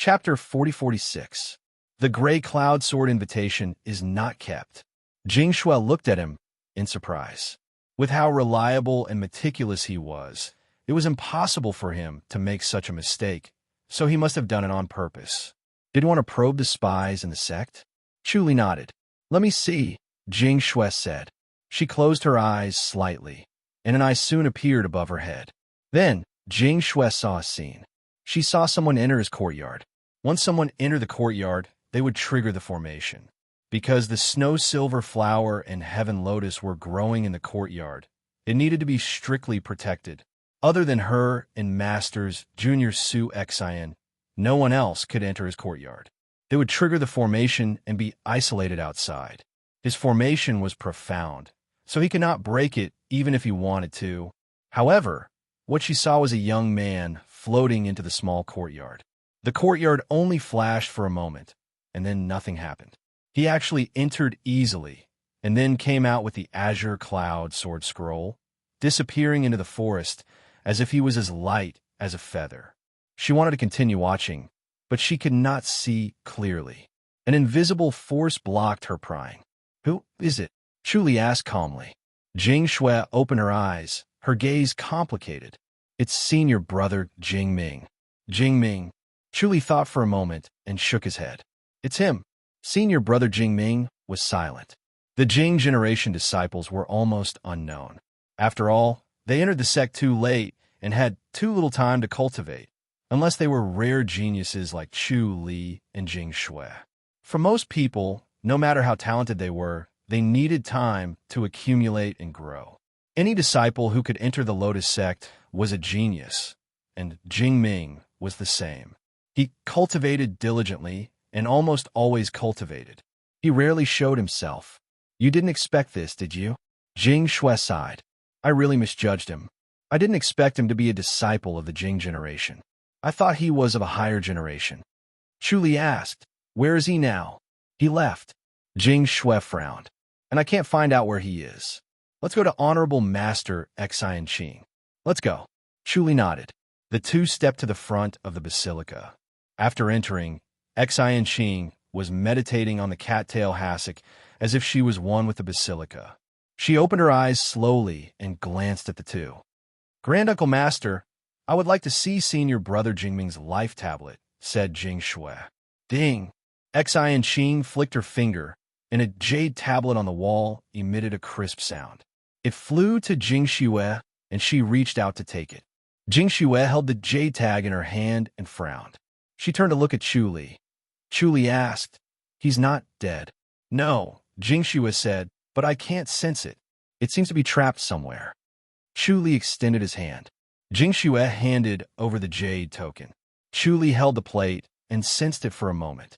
Chapter 4046. The Gray Cloud Sword Invitation is not kept. Jing Shui looked at him in surprise. With how reliable and meticulous he was, it was impossible for him to make such a mistake, so he must have done it on purpose. Did he want to probe the spies in the sect? Chu Li nodded. Let me see, Jing Shui said. She closed her eyes slightly, and an eye soon appeared above her head. Then, Jing Shui saw a scene. She saw someone enter his courtyard. Once someone entered the courtyard, they would trigger the formation. Because the snow silver flower and heaven lotus were growing in the courtyard, it needed to be strictly protected. Other than her and Masters Junior Su Xian, no one else could enter his courtyard. They would trigger the formation and be isolated outside. His formation was profound, so he could not break it even if he wanted to. However, what she saw was a young man floating into the small courtyard. The courtyard only flashed for a moment, and then nothing happened. He actually entered easily, and then came out with the azure cloud sword scroll, disappearing into the forest as if he was as light as a feather. She wanted to continue watching, but she could not see clearly. An invisible force blocked her prying. Who is it? Chu Li asked calmly. Jing Shui opened her eyes, her gaze complicated. It's senior brother Jing Ming. Jing Ming. Chu Li thought for a moment and shook his head. It's him. Senior brother Jing Ming was silent. The Jing generation disciples were almost unknown. After all, they entered the sect too late and had too little time to cultivate, unless they were rare geniuses like Chu Li and Jing Shui. For most people, no matter how talented they were, they needed time to accumulate and grow. Any disciple who could enter the Lotus sect was a genius, and Jing Ming was the same. He cultivated diligently and almost always cultivated. He rarely showed himself. You didn't expect this, did you? Jing Shui sighed. I really misjudged him. I didn't expect him to be a disciple of the Jing generation. I thought he was of a higher generation. Chu Li asked, where is he now? He left. Jing Shui frowned. And I can't find out where he is. Let's go to Honorable Master Xian Qing. Let's go. Chu Li nodded. The two stepped to the front of the basilica. After entering, Xian Qing was meditating on the cattail hassock as if she was one with the basilica. She opened her eyes slowly and glanced at the two. Grand Uncle Master, I would like to see senior brother Jingming's life tablet, said Jing Shui. Ding! Xian Qing flicked her finger, and a jade tablet on the wall emitted a crisp sound. It flew to Jing Shui, and she reached out to take it. Jing Shui held the jade tag in her hand and frowned. She turned to look at Chu Li. Chu Li asked, He's not dead. No, Jing Shui said, but I can't sense it. It seems to be trapped somewhere. Chu Li extended his hand. Jing Shui handed over the jade token. Chu Li held the plate and sensed it for a moment.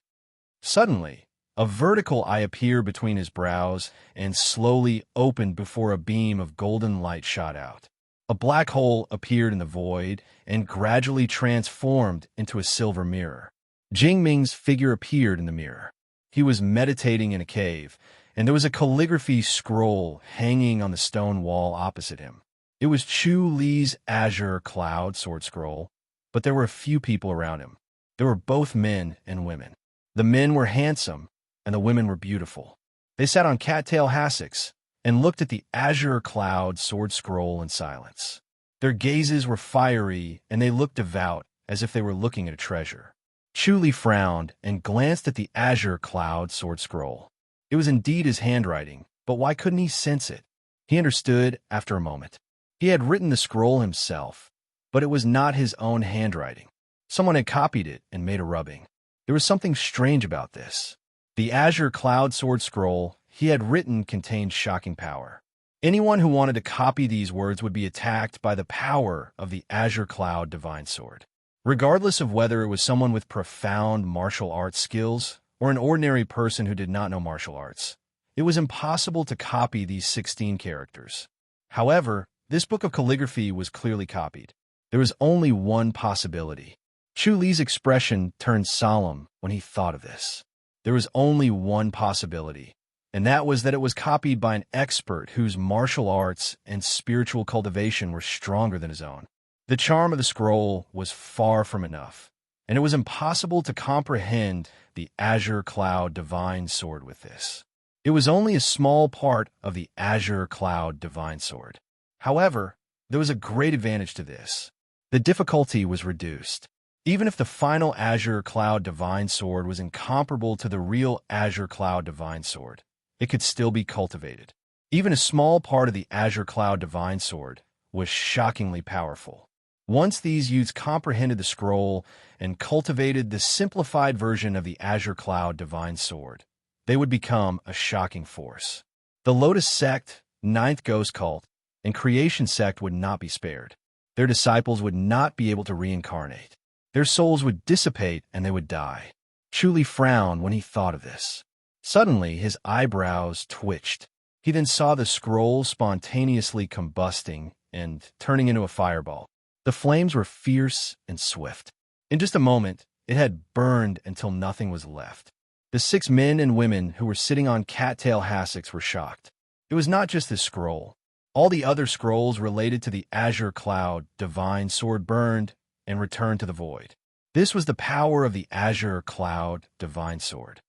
Suddenly, a vertical eye appeared between his brows and slowly opened before a beam of golden light shot out. A black hole appeared in the void and gradually transformed into a silver mirror. Jing Ming's figure appeared in the mirror. He was meditating in a cave, and there was a calligraphy scroll hanging on the stone wall opposite him. It was Chu Li's azure cloud sword scroll, but there were a few people around him. There were both men and women. The men were handsome, and the women were beautiful. They sat on cattail hassocks and looked at the azure cloud sword scroll in silence. Their gazes were fiery, and they looked devout, as if they were looking at a treasure. Chu Li frowned and glanced at the azure cloud sword scroll. It was indeed his handwriting, but why couldn't he sense it? He understood after a moment. He had written the scroll himself, but it was not his own handwriting. Someone had copied it and made a rubbing. There was something strange about this. The azure cloud sword scroll he had written contained shocking power. Anyone who wanted to copy these words would be attacked by the power of the azure cloud divine sword. Regardless of whether it was someone with profound martial arts skills or an ordinary person who did not know martial arts, it was impossible to copy these 16 characters. However, this book of calligraphy was clearly copied. There was only one possibility. Chu Li's expression turned solemn when he thought of this. There was only one possibility, and that was that it was copied by an expert whose martial arts and spiritual cultivation were stronger than his own. The charm of the scroll was far from enough, and it was impossible to comprehend the azure cloud divine sword with this. It was only a small part of the azure cloud divine sword. However, there was a great advantage to this. The difficulty was reduced. Even if the final azure cloud divine sword was incomparable to the real azure cloud divine sword, it could still be cultivated. Even a small part of the azure cloud divine sword was shockingly powerful. Once these youths comprehended the scroll and cultivated the simplified version of the azure cloud divine sword, they would become a shocking force. The Lotus Sect, Ninth Ghost Cult, and Creation Sect would not be spared. Their disciples would not be able to reincarnate. Their souls would dissipate and they would die. Chuli frowned when he thought of this. Suddenly, his eyebrows twitched. He then saw the scroll spontaneously combusting and turning into a fireball. The flames were fierce and swift. In just a moment, it had burned until nothing was left. The 6 men and women who were sitting on cattail hassocks were shocked. It was not just this scroll. All the other scrolls related to the azure cloud divine sword burned and returned to the void. This was the power of the azure cloud divine sword.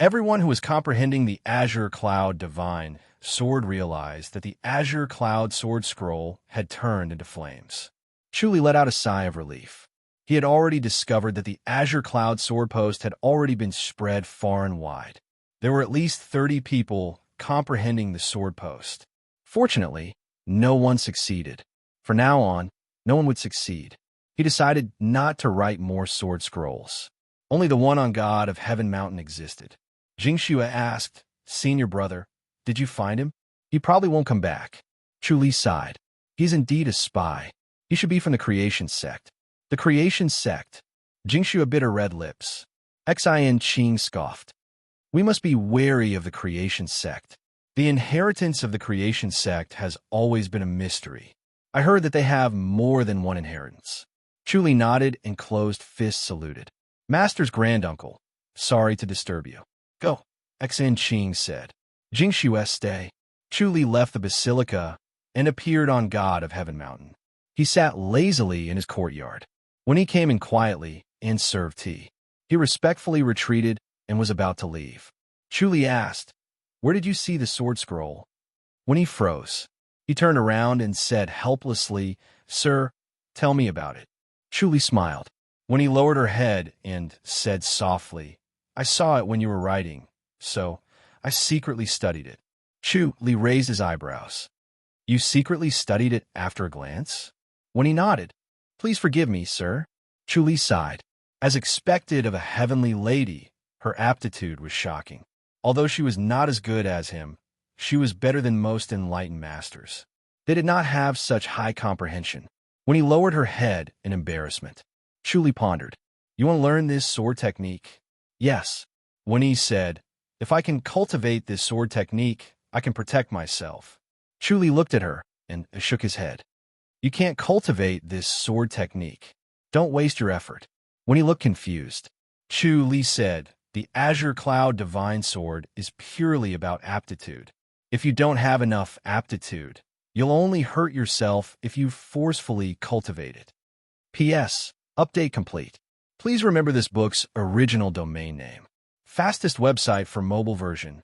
Everyone who was comprehending the azure cloud divine sword realized that the azure cloud sword scroll had turned into flames. Chuli let out a sigh of relief. He had already discovered that the azure cloud sword post had already been spread far and wide. There were at least 30 people comprehending the sword post. Fortunately, no one succeeded. From now on, no one would succeed. He decided not to write more sword scrolls. Only the one on God of Heaven Mountain existed. Jingxue asked, "Senior brother, did you find him? He probably won't come back." Chuli sighed. He's indeed a spy. He should be from the Creation Sect. The Creation Sect. Jingxue bit her red lips. Xin Qing scoffed. We must be wary of the Creation Sect. The inheritance of the Creation Sect has always been a mystery. I heard that they have more than one inheritance. Chuli nodded and closed fist saluted. Master's granduncle, sorry to disturb you. Go, Xin Qing said. Jingxue stay. Chuli left the basilica and appeared on God of Heaven Mountain. He sat lazily in his courtyard. When he came in quietly and served tea, he respectfully retreated and was about to leave. Chuli asked, "Where did you see the sword scroll?" When he froze, he turned around and said helplessly, "Sir, tell me about it." Chuli smiled. When he lowered her head and said softly, "I saw it when you were writing, so I secretly studied it." Chuli raised his eyebrows. "You secretly studied it after a glance?" When he nodded, "Please forgive me, sir." Chuli sighed. As expected of a heavenly lady, her aptitude was shocking. Although she was not as good as him, she was better than most enlightened masters. They did not have such high comprehension. When he lowered her head in embarrassment, Chuli pondered, "You want to learn this sword technique?" "Yes." When he said, "If I can cultivate this sword technique, I can protect myself." Chuli looked at her and shook his head. "You can't cultivate this sword technique. Don't waste your effort." When he looked confused, Chuli said, "The Azure Cloud Divine Sword is purely about aptitude. If you don't have enough aptitude, you'll only hurt yourself if you forcefully cultivate it." P.S. Update complete. Please remember this book's original domain name. Fastest website for mobile version.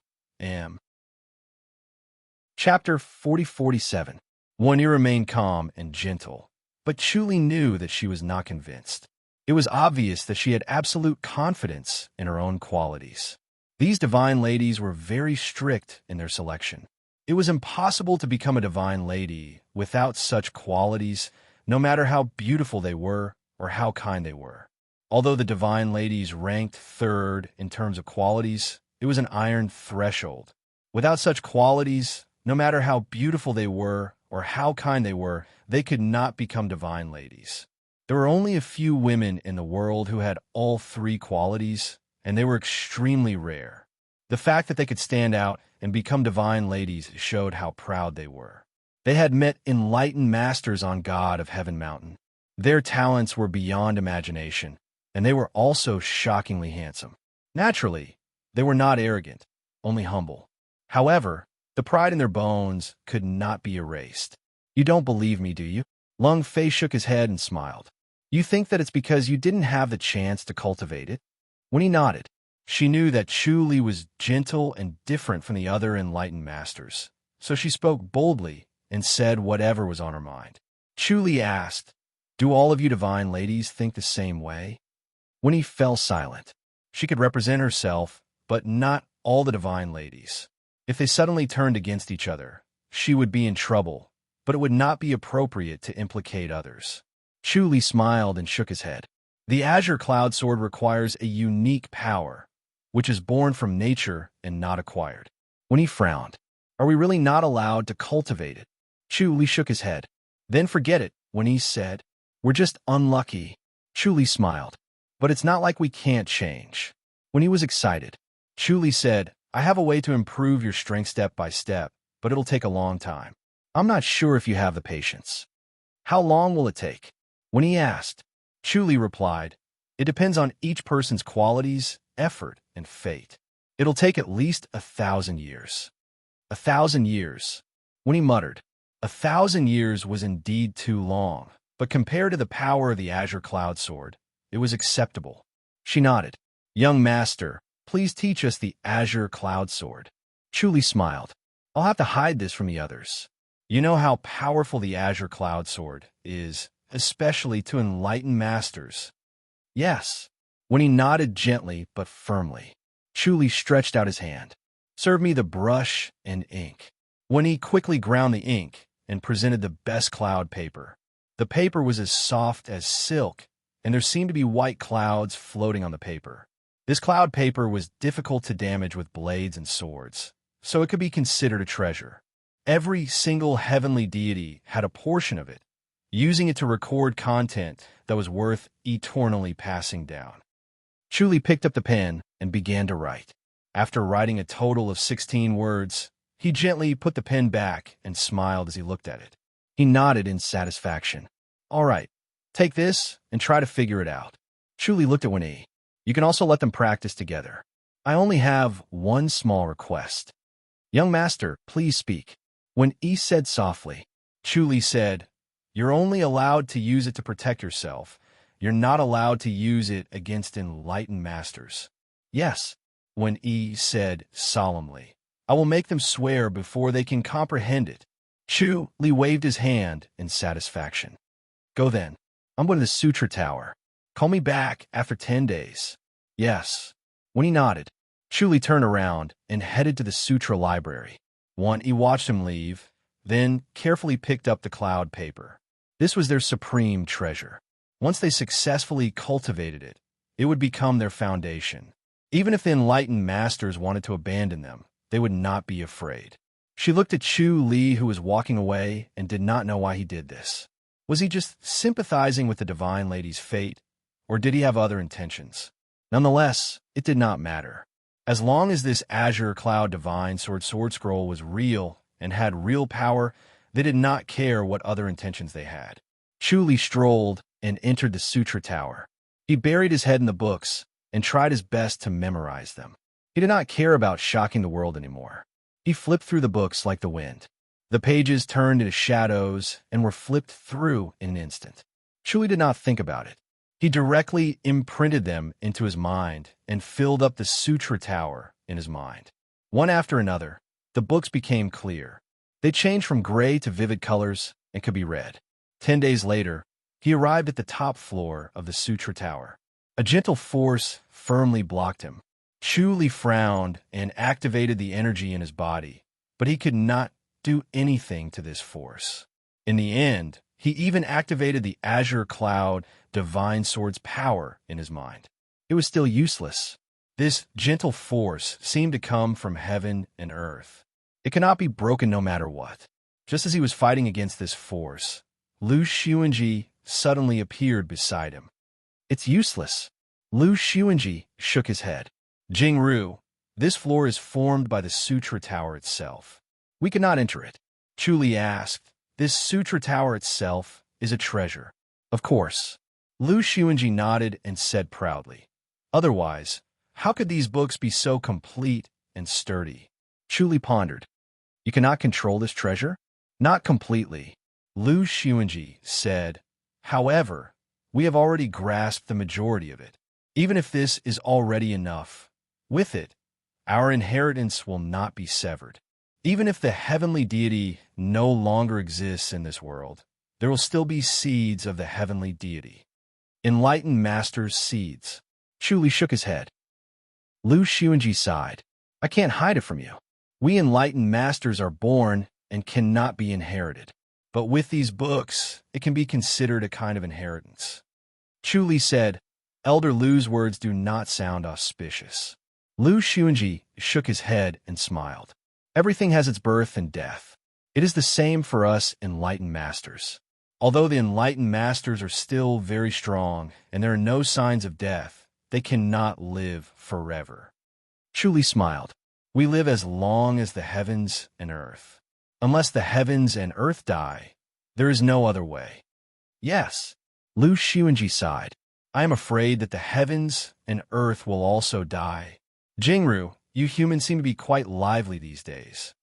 Chapter 4047. Wanya remained calm and gentle, but Chuli knew that she was not convinced. It was obvious that she had absolute confidence in her own qualities. These divine ladies were very strict in their selection. It was impossible to become a divine lady without such qualities, no matter how beautiful they were or how kind they were. Although the divine ladies ranked third in terms of qualities, it was an iron threshold. Without such qualities, no matter how beautiful they were or how kind they could not become divine ladies. There were only a few women in the world who had all 3 qualities, and they were extremely rare. The fact that they could stand out and become divine ladies showed how proud they were. They had met enlightened masters on God of Heaven Mountain. Their talents were beyond imagination, and they were also shockingly handsome. Naturally, they were not arrogant, only humble. However, the pride in their bones could not be erased. "You don't believe me, do you?" Lung Fei shook his head and smiled. You think that it's because you didn't have the chance to cultivate it? When he nodded, she knew that Chu Li was gentle and different from the other enlightened masters, so she spoke boldly and said whatever was on her mind. Chu Li asked, "Do all of you divine ladies think the same way?" When he fell silent, she could represent herself, but not all the divine ladies. If they suddenly turned against each other, she would be in trouble, but it would not be appropriate to implicate others. Chu Li smiled and shook his head. The Azure Cloud Sword requires a unique power, which is born from nature and not acquired. When he frowned, "Are we really not allowed to cultivate it?" Chu Li shook his head. "Then forget it," when he said, "We're just unlucky." Chu Li smiled. "But it's not like we can't change." When he was excited, Chu Li said, "I have a way to improve your strength step by step, but it'll take a long time. I'm not sure if you have the patience." "How long will it take?" When he asked, Chu Li replied, "It depends on each person's qualities, effort, and fate. It'll take at least 1,000 years. 1,000 years. When he muttered, 1,000 years was indeed too long, but compared to the power of the Azure Cloud Sword, it was acceptable. She nodded. "Young master, please teach us the Azure Cloud Sword." Chu Li smiled. "I'll have to hide this from the others. You know how powerful the Azure Cloud Sword is, especially to enlightened masters." "Yes." When he nodded gently but firmly, Chu Li stretched out his hand. "Serve me the brush and ink." When he quickly ground the ink and presented the best cloud paper, the paper was as soft as silk, and there seemed to be white clouds floating on the paper. This cloud paper was difficult to damage with blades and swords, so it could be considered a treasure. Every single heavenly deity had a portion of it, using it to record content that was worth eternally passing down. Chu Li picked up the pen and began to write. After writing a total of 16 words, he gently put the pen back and smiled as he looked at it. He nodded in satisfaction. "All right, take this and try to figure it out." Chu Li looked at Wen-Yi. "You can also let them practice together. I only have one small request." "Young master, please speak." Wen-Yi said softly. Chu Li said, "You're only allowed to use it to protect yourself. You're not allowed to use it against enlightened masters." "Yes," Wen-Yi said solemnly. "I will make them swear before they can comprehend it." Chu Li waved his hand in satisfaction. "Go then. I'm going to the Sutra Tower. Call me back after 10 days. "Yes." When he nodded, Chu Li turned around and headed to the Sutra Library. Wen-Yi watched him leave, then carefully picked up the cloud paper. This was their supreme treasure. Once they successfully cultivated it, it would become their foundation. Even if the enlightened masters wanted to abandon them, they would not be afraid. She looked at Chu Li, who was walking away, and did not know why he did this. Was he just sympathizing with the divine lady's fate, or did he have other intentions? Nonetheless, it did not matter. As long as this Azure Cloud Divine Sword Scroll was real and had real power, they did not care what other intentions they had. Chu Li strolled and entered the Sutra Tower. He buried his head in the books and tried his best to memorize them. He did not care about shocking the world anymore. He flipped through the books like the wind. The pages turned into shadows and were flipped through in an instant. Chu Li did not think about it. He directly imprinted them into his mind and filled up the Sutra Tower in his mind. One after another, the books became clear. They changed from gray to vivid colors and could be read. 10 days later, he arrived at the top floor of the Sutra Tower. A gentle force firmly blocked him. Chu Li frowned and activated the energy in his body, but he could not do anything to this force. In the end, he even activated the Azure Cloud Divine Sword's power in his mind. It was still useless. This gentle force seemed to come from heaven and earth. It cannot be broken no matter what. Just as he was fighting against this force, Lu Xuanji suddenly appeared beside him. "It's useless." Lu Xuanji shook his head. "Jingru, this floor is formed by the Sutra Tower itself. We cannot enter it." Chu Li asked, "This Sutra Tower itself is a treasure." "Of course." Lu Xuanji nodded and said proudly. "Otherwise, how could these books be so complete and sturdy?" Chu Li pondered. "You cannot control this treasure?" "Not completely," Lu Xuanji said. "However, We have already grasped the majority of it. Even if this is already enough, with it, our inheritance will not be severed. Even if the heavenly deity no longer exists in this world, there will still be seeds of the heavenly deity. Enlightened Master's seeds. Chu Li shook his head. Lu Xuanji sighed. I can't hide it from you. We enlightened masters are born and cannot be inherited. But with these books, it can be considered a kind of inheritance. Chu Li said, Elder Lu's words do not sound auspicious. Lu Xuanji shook his head and smiled. Everything has its birth and death. It is the same for us enlightened masters. Although the enlightened masters are still very strong and there are no signs of death, they cannot live forever. Chu Li smiled. We live as long as the heavens and earth. Unless the heavens and earth die, there is no other way. Yes, Lu Xuanji sighed. I am afraid that the heavens and earth will also die. Jingru, you humans seem to be quite lively these days.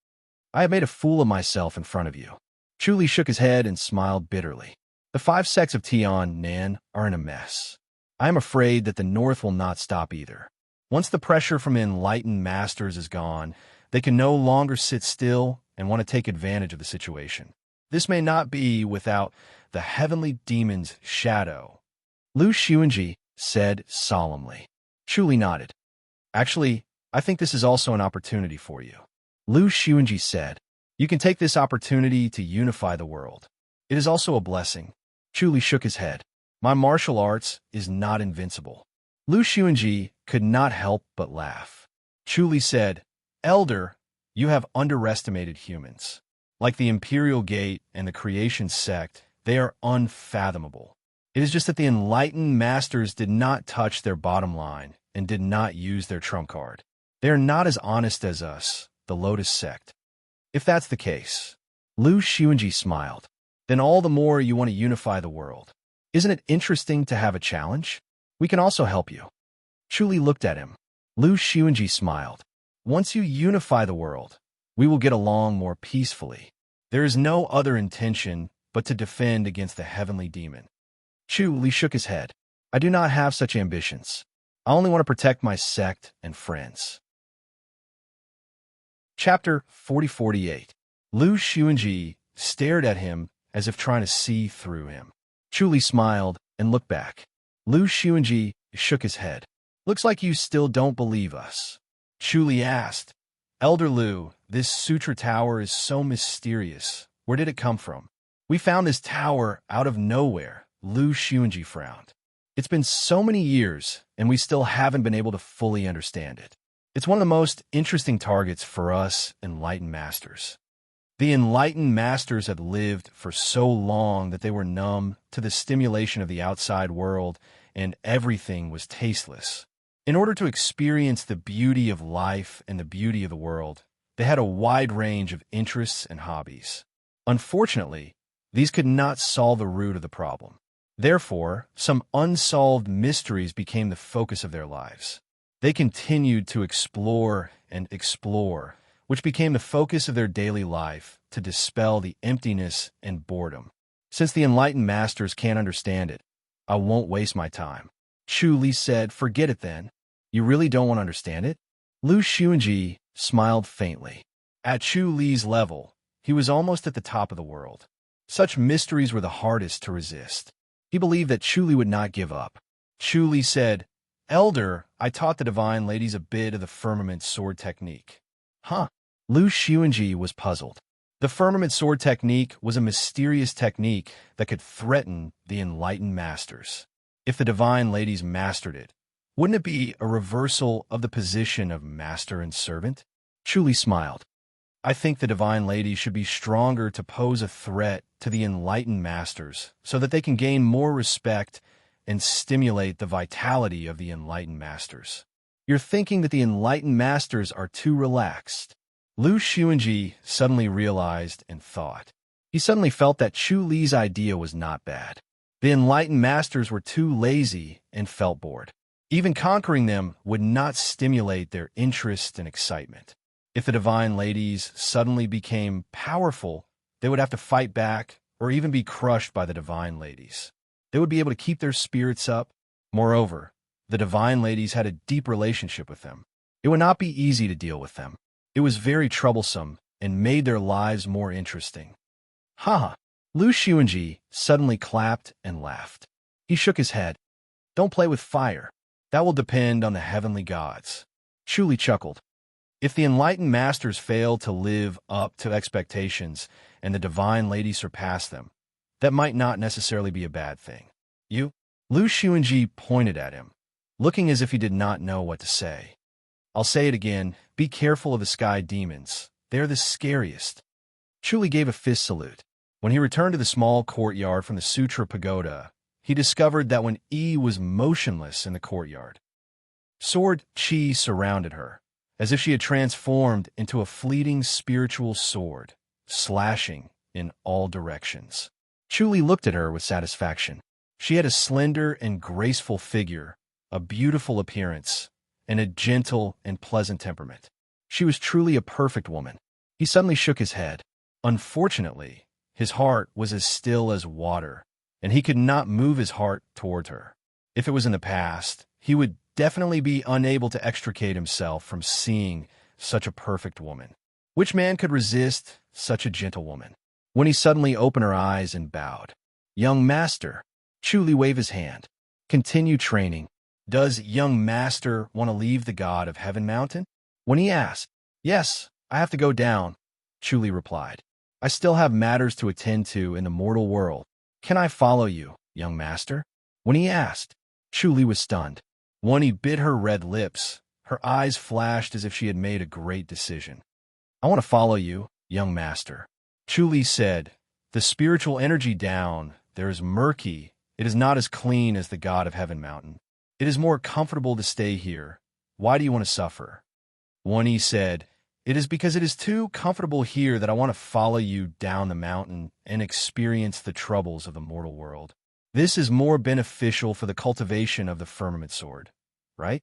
I have made a fool of myself in front of you. Chu Li shook his head and smiled bitterly. The 5 sects of Tian Nan are in a mess. I am afraid that the North will not stop either. Once the pressure from enlightened masters is gone, they can no longer sit still and want to take advantage of the situation. This may not be without the heavenly demon's shadow. Lu Xuanji said solemnly. Chu Li nodded. Actually, I think this is also an opportunity for you. Lu Xuanji said. You can take this opportunity to unify the world. It is also a blessing. Chu Li shook his head. My martial arts is not invincible. Lu Xuanji could not help but laugh. Chu Li said, Elder, you have underestimated humans. Like the Imperial Gate and the Creation Sect, they are unfathomable. It is just that the enlightened masters did not touch their bottom line and did not use their trump card. They are not as honest as us, the Lotus Sect. If that's the case, Lu Xuanji smiled, then all the more you want to unify the world. Isn't it interesting to have a challenge? We can also help you. Chu Li looked at him. Lu Xuanji smiled. Once you unify the world, we will get along more peacefully. There is no other intention but to defend against the heavenly demon. Chu Li shook his head. I do not have such ambitions. I only want to protect my sect and friends. Chapter 40-48. Lu Xuanji stared at him as if trying to see through him. Chu Li smiled and looked back. Lu Xuanji shook his head. Looks like you still don't believe us. Chu Li asked, Elder Lu, this sutra tower is so mysterious. Where did it come from? We found this tower out of nowhere. Lu Xuanji frowned. It's been so many years, and we still haven't been able to fully understand it. It's one of the most interesting targets for us enlightened masters. The enlightened masters had lived for so long that they were numb to the stimulation of the outside world, and everything was tasteless. In order to experience the beauty of life and the beauty of the world, they had a wide range of interests and hobbies. Unfortunately, these could not solve the root of the problem. Therefore, some unsolved mysteries became the focus of their lives. They continued to explore and explore, which became the focus of their daily life to dispel the emptiness and boredom. Since the enlightened masters can't understand it, I won't waste my time. Chu Li said, forget it then. You really don't want to understand it? Lu Xuanji smiled faintly. At Chu Li's level, he was almost at the top of the world. Such mysteries were the hardest to resist. He believed that Chu Li would not give up. Chu Li said, Elder, I taught the divine ladies a bit of the firmament sword technique. Huh? Lu Xuanji was puzzled. The firmament sword technique was a mysterious technique that could threaten the enlightened masters. If the divine ladies mastered it, wouldn't it be a reversal of the position of master and servant? Chu Li smiled. I think the divine ladies should be stronger to pose a threat to the enlightened masters so that they can gain more respect and stimulate the vitality of the enlightened masters. You're thinking that the enlightened masters are too relaxed. Lu Xuanji suddenly realized and thought. He suddenly felt that Chu Li's idea was not bad. The enlightened masters were too lazy and felt bored. Even conquering them would not stimulate their interest and excitement. If the divine ladies suddenly became powerful, they would have to fight back or even be crushed by the divine ladies. they would be able to keep their spirits up. Moreover, the divine ladies had a deep relationship with them. It would not be easy to deal with them. It was very troublesome and made their lives more interesting. Haha! Lu Xuanji suddenly clapped and laughed. He shook his head. Don't play with fire. That will depend on the heavenly gods. Chu Li chuckled. If the enlightened masters fail to live up to expectations and the divine lady surpass them, that might not necessarily be a bad thing. You? Lu Xuanji pointed at him, looking as if he did not know what to say. I'll say it again, be careful of the sky demons. They're the scariest. Chu Li gave a fist salute. When he returned to the small courtyard from the Sutra Pagoda, he discovered that when Yi was motionless in the courtyard, sword Qi surrounded her, as if she had transformed into a fleeting spiritual sword, slashing in all directions. Chu Li looked at her with satisfaction. She had a slender and graceful figure, a beautiful appearance, and a gentle and pleasant temperament. She was truly a perfect woman. He suddenly shook his head. Unfortunately, his heart was as still as water, and he could not move his heart toward her. If it was in the past, he would definitely be unable to extricate himself from seeing such a perfect woman. Which man could resist such a gentlewoman? When he suddenly opened her eyes and bowed. Young master, Chu Li waved his hand. Continue training. Does young master want to leave the god of Heaven Mountain? When he asked, yes, I have to go down, Chu Li replied. I still have matters to attend to in the mortal world. Can I follow you, young master? When he asked, Chu Li was stunned. When he bit her red lips, her eyes flashed as if she had made a great decision. I want to follow you, young master. Chu Li said, the spiritual energy down there is murky. It is not as clean as the god of Heaven Mountain. It is more comfortable to stay here. Why do you want to suffer? When he said, it is because it is too comfortable here that I want to follow you down the mountain and experience the troubles of the mortal world. This is more beneficial for the cultivation of the firmament sword, right?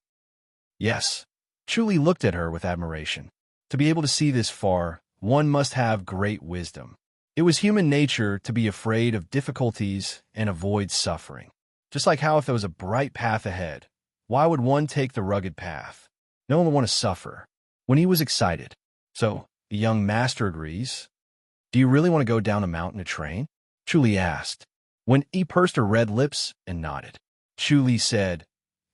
Yes. Chu Li looked at her with admiration. To be able to see this far, one must have great wisdom. It was human nature to be afraid of difficulties and avoid suffering. Just like how if there was a bright path ahead, why would one take the rugged path? No one would want to suffer. When he was excited, so the young master agrees. Do you really want to go down the mountain to train? Chu Li asked. When Yi pursed her red lips and nodded, Chu Li said,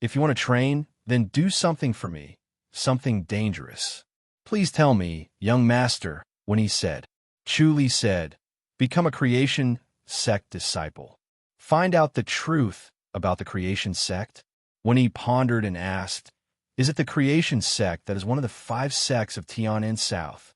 if you want to train, then do something for me, something dangerous. Please tell me, young master, when he said. Chu Li said, become a creation sect disciple. Find out the truth about the creation sect. When he pondered and asked, is it the creation sect that is one of the 5 sects of Tian'an South?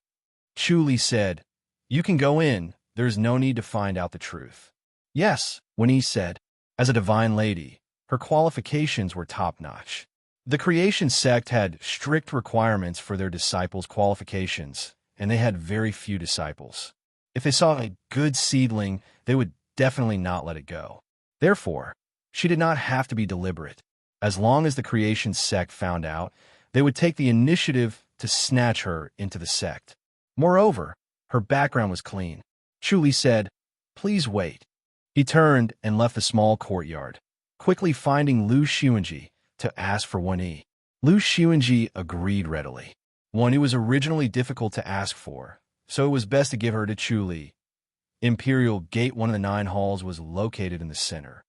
Chu Li said, you can go in, there is no need to find out the truth. Yes, when he said, as a divine lady, her qualifications were top-notch. The creation sect had strict requirements for their disciples' qualifications, and they had very few disciples. If they saw a good seedling, they would definitely not let it go. Therefore, she did not have to be deliberate. As long as the creation sect found out, they would take the initiative to snatch her into the sect. Moreover, her background was clean. Chu Li said, please wait. He turned and left the small courtyard, quickly finding Lu Xuanji to ask for Wen Yi. Lu Xuanji agreed readily. Wen Yi was originally difficult to ask for, so it was best to give her to Chu Li. Imperial Gate, one of the 9 halls, was located in the center.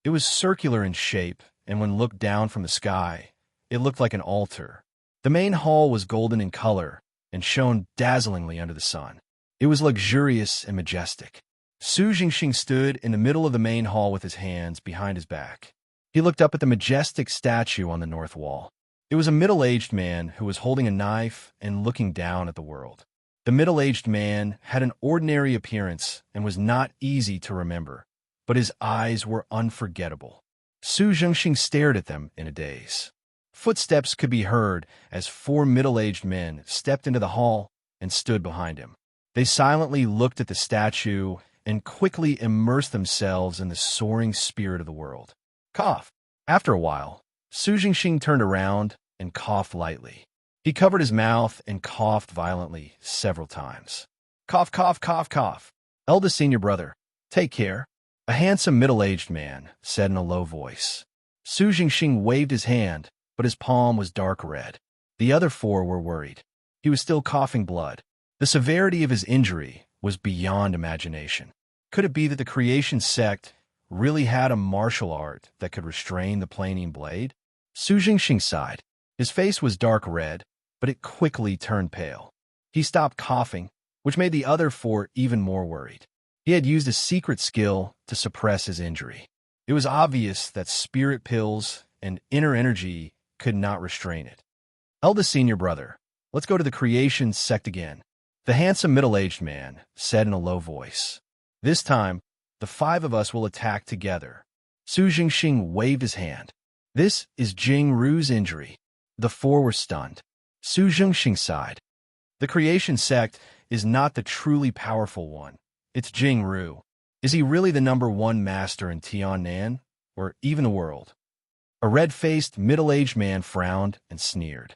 It was circular in shape, and when looked down from the sky, it looked like an altar. The main hall was golden in color and shone dazzlingly under the sun. It was luxurious and majestic. Su Jingxing stood in the middle of the main hall with his hands behind his back. He looked up at the majestic statue on the north wall. It was a middle-aged man who was holding a knife and looking down at the world. The middle-aged man had an ordinary appearance and was not easy to remember, but his eyes were unforgettable. Su Jingxing stared at them in a daze. Footsteps could be heard as 4 middle-aged men stepped into the hall and stood behind him. They silently looked at the statue and quickly immersed themselves in the soaring spirit of the world. Cough. After a while, Su Jingxing turned around and coughed lightly. He covered his mouth and coughed violently several times. Cough, cough, cough, cough. Eldest senior brother, take care. A handsome middle-aged man said in a low voice. Su Jingxing waved his hand, but his palm was dark red. The other four were worried. He was still coughing blood. The severity of his injury was beyond imagination. Could it be that the creation sect really had a martial art that could restrain the planing blade? Su Jingxing sighed. His face was dark red, but it quickly turned pale. He stopped coughing, which made the other four even more worried. He had used a secret skill to suppress his injury. It was obvious that spirit pills and inner energy could not restrain it. Eldest senior brother, let's go to the creation sect again. The handsome middle-aged man said in a low voice. This time, the five of us will attack together. Su Jingxing waved his hand. This is Jing Ru's injury. The four were stunned. Su Jingxing sighed. The creation sect is not the truly powerful one. It's Jing Ru. Is he really the #1 master in Tiannan, or even the world? A red-faced, middle-aged man frowned and sneered.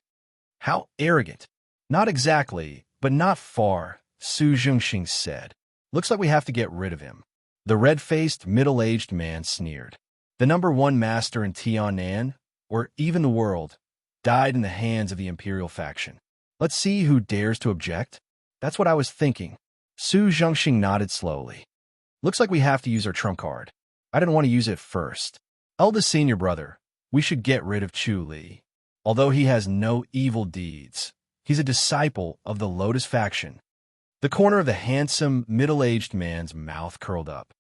How arrogant. Not exactly, but not far, Su Jingxing said. Looks like we have to get rid of him. The red-faced, middle-aged man sneered. The #1 master in Tiannan, or even the world, died in the hands of the imperial faction. Let's see who dares to object. That's what I was thinking. Su Jingxing nodded slowly. Looks like we have to use our trump card. I didn't want to use it first. Eldest senior brother, we should get rid of Chu Li. Although he has no evil deeds, he's a disciple of the Lotus faction. The corner of the handsome, middle-aged man's mouth curled up.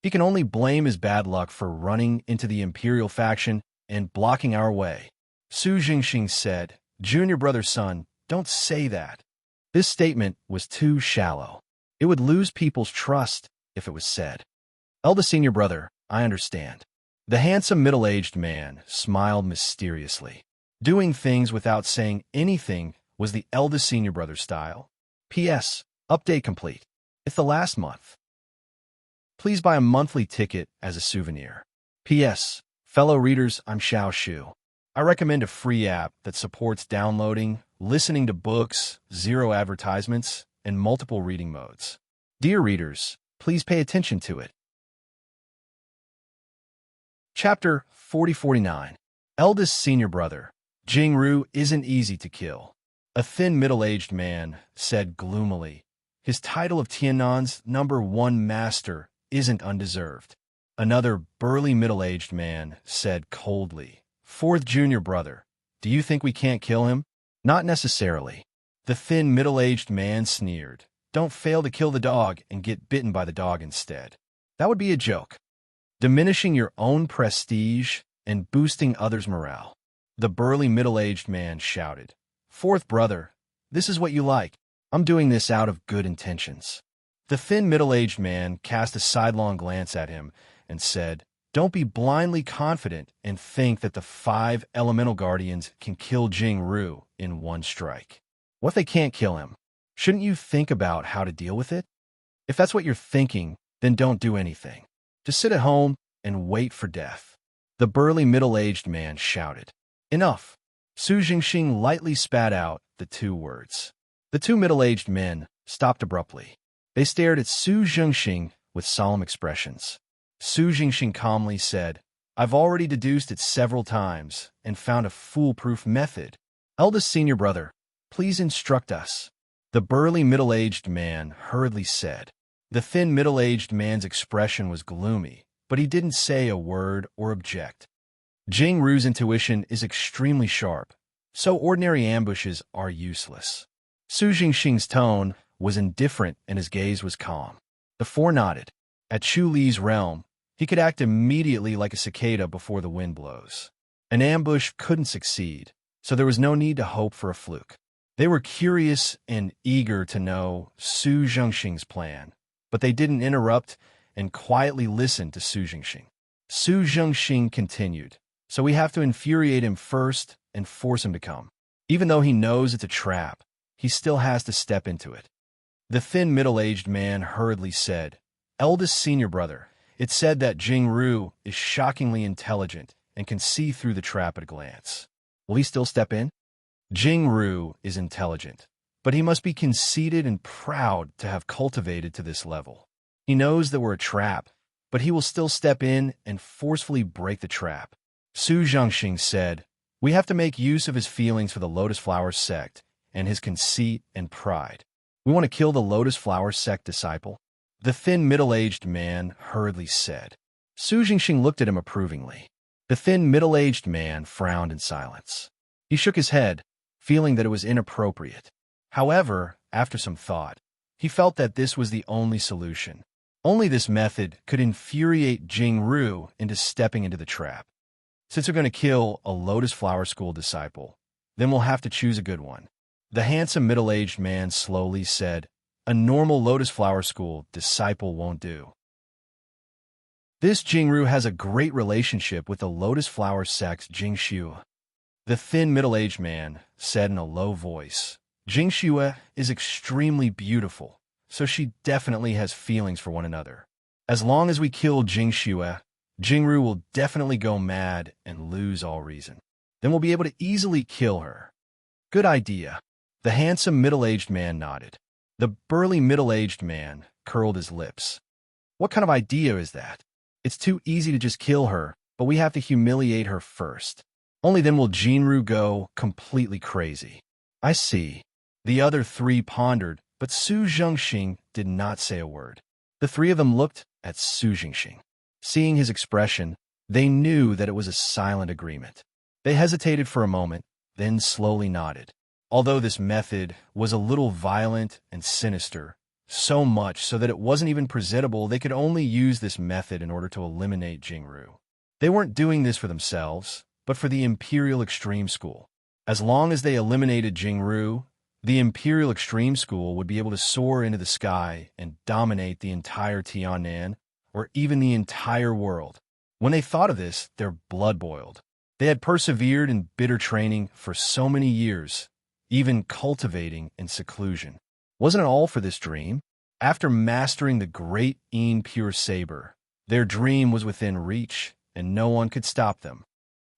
He can only blame his bad luck for running into the imperial faction and blocking our way. Su Jingxing said, Junior brother's son, don't say that. This statement was too shallow. It would lose people's trust if it was said. Eldest senior brother, I understand. The handsome middle-aged man smiled mysteriously. Doing things without saying anything was the eldest senior brother's style. P.S. Update complete. It's the last month. Please buy a monthly ticket as a souvenir. P.S. Fellow readers, I'm Xiao Shu. I recommend a free app that supports downloading, listening to books, 0 advertisements, and multiple reading modes. Dear readers, please pay attention to it. Chapter 4049. Eldest senior brother. Jing Ru isn't easy to kill. A thin middle-aged man said gloomily. His title of Tiannan's #1 master isn't undeserved. Another burly middle-aged man said coldly. Fourth junior brother, do you think we can't kill him? Not necessarily. The thin middle-aged man sneered. Don't fail to kill the dog and get bitten by the dog instead. That would be a joke. Diminishing your own prestige and boosting others' morale. The burly middle-aged man shouted. Fourth brother, this is what you like. I'm doing this out of good intentions. The thin middle-aged man cast a sidelong glance at him and said, Don't be blindly confident and think that the 5 elemental guardians can kill Jing Ru in one strike. What if they can't kill him? Shouldn't you think about how to deal with it? If that's what you're thinking, then don't do anything. Just sit at home and wait for death. The burly middle-aged man shouted. Enough. Su Jingxing lightly spat out the 2 words. The 2 middle-aged men stopped abruptly. They stared at Su Jingxing with solemn expressions. Su Jingxing calmly said, I've already deduced it several times and found a foolproof method. Eldest senior brother, please instruct us. The burly middle-aged man hurriedly said. The thin middle-aged man's expression was gloomy, but he didn't say a word or object. Jing Ru's intuition is extremely sharp, so ordinary ambushes are useless. Su Jingxing's tone was indifferent and his gaze was calm. The 4 nodded. At Chu Li's realm, he could act immediately like a cicada before the wind blows. An ambush couldn't succeed, so there was no need to hope for a fluke. They were curious and eager to know Su Jingxing's plan, but they didn't interrupt and quietly listened to Su Jingxing. Su Jingxing continued, so we have to infuriate him first and force him to come. Even though he knows it's a trap, he still has to step into it. The thin middle-aged man hurriedly said, Eldest senior brother, it's said that Jing Ru is shockingly intelligent and can see through the trap at a glance. Will he still step in? Jing Ru is intelligent, but he must be conceited and proud to have cultivated to this level. He knows that we're a trap, but he will still step in and forcefully break the trap. Su Zhengxing said, "We have to make use of his feelings for the Lotus Flower sect and his conceit and pride. We want to kill the Lotus Flower sect disciple." The thin, middle-aged man hurriedly said. Su Zhengxing looked at him approvingly. The thin, middle-aged man frowned in silence. He shook his head, feeling that it was inappropriate. However, after some thought, he felt that this was the only solution. Only this method could infuriate Jingru into stepping into the trap. Since we're going to kill a Lotus Flower School disciple, then we'll have to choose a good one. The handsome middle-aged man slowly said, "A normal Lotus Flower School disciple won't do. This Jingru has a great relationship with the Lotus Flower sect Jingxue." The thin middle-aged man said in a low voice, "Jingxue is extremely beautiful, so she definitely has feelings for one another. As long as we kill Jingxue, Jingru will definitely go mad and lose all reason. Then we'll be able to easily kill her." "Good idea." The handsome middle-aged man nodded. The burly middle-aged man curled his lips. "What kind of idea is that? It's too easy to just kill her, but we have to humiliate her first. Only then will Jinru go completely crazy." "I see." The other three pondered, but Su Zhengxing did not say a word. The three of them looked at Su Zhengxing. Seeing his expression, they knew that it was a silent agreement. They hesitated for a moment, then slowly nodded. Although this method was a little violent and sinister, so much so that it wasn't even presentable, they could only use this method in order to eliminate Jingru. They weren't doing this for themselves, but for the Imperial Extreme School. As long as they eliminated Jingru, the Imperial Extreme School would be able to soar into the sky and dominate the entire Tiannan, or even the entire world. When they thought of this, their blood boiled. They had persevered in bitter training for so many years, even cultivating in seclusion. Wasn't it all for this dream? After mastering the great pure saber, their dream was within reach, and no one could stop them.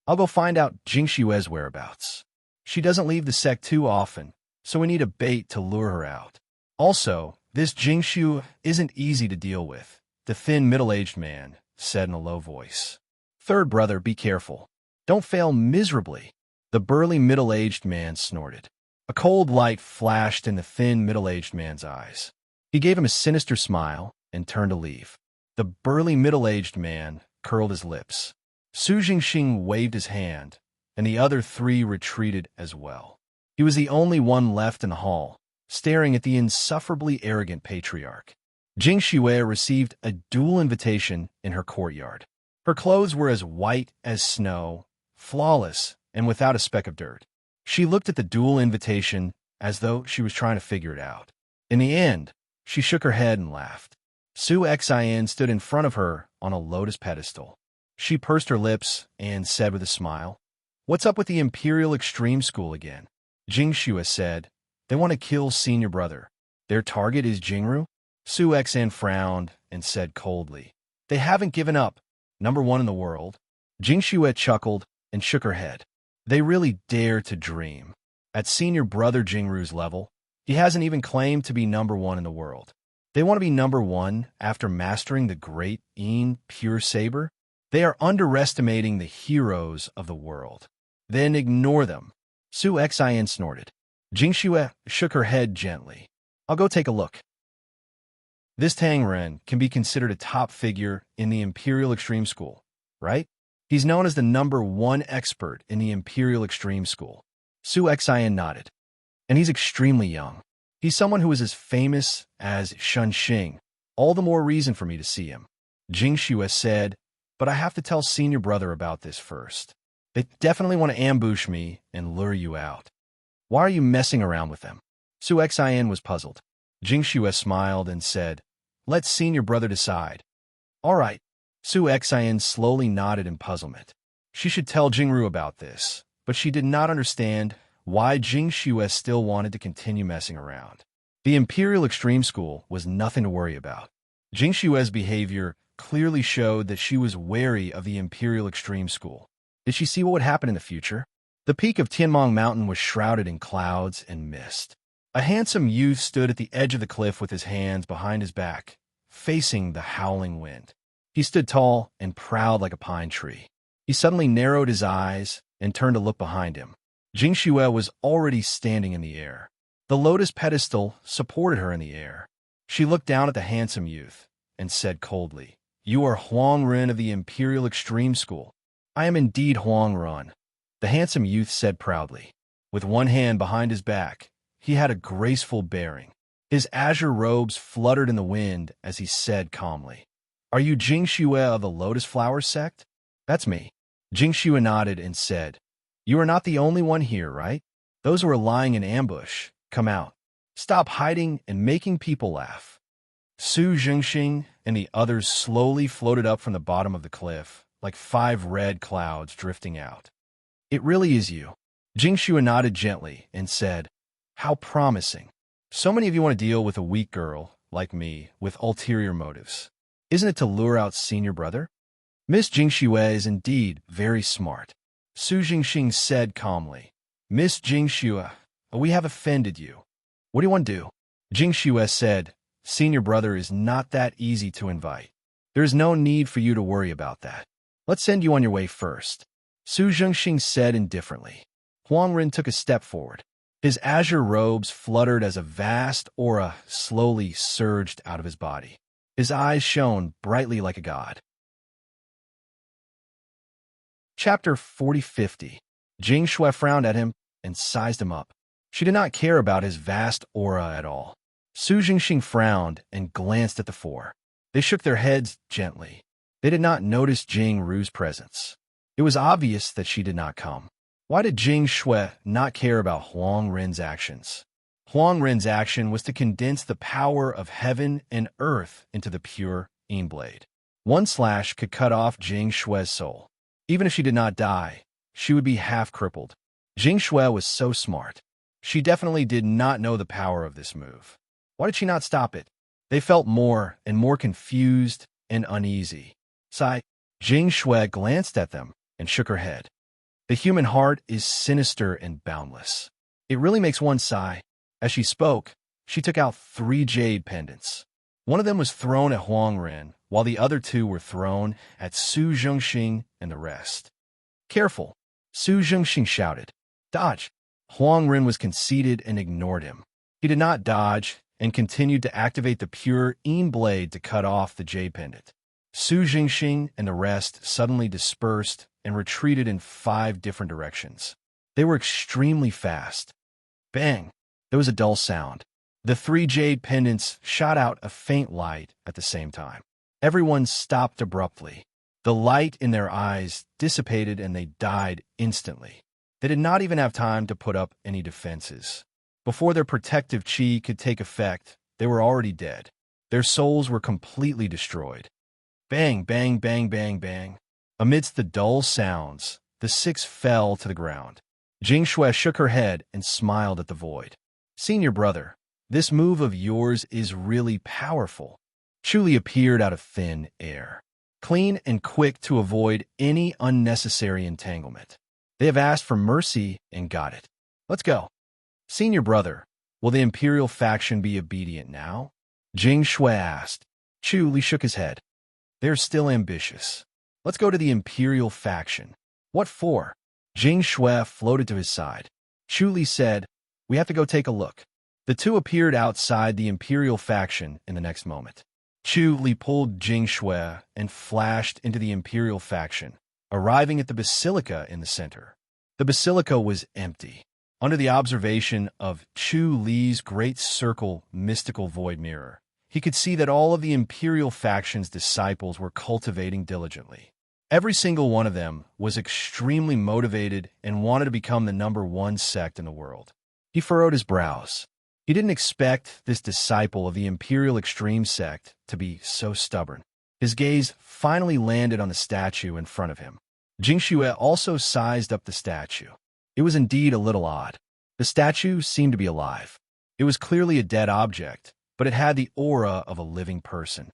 "I'll go find out Jingshue's whereabouts. She doesn't leave the sect too often, so we need a bait to lure her out. Also, this Jingshu isn't easy to deal with," the thin middle-aged man said in a low voice. "Third brother, be careful. Don't fail miserably," the burly middle-aged man snorted. A cold light flashed in the thin middle-aged man's eyes. He gave him a sinister smile and turned to leave. The burly middle-aged man curled his lips. Su Zhengxing waved his hand, and the other three retreated as well. He was the only one left in the hall, staring at the insufferably arrogant patriarch. Jingxue received a dual invitation in her courtyard. Her clothes were as white as snow, flawless, and without a speck of dirt. She looked at the dual invitation as though she was trying to figure it out. In the end, she shook her head and laughed. Su Xian stood in front of her on a lotus pedestal. She pursed her lips and said with a smile, "What's up with the Imperial Extreme School again?" Jingxue said, "They want to kill senior brother. Their target is Jingru?" Su Xian frowned and said coldly, "They haven't given up. Number one in the world." Jingxue chuckled and shook her head. "They really dare to dream. At senior brother Jingru's level, he hasn't even claimed to be number one in the world. They want to be number one after mastering the great pure saber? They are underestimating the heroes of the world. Then ignore them." Su Xian snorted. Jingxue shook her head gently. "I'll go take a look." This Tang Ren can be considered a top figure in the Imperial Extreme School, right? He's known as the number one expert in the Imperial Extreme School. Su Xian nodded. And he's extremely young. He's someone who is as famous as Shun Xing. All the more reason for me to see him. Jingxue said, "But I have to tell senior brother about this first. They definitely want to ambush me and lure you out. Why are you messing around with them?" Su Xian was puzzled. Jingxue smiled and said, "Let senior brother decide." "All right." Su Xian slowly nodded in puzzlement. She should tell Jingru about this, but she did not understand why Jingxue still wanted to continue messing around. The Imperial Extreme School was nothing to worry about. Jingxue's behavior clearly showed that she was wary of the Imperial Extreme School. Did she see what would happen in the future? The peak of Tianmong Mountain was shrouded in clouds and mist. A handsome youth stood at the edge of the cliff with his hands behind his back, facing the howling wind. He stood tall and proud like a pine tree. He suddenly narrowed his eyes and turned to look behind him. Jing Xue was already standing in the air. The lotus pedestal supported her in the air. She looked down at the handsome youth and said coldly, "You are Huang Ren of the Imperial Extreme School." "I am indeed Huang Ren," the handsome youth said proudly. With one hand behind his back, he had a graceful bearing. His azure robes fluttered in the wind as he said calmly, "Are you Jing Xue of the Lotus Flower sect?" "That's me." Jing Xue nodded and said, "You are not the only one here, right? Those who are lying in ambush, come out. Stop hiding and making people laugh." Su Zhengxing and the others slowly floated up from the bottom of the cliff, like 5 red clouds drifting out. "It really is you." Jing Xue nodded gently and said, "How promising. So many of you want to deal with a weak girl, like me, with ulterior motives. Isn't it to lure out senior brother?" "Miss Jing Xue is indeed very smart," Su Jingxing said calmly. "Miss Jing Xue, we have offended you. What do you want to do?" Jing Xue said, "Senior brother is not that easy to invite. There is no need for you to worry about that. Let's send you on your way first." Su Zhengxing said indifferently. Huang Ren took a step forward. His azure robes fluttered as a vast aura slowly surged out of his body. His eyes shone brightly like a god. Chapter 40-50. Jing Xue frowned at him and sized him up. She did not care about his vast aura at all. Su Jingxing frowned and glanced at the four. They shook their heads gently. They did not notice Jing Ru's presence. It was obvious that she did not come. Why did Jing Xue not care about Huang Ren's actions? Huang Ren's action was to condense the power of heaven and earth into the pure Yin blade. One slash could cut off Jing Xue's soul. Even if she did not die, she would be half crippled. Jing Xue was so smart. She definitely did not know the power of this move. Why did she not stop it? They felt more and more confused and uneasy. Sigh. Jing Xue glanced at them and shook her head. The human heart is sinister and boundless. It really makes one sigh. As she spoke, she took out 3 jade pendants. One of them was thrown at Huang Ren, while the other 2 were thrown at Su Zhengxing and the rest. "Careful!" Su Zhengxing shouted. "Dodge!" Huang Ren was conceited and ignored him. He did not dodge and continued to activate the pure Yin blade to cut off the jade pendant. Su Zhengxing and the rest suddenly dispersed and retreated in 5 different directions. They were extremely fast. Bang! There was a dull sound. The 3 jade pendants shot out a faint light at the same time. Everyone stopped abruptly. The light in their eyes dissipated and they died instantly. They did not even have time to put up any defenses. Before their protective chi could take effect, they were already dead. Their souls were completely destroyed. Bang, bang, bang, bang, bang. Amidst the dull sounds, the 6 fell to the ground. Jing Xue shook her head and smiled at the void. "Senior brother, this move of yours is really powerful." Chuli appeared out of thin air, clean and quick to avoid any unnecessary entanglement. They have asked for mercy and got it. Let's go. "Senior brother, will the Imperial faction be obedient now?" Jing Xue asked. Chuli shook his head. "They're still ambitious. Let's go to the Imperial faction." "What for?" Jing Xue floated to his side. Chuli said, "We have to go take a look." The 2 appeared outside the Imperial faction in the next moment. Chuli pulled Jing Xue and flashed into the Imperial faction, arriving at the basilica in the center. The basilica was empty. Under the observation of Chu Li's great circle mystical void mirror, he could see that all of the Imperial faction's disciples were cultivating diligently. Every single one of them was extremely motivated and wanted to become the #1 sect in the world. He furrowed his brows. He didn't expect this disciple of the Imperial Extreme sect to be so stubborn. His gaze finally landed on the statue in front of him. Jing Xue also sized up the statue. It was indeed a little odd. The statue seemed to be alive. It was clearly a dead object, but it had the aura of a living person.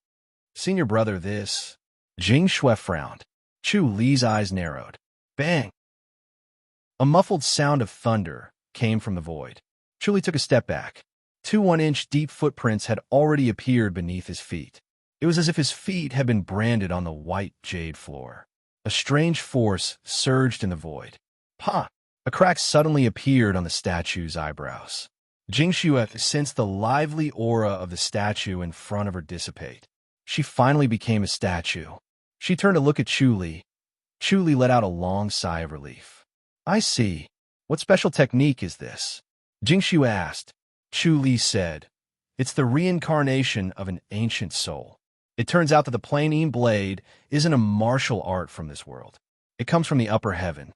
"Senior brother, this..." Jing Xue frowned. Chu Li's eyes narrowed. Bang! A muffled sound of thunder came from the void. Chu Li took a step back. 2 1-inch deep footprints had already appeared beneath his feet. It was as if his feet had been branded on the white jade floor. A strange force surged in the void. Ha! A crack suddenly appeared on the statue's eyebrows. Jingxue sensed the lively aura of the statue in front of her dissipate. She finally became a statue. She turned to look at Chu Li. Chu Li let out a long sigh of relief. I see. What special technique is this? Jingxue asked. Chu Li said, it's the reincarnation of an ancient soul. It turns out that the plain blade isn't a martial art from this world. It comes from the upper heaven.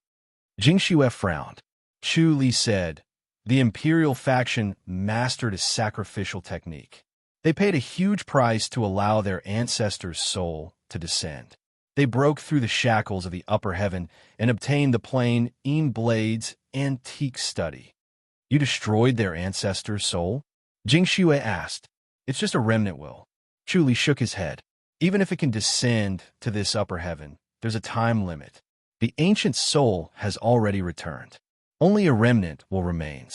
Jingxue frowned. Chu Li said, the imperial faction mastered a sacrificial technique. They paid a huge price to allow their ancestors' soul to descend. They broke through the shackles of the upper heaven and obtained the plain blade's antique study. You destroyed their ancestors' soul? Jingxue asked. It's just a remnant will. Chu Li shook his head. Even if it can descend to this upper heaven, there's a time limit. The ancient soul has already returned. Only a remnant will remain.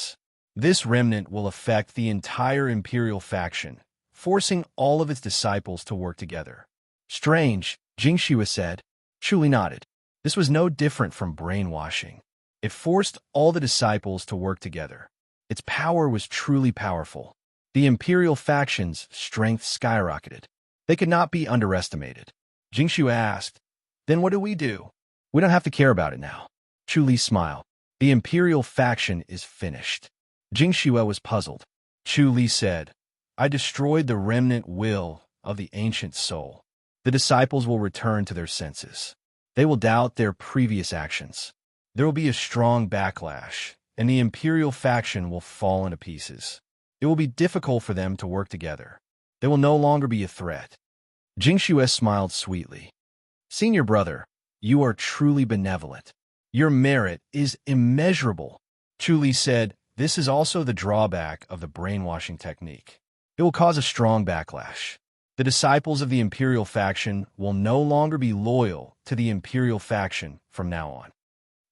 This remnant will affect the entire imperial faction, forcing all of its disciples to work together. Strange, Jingxue said. Chu Li nodded. This was no different from brainwashing. It forced all the disciples to work together. Its power was truly powerful. The imperial faction's strength skyrocketed. They could not be underestimated. Jingxue asked, then what do? We don't have to care about it now. Chu Li smiled. The imperial faction is finished. Jingxue was puzzled. Chu Li said, I destroyed the remnant will of the ancient soul. The disciples will return to their senses. They will doubt their previous actions. There will be a strong backlash, and the imperial faction will fall into pieces. It will be difficult for them to work together. They will no longer be a threat. Jingxue smiled sweetly. Senior brother, you are truly benevolent. Your merit is immeasurable. Chu Li said, this is also the drawback of the brainwashing technique. It will cause a strong backlash. The disciples of the imperial faction will no longer be loyal to the imperial faction from now on.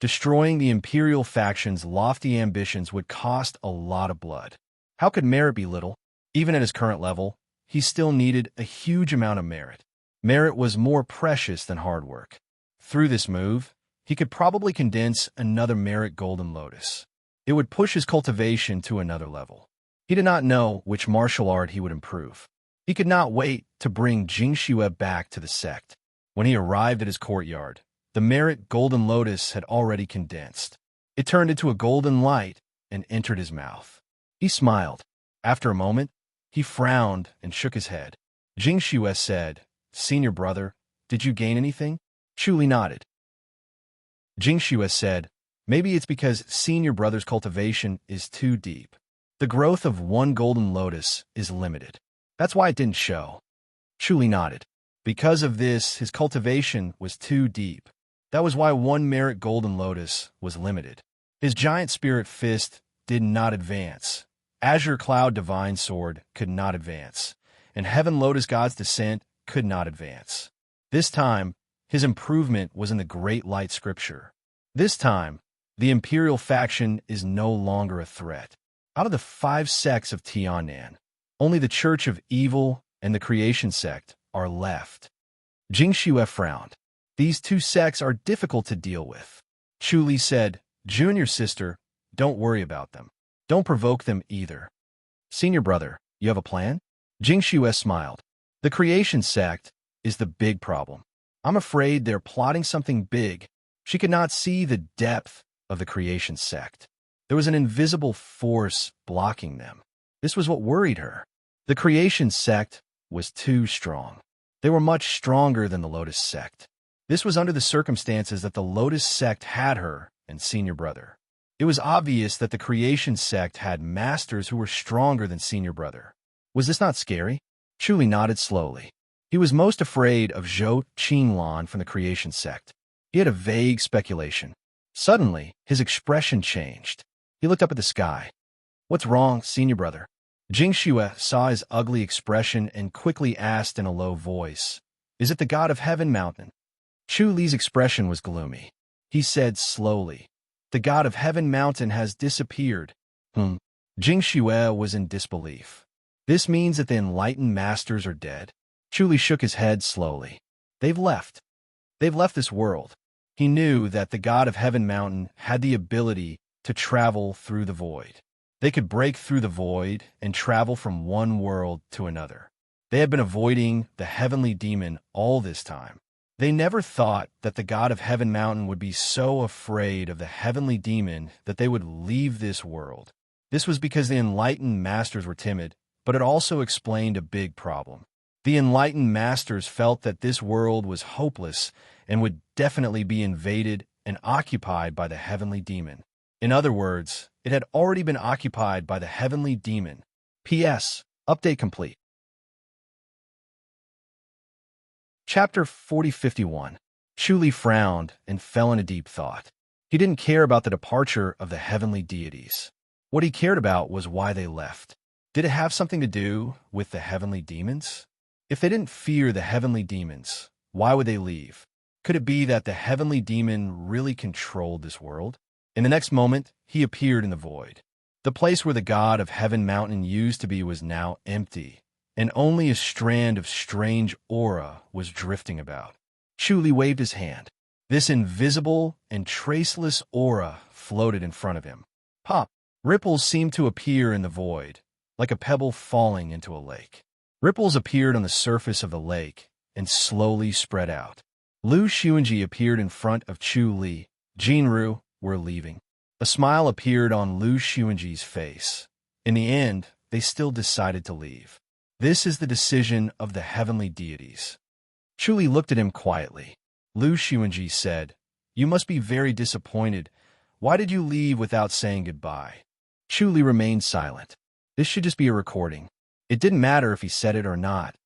Destroying the imperial faction's lofty ambitions would cost a lot of blood. How could merit be little? Even at his current level, he still needed a huge amount of merit. Merit was more precious than hard work. Through this move, he could probably condense another merit golden lotus. It would push his cultivation to another level. He did not know which martial art he would improve. He could not wait to bring Jingxue back to the sect. When he arrived at his courtyard, the merit golden lotus had already condensed. It turned into a golden light and entered his mouth. He smiled. After a moment, he frowned and shook his head. Jingxue said, Senior brother, did you gain anything? Chu Li nodded. Jingxue said, maybe it's because senior brother's cultivation is too deep. The growth of one golden lotus is limited. That's why it didn't show. Chu Li nodded. Because of this, his cultivation was too deep. That was why one merit golden lotus was limited. His giant spirit fist did not advance. Azure Cloud Divine Sword could not advance. And Heaven Lotus God's Descent could not advance. This time, his improvement was in the Great Light Scripture. This time, the Imperial faction is no longer a threat. Out of the 5 sects of Tiannan, only the Church of Evil and the Creation sect are left. Jingxue frowned. These 2 sects are difficult to deal with. Chu Li said, Junior sister, don't worry about them. Don't provoke them either. Senior brother, you have a plan? Jingxue smiled. The Creation sect is the big problem. I'm afraid they're plotting something big. She could not see the depth of the Creation sect. There was an invisible force blocking them. This was what worried her. The Creation sect was too strong. They were much stronger than the Lotus sect. This was under the circumstances that the Lotus sect had her and senior brother. It was obvious that the Creation sect had masters who were stronger than senior brother. Was this not scary? Chu Li nodded slowly. He was most afraid of Zhou Qinglan from the Creation sect. He had a vague speculation. Suddenly, his expression changed. He looked up at the sky. What's wrong, senior brother? Jingxue saw his ugly expression and quickly asked in a low voice, Is it the god of Heaven Mountain? Chu Li's expression was gloomy. He said slowly, The god of Heaven Mountain has disappeared. Jingxue was in disbelief. This means that the enlightened masters are dead? Chu shook his head slowly. They've left. They've left this world. He knew that the god of Heaven Mountain had the ability to travel through the void. They could break through the void and travel from one world to another. They had been avoiding the heavenly demon all this time. They never thought that the god of Heaven Mountain would be so afraid of the heavenly demon that they would leave this world. This was because the enlightened masters were timid, but it also explained a big problem. The enlightened masters felt that this world was hopeless and would definitely be invaded and occupied by the heavenly demon. In other words, it had already been occupied by the heavenly demon. P.S. Update complete. Chapter 4051. Chu frowned and fell in a deep thought. He didn't care about the departure of the heavenly deities. What he cared about was why they left. Did it have something to do with the heavenly demons? If they didn't fear the heavenly demons, why would they leave? Could it be that the heavenly demon really controlled this world? In the next moment, he appeared in the void. The place where the god of Heaven Mountain used to be was now empty, and only a strand of strange aura was drifting about. Chu waved his hand. This invisible and traceless aura floated in front of him. Pop! Ripples seemed to appear in the void, like a pebble falling into a lake. Ripples appeared on the surface of the lake and slowly spread out. Lu Xuanji appeared in front of Chu Li. Jinru, we're leaving. A smile appeared on Lu Xuanji's face. In the end, they still decided to leave. This is the decision of the heavenly deities. Chu Li looked at him quietly. Lu Xuanji said, "You must be very disappointed. Why did you leave without saying goodbye?" Chu Li remained silent. This should just be a recording. It didn't matter if he said it or not.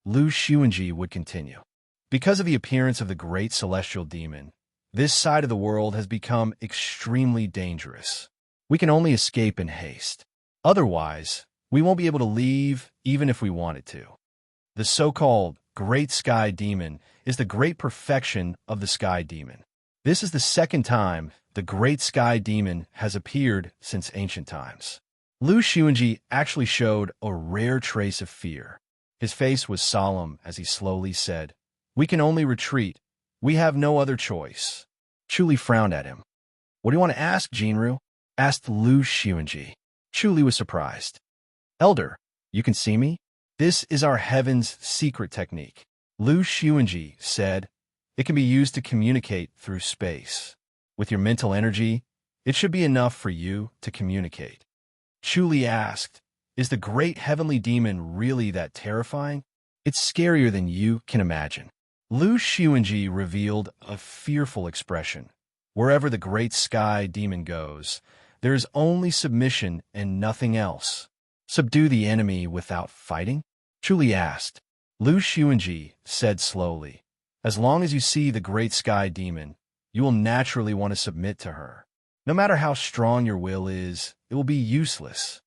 Lu Xuanji would continue. Because of the appearance of the great celestial demon, this side of the world has become extremely dangerous. We can only escape in haste. Otherwise, we won't be able to leave even if we wanted to. The so-called Great Sky Demon is the great perfection of the Sky Demon. This is the second time the Great Sky Demon has appeared since ancient times. Lu Xuanji actually showed a rare trace of fear. His face was solemn as he slowly said, "We can only retreat. We have no other choice." Chu frowned at him. "What do you want to ask, Jinru?" asked Lu Xuanji. Chu was surprised. "Elder, you can see me? This is our heaven's secret technique." Lu Xuanji said, "It can be used to communicate through space. With your mental energy, it should be enough for you to communicate." Chu asked, "Is the great heavenly demon really that terrifying?" "It's scarier than you can imagine." Lu Xuanji revealed a fearful expression. Wherever the great sky demon goes, there is only submission and nothing else. "Subdue the enemy without fighting?" Chu asked. Lu Xuanji said slowly, "As long as you see the great sky demon, you will naturally want to submit to her. No matter how strong your will is, it will be useless."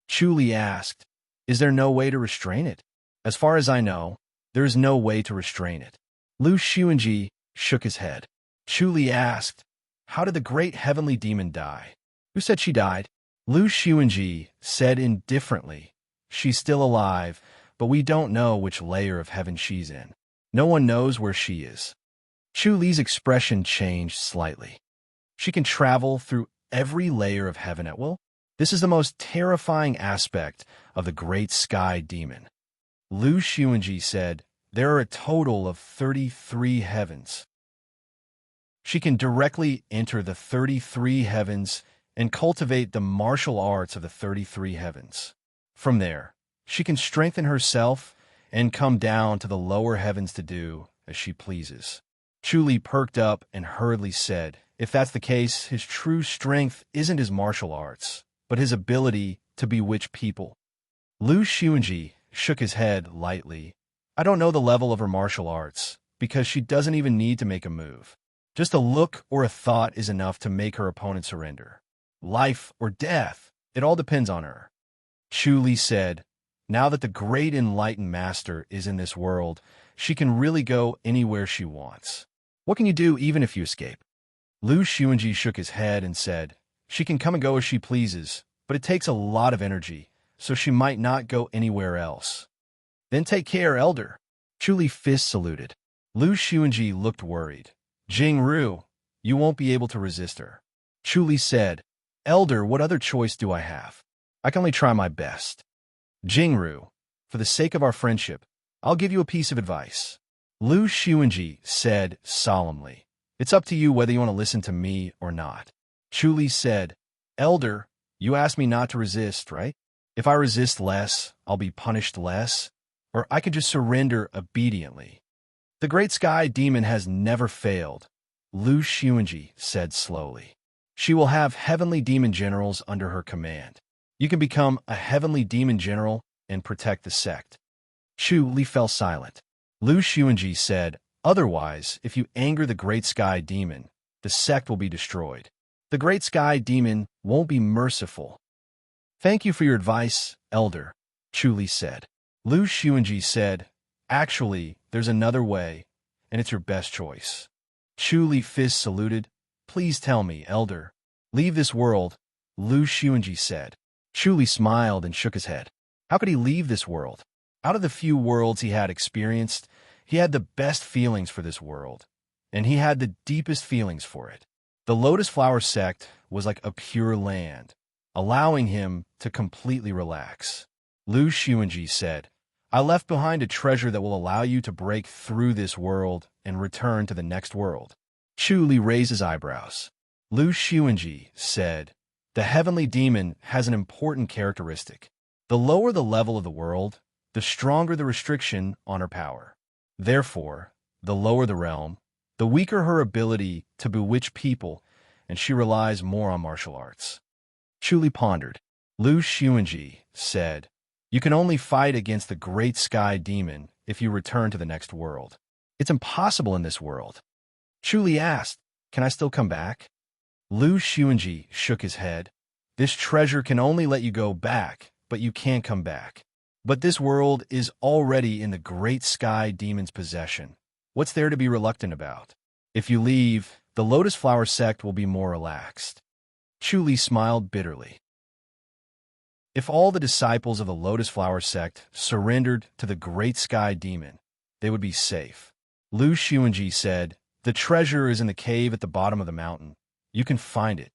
Chu asked, "Is there no way to restrain it?" "As far as I know, there is no way to restrain it." Lu Xuanji shook his head. Chu asked, "How did the great heavenly demon die?" "Who said she died?" Lu Xuanji said indifferently, "She's still alive, but we don't know which layer of heaven she's in. No one knows where she is." Chu Li's expression changed slightly. "She can travel through every layer of heaven at will? This is the most terrifying aspect of the great sky demon." Lu Xuanji said, "There are a total of 33 heavens. She can directly enter the 33 heavens and cultivate the martial arts of the 33 heavens. From there, she can strengthen herself and come down to the lower heavens to do as she pleases." Chu perked up and hurriedly said, "If that's the case, his true strength isn't his martial arts, but his ability to bewitch people." Lu Xuanji shook his head lightly. "I don't know the level of her martial arts, because she doesn't even need to make a move. Just a look or a thought is enough to make her opponent surrender. Life or death, it all depends on her." Chu said, "Now that the great enlightened master is in this world, she can really go anywhere she wants. What can you do even if you escape?" Lu Xuanji shook his head and said, "She can come and go as she pleases, but it takes a lot of energy, so she might not go anywhere else." "Then take care, Elder." Chu Li fist saluted. Lu Xuanji looked worried. Jing Ru, you won't be able to resist her. Chu Li said, Elder, what other choice do I have? I can only try my best. Jing Ru, for the sake of our friendship, I'll give you a piece of advice. Lu Xuanji said solemnly, It's up to you whether you want to listen to me or not. Chu Li said, Elder, you asked me not to resist, right? If I resist less, I'll be punished less, or I can just surrender obediently. The great sky demon has never failed, Lu Xuanji said slowly. She will have heavenly demon generals under her command. You can become a heavenly demon general and protect the sect. Chu Li fell silent. Lu Xuanji said, Otherwise, if you anger the great sky demon, the sect will be destroyed. The great sky demon won't be merciful. Thank you for your advice, Elder, Chu Li said. Lu Xuanji said, Actually, there's another way, and it's your best choice. Chu Li fist saluted. Please tell me, Elder. Leave this world, Lu Xuanji said. Chu Li smiled and shook his head. How could he leave this world? Out of the few worlds he had experienced, he had the best feelings for this world, and he had the deepest feelings for it. The Lotus Flower sect was like a pure land, allowing him to completely relax. Lu Xuanji said, I left behind a treasure that will allow you to break through this world and return to the next world. Chu Li raised his eyebrows. Lu Xuanji said, The heavenly demon has an important characteristic. The lower the level of the world, the stronger the restriction on her power. Therefore, the lower the realm, the weaker her ability to bewitch people, and she relies more on martial arts. Chu Li pondered. Lu Xuanji said, You can only fight against the great sky demon if you return to the next world. It's impossible in this world. Chu Li asked, Can I still come back? Lu Xuanji shook his head. This treasure can only let you go back, but you can't come back. But this world is already in the great sky demon's possession. What's there to be reluctant about? If you leave, the Lotus Flower sect will be more relaxed. Chu Li smiled bitterly. If all the disciples of the Lotus Flower sect surrendered to the great sky demon, they would be safe. Lu Xuanji said, The treasure is in the cave at the bottom of the mountain. You can find it.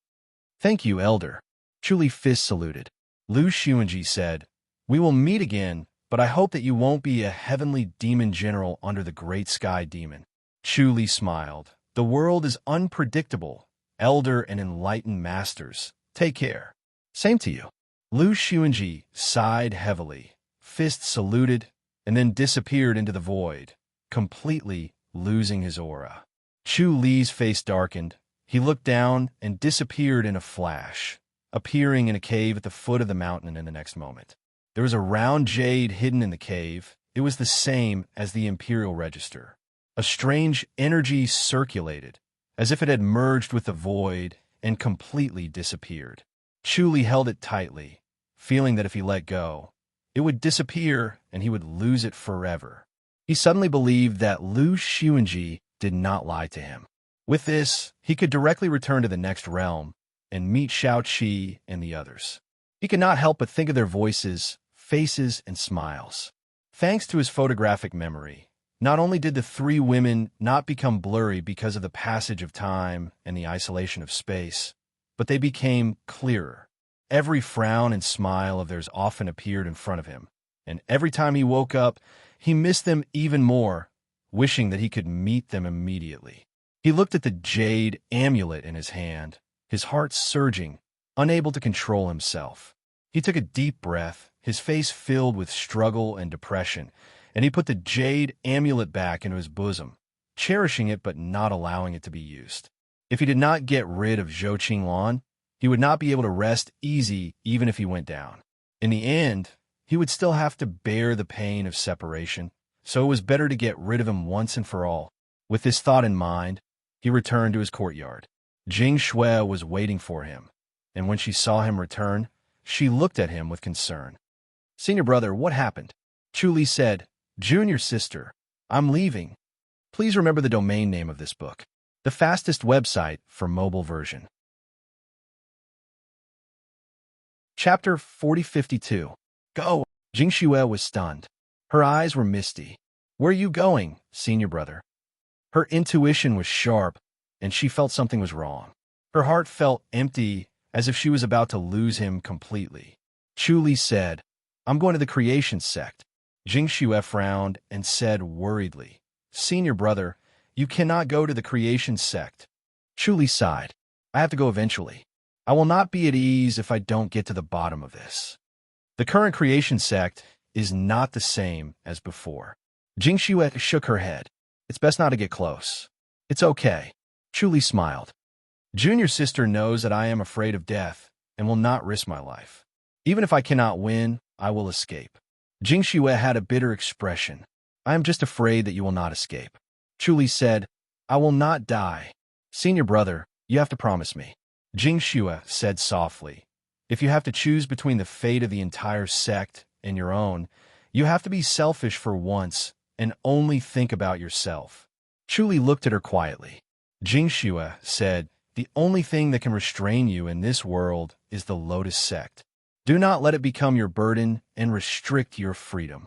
Thank you, Elder. Chu Li fist saluted. Lu Xuanji said, We will meet again, but I hope that you won't be a heavenly demon general under the great sky demon. Chu Li smiled. The world is unpredictable. Elder and enlightened masters. Take care. Same to you. Lu Xuanji sighed heavily, fist saluted, and then disappeared into the void, completely losing his aura. Chu Li's face darkened. He looked down and disappeared in a flash, appearing in a cave at the foot of the mountain in the next moment. There was a round jade hidden in the cave. It was the same as the Imperial Register. A strange energy circulated, as if it had merged with the void and completely disappeared. Chu Li held it tightly, feeling that if he let go, it would disappear and he would lose it forever. He suddenly believed that Lu Xuanji did not lie to him. With this, he could directly return to the next realm and meet Shao Qi and the others. He could not help but think of their voices, faces, and smiles. Thanks to his photographic memory, not only did the three women not become blurry because of the passage of time and the isolation of space, but they became clearer. Every frown and smile of theirs often appeared in front of him, and every time he woke up, he missed them even more, wishing that he could meet them immediately. He looked at the jade amulet in his hand, his heart surging, unable to control himself. He took a deep breath, his face filled with struggle and depression, and he put the jade amulet back into his bosom, cherishing it but not allowing it to be used. If he did not get rid of Zhou Qinglan, he would not be able to rest easy even if he went down. In the end, he would still have to bear the pain of separation, so it was better to get rid of him once and for all. With this thought in mind, he returned to his courtyard. Jing Shui was waiting for him, and when she saw him return, she looked at him with concern. Senior brother, what happened? Chu Li said, Junior sister, I'm leaving. Please remember the domain name of this book. The fastest website for mobile version. Chapter 4052. Go! Jing Shui was stunned. Her eyes were misty. Where are you going, senior brother? Her intuition was sharp, and she felt something was wrong. Her heart felt empty, as if she was about to lose him completely. Chu Li said, I'm going to the creation sect. Jing Xue frowned and said worriedly, Senior brother, you cannot go to the creation sect. Chu Li sighed. I have to go eventually. I will not be at ease if I don't get to the bottom of this. The current creation sect is not the same as before. Jing Xue shook her head. It's best not to get close. It's okay. Chu Li smiled. Junior sister knows that I am afraid of death and will not risk my life. Even if I cannot win, I will escape. Jing Xue had a bitter expression. I am just afraid that you will not escape. Chu Li said, I will not die. Senior brother, you have to promise me. Jing Xue said softly, if you have to choose between the fate of the entire sect and your own, you have to be selfish for once and only think about yourself. Chu Li looked at her quietly. Jing Xue said, the only thing that can restrain you in this world is the Lotus sect. Do not let it become your burden and restrict your freedom.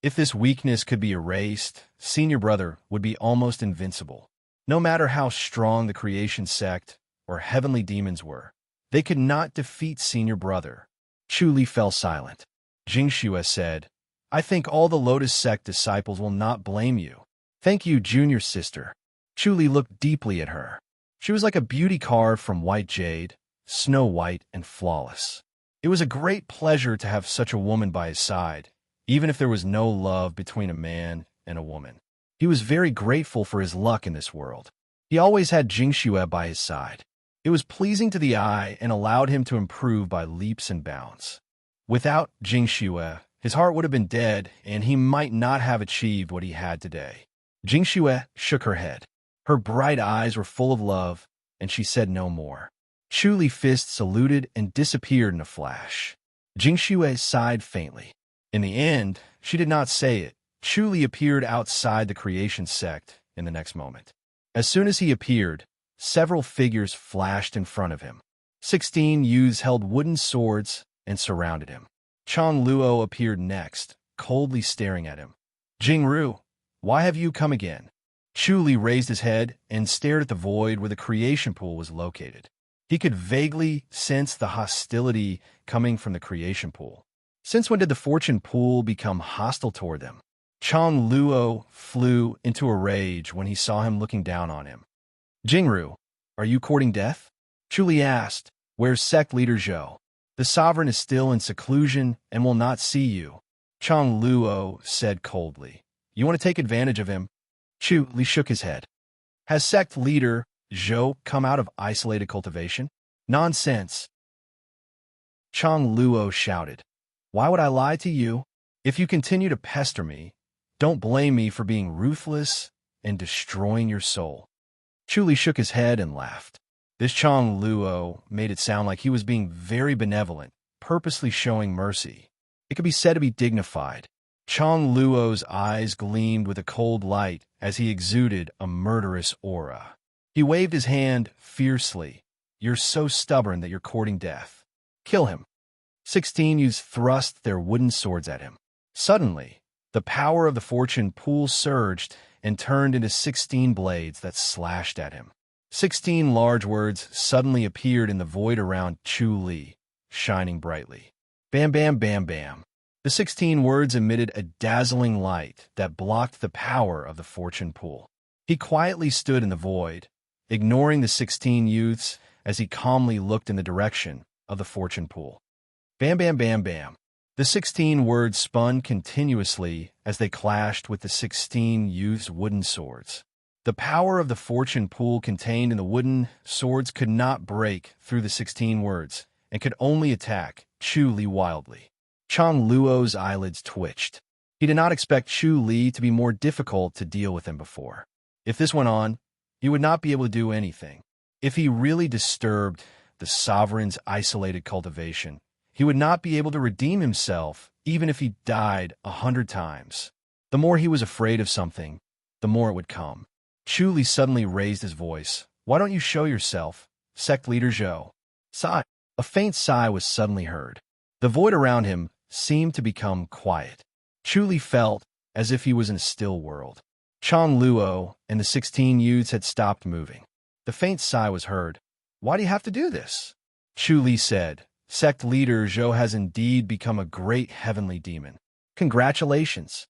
If this weakness could be erased, senior brother would be almost invincible. No matter how strong the creation sect or heavenly demons were, they could not defeat senior brother. Chu Li fell silent. Jing Xue said, I think all the Lotus sect disciples will not blame you. Thank you, junior sister. Chu Li looked deeply at her. She was like a beauty carved from white jade, snow white and flawless. It was a great pleasure to have such a woman by his side, even if there was no love between a man and a woman. He was very grateful for his luck in this world. He always had Jing Xue by his side. It was pleasing to the eye and allowed him to improve by leaps and bounds. Without Jing Xue, his heart would have been dead and he might not have achieved what he had today. Jing Xue shook her head. Her bright eyes were full of love, and she said no more. Chu Li's fist saluted and disappeared in a flash. Jing Xue sighed faintly. In the end, she did not say it. Chu Li appeared outside the creation sect in the next moment. As soon as he appeared, several figures flashed in front of him. 16 youths held wooden swords and surrounded him. Chang Luo appeared next, coldly staring at him. Jingru, why have you come again? Chu Li raised his head and stared at the void where the creation pool was located. He could vaguely sense the hostility coming from the creation pool. Since when did the fortune pool become hostile toward them? Chang Luo flew into a rage when he saw him looking down on him. Jingru, are you courting death? Chu Li asked, where's sect leader Zhou? The sovereign is still in seclusion and will not see you. Chang Luo said coldly. You want to take advantage of him? Chu Li shook his head. Has sect leader Zhou come out of isolated cultivation? Nonsense. Chang Luo shouted. Why would I lie to you? If you continue to pester me, don't blame me for being ruthless and destroying your soul. Chu Li shook his head and laughed. This Chang Luo made it sound like he was being very benevolent, purposely showing mercy. It could be said to be dignified. Chang Luo's eyes gleamed with a cold light as he exuded a murderous aura. He waved his hand fiercely. You're so stubborn that you're courting death. Kill him. 16 youths thrust their wooden swords at him. Suddenly, the power of the fortune pool surged and turned into 16 blades that slashed at him. 16 large words suddenly appeared in the void around Chu Li, shining brightly. Bam, bam, bam, bam. The 16 words emitted a dazzling light that blocked the power of the fortune pool. He quietly stood in the void, ignoring the 16 youths as he calmly looked in the direction of the fortune pool. Bam, bam, bam, bam. The 16 words spun continuously as they clashed with the 16 youths' wooden swords. The power of the fortune pool contained in the wooden swords could not break through the 16 words and could only attack Chu Li wildly. Chang Luo's eyelids twitched. He did not expect Chu Li to be more difficult to deal with than before. If this went on, he would not be able to do anything. If he really disturbed the sovereign's isolated cultivation, he would not be able to redeem himself even if he died 100 times. The more he was afraid of something, the more it would come. Chu Li suddenly raised his voice. Why don't you show yourself, sect leader Zhou? Sigh. A faint sigh was suddenly heard. The void around him seemed to become quiet. Chu Li felt as if he was in a still world. Chang Luo and the 16 youths had stopped moving. The faint sigh was heard. "Why do you have to do this?" Chu Li said, "Sect leader Zhou has indeed become a great heavenly demon. Congratulations."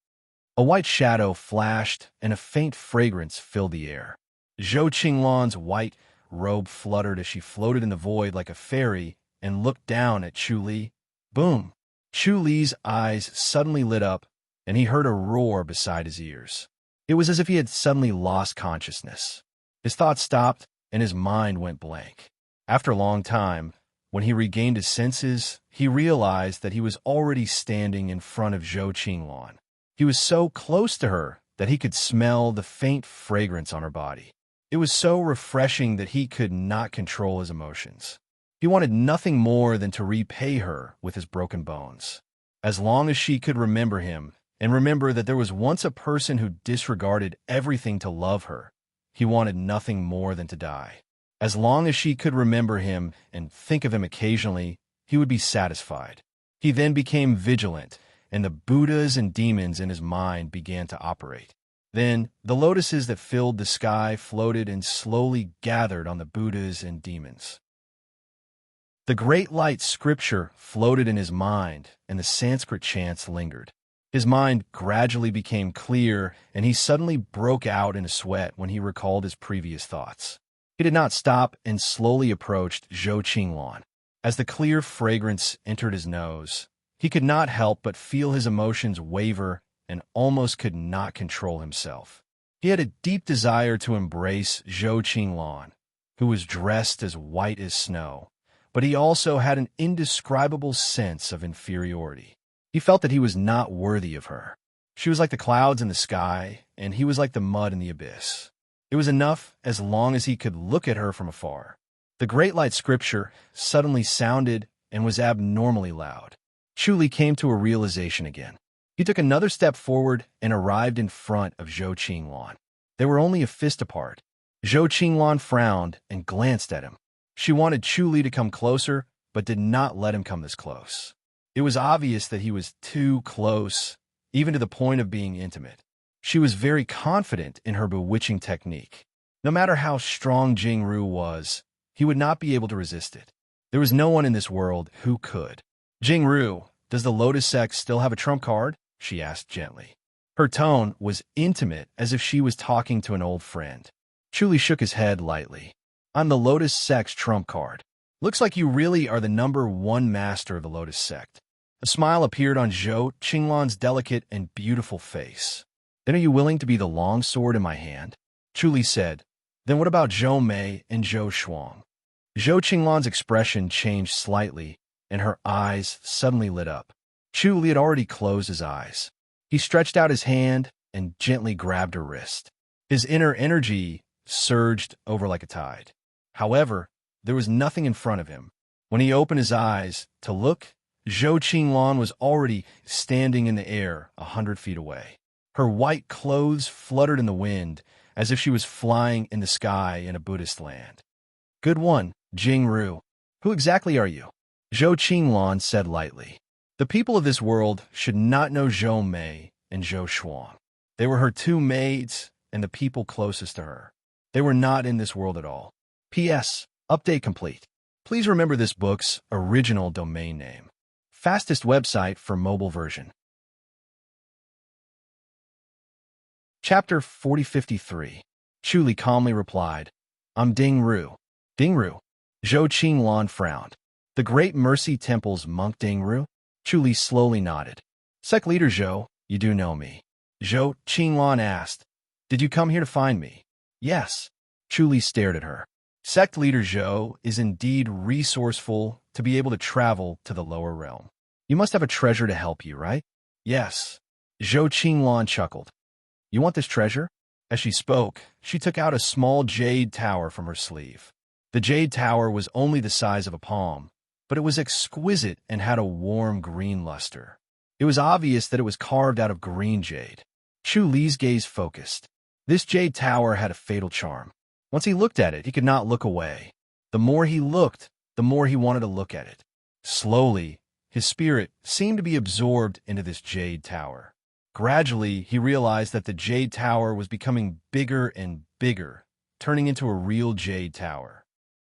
A white shadow flashed, and a faint fragrance filled the air. Zhou Qinglan's white robe fluttered as she floated in the void like a fairy and looked down at Chu Li. Boom! Chu Li's eyes suddenly lit up, and he heard a roar beside his ears. It was as if he had suddenly lost consciousness. His thoughts stopped, and his mind went blank. After a long time, when he regained his senses, he realized that he was already standing in front of Zhou Qinglan. He was so close to her that he could smell the faint fragrance on her body. It was so refreshing that he could not control his emotions. He wanted nothing more than to repay her with his broken bones. As long as she could remember him, and remember that there was once a person who disregarded everything to love her, he wanted nothing more than to die. As long as she could remember him and think of him occasionally, he would be satisfied. He then became vigilant, and the Buddhas and demons in his mind began to operate. Then, the lotuses that filled the sky floated and slowly gathered on the Buddhas and demons. The great light scripture floated in his mind, and the Sanskrit chants lingered. His mind gradually became clear, and he suddenly broke out in a sweat when he recalled his previous thoughts. He did not stop and slowly approached Zhou Qinglan. As the clear fragrance entered his nose, he could not help but feel his emotions waver and almost could not control himself. He had a deep desire to embrace Zhou Qinglan, who was dressed as white as snow, but he also had an indescribable sense of inferiority. He felt that he was not worthy of her. She was like the clouds in the sky, and he was like the mud in the abyss. It was enough as long as he could look at her from afar. The great light scripture suddenly sounded and was abnormally loud. Chu Li came to a realization again. He took another step forward and arrived in front of Zhou Qinglan. They were only a fist apart. Zhou Qinglan frowned and glanced at him. She wanted Chu Li to come closer, but did not let him come this close. It was obvious that he was too close, even to the point of being intimate. She was very confident in her bewitching technique. No matter how strong Jingru was, he would not be able to resist it. There was no one in this world who could. "Jingru, does the Lotus Sect still have a trump card?" she asked gently. Her tone was intimate, as if she was talking to an old friend. Chu Li shook his head lightly. "I'm the Lotus Sect's trump card. Looks like you really are the #1 master of the Lotus Sect." A smile appeared on Zhou Qinglan's delicate and beautiful face. "Then are you willing to be the long sword in my hand?" Chu Li said. "Then what about Zhou Mei and Zhou Shuang?" Zhou Qinglan's expression changed slightly, and her eyes suddenly lit up. Chu Li had already closed his eyes. He stretched out his hand and gently grabbed her wrist. His inner energy surged over like a tide. However, there was nothing in front of him. When he opened his eyes to look, Zhou Qinglan was already standing in the air 100 feet away. Her white clothes fluttered in the wind, as if she was flying in the sky in a Buddhist land. "Good one, Jingru. Who exactly are you?" Zhou Qinglan said lightly. The people of this world should not know Zhou Mei and Zhou Shuang. They were her two maids and the people closest to her. They were not in this world at all. P.S. Update complete. Please remember this book's original domain name. Fastest website for mobile version. Chapter 4053. Chu Li calmly replied, "I'm Ding Ru." "Ding Ru?" Zhou Qinglan frowned. "The Great Mercy Temple's monk Ding Ru?" Chu Li slowly nodded. "Sect leader Zhou, you do know me." Zhou Qinglan asked, "Did you come here to find me?" "Yes." Chu Li stared at her. Sect leader Zhou is indeed resourceful to be able to travel to the lower realm. You must have a treasure to help you, right? "Yes." Zhou Qinglan chuckled. "You want this treasure?" As she spoke, she took out a small jade tower from her sleeve. The jade tower was only the size of a palm, but it was exquisite and had a warm green luster. It was obvious that it was carved out of green jade. Chu Li's gaze focused. This jade tower had a fatal charm. Once he looked at it, he could not look away. The more he looked, the more he wanted to look at it. Slowly, his spirit seemed to be absorbed into this jade tower. Gradually, he realized that the Jade Tower was becoming bigger and bigger, turning into a real Jade Tower.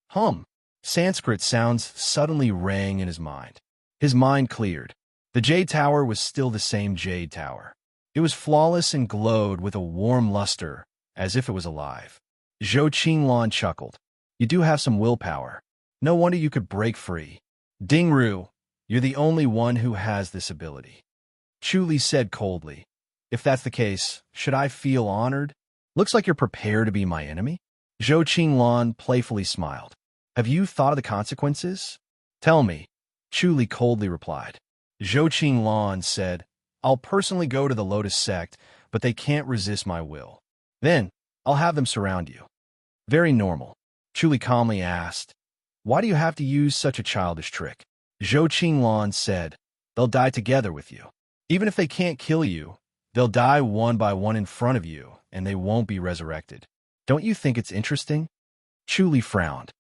Hum! Sanskrit sounds suddenly rang in his mind. His mind cleared. The Jade Tower was still the same Jade Tower. It was flawless and glowed with a warm luster, as if it was alive. Zhou Qinglong chuckled. You do have some willpower. No wonder you could break free. Dingru, you're the only one who has this ability. Chu Li said coldly. If that's the case, should I feel honored? Looks like you're prepared to be my enemy. Zhou Qinglong playfully smiled. Have you thought of the consequences? Tell me. Chu Li coldly replied. Zhou Qinglong said, I'll personally go to the Lotus sect, but they can't resist my will. Then, I'll have them surround you. Very normal. Chu Li calmly asked, Why do you have to use such a childish trick? Zhou Qinglong said, They'll die together with you. Even if they can't kill you, they'll die one by one in front of you, and they won't be resurrected. Don't you think it's interesting? Chu Li frowned.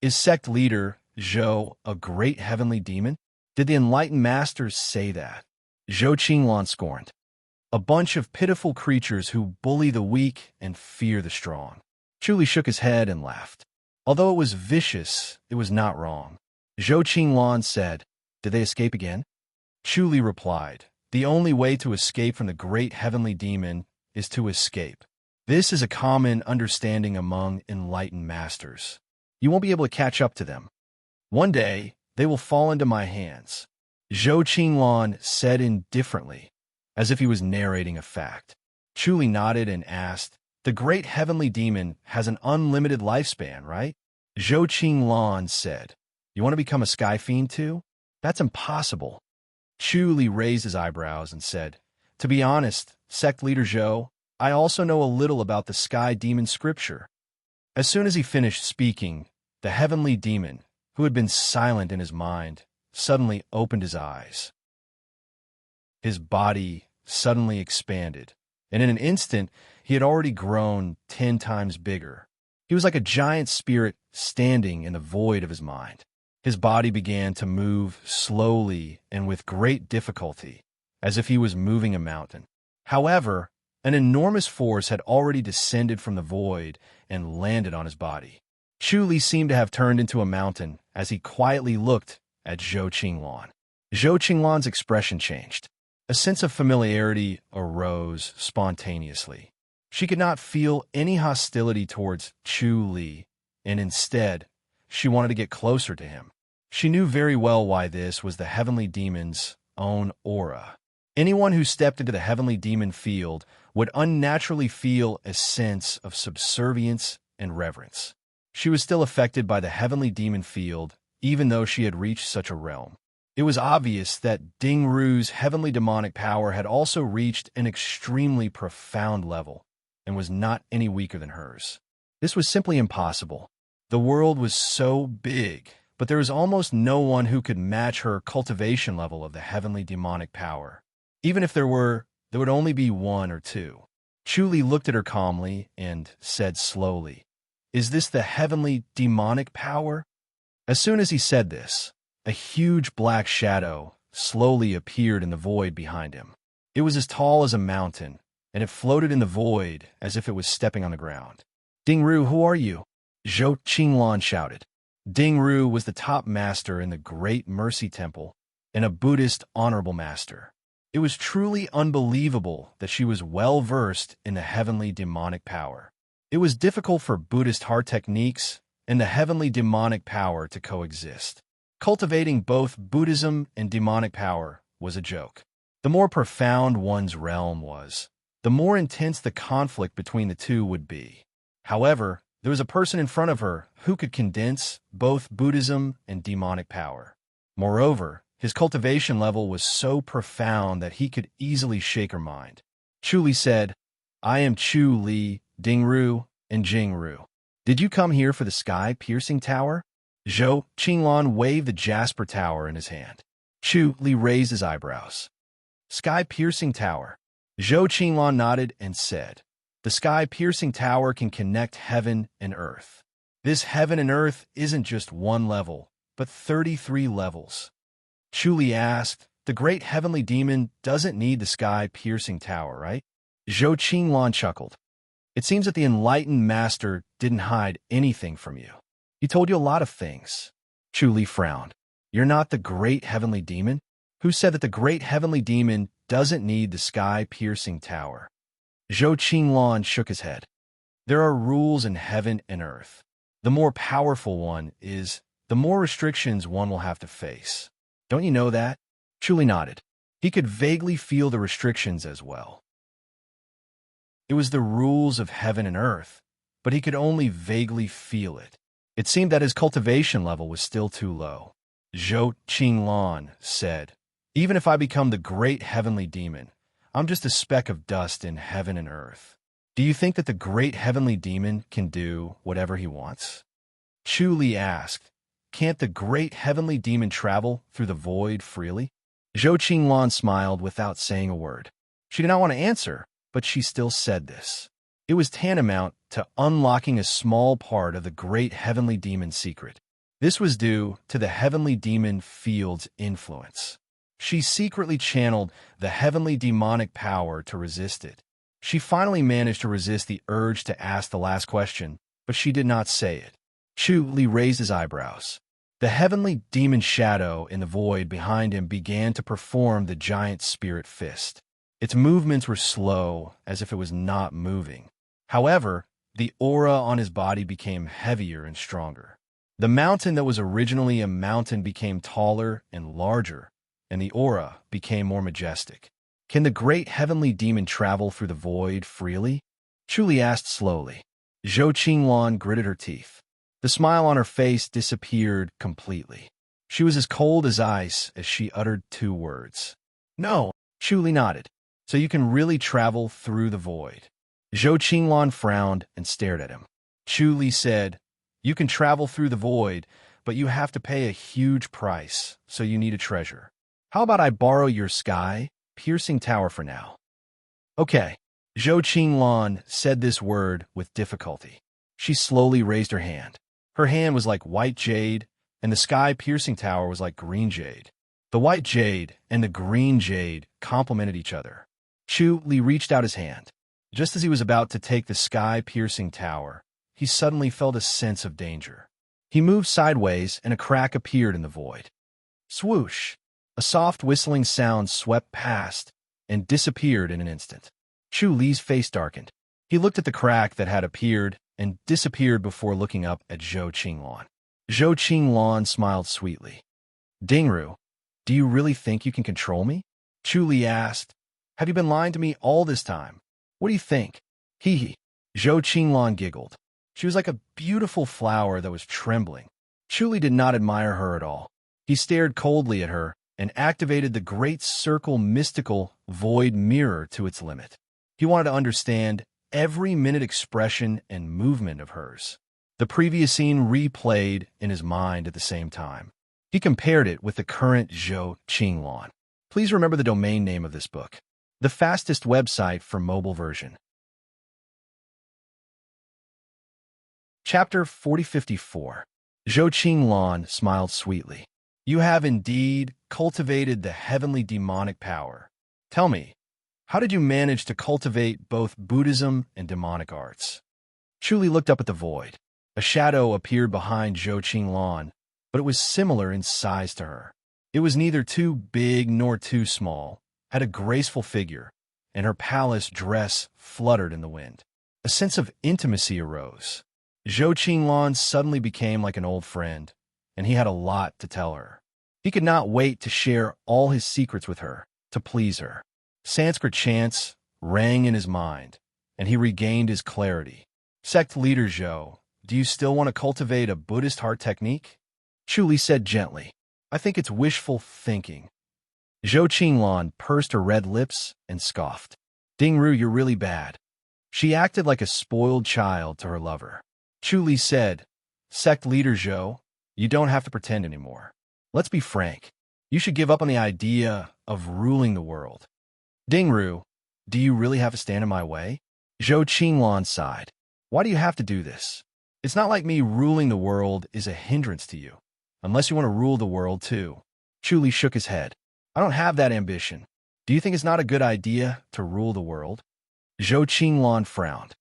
Is sect leader, Zhou, a great heavenly demon? Did the enlightened masters say that? Zhou Qinglong scorned. A bunch of pitiful creatures who bully the weak and fear the strong. Chu Li shook his head and laughed. Although it was vicious, it was not wrong. Zhou Qinglong said, Did they escape again? Chu Li replied, The only way to escape from the great heavenly demon is to escape. This is a common understanding among enlightened masters. You won't be able to catch up to them. One day, they will fall into my hands. Zhou Qinglong said indifferently, as if he was narrating a fact. Chu Li nodded and asked, The great heavenly demon has an unlimited lifespan, right? Zhou Qinglong said, You want to become a sky fiend too? That's impossible. Chu Li raised his eyebrows and said, To be honest, sect leader Zhou, I also know a little about the sky demon scripture. As soon as he finished speaking, the heavenly demon, who had been silent in his mind, suddenly opened his eyes. His body suddenly expanded, and in an instant, he had already grown 10 times bigger. He was like a giant spirit standing in the void of his mind. His body began to move slowly and with great difficulty, as if he was moving a mountain. However, an enormous force had already descended from the void and landed on his body. Chu Li seemed to have turned into a mountain as he quietly looked at Zhou Qinglong. Zhou Qinglong's expression changed. A sense of familiarity arose spontaneously. She could not feel any hostility towards Chu Li, and instead, she wanted to get closer to him. She knew very well why this was the heavenly demon's own aura. Anyone who stepped into the heavenly demon field would unnaturally feel a sense of subservience and reverence. She was still affected by the heavenly demon field, even though she had reached such a realm. It was obvious that Dingru's heavenly demonic power had also reached an extremely profound level and was not any weaker than hers. This was simply impossible. The world was so big, but there was almost no one who could match her cultivation level of the heavenly demonic power. Even if there would only be one or two. Chu Li looked at her calmly and said slowly, Is this the heavenly demonic power? As soon as he said this, a huge black shadow slowly appeared in the void behind him. It was as tall as a mountain, and it floated in the void as if it was stepping on the ground. Dingru, who are you? Zhou Qinglong shouted. Dingru was the top master in the Great Mercy Temple and a Buddhist honorable master. It was truly unbelievable that she was well-versed in the heavenly demonic power. It was difficult for Buddhist heart techniques and the heavenly demonic power to coexist. Cultivating both Buddhism and demonic power was a joke. The more profound one's realm was, the more intense the conflict between the two would be. However, there was a person in front of her who could condense both Buddhism and demonic power. Moreover, his cultivation level was so profound that he could easily shake her mind. Chu Li said, I am Chu Li, Dingru, and Jingru. Did you come here for the sky-piercing tower? Zhou Qinglong waved the jasper tower in his hand. Chu Li raised his eyebrows. Sky-piercing tower. Zhou Qinglong nodded and said, The sky-piercing tower can connect heaven and earth. This heaven and earth isn't just one level, but 33 levels. Chu Li asked, the great heavenly demon doesn't need the sky-piercing tower, right? Zhou Qinglan chuckled. It seems that the enlightened master didn't hide anything from you. He told you a lot of things. Chu Li frowned. You're not the great heavenly demon? Who said that the great heavenly demon doesn't need the sky-piercing tower? Zhou Qinglan shook his head. There are rules in heaven and earth. The more powerful one is, the more restrictions one will have to face. Don't you know that? Chu Li nodded. He could vaguely feel the restrictions as well. It was the rules of heaven and earth, but he could only vaguely feel it. It seemed that his cultivation level was still too low. Zhou Qinglan said, even if I become the great heavenly demon, I'm just a speck of dust in heaven and earth. Do you think that the great heavenly demon can do whatever he wants? Chu Li asked, can't the great heavenly demon travel through the void freely? Zhou Qinglan smiled without saying a word. She did not want to answer, but she still said this. It was tantamount to unlocking a small part of the great heavenly demon's secret. This was due to the heavenly demon field's influence. She secretly channeled the heavenly demonic power to resist it. She finally managed to resist the urge to ask the last question, but she did not say it. Chu Li raised his eyebrows. The heavenly demon shadow in the void behind him began to perform the giant spirit fist. Its movements were slow, as if it was not moving. However, the aura on his body became heavier and stronger. The mountain that was originally a mountain became taller and larger, and the aura became more majestic. Can the great heavenly demon travel through the void freely? Chu Li asked slowly. Zhou Qinglan gritted her teeth. The smile on her face disappeared completely. She was as cold as ice as she uttered two words. No, Chu Li nodded. So you can really travel through the void. Zhou Qinglan frowned and stared at him. Chu Li said, you can travel through the void, but you have to pay a huge price, so you need a treasure. How about I borrow your sky-piercing tower for now? Okay. Zhou Qinglan said this word with difficulty. She slowly raised her hand. Her hand was like white jade, and the sky-piercing tower was like green jade. The white jade and the green jade complemented each other. Chu Li reached out his hand. Just as he was about to take the sky-piercing tower, he suddenly felt a sense of danger. He moved sideways, and a crack appeared in the void. Swoosh! A soft whistling sound swept past and disappeared in an instant. Chu Li's face darkened. He looked at the crack that had appeared and disappeared before looking up at Zhou Qinglan. Zhou Qinglan smiled sweetly. Dingru, do you really think you can control me? Chu Li asked. Have you been lying to me all this time? What do you think? Hee hee. Zhou Qinglan giggled. She was like a beautiful flower that was trembling. Chu Li did not admire her at all. He stared coldly at her and activated the great circle mystical void mirror to its limit. He wanted to understand every minute expression and movement of hers. The previous scene replayed in his mind at the same time. He compared it with the current Zhou Qinglan. Please remember the domain name of this book. The fastest website for mobile version. Chapter 4054. Zhou Qinglan smiled sweetly. You have indeed cultivated the heavenly demonic power. Tell me, how did you manage to cultivate both Buddhism and demonic arts? Chu Li looked up at the void. A shadow appeared behind Zhou Qinglan, but it was similar in size to her. It was neither too big nor too small, had a graceful figure, and her palace dress fluttered in the wind. A sense of intimacy arose. Zhou Qinglan suddenly became like an old friend, and he had a lot to tell her. He could not wait to share all his secrets with her, to please her. Sanskrit chants rang in his mind, and he regained his clarity. Sect leader Zhou, do you still want to cultivate a Buddhist heart technique? Chu Li said gently. I think it's wishful thinking. Zhou Qinglan pursed her red lips and scoffed. Dingru, you're really bad. She acted like a spoiled child to her lover. Chu Li said, Sect leader Zhou, you don't have to pretend anymore. Let's be frank. You should give up on the idea of ruling the world. Dingru, do you really have to stand in my way? Zhou Qinglan sighed. Why do you have to do this? It's not like me ruling the world is a hindrance to you, unless you want to rule the world too. Chu Li shook his head. I don't have that ambition. Do you think it's not a good idea to rule the world? Zhou Qinglan frowned.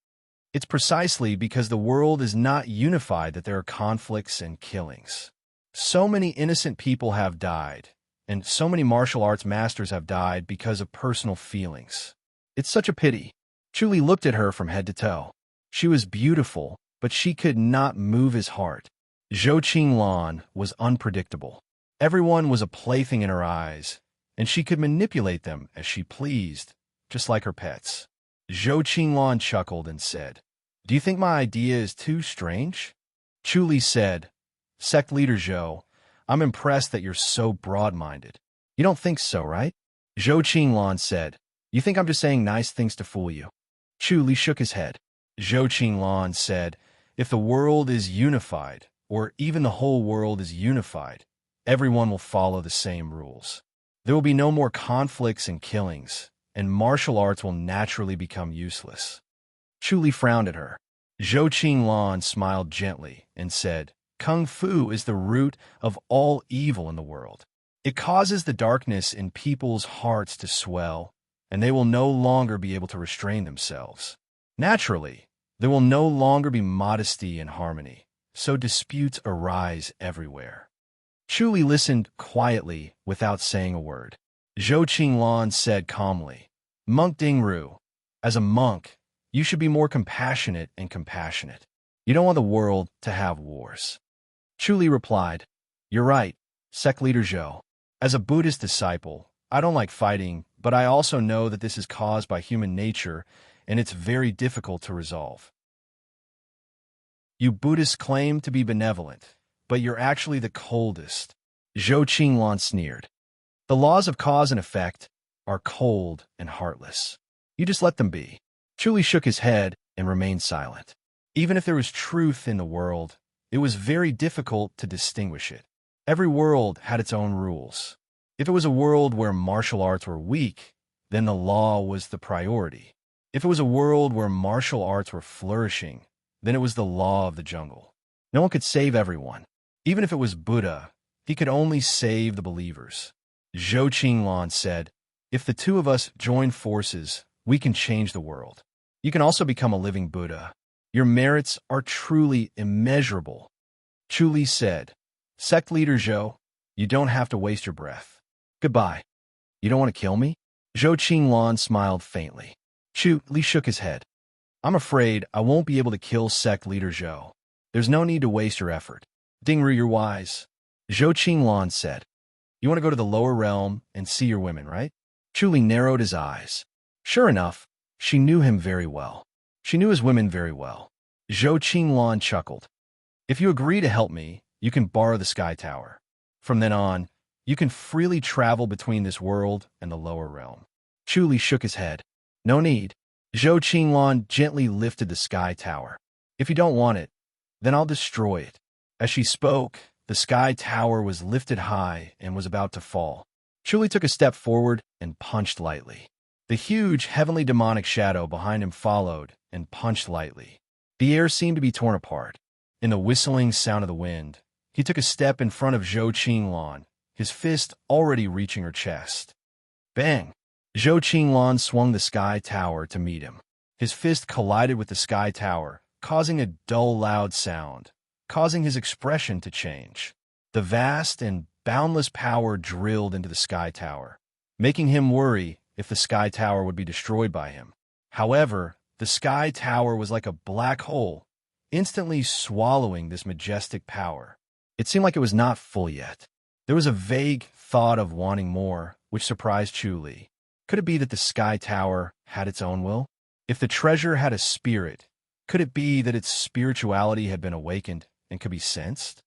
It's precisely because the world is not unified that there are conflicts and killings. So many innocent people have died, and so many martial arts masters have died because of personal feelings. It's such a pity. Chu Li looked at her from head to toe. She was beautiful, but she could not move his heart. Zhou Qinglan was unpredictable. Everyone was a plaything in her eyes, and she could manipulate them as she pleased, just like her pets. Zhou Qinglan chuckled and said, "Do you think my idea is too strange?" Chu Li said, "Sect leader Zhou, I'm impressed that you're so broad-minded. You don't think so, right?" Zhou Qinglan said, "You think I'm just saying nice things to fool you?" Chu Li shook his head. Zhou Qinglan said, "If the world is unified, or even the whole world is unified, everyone will follow the same rules. There will be no more conflicts and killings, and martial arts will naturally become useless." Chu Li frowned at her. Zhou Qinglan smiled gently and said, "Kung Fu is the root of all evil in the world. It causes the darkness in people's hearts to swell, and they will no longer be able to restrain themselves. Naturally, there will no longer be modesty and harmony, so disputes arise everywhere." Chu Li listened quietly without saying a word. Zhou Qinglan said calmly, "Monk Dingru, as a monk, you should be more compassionate and compassionate. You don't want the world to have wars." Chu Li replied, "You're right, sect leader Zhou. As a Buddhist disciple, I don't like fighting, but I also know that this is caused by human nature, and it's very difficult to resolve. You Buddhists claim to be benevolent, but you're actually the coldest." Zhou Qinglan sneered. "The laws of cause and effect are cold and heartless. You just let them be." Chu Li shook his head and remained silent. Even if there was truth in the world, it was very difficult to distinguish it. Every world had its own rules. If it was a world where martial arts were weak, then the law was the priority. If it was a world where martial arts were flourishing, then it was the law of the jungle. No one could save everyone. Even if it was Buddha, he could only save the believers. Zhou Qinglan said, "If the two of us join forces, we can change the world. You can also become a living Buddha. Your merits are truly immeasurable." Chu Li said, "Sect leader Zhou, you don't have to waste your breath. Goodbye. You don't want to kill me?" Zhou Qinglan smiled faintly. Chu Li shook his head. "I'm afraid I won't be able to kill sect leader Zhou. There's no need to waste your effort. Dingru, you're wise." Zhou Qinglan said, "You want to go to the lower realm and see your women, right?" Chu Li narrowed his eyes. Sure enough, she knew him very well. She knew his women very well. Zhou Qinglan chuckled. "If you agree to help me, you can borrow the Sky Tower. From then on, you can freely travel between this world and the lower realm." Chu Li shook his head. "No need." Zhou Qinglan gently lifted the Sky Tower. "If you don't want it, then I'll destroy it." As she spoke, the Sky Tower was lifted high and was about to fall. Chu Li took a step forward and punched lightly. The huge heavenly demonic shadow behind him followed and punched lightly. The air seemed to be torn apart. In the whistling sound of the wind, he took a step in front of Zhou Qinglan, his fist already reaching her chest. Bang! Zhou Qinglan swung the Sky Tower to meet him. His fist collided with the Sky Tower, causing a dull, loud sound, causing his expression to change. The vast and boundless power drilled into the Sky Tower, making him worry if the Sky Tower would be destroyed by him. However, the Sky Tower was like a black hole, instantly swallowing this majestic power. It seemed like it was not full yet. There was a vague thought of wanting more, which surprised Chu Li. Could it be that the Sky Tower had its own will? If the treasure had a spirit, could it be that its spirituality had been awakened and could be sensed?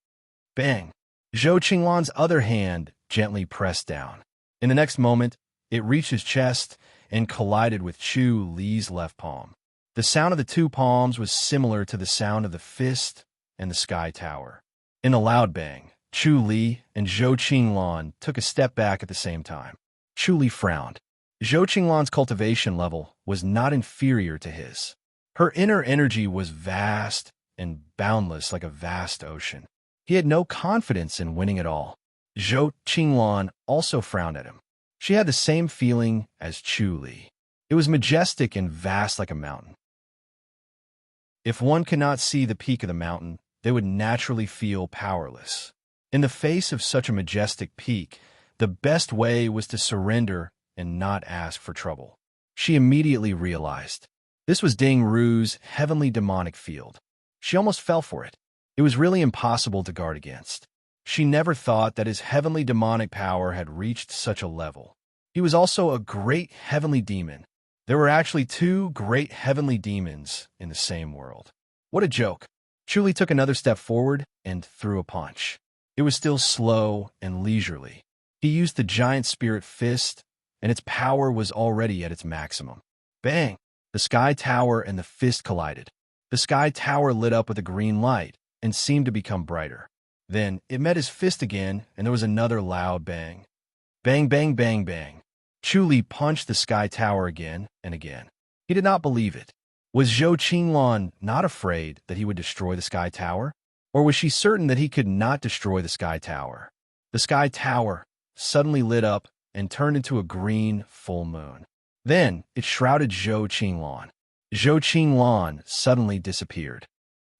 Bang! Zhou Qinglan's other hand gently pressed down. In the next moment, it reached his chest and collided with Chu Li's left palm. The sound of the two palms was similar to the sound of the fist and the Sky Tower. In a loud bang, Chu Li and Zhou Qinglan took a step back at the same time. Chu Li frowned. Zhou Qinglan's cultivation level was not inferior to his. Her inner energy was vast and boundless like a vast ocean. He had no confidence in winning at all. Zhou Qinglan also frowned at him. She had the same feeling as Chu Li. It was majestic and vast like a mountain. If one could not see the peak of the mountain, they would naturally feel powerless. In the face of such a majestic peak, the best way was to surrender and not ask for trouble. She immediately realized this was Ding Ru's heavenly demonic field. She almost fell for it. It was really impossible to guard against. She never thought that his heavenly demonic power had reached such a level. He was also a great heavenly demon. There were actually two great heavenly demons in the same world. What a joke. Chu Li took another step forward and threw a punch. It was still slow and leisurely. He used the giant spirit fist, and its power was already at its maximum. Bang! The sky tower and the fist collided. The sky tower lit up with a green light and seemed to become brighter. Then it met his fist again, and there was another loud bang. Bang, bang, bang, bang. Chu Li punched the sky tower again and again. He did not believe it. Was Zhou Qinglan not afraid that he would destroy the sky tower? Or was she certain that he could not destroy the sky tower? The sky tower suddenly lit up and turned into a green full moon. Then it shrouded Zhou Qinglan. Zhou Qinglan suddenly disappeared.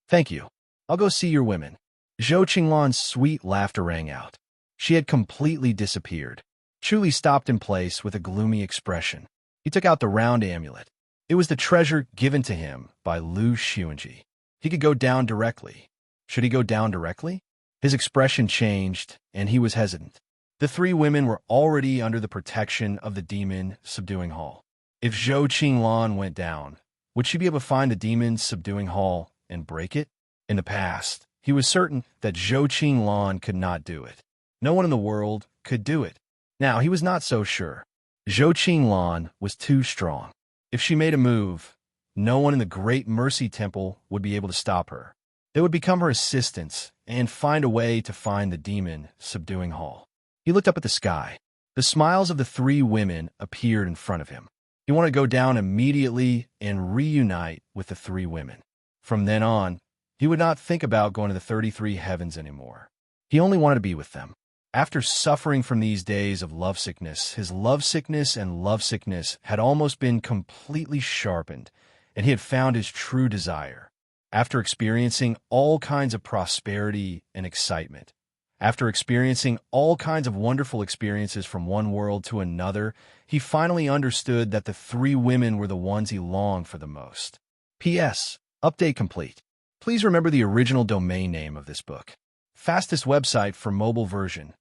Thank you. I'll go see your women. Zhou Qinglan's sweet laughter rang out. She had completely disappeared. Chu Li stopped in place with a gloomy expression. He took out the round amulet. It was the treasure given to him by Lu Xuanji. He could go down directly. Should he go down directly? His expression changed, and he was hesitant. The three women were already under the protection of the demon subduing hall. If Zhou Qinglan went down, would she be able to find the demon subduing hall and break it? In the past, he was certain that Zhou Qinglan could not do it. No one in the world could do it. Now, he was not so sure. Zhou Qinglan was too strong. If she made a move, no one in the Great Mercy Temple would be able to stop her. They would become her assistants and find a way to find the demon subduing hall. He looked up at the sky. The smiles of the three women appeared in front of him. He wanted to go down immediately and reunite with the three women. From then on, he would not think about going to the 33 heavens anymore. He only wanted to be with them. After suffering from these days of lovesickness, his lovesickness and lovesickness had almost been completely sharpened, and he had found his true desire. After experiencing all kinds of prosperity and excitement, after experiencing all kinds of wonderful experiences from one world to another, he finally understood that the three women were the ones he longed for the most. P.S. Update complete. Please remember the original domain name of this book. Fastest website for mobile version.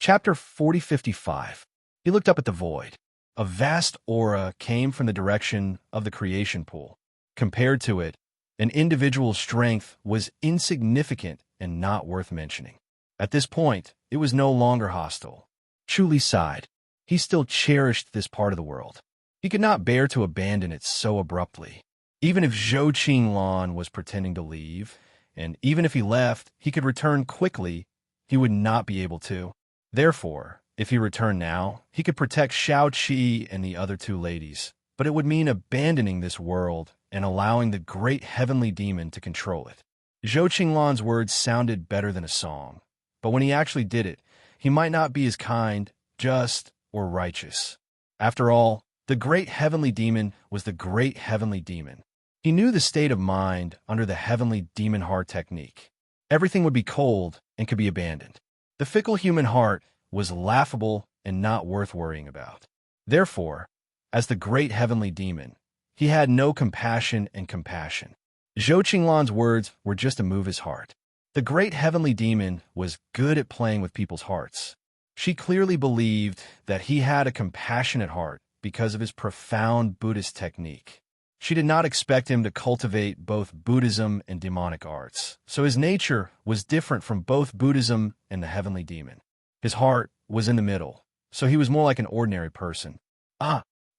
Chapter 4055. He looked up at the void. A vast aura came from the direction of the creation pool. Compared to it, an individual's strength was insignificant and not worth mentioning. At this point, it was no longer hostile. Chu Li sighed. He still cherished this part of the world. He could not bear to abandon it so abruptly. Even if Zhou Qinglan was pretending to leave, and even if he left, he could return quickly, he would not be able to. Therefore, if he returned now, he could protect Xiao Qi and the other two ladies, but it would mean abandoning this world and allowing the great heavenly demon to control it. Zhou Qinglan's words sounded better than a song, but when he actually did it, he might not be as kind, just, or righteous. After all, the great heavenly demon was the great heavenly demon. He knew the state of mind under the heavenly demon heart technique. Everything would be cold and could be abandoned. The fickle human heart was laughable and not worth worrying about. Therefore, as the great heavenly demon, he had no compassion and compassion. Zhou Qinglan's words were just to move his heart. The great heavenly demon was good at playing with people's hearts. She clearly believed that he had a compassionate heart because of his profound Buddhist technique. She did not expect him to cultivate both Buddhism and demonic arts, so his nature was different from both Buddhism and the heavenly demon. His heart was in the middle, so he was more like an ordinary person.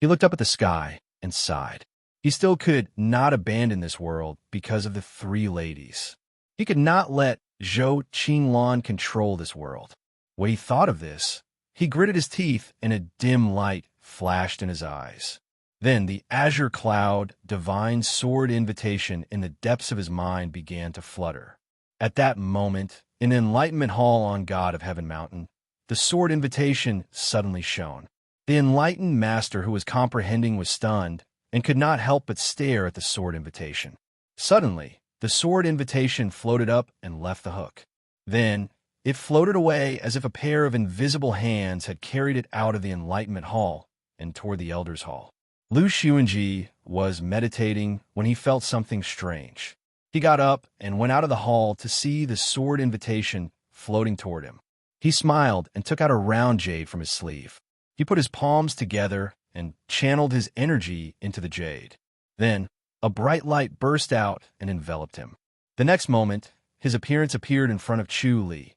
He looked up at the sky and sighed. He still could not abandon this world because of the three ladies. He could not let Zhou Qinglan control this world. When he thought of this, he gritted his teeth and a dim light flashed in his eyes. Then the azure cloud, divine sword invitation in the depths of his mind began to flutter. At that moment, In the Enlightenment Hall on God of Heaven Mountain, the sword invitation suddenly shone. The enlightened master who was comprehending was stunned and could not help but stare at the sword invitation. Suddenly, the sword invitation floated up and left the hook. Then, it floated away as if a pair of invisible hands had carried it out of the Enlightenment Hall and toward the Elders' Hall. Lu Xuanji was meditating when he felt something strange. He got up and went out of the hall to see the sword invitation floating toward him. He smiled and took out a round jade from his sleeve. He put his palms together and channeled his energy into the jade. Then, a bright light burst out and enveloped him. The next moment, his appearance appeared in front of Chu Li.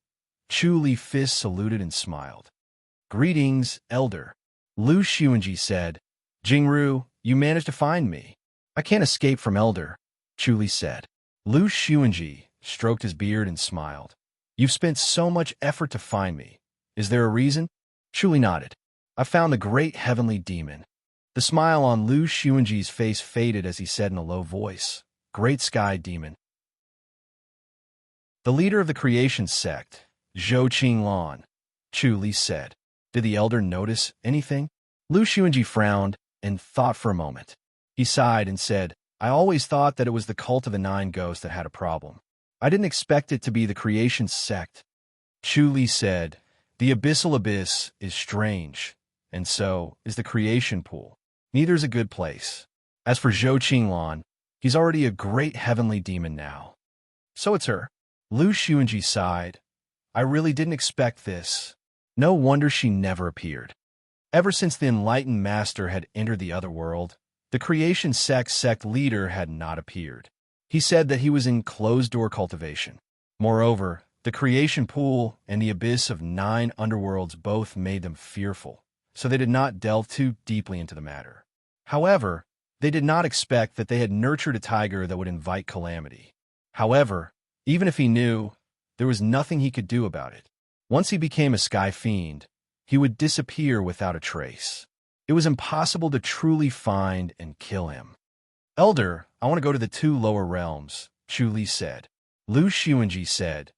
Chu Li Fist saluted and smiled. "Greetings, Elder." Lu Xuanji said. "Jingru, you managed to find me." "I can't escape from Elder," Chu Li said. Lu Xuanji stroked his beard and smiled. "You've spent so much effort to find me. Is there a reason?" Chu Li nodded. "I found the great heavenly demon." The smile on Lu Xuanji's face faded as he said in a low voice, "Great sky demon." The leader of the creation sect, Zhou Qinglan, Chu Li said. "Did the elder notice anything?" Lu Xuanji frowned and thought for a moment. He sighed and said, "I always thought that it was the cult of the Nine Ghosts that had a problem. I didn't expect it to be the creation sect." Chu Li said, "The abyssal abyss is strange, and so is the creation pool. Neither's a good place. As for Zhou Qinglan, he's already a great heavenly demon now." "So it's her." Lu Xuanji sighed. "I really didn't expect this. No wonder she never appeared." Ever since the enlightened master had entered the other world, the creation sect leader had not appeared. He said that he was in closed-door cultivation. Moreover, the creation pool and the abyss of 9 underworlds both made them fearful, so they did not delve too deeply into the matter. However, they did not expect that they had nurtured a tiger that would invite calamity. However, even if he knew, there was nothing he could do about it. Once he became a sky fiend, he would disappear without a trace. It was impossible to truly find and kill him. "Elder, I want to go to the 2 lower realms," Chu Li said. Lu Xuanji said,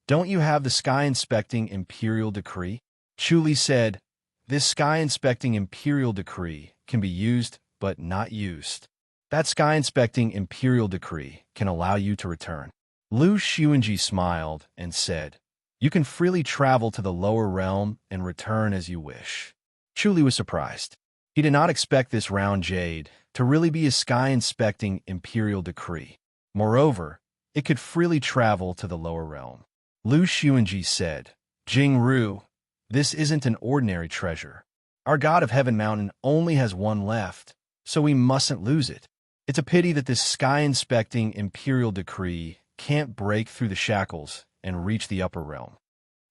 "Don't you have the sky-inspecting imperial decree?" Chu Li said, "This sky-inspecting imperial decree can be used but not used. That sky-inspecting imperial decree can allow you to return." Lu Xuanji smiled and said, "You can freely travel to the lower realm and return as you wish." Chu Li was surprised. He did not expect this round jade to really be a sky-inspecting imperial decree. Moreover, it could freely travel to the lower realm. Lu Xuanji said, "Jingru, this isn't an ordinary treasure. Our God of Heaven Mountain only has one left, so we mustn't lose it. It's a pity that this sky-inspecting imperial decree can't break through the shackles and reach the upper realm."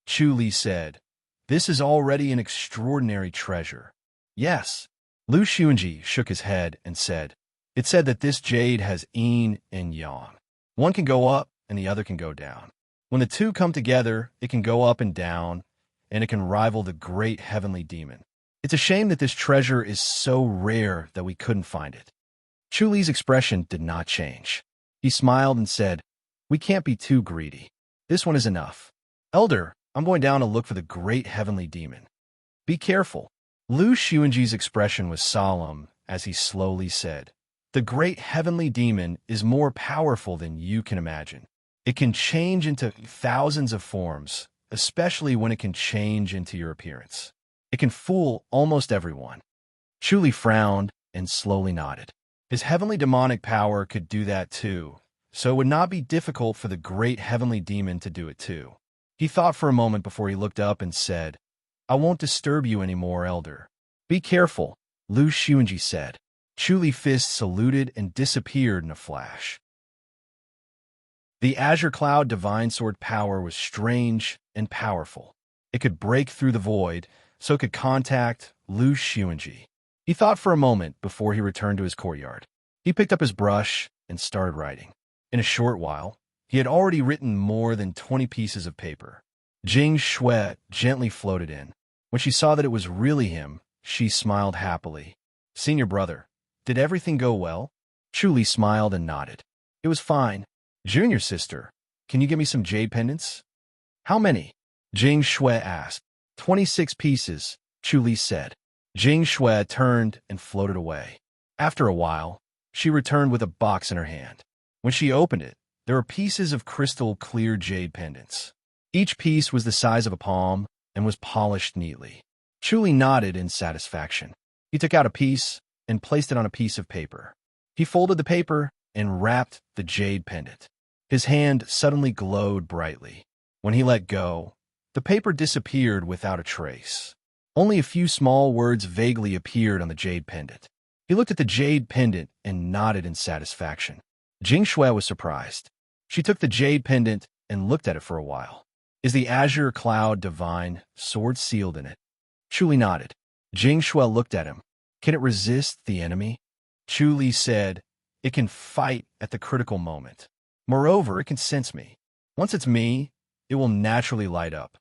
Chu Li said, "This is already an extraordinary treasure." "Yes." Lu Xuanji shook his head and said, "It said that this jade has yin and yang. One can go up and the other can go down. When the 2 come together, it can go up and down, and it can rival the great heavenly demon. It's a shame that this treasure is so rare that we couldn't find it." Chu Li's expression did not change. He smiled and said, "We can't be too greedy. This one is enough. Elder, I'm going down to look for the great heavenly demon. Be careful." Lu Xuanji's expression was solemn as he slowly said, "The great heavenly demon is more powerful than you can imagine. It can change into thousands of forms, especially when it can change into your appearance. It can fool almost everyone." Chu Li frowned and slowly nodded. His heavenly demonic power could do that too, so it would not be difficult for the great heavenly demon to do it too. He thought for a moment before he looked up and said, "I won't disturb you anymore, Elder." "Be careful," Lu Xuanji said. Chu Li Fist saluted and disappeared in a flash. The Azure Cloud Divine Sword power was strange and powerful. It could break through the void, so it could contact Lu Xuanji. He thought for a moment before he returned to his courtyard. He picked up his brush and started writing. In a short while, he had already written more than 20 pieces of paper. Jing Shui gently floated in. When she saw that it was really him, she smiled happily. "Senior brother, did everything go well?" Chu Li smiled and nodded. "It was fine." "Junior sister, can you give me some jade pendants?" How many? Jing Shui asked. 26 pieces, Chu Li said. Jing Shui turned and floated away. After a while, she returned with a box in her hand. When she opened it, there were pieces of crystal clear jade pendants. Each piece was the size of a palm and was polished neatly. Chu Li nodded in satisfaction. He took out a piece and placed it on a piece of paper. He folded the paper and wrapped the jade pendant. His hand suddenly glowed brightly. When he let go, the paper disappeared without a trace. Only a few small words vaguely appeared on the jade pendant. He looked at the jade pendant and nodded in satisfaction. Jing Shui was surprised. She took the jade pendant and looked at it for a while. Is the azure cloud divine, sword sealed in it? Chu Li nodded. Jing Shui looked at him. Can it resist the enemy? Chu Li said, it can fight at the critical moment. Moreover, it can sense me. Once it's me, it will naturally light up.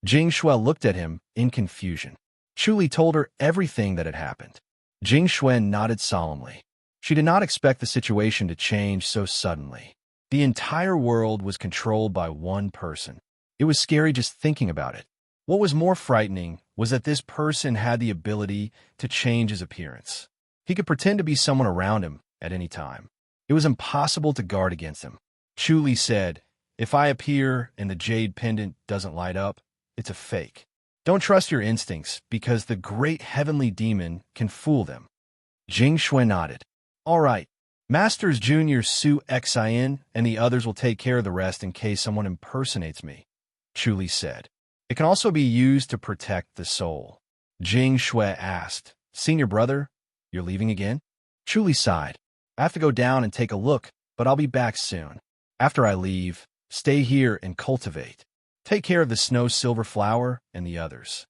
Jing Shui looked at him in confusion. Chu Li told her everything that had happened. Jing Shui nodded solemnly. She did not expect the situation to change so suddenly. The entire world was controlled by one person. It was scary just thinking about it. What was more frightening was that this person had the ability to change his appearance. He could pretend to be someone around him at any time. It was impossible to guard against him. Chu Li said, if I appear and the jade pendant doesn't light up, it's a fake. Don't trust your instincts because the great heavenly demon can fool them. Jing Shui nodded. All right. Masters Junior Su Xin and the others will take care of the rest in case someone impersonates me, Chu Li said. It can also be used to protect the soul. Jing Shui asked, Senior brother, you're leaving again? Chu Li sighed. I have to go down and take a look, but I'll be back soon. After I leave, stay here and cultivate. Take care of the snow silver flower and the others.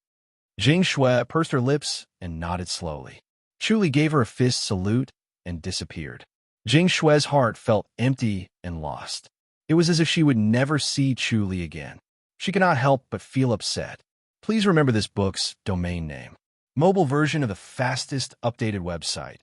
Jing Shui pursed her lips and nodded slowly. Chu Li gave her a fist salute and disappeared. Jing Shui's heart felt empty and lost. It was as if she would never see Chu Li again. She could not help but feel upset. Please remember this book's domain name. Mobile version of the fastest updated website.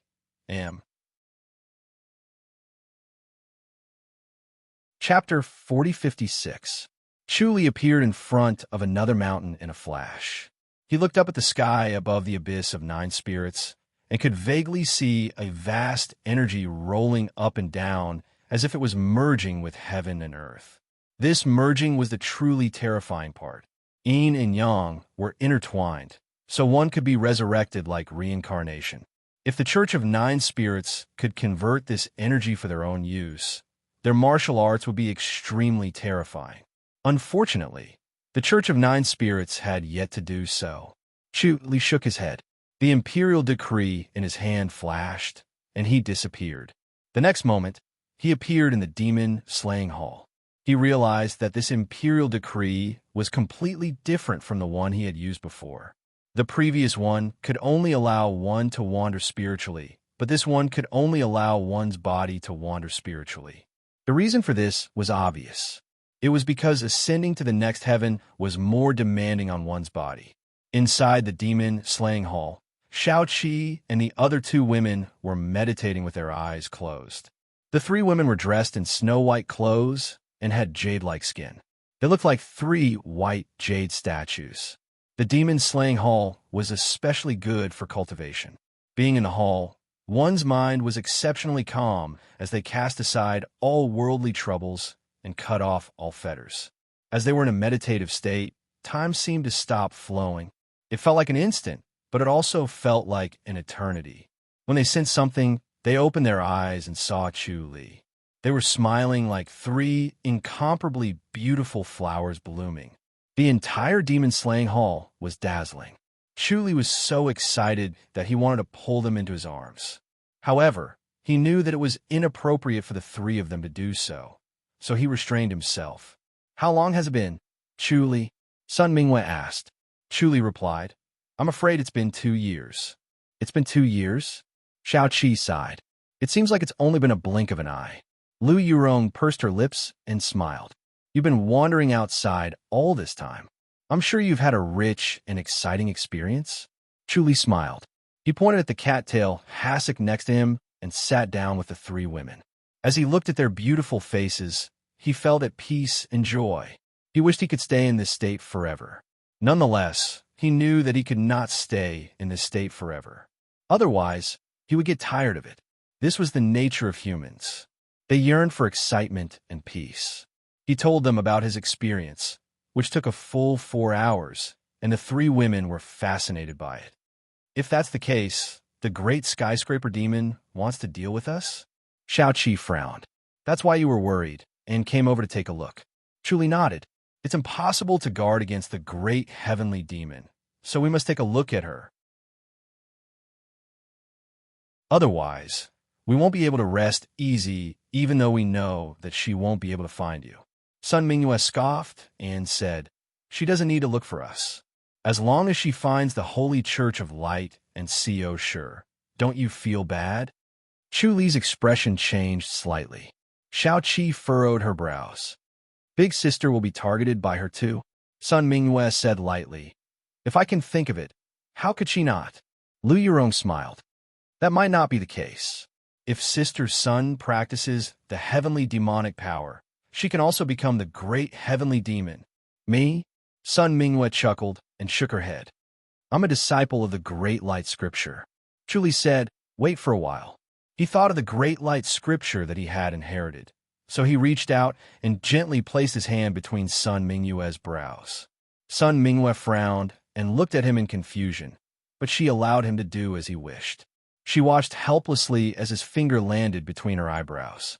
Chapter 4056. Chu Li appeared in front of another mountain in a flash. He looked up at the sky above the abyss of 9 spirits and could vaguely see a vast energy rolling up and down as if it was merging with heaven and earth. This merging was the truly terrifying part. Yin and Yang were intertwined, so one could be resurrected like reincarnation. If the Church of 9 Spirits could convert this energy for their own use, their martial arts would be extremely terrifying. Unfortunately, the Church of 9 Spirits had yet to do so. Chu Li shook his head. The imperial decree in his hand flashed, and he disappeared. The next moment, he appeared in the demon-slaying hall. He realized that this imperial decree was completely different from the one he had used before. The previous one could only allow one to wander spiritually, but this one could only allow one's body to wander spiritually. The reason for this was obvious. It was because ascending to the next heaven was more demanding on one's body. Inside the demon-slaying hall, Xiao Qi and the other 2 women were meditating with their eyes closed. The 3 women were dressed in snow-white clothes and had jade-like skin. They looked like 3 white jade statues. The demon-slaying hall was especially good for cultivation. Being in the hall, one's mind was exceptionally calm as they cast aside all worldly troubles and cut off all fetters. As they were in a meditative state, time seemed to stop flowing. It felt like an instant, but it also felt like an eternity. When they sensed something, they opened their eyes and saw Chu Li. They were smiling like 3 incomparably beautiful flowers blooming. The entire demon-slaying hall was dazzling. Chu Li was so excited that he wanted to pull them into his arms. However, he knew that it was inappropriate for the 3 of them to do so, so he restrained himself. How long has it been, Chu Li? Sun Mingwei asked. Chu Li replied, I'm afraid it's been 2 years. It's been 2 years? Xiao Qi sighed. It seems like it's only been a blink of an eye. Lu Yurong pursed her lips and smiled. You've been wandering outside all this time. I'm sure you've had a rich and exciting experience. Chu Li smiled. He pointed at the cattail hassock next to him and sat down with the 3 women. As he looked at their beautiful faces, he felt at peace and joy. He wished he could stay in this state forever. Nonetheless, he knew that he could not stay in this state forever. Otherwise, he would get tired of it. This was the nature of humans. They yearned for excitement and peace. He told them about his experience, which took a full 4 hours, and the 3 women were fascinated by it. If that's the case, the great skyscraper demon wants to deal with us? Xiaoqi frowned. That's why you were worried, and came over to take a look. Chuli nodded. It's impossible to guard against the great heavenly demon, so we must take a look at her. Otherwise, we won't be able to rest easy, even though we know that she won't be able to find you. Sun Mingyue scoffed and said, she doesn't need to look for us. As long as she finds the Holy Church of Light and Co. Sure, don't you feel bad? Chu Li's expression changed slightly. Xiaoqi furrowed her brows. Big Sister will be targeted by her too, Sun Mingyue said lightly. If I can think of it, how could she not? Lu Yurong smiled. That might not be the case. If Sister Sun practices the heavenly demonic power, she can also become the great heavenly demon. Me? Sun Mingyue chuckled and shook her head. I'm a disciple of the Great Light Scripture. Chuli said, wait for a while. He thought of the Great Light Scripture that he had inherited, so he reached out and gently placed his hand between Sun Mingyue's brows. Sun Mingyue frowned and looked at him in confusion, but she allowed him to do as he wished. She watched helplessly as his finger landed between her eyebrows.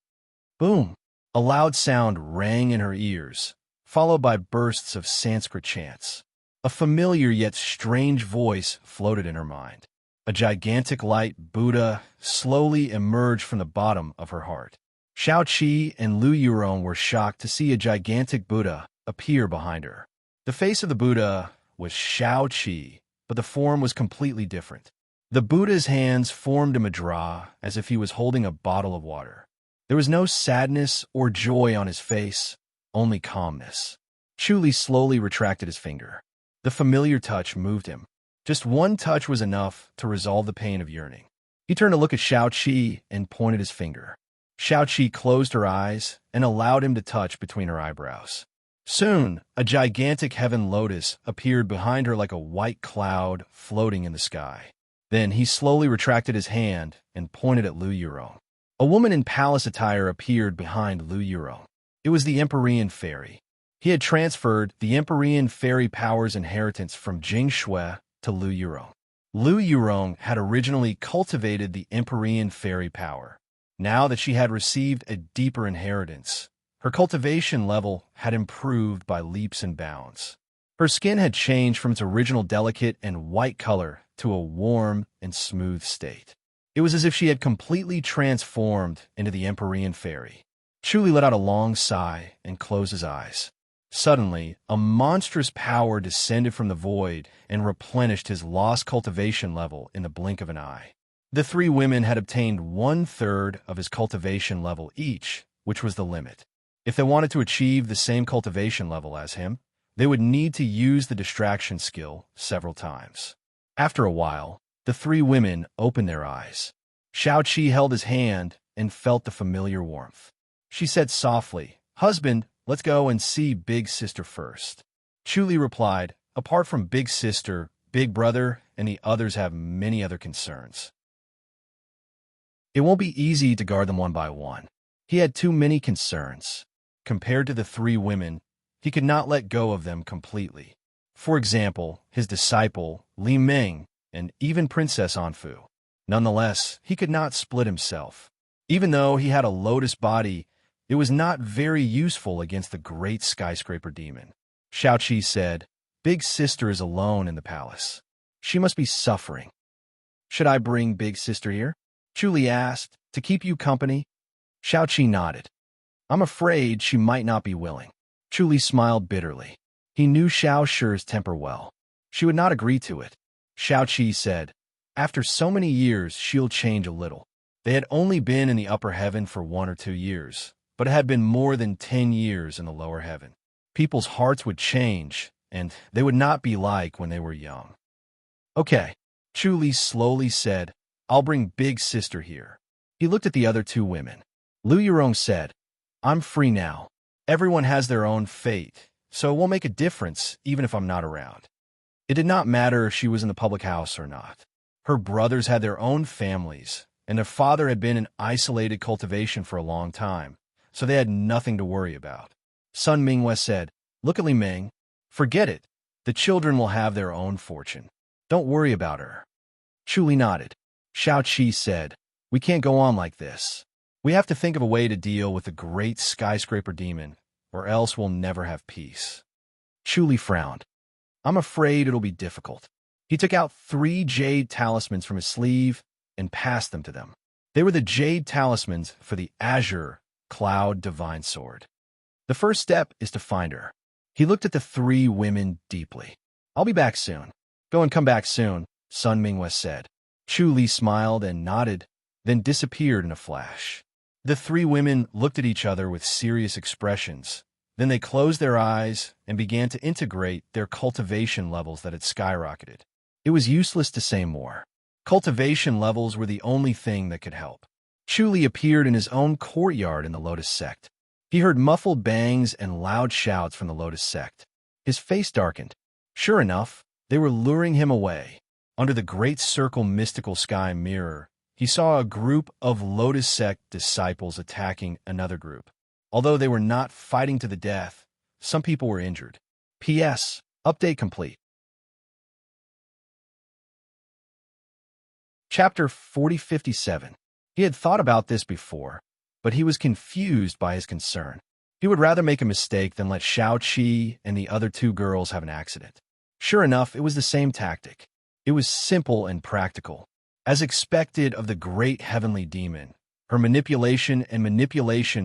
Boom! A loud sound rang in her ears, followed by bursts of Sanskrit chants. A familiar yet strange voice floated in her mind. A gigantic light Buddha slowly emerged from the bottom of her heart. Xiaoqi and Lu Yurong were shocked to see a gigantic Buddha appear behind her. The face of the Buddha was Xiaoqi, but the form was completely different. The Buddha's hands formed a mudra as if he was holding a bottle of water. There was no sadness or joy on his face, only calmness. Chuli slowly retracted his finger. The familiar touch moved him. Just one touch was enough to resolve the pain of yearning. He turned to look at Xiaoqi and pointed his finger. Xiaoqi closed her eyes and allowed him to touch between her eyebrows. Soon, a gigantic heaven lotus appeared behind her like a white cloud floating in the sky. Then he slowly retracted his hand and pointed at Lu Yurong. A woman in palace attire appeared behind Lu Yurong. It was the Empyrean fairy. He had transferred the Empyrean fairy power's inheritance from Jing Shui to Lu Yurong. Lu Yurong had originally cultivated the Empyrean fairy power. Now that she had received a deeper inheritance, her cultivation level had improved by leaps and bounds. Her skin had changed from its original delicate and white color to a warm and smooth state. It was as if she had completely transformed into the Empyrean fairy. Chuli let out a long sigh and closed his eyes. Suddenly, a monstrous power descended from the void and replenished his lost cultivation level in the blink of an eye. The 3 women had obtained 1/3 of his cultivation level each, which was the limit. If they wanted to achieve the same cultivation level as him, they would need to use the distraction skill several times. After a while, the 3 women opened their eyes. Xiaoqi held his hand and felt the familiar warmth. She said softly, "Husband, let's go and see Big Sister first." Chuli replied, "Apart from Big Sister, Big Brother, and the others have many other concerns. It won't be easy to guard them one by one." He had too many concerns. Compared to the 3 women, he could not let go of them completely. For example, his disciple, Li Ming, and even Princess Anfu. Nonetheless, he could not split himself. Even though he had a lotus body, it was not very useful against the great skyscraper demon. Xiaoqi said, "Big Sister is alone in the palace. She must be suffering. Should I bring Big Sister here?" Chuli asked, "To keep you company?" Xiaoqi nodded. "I'm afraid she might not be willing." Chuli smiled bitterly. He knew Xiao Shi's temper well. She would not agree to it. Xiaoqi said, "After so many years, she'll change a little." They had only been in the upper heaven for 1 or 2 years, but it had been more than 10 years in the lower heaven. People's hearts would change, and they would not be like when they were young. "Okay," Chuli slowly said, "I'll bring Big Sister here." He looked at the other 2 women. Lu Yurong said, "I'm free now. Everyone has their own fate, so it won't make a difference even if I'm not around. It did not matter if she was in the public house or not. Her brothers had their own families, and their father had been in isolated cultivation for a long time, so they had nothing to worry about. Sun Mingwe said, "Look at Li Ming. Forget it. The children will have their own fortune. Don't worry about her." Chu Li nodded. Xiao Qi said, "We can't go on like this. We have to think of a way to deal with the great skyscraper demon, or else we'll never have peace." Chu Li frowned. "I'm afraid it'll be difficult." He took out 3 jade talismans from his sleeve and passed them to them. They were the jade talismans for the azure Cloud Divine Sword. The first step is to find her. He looked at the 3 women deeply. "I'll be back soon." "Go and come back soon," Sun Mingwe said. Chu Li smiled and nodded, then disappeared in a flash. The 3 women looked at each other with serious expressions. Then they closed their eyes and began to integrate their cultivation levels that had skyrocketed. It was useless to say more. Cultivation levels were the only thing that could help. Chu Li appeared in his own courtyard in the Lotus Sect. He heard muffled bangs and loud shouts from the Lotus Sect. His face darkened. Sure enough, they were luring him away. Under the great circle mystical sky mirror, he saw a group of Lotus Sect disciples attacking another group. Although they were not fighting to the death, some people were injured. P.S. Update complete. Chapter 4057. He had thought about this before, but he was confused by his concern. He would rather make a mistake than let Xiao Qi and the other 2 girls have an accident. Sure enough, it was the same tactic. It was simple and practical. As expected of the great heavenly demon, her manipulation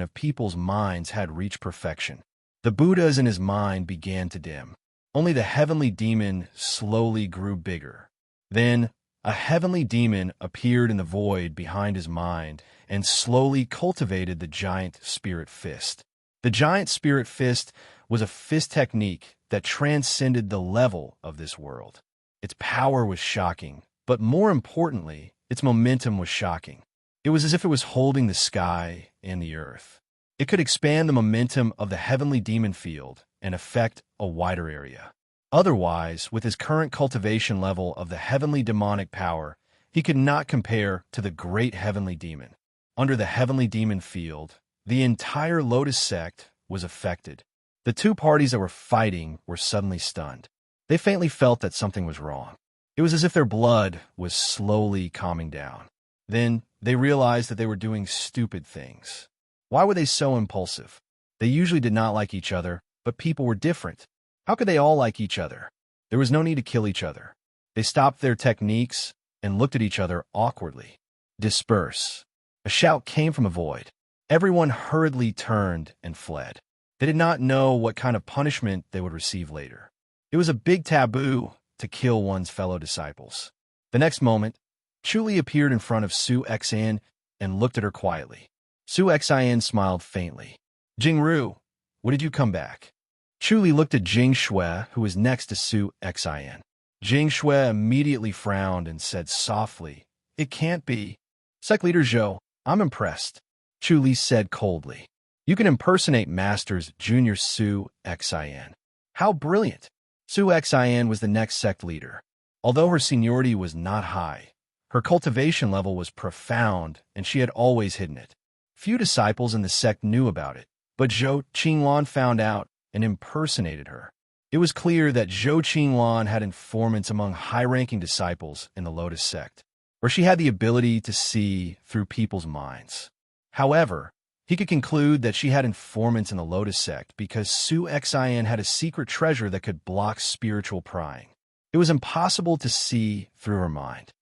of people's minds had reached perfection. The Buddhas in his mind began to dim. Only the heavenly demon slowly grew bigger. Then, a heavenly demon appeared in the void behind his mind and slowly cultivated the giant spirit fist. The giant spirit fist was a fist technique that transcended the level of this world. Its power was shocking, but more importantly, its momentum was shocking. It was as if it was holding the sky and the earth. It could expand the momentum of the heavenly demon field and affect a wider area. Otherwise, with his current cultivation level of the heavenly demonic power, he could not compare to the great heavenly demon. Under the heavenly demon field, the entire Lotus Sect was affected. The 2 parties that were fighting were suddenly stunned. They faintly felt that something was wrong. It was as if their blood was slowly calming down. Then they realized that they were doing stupid things. Why were they so impulsive? They usually did not like each other, but people were different. How could they all like each other? There was no need to kill each other. They stopped their techniques and looked at each other awkwardly. "Disperse." A shout came from a void. Everyone hurriedly turned and fled. They did not know what kind of punishment they would receive later. It was a big taboo to kill one's fellow disciples. The next moment, Chu Li appeared in front of Su Xian and looked at her quietly. Su Xian smiled faintly. "Jingru, what did you come back?" Chu Li looked at Jing Shui, who was next to Su Xian. Jing Shui immediately frowned and said softly, "It can't be." "Sect Leader Zhou, I'm impressed," Chu Li said coldly. "You can impersonate Masters Junior Su Xian. How brilliant!" Su Xian was the next sect leader. Although her seniority was not high, her cultivation level was profound and she had always hidden it. Few disciples in the sect knew about it, but Zhou Qinglan found out and impersonated her. It was clear that Zhou Qinglan had informants among high-ranking disciples in the Lotus Sect, where she had the ability to see through people's minds. However, he could conclude that she had informants in the Lotus Sect because Su Xian had a secret treasure that could block spiritual prying. It was impossible to see through her mind.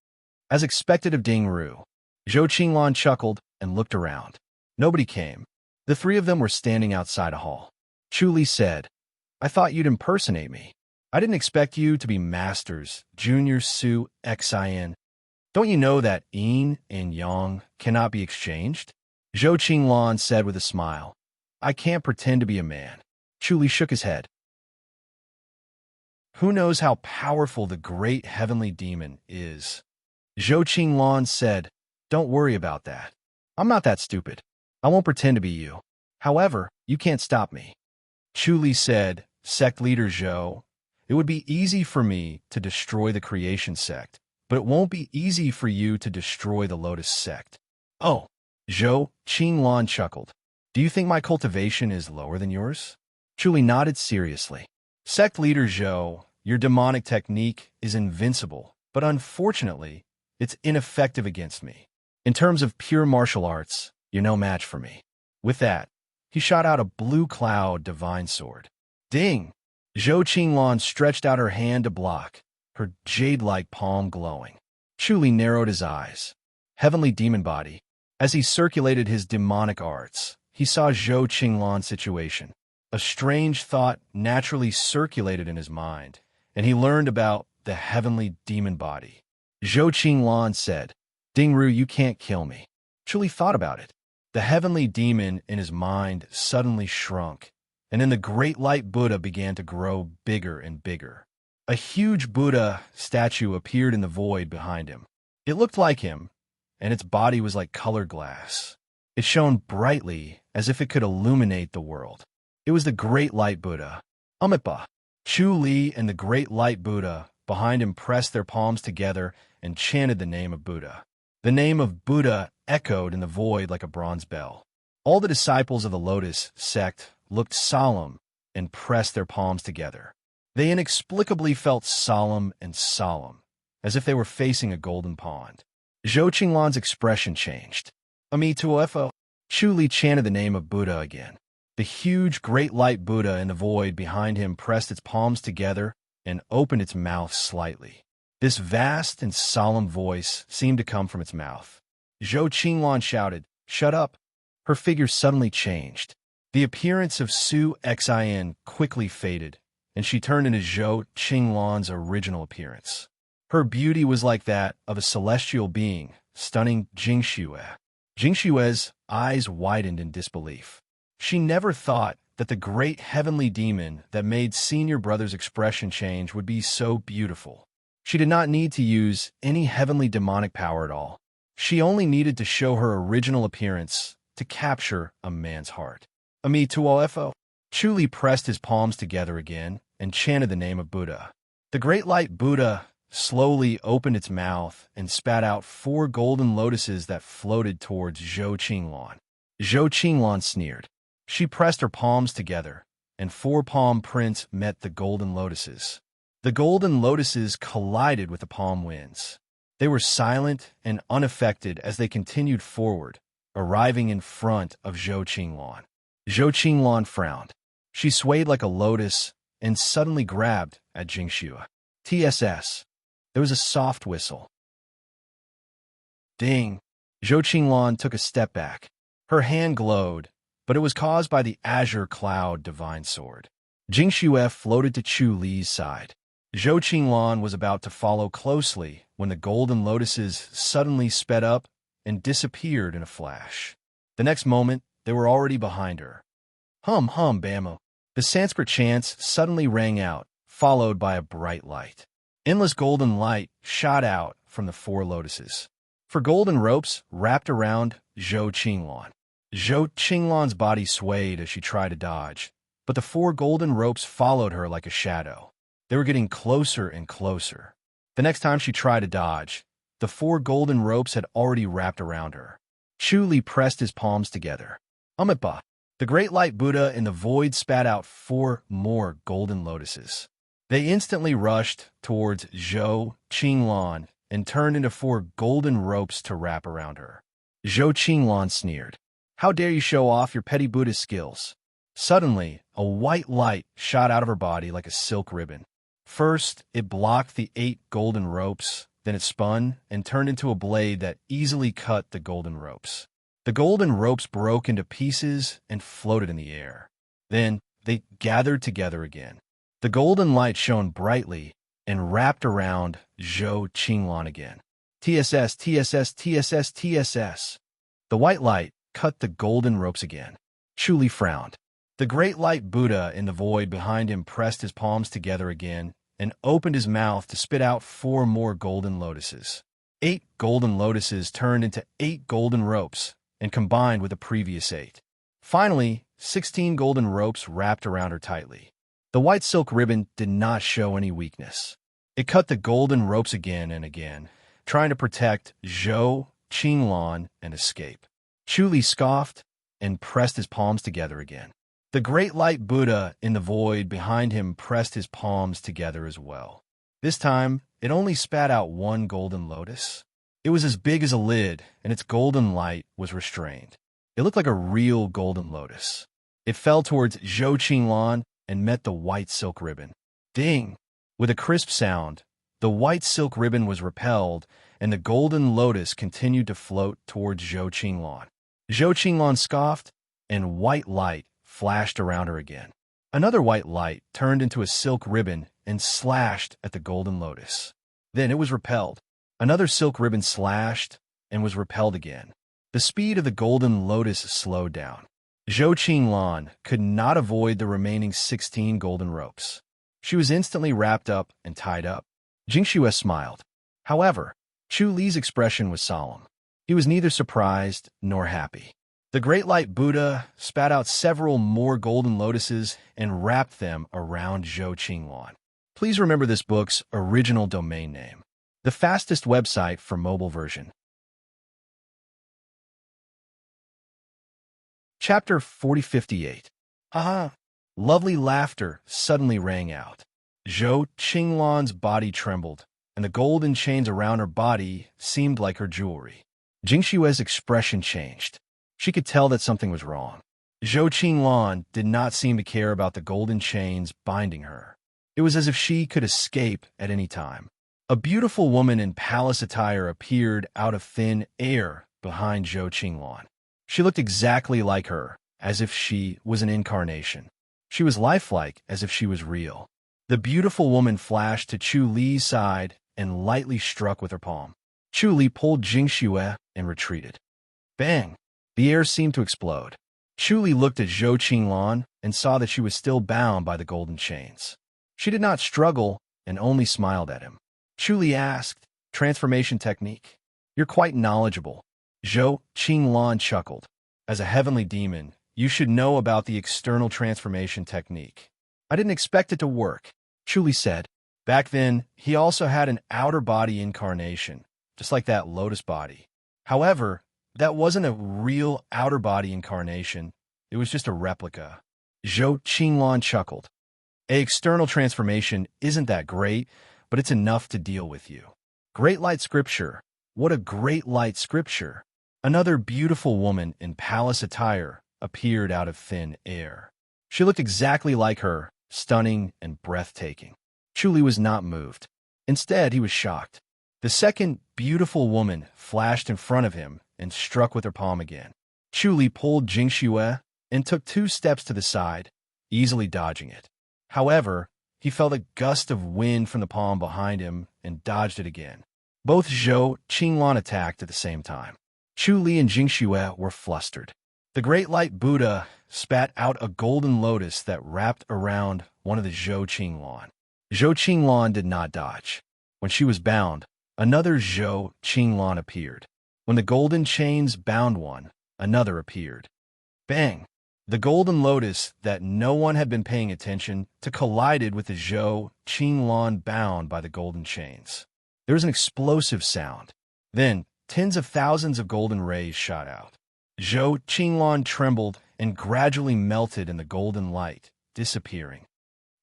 As expected of Ding Ru, Zhou Qinglan chuckled and looked around. Nobody came. The 3 of them were standing outside a hall. Chu Li said, "I thought you'd impersonate me. I didn't expect you to be Masters Junior Su Xian. Don't you know that yin and yang cannot be exchanged?" Zhou Qinglan said with a smile, "I can't pretend to be a man." Chu Li shook his head. "Who knows how powerful the great heavenly demon is?" Zhou Qinglan said, "Don't worry about that. I'm not that stupid. I won't pretend to be you. However, you can't stop me." Chu Li said, Sect leader Zhou. It would be easy for me to destroy the creation sect, but it won't be easy for you to destroy the lotus sect. Oh, Zhou, Qinglan chuckled. Do you think my cultivation is lower than yours? Chu Li nodded seriously. Sect leader Zhou, your demonic technique is invincible, but unfortunately, it's ineffective against me. In terms of pure martial arts, you're no match for me. With that, he shot out a blue cloud divine sword. Ding! Zhou Qinglan stretched out her hand to block, her jade-like palm glowing. Chu Li narrowed his eyes. Heavenly demon body. As he circulated his demonic arts, he saw Zhou Qinglan's situation. A strange thought naturally circulated in his mind, and he learned about the heavenly demon body. Zhou Qinglan said, Dingru, you can't kill me. Chu Li thought about it. The heavenly demon in his mind suddenly shrunk, and then the great light Buddha began to grow bigger and bigger. A huge Buddha statue appeared in the void behind him. It looked like him, and its body was like colored glass. It shone brightly as if it could illuminate the world. It was the great light Buddha. Amipa. Chu Li and the great light Buddha behind him pressed their palms together and chanted the name of Buddha. The name of Buddha echoed in the void like a bronze bell. All the disciples of the Lotus sect looked solemn and pressed their palms together. They inexplicably felt solemn, as if they were facing a golden pond. Zhou Qinglan's expression changed. Ami Tuofo. Chu Li chanted the name of Buddha again. The huge great light Buddha in the void behind him pressed its palms together and opened its mouth slightly. This vast and solemn voice seemed to come from its mouth. Zhou Qinglan shouted, Shut up! Her figure suddenly changed. The appearance of Su Xin quickly faded, and she turned into Zhou Qinglan's original appearance. Her beauty was like that of a celestial being, stunning Jingxue. Jingshue's eyes widened in disbelief. She never thought that the great heavenly demon that made Senior Brother's expression change would be so beautiful. She did not need to use any heavenly demonic power at all. She only needed to show her original appearance to capture a man's heart. Ami Tuofo. Chu Li pressed his palms together again and chanted the name of Buddha. The great light Buddha slowly opened its mouth and spat out 4 golden lotuses that floated towards Zhou Qinglan. Zhou Qinglan sneered. She pressed her palms together, and 4 palm prints met the golden lotuses. The golden lotuses collided with the palm winds. They were silent and unaffected as they continued forward, arriving in front of Zhou Qinglan. Zhou Qinglan frowned. She swayed like a lotus and suddenly grabbed at Jingxue. TSS. There was a soft whistle. Ding. Zhou Qinglan took a step back. Her hand glowed, but it was caused by the azure cloud divine sword. Jingxue floated to Chu Li's side. Zhou Qinglan was about to follow closely when the golden lotuses suddenly sped up and disappeared in a flash. The next moment, they were already behind her. Hum hum bammo. The Sanskrit chants suddenly rang out, followed by a bright light. Endless golden light shot out from the 4 lotuses. 4 golden ropes wrapped around Zhou Qinglan. Zhou Qinglan's body swayed as she tried to dodge, but the 4 golden ropes followed her like a shadow. They were getting closer and closer. The next time she tried to dodge, the 4 golden ropes had already wrapped around her. Chu Li pressed his palms together. Amipa. The great light Buddha in the void spat out 4 more golden lotuses. They instantly rushed towards Zhou Qinglan and turned into 4 golden ropes to wrap around her. Zhou Qinglan sneered. How dare you show off your petty Buddhist skills? Suddenly, a white light shot out of her body like a silk ribbon. First, it blocked the 8 golden ropes, then it spun and turned into a blade that easily cut the golden ropes. The golden ropes broke into pieces and floated in the air. Then, they gathered together again. The golden light shone brightly and wrapped around Zhou Qinglan again. TSS, TSS, TSS, TSS. The white light cut the golden ropes again. Chu Li frowned. The great light Buddha in the void behind him pressed his palms together again and opened his mouth to spit out 4 more golden lotuses. 8 golden lotuses turned into 8 golden ropes and combined with the previous 8. Finally, 16 golden ropes wrapped around her tightly. The white silk ribbon did not show any weakness. It cut the golden ropes again and again, trying to protect Zhou Qinglan and escape. Chu Li scoffed and pressed his palms together again. The great light Buddha in the void behind him pressed his palms together as well. This time, it only spat out one golden lotus. It was as big as a lid, and its golden light was restrained. It looked like a real golden lotus. It fell towards Zhou Qinglan and met the white silk ribbon. Ding! With a crisp sound, the white silk ribbon was repelled, and the golden lotus continued to float towards Zhou Qinglan. Zhou Qinglan scoffed, and white light flashed around her again. Another white light turned into a silk ribbon and slashed at the golden lotus. Then it was repelled. Another silk ribbon slashed and was repelled again. The speed of the golden lotus slowed down. Zhou Qinglan could not avoid the remaining 16 golden ropes. She was instantly wrapped up and tied up. Jingxue smiled. However, Chu Li's expression was solemn. He was neither surprised nor happy. The great light Buddha spat out several more golden lotuses and wrapped them around Zhou Qinglan. Please remember this book's original domain name. The fastest website for mobile version. Chapter 4058. Haha. Lovely laughter suddenly rang out. Zhou Qinglan's body trembled, and the golden chains around her body seemed like her jewelry. Jingshue's expression changed. She could tell that something was wrong. Zhou Qinglan did not seem to care about the golden chains binding her. It was as if she could escape at any time. A beautiful woman in palace attire appeared out of thin air behind Zhou Qinglan. She looked exactly like her, as if she was an incarnation. She was lifelike, as if she was real. The beautiful woman flashed to Chu Li's side and lightly struck with her palm. Chu Li pulled Jingxue and retreated. Bang! The air seemed to explode. Chu Li looked at Zhou Qinglan and saw that she was still bound by the golden chains. She did not struggle and only smiled at him. Chu Li asked, "Transformation technique? You're quite knowledgeable." Zhou Qinglan chuckled. "As a heavenly demon, you should know about the external transformation technique." "I didn't expect it to work," Chu Li said. Back then, he also had an outer body incarnation, just like that lotus body. However, that wasn't a real outer body incarnation. It was just a replica. Zhou Qinglan chuckled. "A external transformation isn't that great, but it's enough to deal with you." Great light scripture. What a great light scripture. Another beautiful woman in palace attire appeared out of thin air. She looked exactly like her, stunning and breathtaking. Chu Li was not moved. Instead, he was shocked. The second beautiful woman flashed in front of him and struck with her palm again. Chu Li pulled Jingxue and took 2 steps to the side, easily dodging it. However, he felt a gust of wind from the palm behind him and dodged it again. Both Zhou Qinglan attacked at the same time. Chu Li and Jingxue were flustered. The great light Buddha spat out a golden lotus that wrapped around one of the Zhou Qinglan. Zhou Qinglan did not dodge. When she was bound, another Zhou Qinglan appeared. When the golden chains bound one, another appeared. Bang! The golden lotus that no one had been paying attention to collided with the Zhou Qinglan bound by the golden chains. There was an explosive sound. Then, tens of thousands of golden rays shot out. Zhou Qinglan trembled and gradually melted in the golden light, disappearing.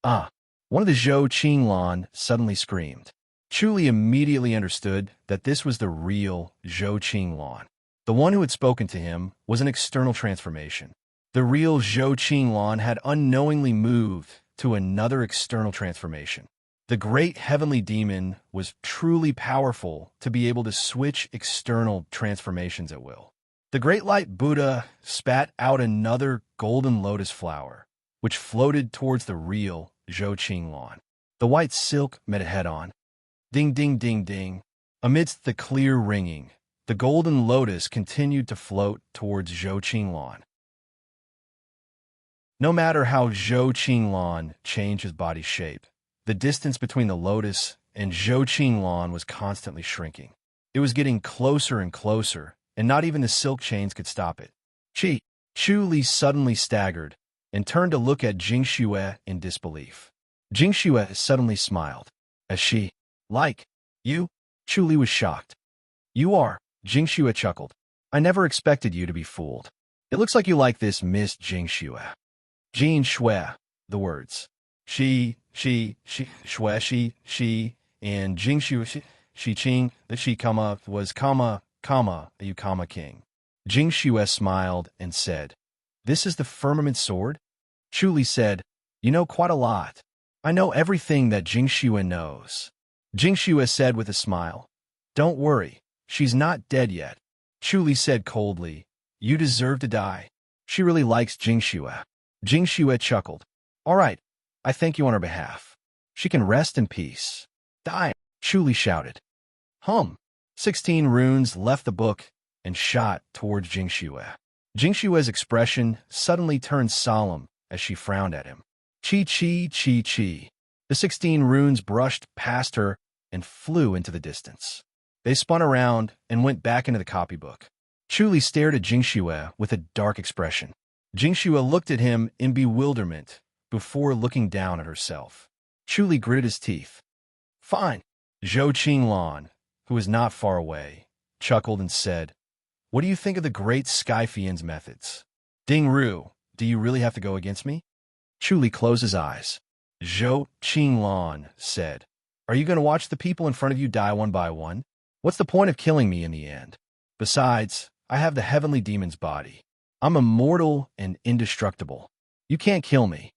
"Ah!" One of the Zhou Qinglan suddenly screamed. Chu Li immediately understood that this was the real Zhou Qinglan. The one who had spoken to him was an external transformation. The real Zhou Qinglan had unknowingly moved to another external transformation. The great heavenly demon was truly powerful to be able to switch external transformations at will. The great light Buddha spat out another golden lotus flower, which floated towards the real Zhou Qinglan. The white silk met it head-on. Ding, ding, ding, ding. Amidst the clear ringing, the golden lotus continued to float towards Zhou Qinglan. No matter how Zhou Qinglan changed his body shape, the distance between the lotus and Zhou Qinglan was constantly shrinking. It was getting closer and closer, and not even the silk chains could stop it. Chu Li suddenly staggered, and turned to look at Jing Xue in disbelief. Jing Xue suddenly smiled. As she, like, you? Chu Li was shocked. You are, Jing Xue chuckled. I never expected you to be fooled. It looks like you like this Miss Jing Xue. Jing Xue, the words. Xue, and Jing Xue, she, Qing, the she, was, a you, king. Jing Xue smiled and said, This is the firmament sword? Chu Li said, You know quite a lot. I know everything that Jing Xue knows. Jing Xue said with a smile, Don't worry, she's not dead yet. Chu Li said coldly, You deserve to die. She really likes Jing Xue. Jing Xue chuckled. All right, I thank you on her behalf. She can rest in peace. Die, Chu Li shouted. 16 runes left the book and shot towards Jing Xue. Jing Xue's expression suddenly turned solemn as she frowned at him. Chi. The 16 runes brushed past her and flew into the distance. They spun around and went back into the copybook. Chu Li stared at Jing Xue with a dark expression. Jing Xue looked at him in bewilderment before looking down at herself. Chu Li gritted his teeth. Fine. Zhou Qinglan, who was not far away, chuckled and said, What do you think of the great Skyfian's methods? Ding Ru, do you really have to go against me? Chu Li closed his eyes. Zhou Qinglan said, Are you going to watch the people in front of you die one by one? What's the point of killing me in the end? Besides, I have the heavenly demon's body. I'm immortal and indestructible. You can't kill me.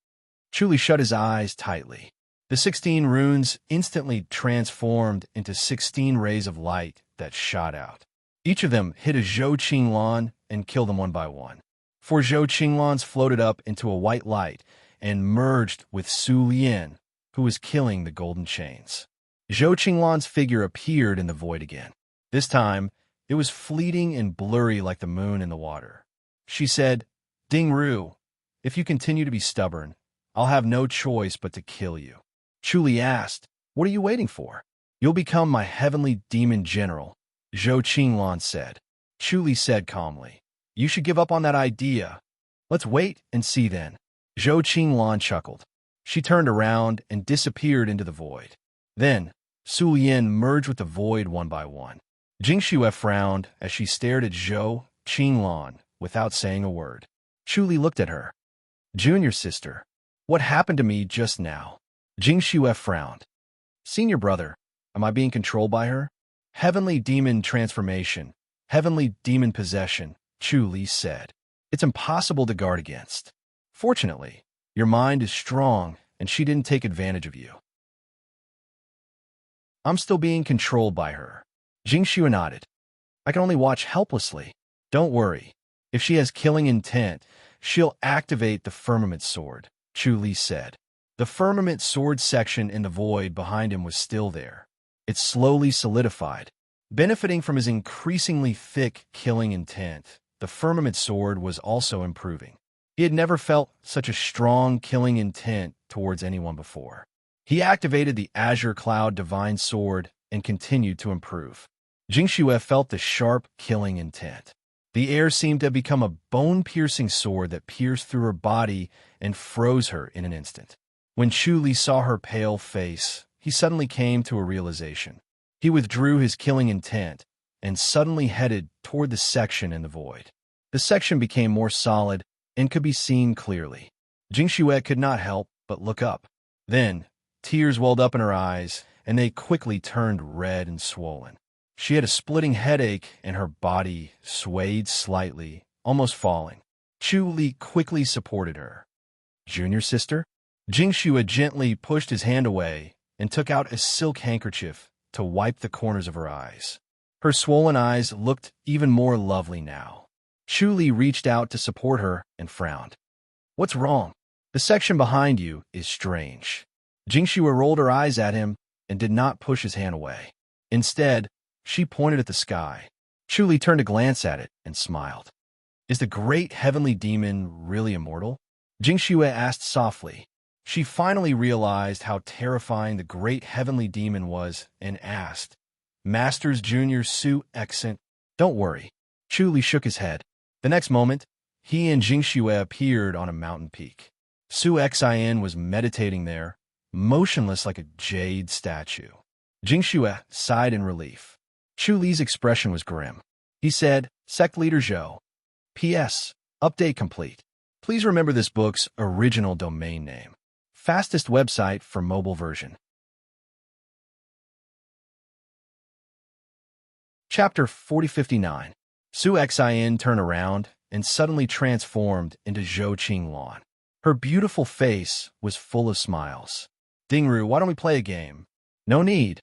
Chu Li shut his eyes tightly. The 16 runes instantly transformed into 16 rays of light that shot out. Each of them hit a Zhou Qinglan and killed them one by one. 4 Zhou Qinglan's floated up into a white light and merged with Su Lian, who was killing the golden chains. Zhou Qinglan's figure appeared in the void again. This time, it was fleeting and blurry like the moon in the water. She said, Ding Ru, if you continue to be stubborn, I'll have no choice but to kill you. Chu Li asked, What are you waiting for? You'll become my heavenly demon general, Zhou Qinglan said. Chu Li said calmly, You should give up on that idea. Let's wait and see then. Zhou Qinglan chuckled. She turned around and disappeared into the void. Then, Su Lian merged with the void one by one. Jing Xue frowned as she stared at Zhou Qinglan without saying a word. Chu Li looked at her. Junior sister, what happened to me just now? Jing Xue frowned. Senior brother, am I being controlled by her? Heavenly demon transformation, heavenly demon possession, Chu Li said. It's impossible to guard against. Fortunately, your mind is strong and she didn't take advantage of you. I'm still being controlled by her. Jing Xue nodded. I can only watch helplessly. Don't worry. If she has killing intent, she'll activate the firmament sword, Chu Li said. The firmament sword section in the void behind him was still there. It slowly solidified. Benefiting from his increasingly thick killing intent, the firmament sword was also improving. He had never felt such a strong killing intent towards anyone before. He activated the Azure Cloud Divine Sword and continued to improve. Jing Xue felt the sharp killing intent. The air seemed to have become a bone-piercing sword that pierced through her body and froze her in an instant. When Chu Li saw her pale face, he suddenly came to a realization. He withdrew his killing intent and suddenly headed toward the section in the void. The section became more solid and could be seen clearly. Jing Xue could not help but look up. Then, tears welled up in her eyes, and they quickly turned red and swollen. She had a splitting headache, and her body swayed slightly, almost falling. Chu Li quickly supported her. Junior sister? Jing Xue gently pushed his hand away and took out a silk handkerchief to wipe the corners of her eyes. Her swollen eyes looked even more lovely now. Chu Li reached out to support her and frowned. What's wrong? The section behind you is strange. Jing Xue rolled her eyes at him and did not push his hand away. Instead, she pointed at the sky. Chu Li turned to glance at it and smiled. Is the great heavenly demon really immortal? Jing Xue asked softly. She finally realized how terrifying the great heavenly demon was and asked, Masters Junior Su Exant, don't worry. Chu Li shook his head. The next moment, he and Jingxue appeared on a mountain peak. Su Xin was meditating there, motionless like a jade statue. Jingxue sighed in relief. Chu Li's expression was grim. He said, Sect Leader Zhou. P.S. Update complete. Please remember this book's original domain name. Fastest website for mobile version. Chapter 4059. Su Xin turned around and suddenly transformed into Zhou Qinglan. Her beautiful face was full of smiles. Dingru, why don't we play a game? No need,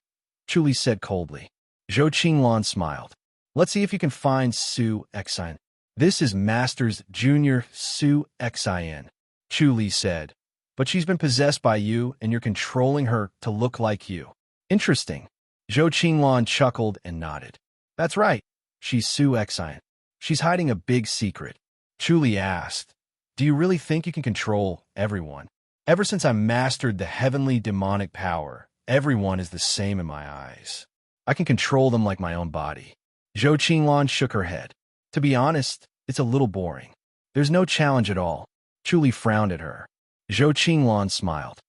Chu Li said coldly. Zhou Qinglan smiled. Let's see if you can find Su Xin. This is Masters Junior Su Xin, Chu Li said. But she's been possessed by you and you're controlling her to look like you. Interesting. Zhou Qinglan chuckled and nodded. That's right. She's Su Xin. She's hiding a big secret. Chu Li asked, do you really think you can control everyone? Ever since I mastered the heavenly demonic power, everyone is the same in my eyes. I can control them like my own body. Zhou Qinglan shook her head. To be honest, it's a little boring. There's no challenge at all. Chu Li frowned at her. Zhou Qinglan smiled.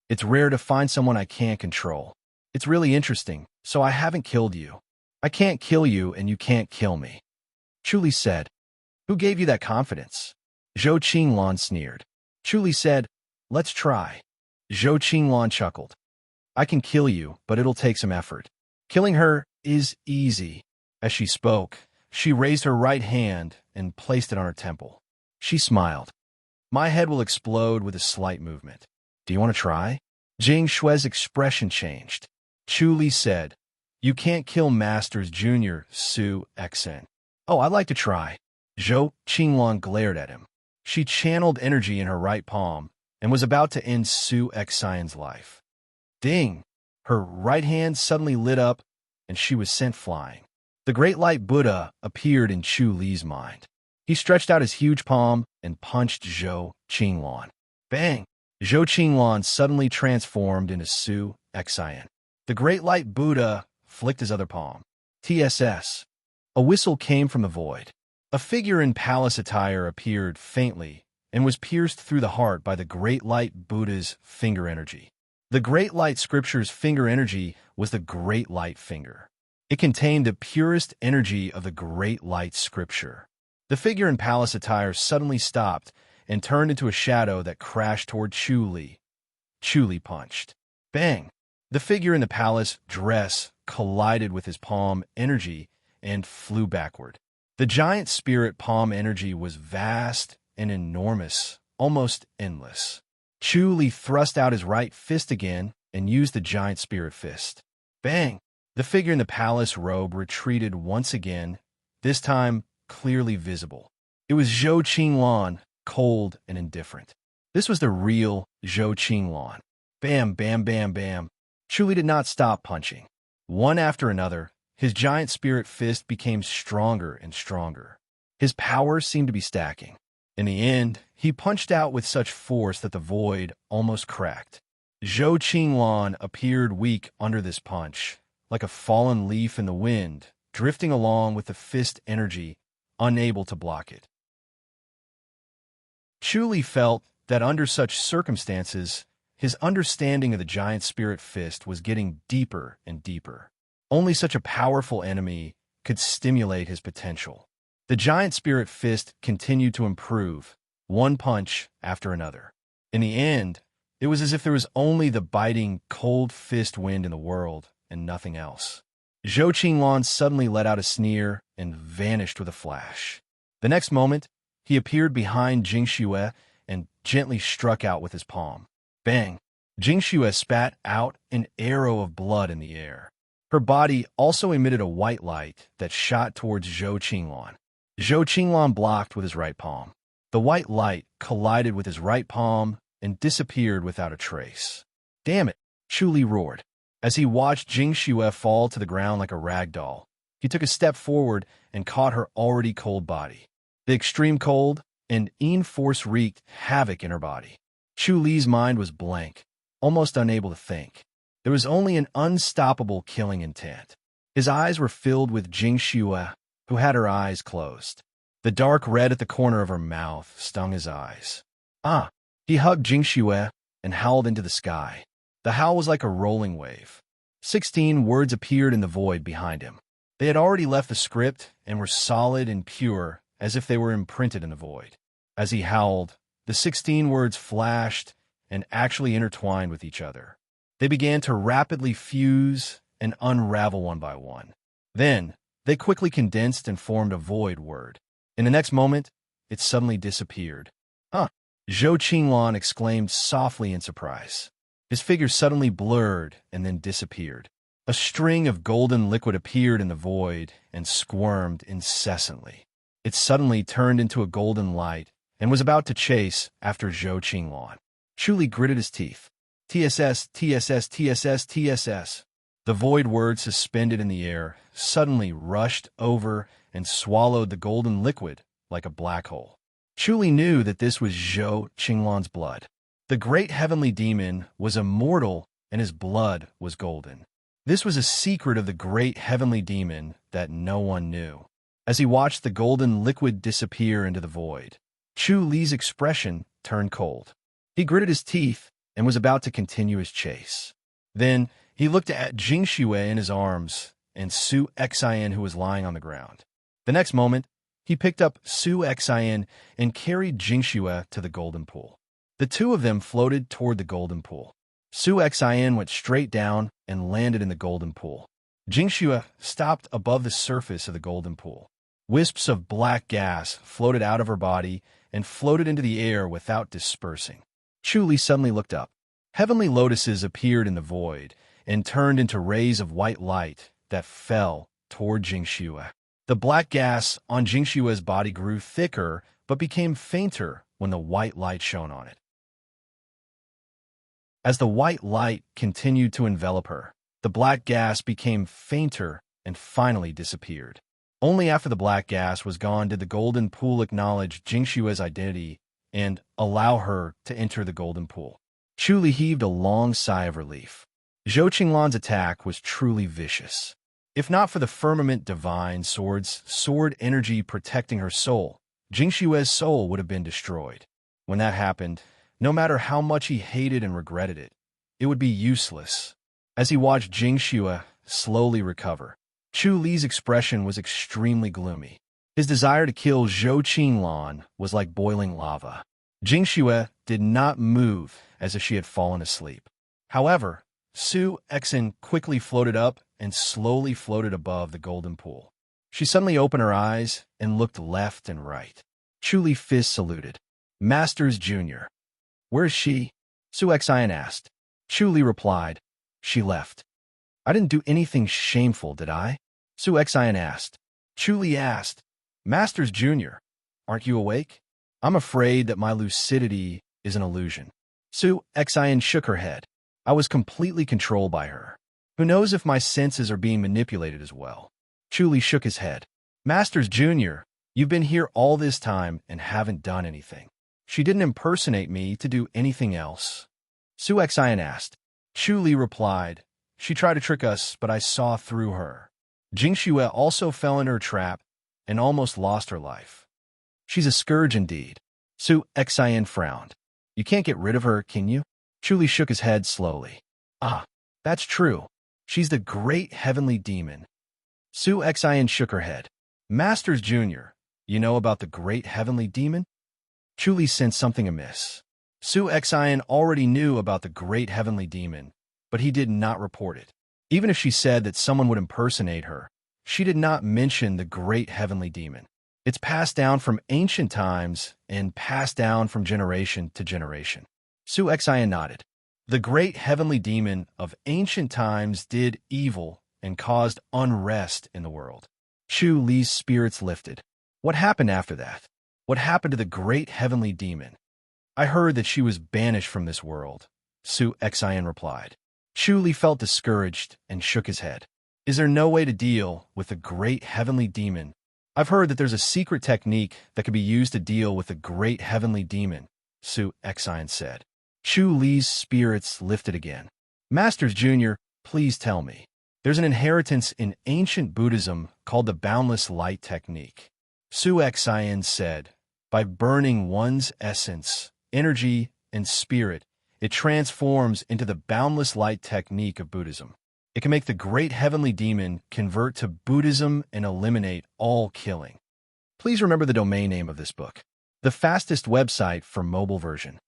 It's rare to find someone I can't control. It's really interesting, so I haven't killed you. I can't kill you and you can't kill me. Chu Li said. Who gave you that confidence? Zhou Qinglan sneered. Chu Li said, let's try. Zhou Qinglan chuckled. I can kill you, but it'll take some effort. Killing her is easy. As she spoke, she raised her right hand and placed it on her temple. She smiled. My head will explode with a slight movement. Do you want to try? Jing Shue's expression changed. Chu Li said, you can't kill Masters Junior Su Xin. Oh, I'd like to try. Zhou Qinglan glared at him. She channeled energy in her right palm and was about to end Su Xion's life. Ding! Her right hand suddenly lit up and she was sent flying. The Great Light Buddha appeared in Chu Li's mind. He stretched out his huge palm and punched Zhou Qinglan. Bang! Zhou Qinglan suddenly transformed into Su Xian. The Great Light Buddha flicked his other palm. TSS. A whistle came from the void. A figure in palace attire appeared faintly and was pierced through the heart by the Great Light Buddha's finger energy. The Great Light Scripture's finger energy was the Great Light Finger. It contained the purest energy of the Great Light Scripture. The figure in palace attire suddenly stopped and turned into a shadow that crashed toward Chu Li. Chu Li punched. Bang! The figure in the palace dress collided with his palm energy and flew backward. The giant spirit palm energy was vast and enormous, almost endless. Chu Li thrust out his right fist again and used the giant spirit fist. Bang! The figure in the palace robe retreated once again, this time clearly visible. It was Zhou Qinglan, cold and indifferent. This was the real Zhou Qinglan. Bam, bam, bam, bam. Chu Li did not stop punching. One after another, his giant spirit fist became stronger and stronger. His power seemed to be stacking. In the end, he punched out with such force that the void almost cracked. Zhou Qinglan appeared weak under this punch, like a fallen leaf in the wind, drifting along with the fist energy, unable to block it. Chu Li felt that under such circumstances, his understanding of the giant spirit fist was getting deeper and deeper. Only such a powerful enemy could stimulate his potential. The giant spirit fist continued to improve, one punch after another. In the end, it was as if there was only the biting, cold fist wind in the world and nothing else. Zhou Qinglan suddenly let out a sneer and vanished with a flash. The next moment, he appeared behind Jingxue and gently struck out with his palm. Bang! Jingxue spat out an arrow of blood in the air. Her body also emitted a white light that shot towards Zhou Qinglan. Zhou Qinglan blocked with his right palm. The white light collided with his right palm and disappeared without a trace. Damn it! Chu Li roared. As he watched Jingxue fall to the ground like a rag doll, he took a step forward and caught her already cold body. The extreme cold and force wreaked havoc in her body. Chu Li's mind was blank, almost unable to think. There was only an unstoppable killing intent. His eyes were filled with Jingxue, who had her eyes closed. The dark red at the corner of her mouth stung his eyes. Ah! He hugged Jingxue and howled into the sky. The howl was like a rolling wave. 16 words appeared in the void behind him. They had already left the script and were solid and pure, as if they were imprinted in the void. As he howled, the 16 words flashed and actually intertwined with each other. They began to rapidly fuse and unravel one by one. Then, they quickly condensed and formed a void word. In the next moment, it suddenly disappeared. Huh! Zhou Qinglan exclaimed softly in surprise. His figure suddenly blurred and then disappeared. A string of golden liquid appeared in the void and squirmed incessantly. It suddenly turned into a golden light and was about to chase after Zhou Qinglan. Chu Li gritted his teeth. TSS, TSS, TSS, TSS. The void word suspended in the air suddenly rushed over and swallowed the golden liquid like a black hole. Chu Li knew that this was Zhou Qinglan's blood. The great heavenly demon was immortal and his blood was golden. This was a secret of the great heavenly demon that no one knew. As he watched the golden liquid disappear into the void, Chu Li's expression turned cold. He gritted his teeth and was about to continue his chase. Then he looked at Jingxue in his arms and Su Xian who was lying on the ground. The next moment, he picked up Su Xian and carried Jingxue to the golden pool. The two of them floated toward the golden pool. Su Xian went straight down and landed in the golden pool. Jingxue stopped above the surface of the golden pool. Wisps of black gas floated out of her body and floated into the air without dispersing. Chu Li suddenly looked up. Heavenly lotuses appeared in the void and turned into rays of white light that fell toward Jingxue. The black gas on Jingxue's body grew thicker but became fainter when the white light shone on it. As the white light continued to envelop her, the black gas became fainter and finally disappeared. Only after the black gas was gone did the golden pool acknowledge Jingxue's identity and allow her to enter the golden pool. Chu Li heaved a long sigh of relief. Zhou Qinglan's attack was truly vicious. If not for the firmament divine sword energy protecting her soul, Jingxue's soul would have been destroyed. When that happened, no matter how much he hated and regretted it, it would be useless. As he watched Jingxue slowly recover, Chu Li's expression was extremely gloomy. His desire to kill Zhou Qinglan was like boiling lava. Jingxue did not move as if she had fallen asleep. However, Su Xian quickly floated up and slowly floated above the golden pool. She suddenly opened her eyes and looked left and right. Chu Li fist saluted. Masters Jr. Where is she? Su Xian asked. Chu Li replied, she left. I didn't do anything shameful, did I? Su Xian asked. Chu Li asked, Masters Jr., aren't you awake? I'm afraid that my lucidity is an illusion. Su Xian shook her head. I was completely controlled by her. Who knows if my senses are being manipulated as well? Chu Li shook his head. Masters Jr., you've been here all this time and haven't done anything. She didn't impersonate me to do anything else. Su Xian asked. Chu Li replied, she tried to trick us, but I saw through her. Jingxue also fell in her trap and almost lost her life. She's a scourge indeed. Su Xian frowned. You can't get rid of her, can you? Chu Li shook his head slowly. Ah, that's true. She's the great heavenly demon. Su Xian shook her head. Masters Jr., you know about the great heavenly demon? Chu Li sensed something amiss. Su Xian already knew about the great heavenly demon, but he did not report it. Even if she said that someone would impersonate her, she did not mention the great heavenly demon. It's passed down from ancient times and passed down from generation to generation. Su Xian nodded. The great heavenly demon of ancient times did evil and caused unrest in the world. Chu Li's spirits lifted. What happened after that? What happened to the great heavenly demon? I heard that she was banished from this world, Su Xian replied. Chu Li felt discouraged and shook his head. Is there no way to deal with the great heavenly demon? I've heard that there's a secret technique that can be used to deal with the great heavenly demon, Su Xian said. Chu Li's spirits lifted again. Masters Jr., please tell me. There's an inheritance in ancient Buddhism called the boundless light technique. Su Xian said, by burning one's essence, energy, and spirit, it transforms into the boundless light technique of Buddhism. It can make the great heavenly demon convert to Buddhism and eliminate all killing. Please remember the domain name of this book. The fastest website for mobile version.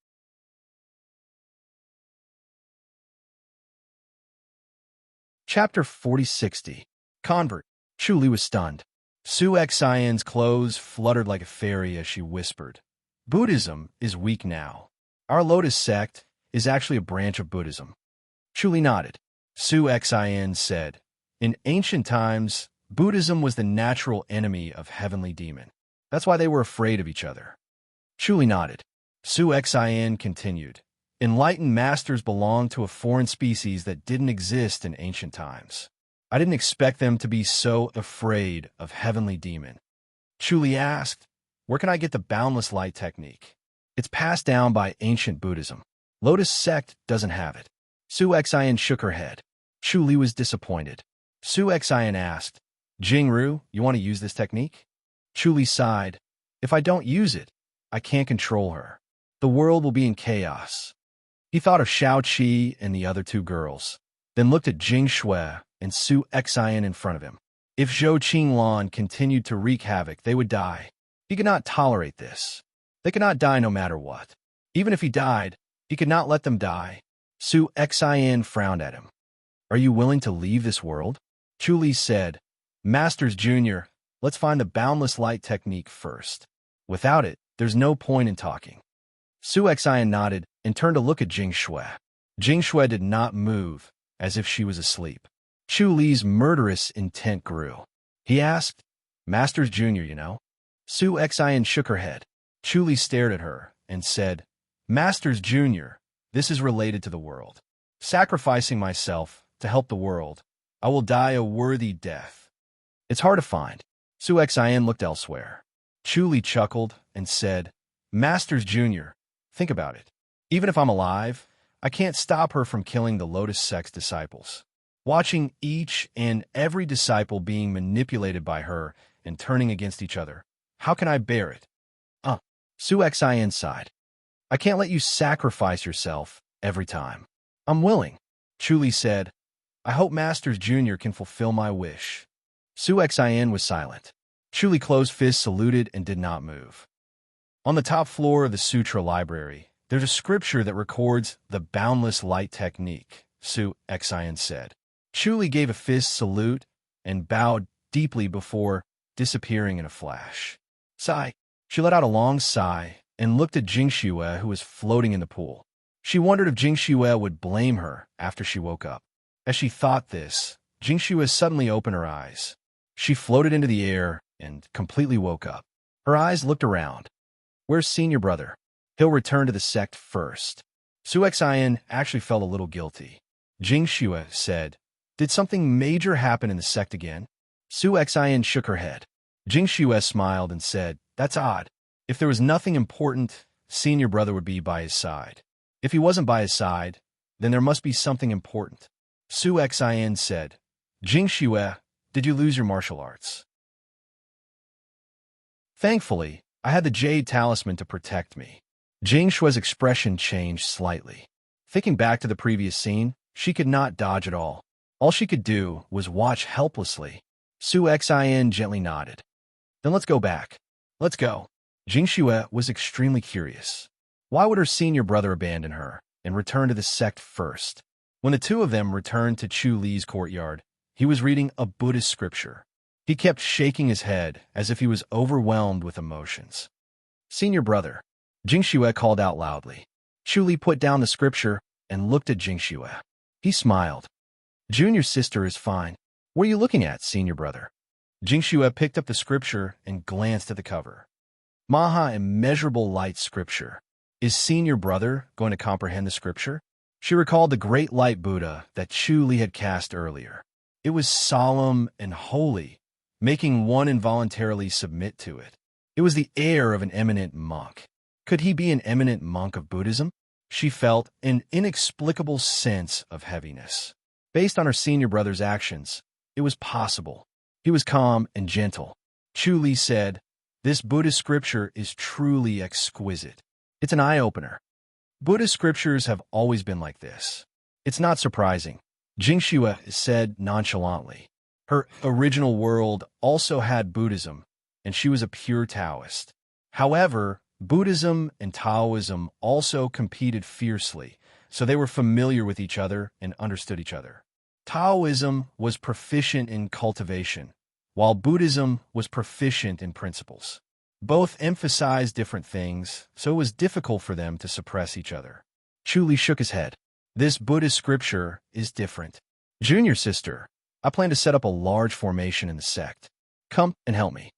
Chapter 4060. Convert. Chu Li was stunned. Su Xian's clothes fluttered like a fairy as she whispered, Buddhism is weak now. Our Lotus sect is actually a branch of Buddhism. Chu Li nodded. Su Xian said, in ancient times, Buddhism was the natural enemy of heavenly demon. That's why they were afraid of each other. Chu Li nodded. Su Xian continued, enlightened masters belong to a foreign species that didn't exist in ancient times. I didn't expect them to be so afraid of heavenly demon. Chu Li asked, where can I get the boundless light technique? It's passed down by ancient Buddhism. Lotus sect doesn't have it. Su Xian shook her head. Chu Li was disappointed. Su Xian asked, Jingru, you want to use this technique? Chu Li sighed. If I don't use it, I can't control her. The world will be in chaos. He thought of Xiao Qi and the other two girls, then looked at Jing Shui and Su Xian in front of him. If Zhou Qinglan continued to wreak havoc, they would die. He could not tolerate this. They could not die no matter what. Even if he died, he could not let them die. Su Xian frowned at him. Are you willing to leave this world? Chu Li said, Masters Junior, let's find the boundless light technique first. Without it, there's no point in talking. Su Xian nodded and turned to look at Jing Shui. Jing Shui did not move, as if she was asleep. Chu Li's murderous intent grew. He asked, Masters Junior, you know? Su Xian shook her head. Chu Li stared at her and said, Masters Junior, this is related to the world. Sacrificing myself to help the world, I will die a worthy death. It's hard to find. Su Xian looked elsewhere. Chu Li chuckled and said, Masters Junior, think about it. Even if I'm alive, I can't stop her from killing the Lotus sect's disciples. Watching each and every disciple being manipulated by her and turning against each other, how can I bear it? Su Xian sighed. I can't let you sacrifice yourself every time. I'm willing. Chu Li said, I hope Masters Junior can fulfill my wish. Su Xian was silent. Chu Li closed fists, saluted, and did not move. On the top floor of the Sutra Library, there's a scripture that records the boundless light technique, Su Xian said. Chu Li gave a fist salute and bowed deeply before disappearing in a flash. Sigh. She let out a long sigh and looked at Jing Shui, who was floating in the pool. She wondered if Jing Shui would blame her after she woke up. As she thought this, Jing Shui suddenly opened her eyes. She floated into the air and completely woke up. Her eyes looked around. Where's senior brother? He'll return to the sect first. Su Xian actually felt a little guilty. Jing Shui said, Did something major happen in the sect again? Su Xian shook her head. Jing Shui smiled and said, That's odd. If there was nothing important, senior brother would be by his side. If he wasn't by his side, then there must be something important. Su Xian said, Jing Shui, did you lose your martial arts? Thankfully, I had the jade talisman to protect me. Jing Shui's expression changed slightly. Thinking back to the previous scene, she could not dodge at all. All she could do was watch helplessly. Su Xian gently nodded. Then let's go back. Let's go. Jing Shui was extremely curious. Why would her senior brother abandon her and return to the sect first? When the two of them returned to Chu Li's courtyard, he was reading a Buddhist scripture. He kept shaking his head as if he was overwhelmed with emotions. Senior brother, Jing Shui called out loudly. Chu Li put down the scripture and looked at Jing Shui. He smiled. Junior sister is fine. What are you looking at, senior brother? Jing Shui picked up the scripture and glanced at the cover. Maha immeasurable light scripture. Is senior brother going to comprehend the scripture? She recalled the great light Buddha that Chu Li had cast earlier. It was solemn and holy, making one involuntarily submit to it. It was the air of an eminent monk. Could he be an eminent monk of Buddhism? She felt an inexplicable sense of heaviness. Based on her senior brother's actions, it was possible. He was calm and gentle. Chu Li said, This Buddhist scripture is truly exquisite. It's an eye-opener. Buddhist scriptures have always been like this. It's not surprising. Jingxue said nonchalantly. Her original world also had Buddhism, and she was a pure Taoist. However, Buddhism and Taoism also competed fiercely, so they were familiar with each other and understood each other. Taoism was proficient in cultivation, while Buddhism was proficient in principles. Both emphasized different things, so it was difficult for them to suppress each other. Chu Li shook his head. This Buddhist scripture is different. Junior sister, I plan to set up a large formation in the sect. Come and help me.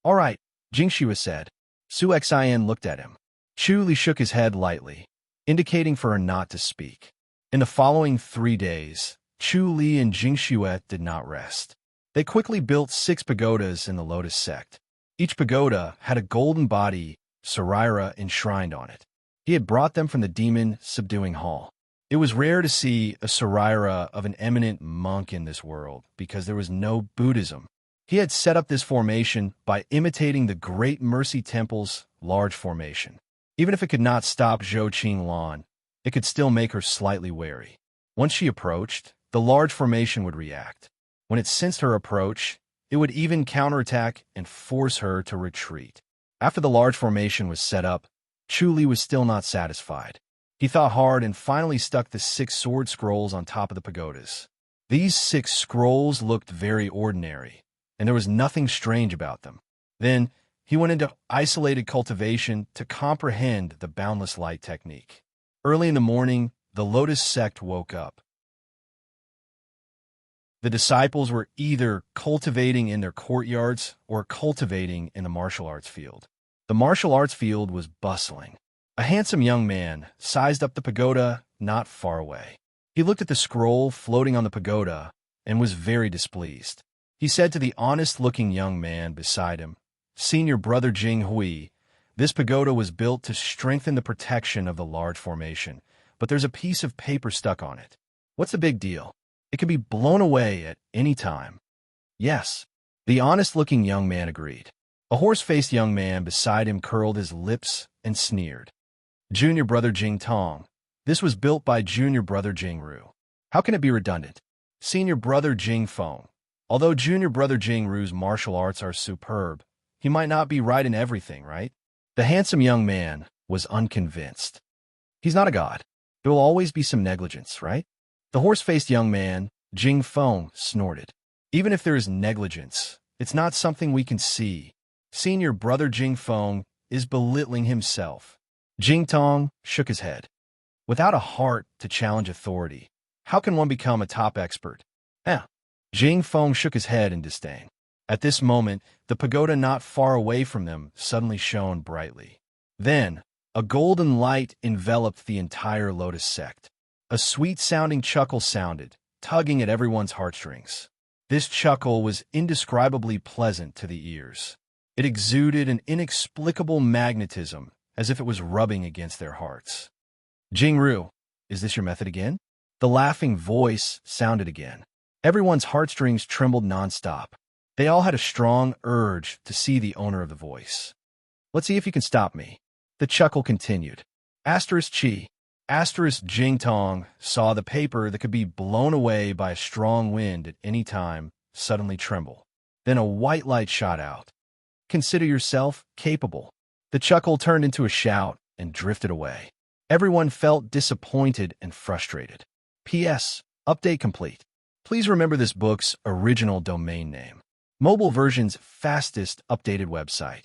All right, Jingxue said. Su Xian looked at him. Chu Li shook his head lightly, indicating for her not to speak. In the following 3 days, Chu Li and Jingxue did not rest. They quickly built 6 pagodas in the Lotus sect. Each pagoda had a golden body, Sarira, enshrined on it. He had brought them from the demon subduing hall. It was rare to see a Sarira of an eminent monk in this world because there was no Buddhism. He had set up this formation by imitating the Great Mercy Temple's large formation. Even if it could not stop Zhou Qinglan, it could still make her slightly wary. Once she approached, the large formation would react. When it sensed her approach, it would even counterattack and force her to retreat. After the large formation was set up, Chu Li was still not satisfied. He thought hard and finally stuck the 6 sword scrolls on top of the pagodas. These 6 scrolls looked very ordinary, and there was nothing strange about them. Then, he went into isolated cultivation to comprehend the boundless light technique. Early in the morning, the Lotus sect woke up. The disciples were either cultivating in their courtyards or cultivating in the martial arts field. The martial arts field was bustling. A handsome young man sized up the pagoda not far away. He looked at the scroll floating on the pagoda and was very displeased. He said to the honest-looking young man beside him, Senior Brother Jing Hui, this pagoda was built to strengthen the protection of the large formation, but there's a piece of paper stuck on it. What's the big deal? It can be blown away at any time. Yes, the honest-looking young man agreed. A horse-faced young man beside him curled his lips and sneered. Junior Brother Jing Tong, this was built by Junior Brother Jing Ru. How can it be redundant? Senior Brother Jing Feng. Although Junior Brother Jing Ru's martial arts are superb, he might not be right in everything, right? The handsome young man was unconvinced. He's not a god. There will always be some negligence, right? The horse-faced young man, Jing Feng, snorted. Even if there is negligence, it's not something we can see. Senior Brother Jing Feng is belittling himself. Jing Tong shook his head. Without a heart to challenge authority, how can one become a top expert? Jing Feng shook his head in disdain. At this moment, the pagoda not far away from them suddenly shone brightly. Then, a golden light enveloped the entire Lotus sect. A sweet-sounding chuckle sounded, tugging at everyone's heartstrings. This chuckle was indescribably pleasant to the ears. It exuded an inexplicable magnetism, as if it was rubbing against their hearts. Jing Ru, is this your method again? The laughing voice sounded again. Everyone's heartstrings trembled nonstop. They all had a strong urge to see the owner of the voice. Let's see if you can stop me. The chuckle continued. Asterisk Chi. Asterisk Jing Tong saw the paper that could be blown away by a strong wind at any time suddenly tremble. Then a white light shot out. Consider yourself capable. The chuckle turned into a shout and drifted away. Everyone felt disappointed and frustrated. P.S. Update complete. Please remember this book's original domain name. Mobile version's fastest updated website.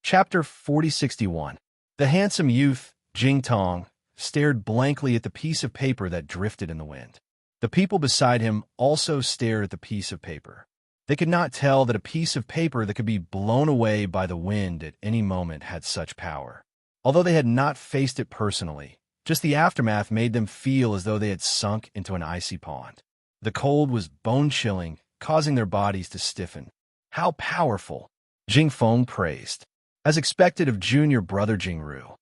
Chapter 4061. The handsome youth, Jing Tong, stared blankly at the piece of paper that drifted in the wind. The people beside him also stared at the piece of paper. They could not tell that a piece of paper that could be blown away by the wind at any moment had such power. Although they had not faced it personally, just the aftermath made them feel as though they had sunk into an icy pond. The cold was bone-chilling, causing their bodies to stiffen. How powerful! Jing Feng praised. As expected of Junior Brother Jing Ru.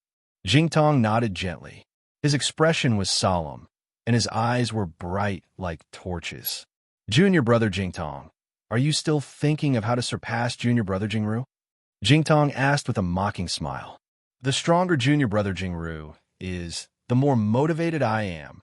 Jing Tong nodded gently. His expression was solemn, and his eyes were bright like torches. Junior brother Jingtong, are you still thinking of how to surpass junior brother Jingru? Jingtong asked with a mocking smile. The stronger junior brother Jingru is, the more motivated I am.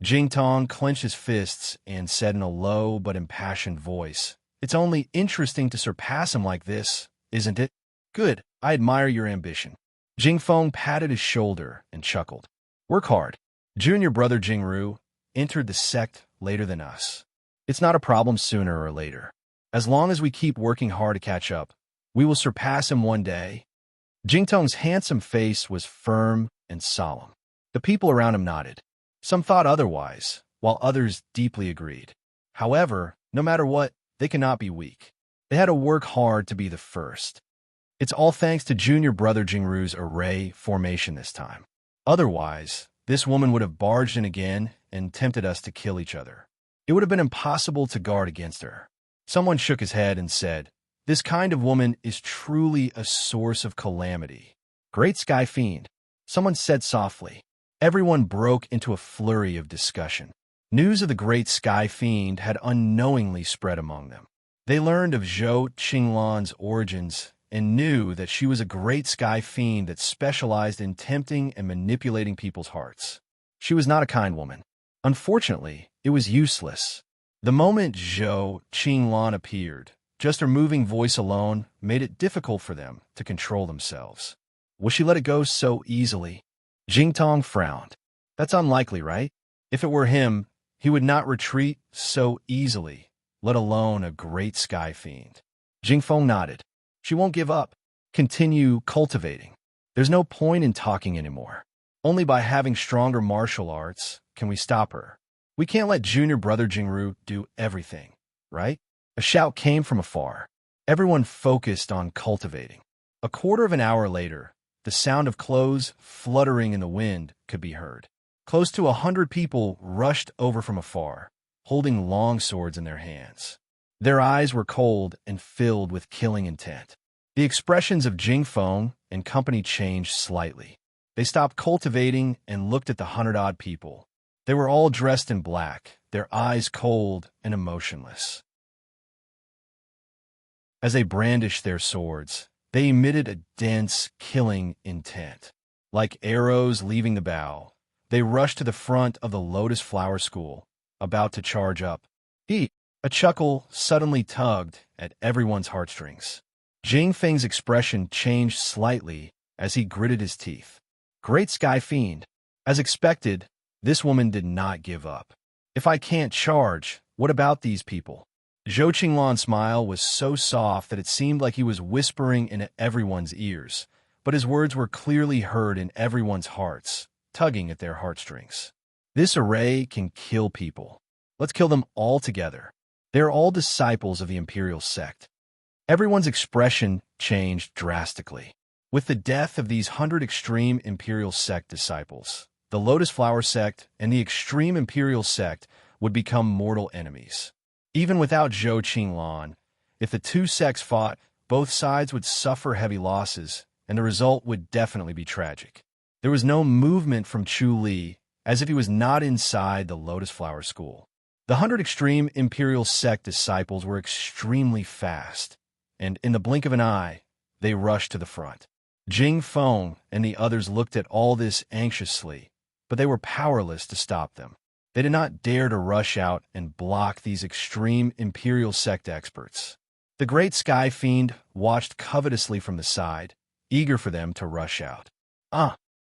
Jingtong clenched his fists and said in a low but impassioned voice, It's only interesting to surpass him like this, isn't it? Good, I admire your ambition. Jingfeng patted his shoulder and chuckled. Work hard. Junior brother Jingru entered the sect later than us. It's not a problem sooner or later. As long as we keep working hard to catch up, we will surpass him one day. Jingtong's handsome face was firm and solemn. The people around him nodded. Some thought otherwise, while others deeply agreed. However, no matter what, they cannot be weak. They had to work hard to be the first. It's all thanks to junior brother Jingru's array formation this time. Otherwise, this woman would have barged in again and tempted us to kill each other. It would have been impossible to guard against her. Someone shook his head and said, This kind of woman is truly a source of calamity. Great Sky Fiend, someone said softly. Everyone broke into a flurry of discussion. News of the Great Sky Fiend had unknowingly spread among them. They learned of Zhou Qinglan's origins and knew that she was a great sky fiend that specialized in tempting and manipulating people's hearts. She was not a kind woman. Unfortunately, it was useless. The moment Zhou Qinglan appeared, just her moving voice alone made it difficult for them to control themselves. Will she let it go so easily? Jingtong frowned. That's unlikely, right? If it were him, he would not retreat so easily, let alone a great sky fiend. Jingfeng nodded. She won't give up. Continue cultivating. There's no point in talking anymore. Only by having stronger martial arts can we stop her. We can't let junior brother Jingru do everything, right? A shout came from afar. Everyone focused on cultivating. A quarter of an hour later, the sound of clothes fluttering in the wind could be heard. Close to 100 people rushed over from afar, holding long swords in their hands. Their eyes were cold and filled with killing intent. The expressions of Jingfeng and company changed slightly. They stopped cultivating and looked at the 100-odd people. They were all dressed in black, their eyes cold and emotionless. As they brandished their swords, they emitted a dense, killing intent. Like arrows leaving the bow, they rushed to the front of the Lotus Flower School, about to charge up. A chuckle suddenly tugged at everyone's heartstrings. Jing Feng's expression changed slightly as he gritted his teeth. Great Sky Fiend. As expected, this woman did not give up. If I can't charge, what about these people? Zhou Qinglan's smile was so soft that it seemed like he was whispering in everyone's ears, but his words were clearly heard in everyone's hearts, tugging at their heartstrings. This array can kill people. Let's kill them all together. They are all disciples of the Imperial sect. Everyone's expression changed drastically. With the death of these 100 extreme Imperial sect disciples, the Lotus Flower sect and the extreme Imperial sect would become mortal enemies. Even without Zhou Qinglan, if the two sects fought, both sides would suffer heavy losses, and the result would definitely be tragic. There was no movement from Chu Li, as if he was not inside the Lotus Flower School. The 100 extreme Imperial sect disciples were extremely fast, and in the blink of an eye, they rushed to the front. Jing Feng and the others looked at all this anxiously, but they were powerless to stop them. They did not dare to rush out and block these extreme Imperial sect experts. The Great Sky Fiend watched covetously from the side, eager for them to rush out.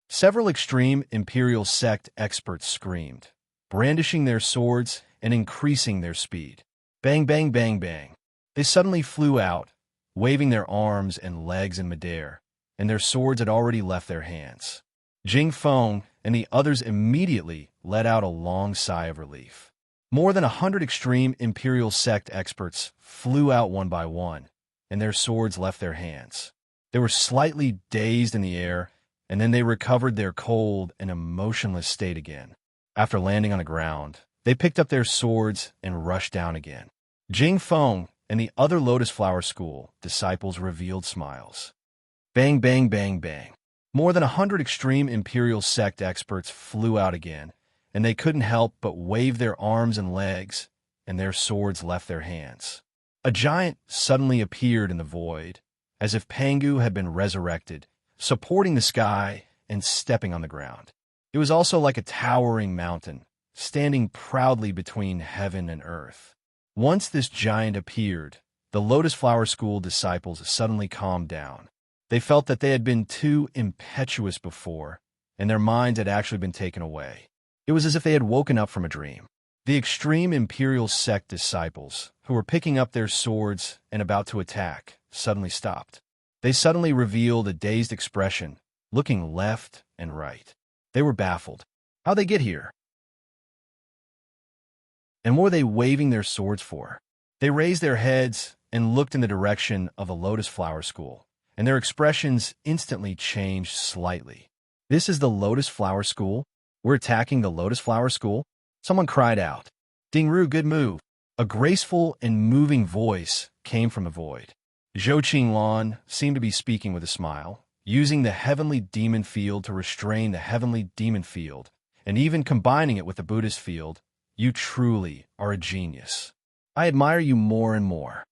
Several extreme Imperial sect experts screamed, brandishing their swords and increasing their speed. Bang, bang, bang, bang. They suddenly flew out, waving their arms and legs in midair, and their swords had already left their hands. Jing Feng and the others immediately let out a long sigh of relief. More than 100 extreme Imperial sect experts flew out one by one, and their swords left their hands. They were slightly dazed in the air, and then they recovered their cold and emotionless state again. After landing on the ground, they picked up their swords and rushed down again. Jing Feng and the other Lotus Flower School disciples revealed smiles. Bang, bang, bang, bang. More than 100 extreme Imperial sect experts flew out again, and they couldn't help but wave their arms and legs and their swords left their hands. A giant suddenly appeared in the void, as if Pangu had been resurrected, supporting the sky and stepping on the ground. It was also like a towering mountain, standing proudly between heaven and earth. Once this giant appeared, the Lotus Flower School disciples suddenly calmed down. They felt that they had been too impetuous before, and their minds had actually been taken away. It was as if they had woken up from a dream. The extreme imperial sect disciples, who were picking up their swords and about to attack, suddenly stopped. They suddenly revealed a dazed expression, looking left and right. They were baffled. How'd they get here? And what were they waving their swords for? They raised their heads and looked in the direction of the Lotus Flower School, and their expressions instantly changed slightly. This is the Lotus Flower School? We're attacking the Lotus Flower School? Someone cried out. Dingru, good move. A graceful and moving voice came from the void. Zhou Qinglan seemed to be speaking with a smile, using the heavenly demon field to restrain the heavenly demon field, and even combining it with the Buddhist field. You truly are a genius. I admire you more and more.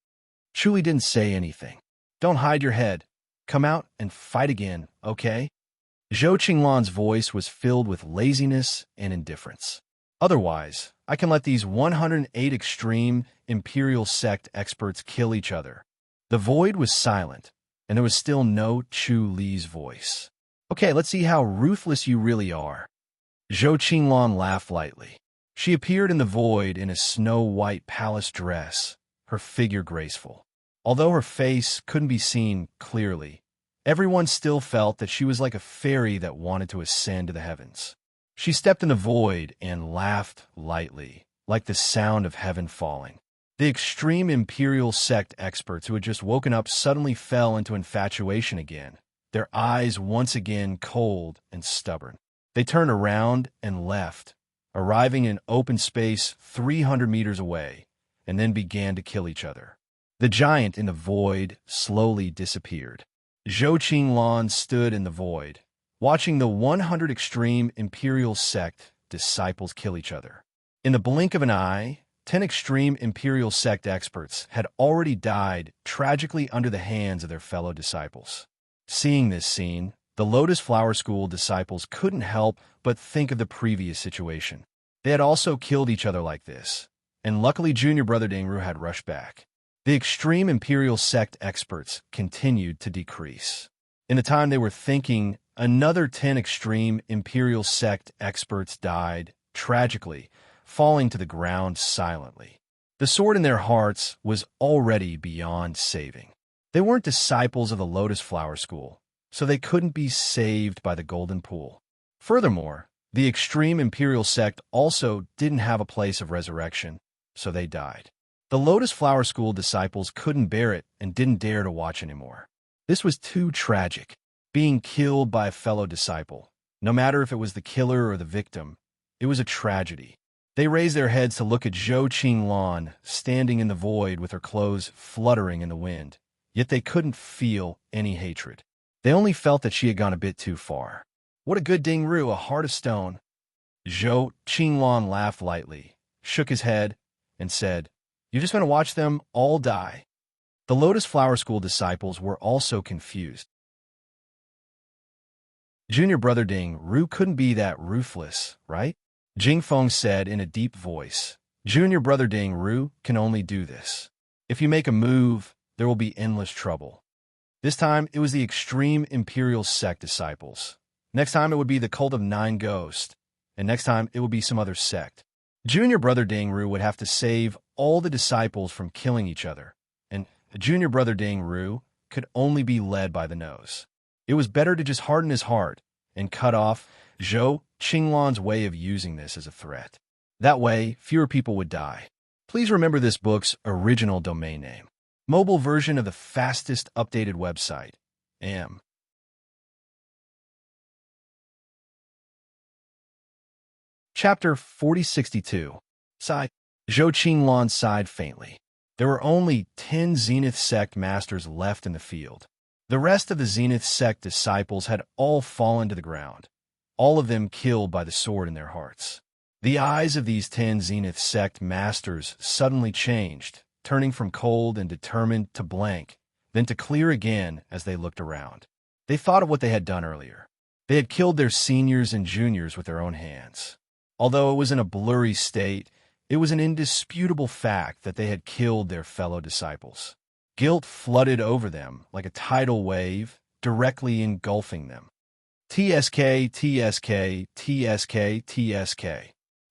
Chuli didn't say anything. Don't hide your head. Come out and fight again, okay? Zhou Qinglan's voice was filled with laziness and indifference. Otherwise, I can let these 108 extreme imperial sect experts kill each other. The void was silent, and there was still no Chu Li's voice. Okay, let's see how ruthless you really are. Zhou Qinglan laughed lightly. She appeared in the void in a snow-white palace dress, her figure graceful. Although her face couldn't be seen clearly, everyone still felt that she was like a fairy that wanted to ascend to the heavens. She stepped in the void and laughed lightly, like the sound of heaven falling. The extreme imperial sect experts who had just woken up suddenly fell into infatuation again, their eyes once again cold and stubborn. They turned around and left, arriving in open space 300 meters away, and then began to kill each other. The giant in the void slowly disappeared. Zhou Qinglan stood in the void, watching the 100 extreme imperial sect disciples kill each other. In the blink of an eye, 10 extreme imperial sect experts had already died tragically under the hands of their fellow disciples. Seeing this scene, the Lotus Flower School disciples couldn't help but think of the previous situation. They had also killed each other like this, and luckily junior brother Dingru had rushed back. The extreme imperial sect experts continued to decrease. In the time they were thinking, another 10 extreme imperial sect experts died, tragically, falling to the ground silently. The sword in their hearts was already beyond saving. They weren't disciples of the Lotus Flower School, so they couldn't be saved by the Golden Pool. Furthermore, the extreme imperial sect also didn't have a place of resurrection, so they died. The Lotus Flower School disciples couldn't bear it and didn't dare to watch anymore. This was too tragic. Being killed by a fellow disciple, no matter if it was the killer or the victim, it was a tragedy. They raised their heads to look at Zhou Qinglan standing in the void with her clothes fluttering in the wind, yet they couldn't feel any hatred. They only felt that she had gone a bit too far. What a good Dingru, a heart of stone. Zhou Qinglan laughed lightly, shook his head, and said, You're just going to watch them all die. The Lotus Flower School disciples were also confused. Junior brother Dingru couldn't be that ruthless, right? Jingfeng said in a deep voice. Junior brother Dingru can only do this. If you make a move, there will be endless trouble. This time, it was the extreme imperial sect disciples. Next time, it would be the cult of 9 ghosts. And next time, it would be some other sect. Junior brother Dingru would have to save all the disciples from killing each other. And junior brother Dingru could only be led by the nose. It was better to just harden his heart and cut off Zhou Qinglan's way of using this as a threat. That way, fewer people would die. Please remember this book's original domain name. Mobile version of the fastest updated website, AM. Chapter 4062. Sigh. Zhou Qinglan sighed faintly. There were only 10 Zenith sect masters left in the field. The rest of the Zenith sect disciples had all fallen to the ground, all of them killed by the sword in their hearts. The eyes of these 10 Zenith sect masters suddenly changed, turning from cold and determined to blank, then to clear again as they looked around. They thought of what they had done earlier. They had killed their seniors and juniors with their own hands. Although it was in a blurry state, it was an indisputable fact that they had killed their fellow disciples. Guilt flooded over them like a tidal wave, directly engulfing them. TSK, TSK, TSK, TSK.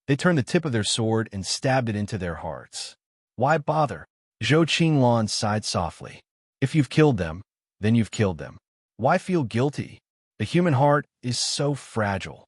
They turned the tip of their sword and stabbed it into their hearts. Why bother? Zhou Qinglan sighed softly. If you've killed them, then you've killed them. Why feel guilty? The human heart is so fragile.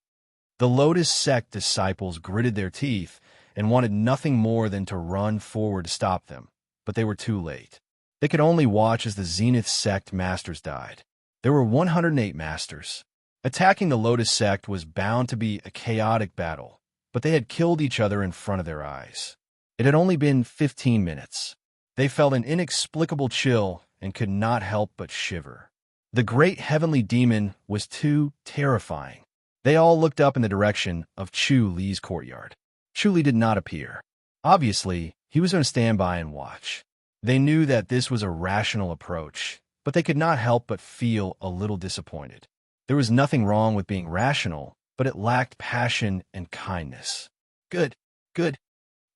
The Lotus sect disciples gritted their teeth and wanted nothing more than to run forward to stop them, but they were too late. They could only watch as the Zenith sect masters died. There were 108 masters. Attacking the Lotus sect was bound to be a chaotic battle, but they had killed each other in front of their eyes. It had only been 15 minutes. They felt an inexplicable chill and could not help but shiver. The great heavenly demon was too terrifying. They all looked up in the direction of Chu Li's courtyard. Chu Li did not appear. Obviously, he was going to stand by and watch. They knew that this was a rational approach, but they could not help but feel a little disappointed. There was nothing wrong with being rational, but it lacked passion and kindness. Good, good,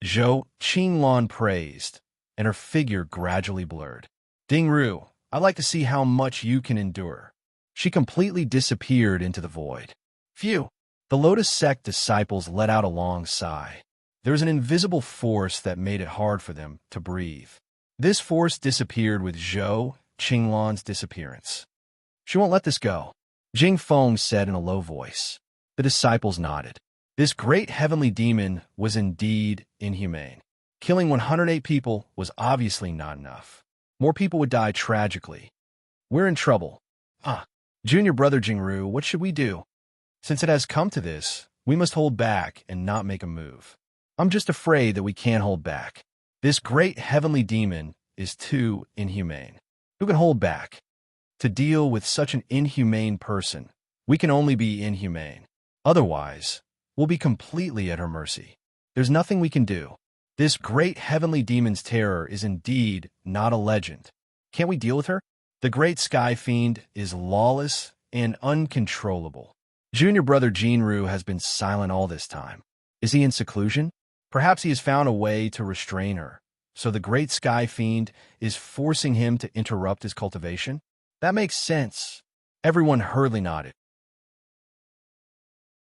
Zhou Qinglan praised, and her figure gradually blurred. Dingru, I'd like to see how much you can endure. She completely disappeared into the void. Phew! The Lotus sect disciples let out a long sigh. There was an invisible force that made it hard for them to breathe. This force disappeared with Zhou Qinglan's disappearance. She won't let this go, Jing Feng said in a low voice. The disciples nodded. This great heavenly demon was indeed inhumane. Killing 108 people was obviously not enough. More people would die tragically. We're in trouble. Junior brother Jingru, what should we do? Since it has come to this, we must hold back and not make a move. I'm just afraid that we can't hold back. This great heavenly demon is too inhumane. Who can hold back? To deal with such an inhumane person, we can only be inhumane. Otherwise, we'll be completely at her mercy. There's nothing we can do. This great heavenly demon's terror is indeed not a legend. Can't we deal with her? The great sky fiend is lawless and uncontrollable. Junior brother Jinru has been silent all this time. Is he in seclusion? Perhaps he has found a way to restrain her, so the great sky fiend is forcing him to interrupt his cultivation? That makes sense. Everyone hurriedly nodded.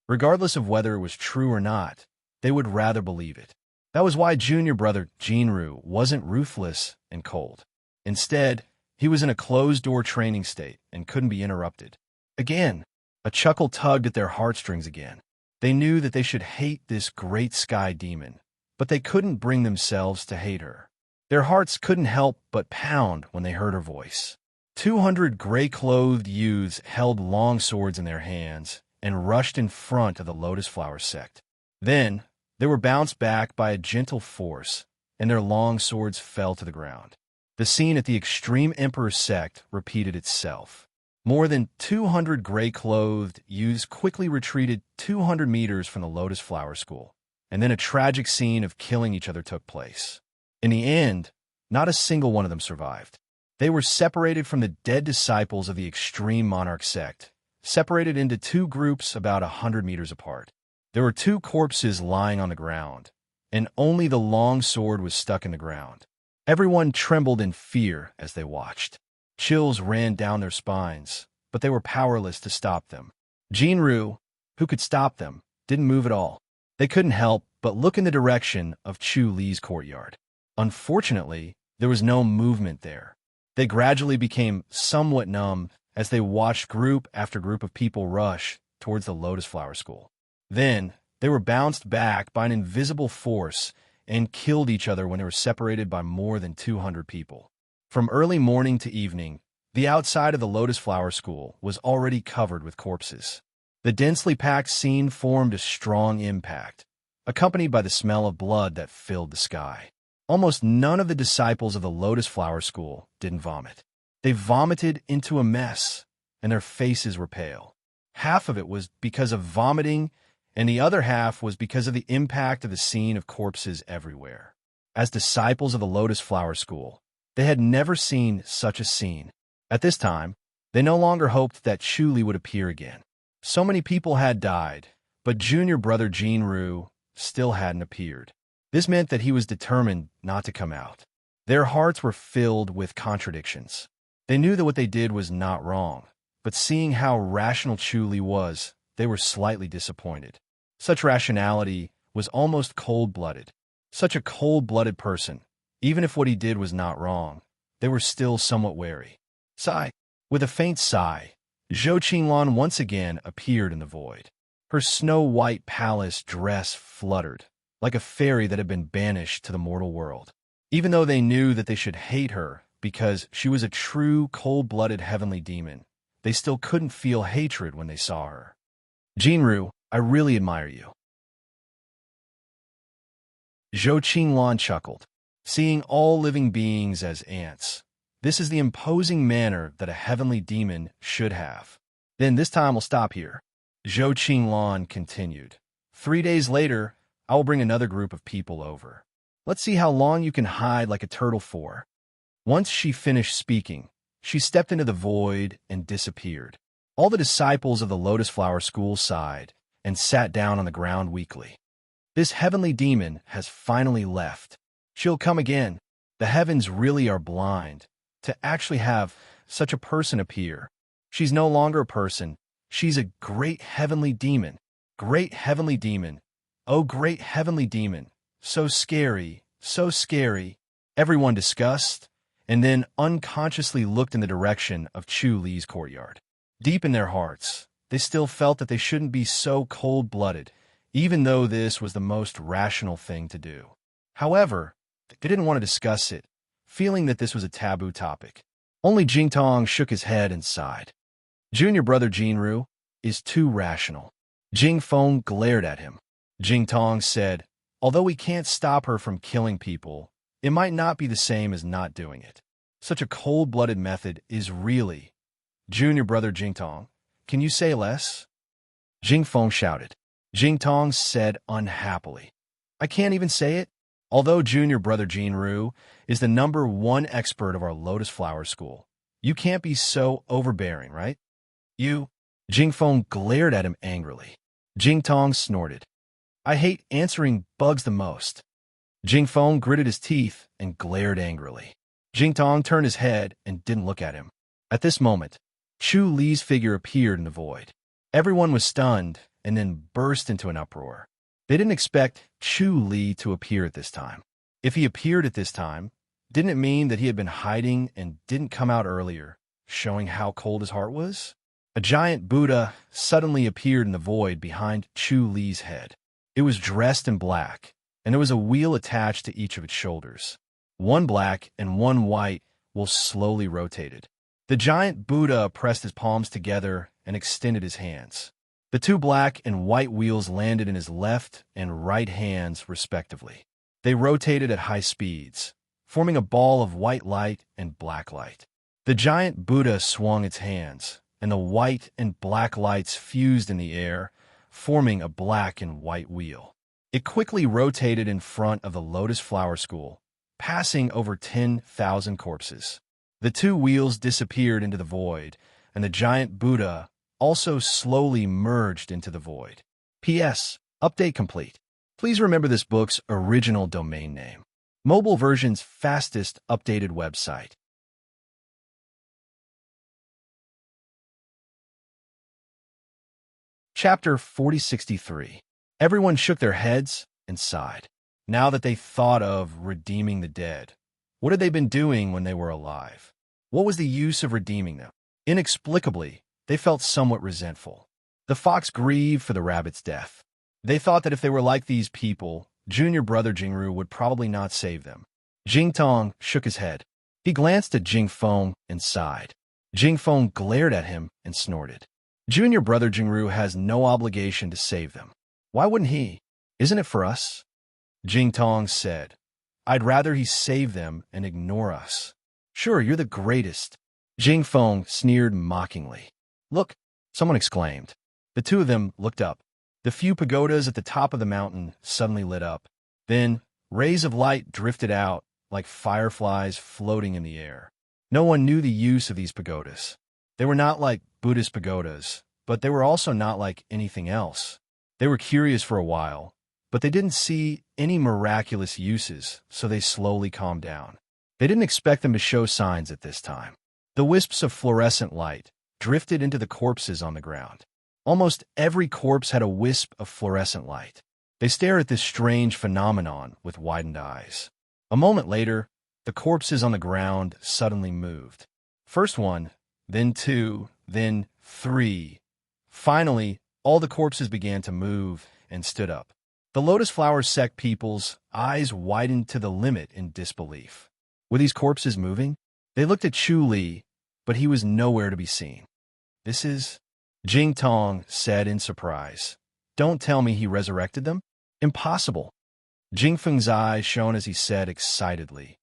Regardless of whether it was true or not, they would rather believe it. That was why junior brother Jinru wasn't ruthless and cold. Instead, he was in a closed-door training state and couldn't be interrupted. Again, a chuckle tugged at their heartstrings again. They knew that they should hate this great sky demon, but they couldn't bring themselves to hate her. Their hearts couldn't help but pound when they heard her voice. 200 gray-clothed youths held long swords in their hands and rushed in front of the Lotus Flower sect. Then, they were bounced back by a gentle force, and their long swords fell to the ground. The scene at the extreme Emperor sect repeated itself. More than 200 gray-clothed youths quickly retreated 200 meters from the Lotus Flower School, and then a tragic scene of killing each other took place. In the end, not a single one of them survived. They were separated from the dead disciples of the extreme Monarch sect, separated into two groups about 100 meters apart. There were two corpses lying on the ground, and only the long sword was stuck in the ground. Everyone trembled in fear as they watched. Chills ran down their spines, but they were powerless to stop them. Jinru, who could stop them, didn't move at all. They couldn't help but look in the direction of Chu Li's courtyard. Unfortunately, there was no movement there. They gradually became somewhat numb as they watched group after group of people rush towards the Lotus Flower School. Then, they were bounced back by an invisible force and killed each other when they were separated by more than 200 people. From early morning to evening, the outside of the Lotus Flower School was already covered with corpses. The densely packed scene formed a strong impact, accompanied by the smell of blood that filled the sky. Almost none of the disciples of the Lotus Flower School didn't vomit. They vomited into a mess, and their faces were pale. Half of it was because of vomiting, and the other half was because of the impact of the scene of corpses everywhere. As disciples of the Lotus Flower School, they had never seen such a scene. At this time, they no longer hoped that Chu Li would appear again. So many people had died, but junior brother Jinru still hadn't appeared. This meant that he was determined not to come out. Their hearts were filled with contradictions. They knew that what they did was not wrong, but seeing how rational Chu Li was, they were slightly disappointed. Such rationality was almost cold-blooded. Such a cold-blooded person, even if what he did was not wrong, they were still somewhat wary. Sigh. With a faint sigh, Zhou Qinlan once again appeared in the void. Her snow-white palace dress fluttered, like a fairy that had been banished to the mortal world. Even though they knew that they should hate her because she was a true cold-blooded heavenly demon, they still couldn't feel hatred when they saw her. Jinru, I really admire you. Zhou Qinlan chuckled. Seeing all living beings as ants, this is the imposing manner that a heavenly demon should have. Then this time we'll stop here. Zhou Qinlan continued. 3 days later, I will bring another group of people over. Let's see how long you can hide like a turtle for. Once she finished speaking, she stepped into the void and disappeared. All the disciples of the Lotus Flower School sighed and sat down on the ground weakly. This heavenly demon has finally left. She'll come again. The heavens really are blind to actually have such a person appear. She's no longer a person. She's a great heavenly demon. Great heavenly demon. Oh, great heavenly demon. So scary, so scary. Everyone discussed, and then unconsciously looked in the direction of Chu Li's courtyard. Deep in their hearts, they still felt that they shouldn't be so cold-blooded, even though this was the most rational thing to do. However, they didn't want to discuss it, feeling that this was a taboo topic. Only Jingtong shook his head and sighed. Junior brother Jinru is too rational. Jingfeng glared at him. Jingtong said, although we can't stop her from killing people, it might not be the same as not doing it. Such a cold-blooded method is really... Junior brother Jingtong, can you say less? Jingfeng shouted. Jingtong said unhappily, I can't even say it. Although junior brother Jinru is the #1 expert of our Lotus Flower School, you can't be so overbearing, right? You... Jingfeng glared at him angrily. Jingtong snorted. I hate answering bugs the most. Jingfeng gritted his teeth and glared angrily. Jingtong turned his head and didn't look at him. At this moment, Chu Li's figure appeared in the void. Everyone was stunned and then burst into an uproar. They didn't expect Chu Li to appear at this time. If he appeared at this time, didn't it mean that he had been hiding and didn't come out earlier, showing how cold his heart was? A giant Buddha suddenly appeared in the void behind Chu Li's head. It was dressed in black, and there was a wheel attached to each of its shoulders. One black and one white wheels slowly rotated. The giant Buddha pressed his palms together and extended his hands. The 2 black and white wheels landed in his left and right hands, respectively. They rotated at high speeds, forming a ball of white light and black light. The giant Buddha swung its hands, and the white and black lights fused in the air, forming a black and white wheel. It quickly rotated in front of the Lotus Flower School, passing over 10,000 corpses. The 2 wheels disappeared into the void, and the giant Buddha also slowly merged into the void. P.S. Update complete. Please remember this book's original domain name. Mobile version's fastest updated website. Chapter 4063. Everyone shook their heads and sighed. Now that they thought of redeeming the dead, what had they been doing when they were alive? What was the use of redeeming them? Inexplicably, they felt somewhat resentful. The fox grieved for the rabbit's death. They thought that if they were like these people, junior brother Jingru would probably not save them. Jingtong shook his head. He glanced at Jingfeng and sighed. Jingfeng glared at him and snorted. Junior brother Jingru has no obligation to save them. Why wouldn't he? Isn't it for us? Jingtong said. I'd rather he save them and ignore us. Sure, you're the greatest. Jingfeng sneered mockingly. Look, someone exclaimed. The 2 of them looked up. The few pagodas at the top of the mountain suddenly lit up. Then, rays of light drifted out like fireflies floating in the air. No one knew the use of these pagodas. They were not like Buddhist pagodas, but they were also not like anything else. They were curious for a while, but they didn't see any miraculous uses, so they slowly calmed down. They didn't expect them to show signs at this time. The wisps of fluorescent light drifted into the corpses on the ground. Almost every corpse had a wisp of fluorescent light. They stared at this strange phenomenon with widened eyes. A moment later, the corpses on the ground suddenly moved. First one, then two, then three. Finally, all the corpses began to move and stood up. The Lotus Flower sect people's eyes widened to the limit in disbelief. Were these corpses moving? They looked at Chu Li, but he was nowhere to be seen. This is... Jing Tong said in surprise. Don't tell me he resurrected them? Impossible. Jing Feng's eyes shone as he said excitedly.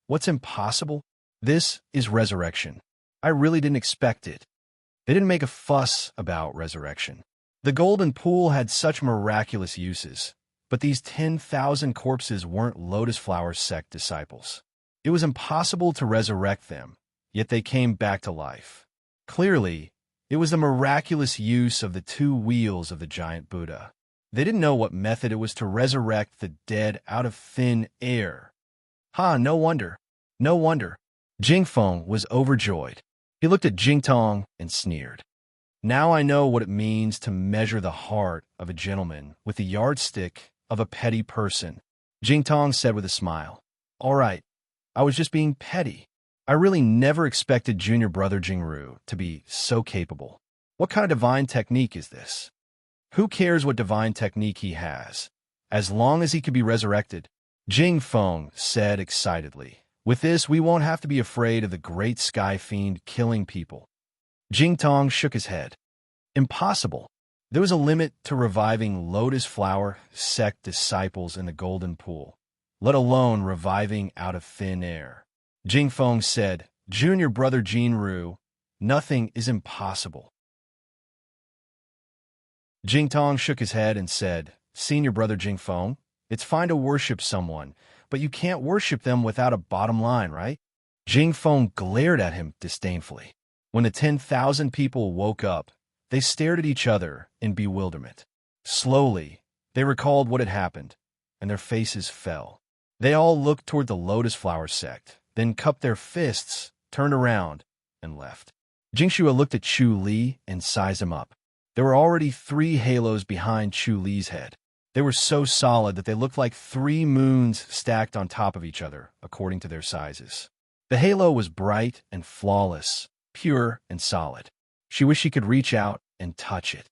What's impossible? This is resurrection. I really didn't expect it. They didn't make a fuss about resurrection. The golden pool had such miraculous uses, but these 10,000 corpses weren't Lotus Flower sect disciples. It was impossible to resurrect them, yet they came back to life. Clearly, it was the miraculous use of the 2 wheels of the giant Buddha. They didn't know what method it was to resurrect the dead out of thin air. No wonder. No wonder. Jing Feng was overjoyed. He looked at Jing Tong and sneered. Now I know what it means to measure the heart of a gentleman with the yardstick of a petty person, Jing Tong said with a smile. All right, I was just being petty. I really never expected junior brother Jingru to be so capable. What kind of divine technique is this? Who cares what divine technique he has, as long as he can be resurrected? Jing Feng said excitedly. With this, we won't have to be afraid of the great sky fiend killing people. Jing Tong shook his head. Impossible. There was a limit to reviving Lotus Flower sect disciples in the golden pool, let alone reviving out of thin air. Jing Feng said, Junior brother Jinru, nothing is impossible. Jing Tong shook his head and said, Senior brother Jing Feng, it's fine to worship someone, but you can't worship them without a bottom line, right? Jing Feng glared at him disdainfully. When the 10,000 people woke up, they stared at each other in bewilderment. Slowly, they recalled what had happened, and their faces fell. They all looked toward the Lotus Flower sect, then cupped their fists, turned around, and left. Jingshua looked at Chu Li and sized him up. There were already 3 halos behind Chu Li's head. They were so solid that they looked like 3 moons stacked on top of each other, according to their sizes. The halo was bright and flawless, pure and solid. She wished she could reach out and touch it.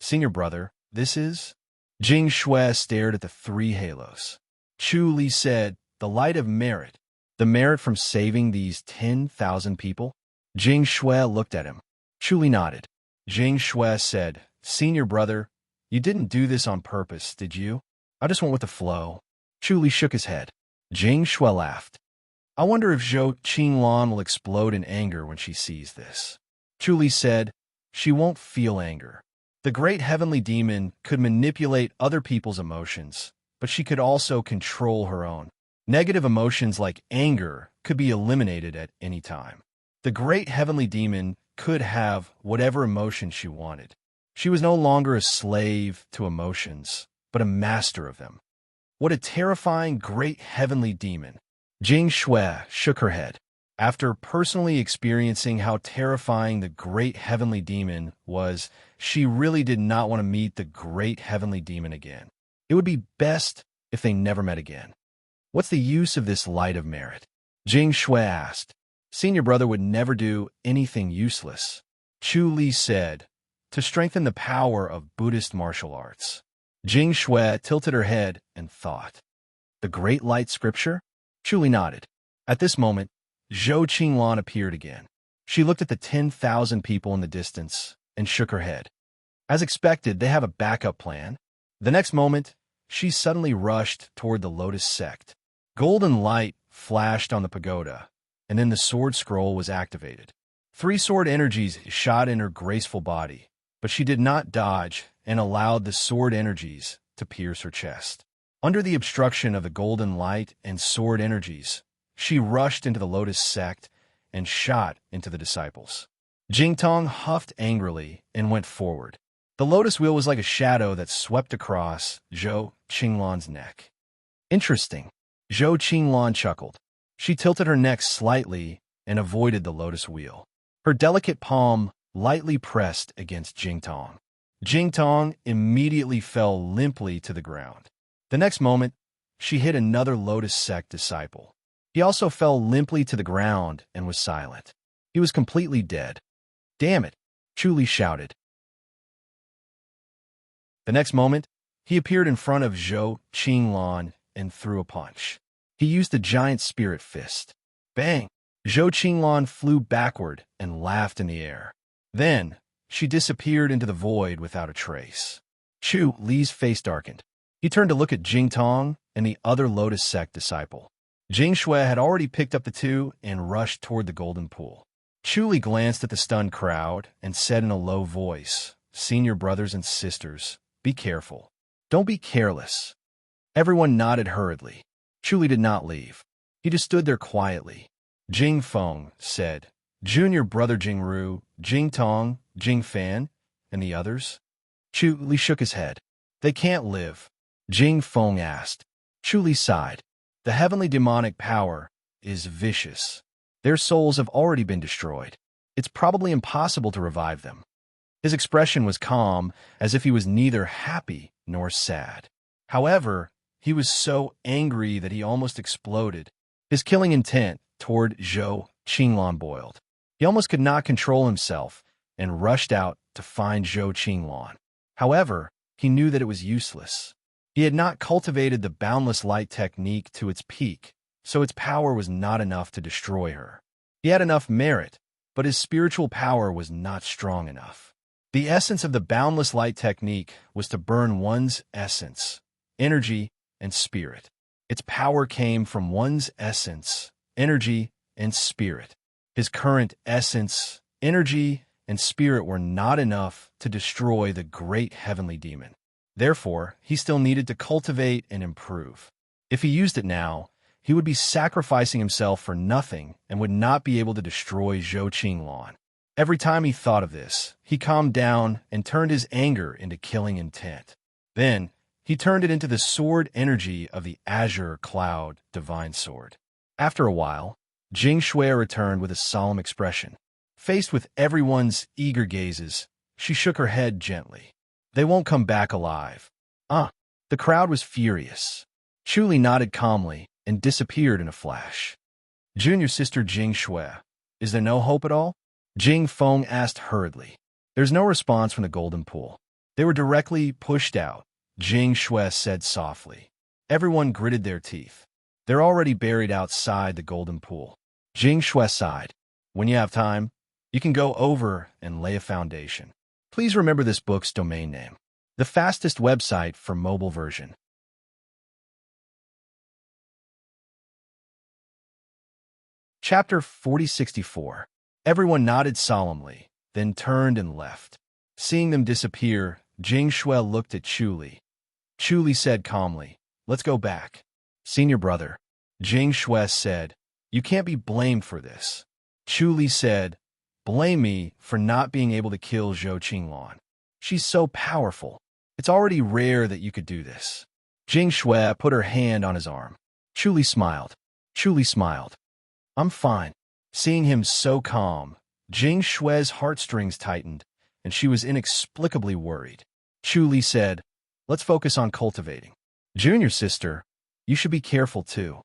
Senior brother, this is? Jing Shui stared at the 3 halos. Chu Li said, the light of merit. The merit from saving these 10,000 people? Jing Shui looked at him. Chu Li nodded. Jing Shui said, Senior brother, you didn't do this on purpose, did you? I just went with the flow. Chu Li shook his head. Jing Shui laughed. I wonder if Zhou Qinglan will explode in anger when she sees this. Chu Li said, she won't feel anger. The great heavenly demon could manipulate other people's emotions, but she could also control her own. Negative emotions like anger could be eliminated at any time. The great heavenly demon could have whatever emotion she wanted. She was no longer a slave to emotions, but a master of them. What a terrifying great heavenly demon. Jing Shui shook her head. After personally experiencing how terrifying the great heavenly demon was, she really did not want to meet the great heavenly demon again. It would be best if they never met again. What's the use of this light of merit? Jing Shui asked. Senior brother would never do anything useless. Chu Li said, to strengthen the power of Buddhist martial arts. Jing Shui tilted her head and thought. The great light scripture? Chu Li nodded. At this moment, Zhou Qinglan appeared again. She looked at the 10,000 people in the distance and shook her head. As expected, they have a backup plan. The next moment, she suddenly rushed toward the Lotus sect. Golden light flashed on the pagoda, and then the sword scroll was activated. 3 sword energies shot in her graceful body, but she did not dodge and allowed the sword energies to pierce her chest. Under the obstruction of the golden light and sword energies, she rushed into the Lotus sect and shot into the disciples. Jingtong huffed angrily and went forward. The Lotus wheel was like a shadow that swept across Zhou Qinglan's neck. Interesting. Zhou Qinglan chuckled. She tilted her neck slightly and avoided the Lotus wheel. Her delicate palm lightly pressed against Jingtong. Jingtong immediately fell limply to the ground. The next moment, she hit another Lotus sect disciple. He also fell limply to the ground and was silent. He was completely dead. "Damn it," Chuli shouted. The next moment, he appeared in front of Zhou Qinglan and threw a punch. He used a giant spirit fist. Bang! Zhou Qinglan flew backward and laughed in the air. Then, she disappeared into the void without a trace. Chu Li's face darkened. He turned to look at Jingtong and the other Lotus sect disciple. Jing Shui had already picked up the two and rushed toward the golden pool. Chu Li glanced at the stunned crowd and said in a low voice, "Senior brothers and sisters, be careful. Don't be careless." Everyone nodded hurriedly. Chu Li did not leave. He just stood there quietly. Jing Feng said, "Junior brother Jingru, Jingtong, Jingfan, and the others?" Chu Li shook his head. "They can't live." Jing Feng asked. Chu Li sighed. "The heavenly demonic power is vicious. Their souls have already been destroyed. It's probably impossible to revive them." His expression was calm, as if he was neither happy nor sad. However, he was so angry that he almost exploded. His killing intent toward Zhou Qinglan boiled. He almost could not control himself and rushed out to find Zhou Qinglan. However, he knew that it was useless. He had not cultivated the boundless light technique to its peak, so its power was not enough to destroy her. He had enough merit, but his spiritual power was not strong enough. The essence of the boundless light technique was to burn one's essence, energy, and spirit. Its power came from one's essence, energy, and spirit. His current essence, energy, and spirit were not enough to destroy the great heavenly demon. Therefore, he still needed to cultivate and improve. If he used it now, he would be sacrificing himself for nothing and would not be able to destroy Zhou Qinglan. Every time he thought of this, he calmed down and turned his anger into killing intent. Then, he turned it into the sword energy of the Azure Cloud Divine Sword. After a while, Jing Shui returned with a solemn expression. Faced with everyone's eager gazes, she shook her head gently. "They won't come back alive." The crowd was furious. Chu Li nodded calmly and disappeared in a flash. "Junior sister Jing Shui, is there no hope at all?" Jing Feng asked hurriedly. There's no response from the golden pool. They were directly pushed out, Jing Shui said softly. Everyone gritted their teeth. They're already buried outside the golden pool. Jing Shui sighed. "When you have time, you can go over and lay a foundation. Please remember this book's domain name. The fastest website for mobile version." Chapter 4064. Everyone nodded solemnly, then turned and left. Seeing them disappear, Jing Shui looked at Chu Li. Chu Li said calmly, "Let's go back." "Senior brother," Jing Shui said, "you can't be blamed for this." Chu Li said, "Blame me for not being able to kill Zhou Qinglan. She's so powerful. It's already rare that you could do this." Jing Shui put her hand on his arm. Chu Li smiled. Chu Li smiled. "I'm fine." Seeing him so calm, Jing Shui's heartstrings tightened, and she was inexplicably worried. Chu Li said, "Let's focus on cultivating." "Junior sister, you should be careful too."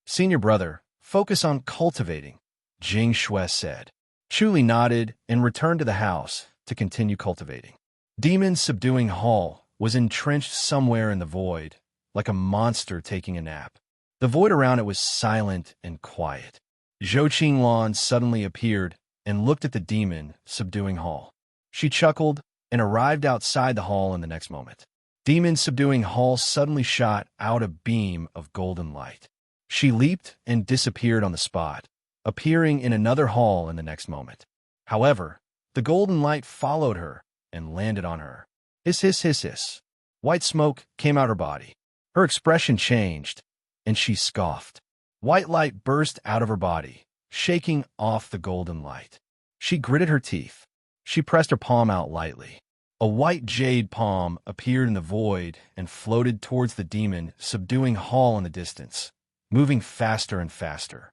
"Senior brother, focus on cultivating," Jing Shui said. Chu Li nodded and returned to the house to continue cultivating. Demon's subduing hall was entrenched somewhere in the void, like a monster taking a nap. The void around it was silent and quiet. Zhou Qinglan suddenly appeared and looked at the demon subduing hall. She chuckled and arrived outside the hall in the next moment. Demon subduing hall suddenly shot out a beam of golden light. She leaped and disappeared on the spot, appearing in another hall in the next moment. However, the golden light followed her and landed on her. Hiss, hiss, hiss, hiss. White smoke came out her body. Her expression changed, and she scoffed. White light burst out of her body, shaking off the golden light. She gritted her teeth. She pressed her palm out lightly. A white jade palm appeared in the void and floated towards the demon, subduing Hall in the distance, moving faster and faster.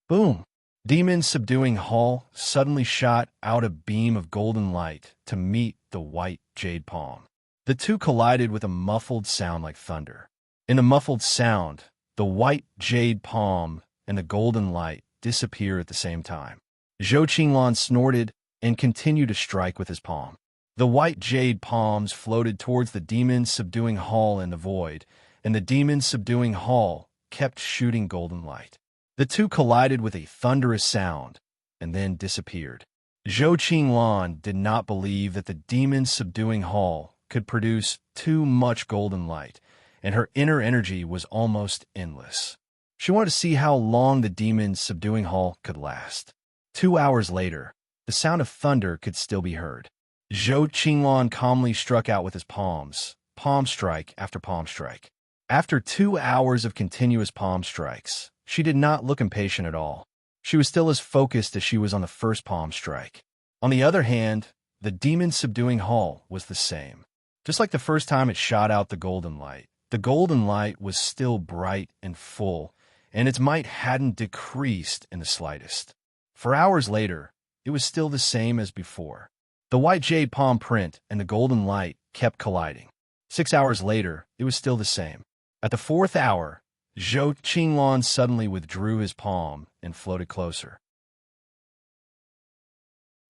Boom! Demon subduing Hall suddenly shot out a beam of golden light to meet the white jade palm. The two collided with a muffled sound like thunder. In the muffled sound, the white jade palm and the golden light disappear at the same time. Zhou Qinglan snorted and continued to strike with his palm. The white jade palms floated towards the demon subduing Hall in the void, and the demon subduing Hall kept shooting golden light. The two collided with a thunderous sound and then disappeared. Zhou Qinglan did not believe that the demon subduing Hall could produce too much golden light, and her inner energy was almost endless. She wanted to see how long the demon subduing Hall could last. 2 hours later, the sound of thunder could still be heard. Zhou Qinglan calmly struck out with his palms, palm strike after palm strike. After 2 hours of continuous palm strikes, she did not look impatient at all. She was still as focused as she was on the first palm strike. On the other hand, the demon subduing Hall was the same. Just like the first time it shot out the golden light was still bright and full, and its might hadn't decreased in the slightest. For hours later, it was still the same as before. The white jade palm print and the golden light kept colliding. 6 hours later, it was still the same. At the 4th hour, Zhou Qinglan suddenly withdrew his palm and floated closer.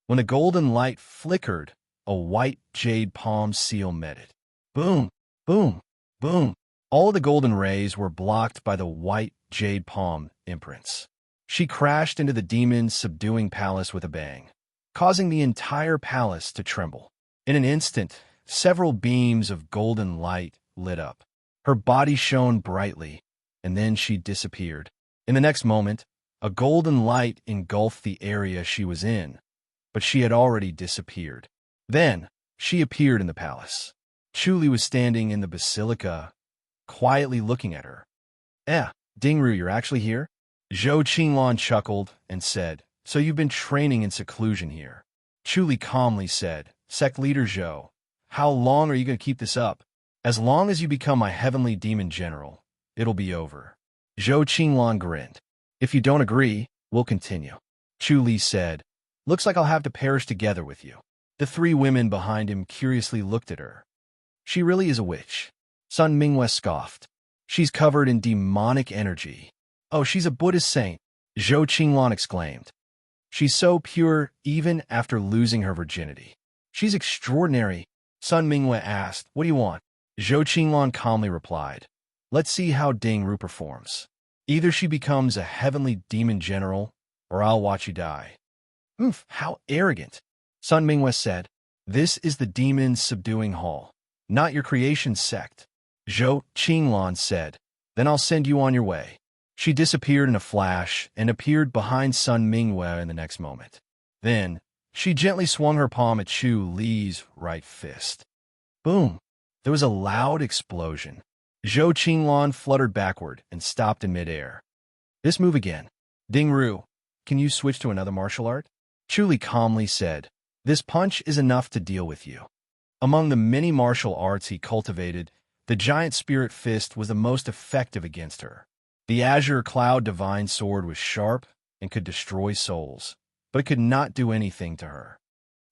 When the golden light flickered, a white jade palm seal met it. Boom, boom, boom. All of the golden rays were blocked by the white jade palm imprints. She crashed into the demon's subduing palace with a bang, causing the entire palace to tremble. In an instant, several beams of golden light lit up. Her body shone brightly, and then she disappeared. In the next moment, a golden light engulfed the area she was in, but she had already disappeared. Then, she appeared in the palace. Chuli was standing in the basilica, quietly looking at her. Dingru, you're actually here? Zhou Qinglan chuckled and said, so you've been training in seclusion here. Chuli calmly said, Sect Leader Zhou, how long are you going to keep this up? As long as you become my heavenly demon general, it'll be over. Zhou Qinglan grinned. If you don't agree, we'll continue. Chuli said, looks like I'll have to perish together with you. The 3 women behind him curiously looked at her. She really is a witch. Sun Mingwei scoffed. She's covered in demonic energy. Oh, she's a Buddhist saint, Zhou Qinglan exclaimed. She's so pure even after losing her virginity. She's extraordinary, Sun Mingwei asked. What do you want? Zhou Qinglan calmly replied. Let's see how Dingru performs. Either she becomes a heavenly demon general, or I'll watch you die. How arrogant, Sun Mingwei said. This is the demon subduing Hall, not your creation sect. Zhou Qinglan said. Then I'll send you on your way. She disappeared in a flash and appeared behind Sun Mingwei in the next moment. Then, she gently swung her palm at Chu Li's right fist. Boom! There was a loud explosion. Zhou Qinglan fluttered backward and stopped in midair. This move again. Dingru, can you switch to another martial art? Chu Li calmly said, this punch is enough to deal with you. Among the many martial arts he cultivated, the giant spirit fist was the most effective against her. The azure cloud divine sword was sharp and could destroy souls, but it could not do anything to her.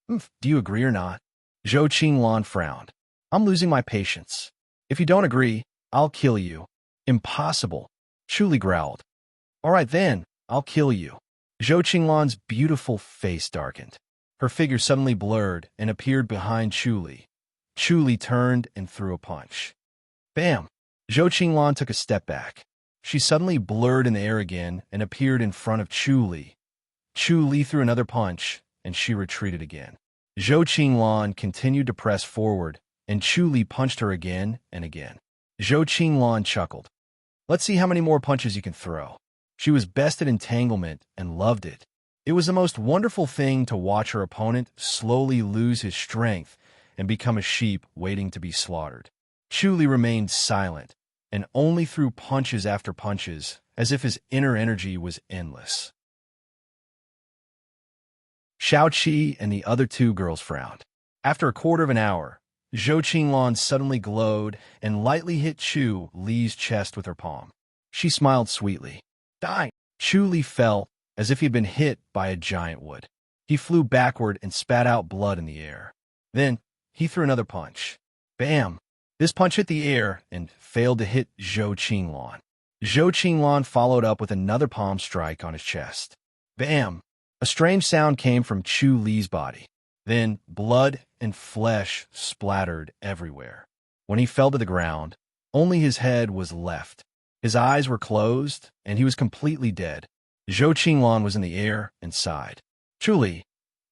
Do you agree or not? Zhou Qinglan frowned. I'm losing my patience. If you don't agree, I'll kill you. Impossible, Chu Li growled. All right then, I'll kill you. Zhou Qinglan's beautiful face darkened. Her figure suddenly blurred and appeared behind Chu Li. Chu Li turned and threw a punch. Bam! Zhou Qinglan took a step back. She suddenly blurred in the air again and appeared in front of Chu Li. Chu Li threw another punch, and she retreated again. Zhou Qinglan continued to press forward, and Chu Li punched her again and again. Zhou Qinglan chuckled. Let's see how many more punches you can throw. She was best at entanglement and loved it. It was the most wonderful thing to watch her opponent slowly lose his strength and become a sheep waiting to be slaughtered. Chu Li remained silent, and only threw punches after punches, as if his inner energy was endless. Xiao Qi and the other two girls frowned. After a quarter of an hour, Zhou Qinglan suddenly glowed and lightly hit Chu Li's chest with her palm. She smiled sweetly. Die! Chu Li fell as if he'd been hit by a giant wood. He flew backward and spat out blood in the air. Then, he threw another punch. Bam! This punch hit the air and failed to hit Zhou Qinglan. Zhou Qinglan followed up with another palm strike on his chest. Bam! A strange sound came from Chu Li's body. Then, blood and flesh splattered everywhere. When he fell to the ground, only his head was left. His eyes were closed, and he was completely dead. Zhou Qinglan was in the air and sighed. Chu Li,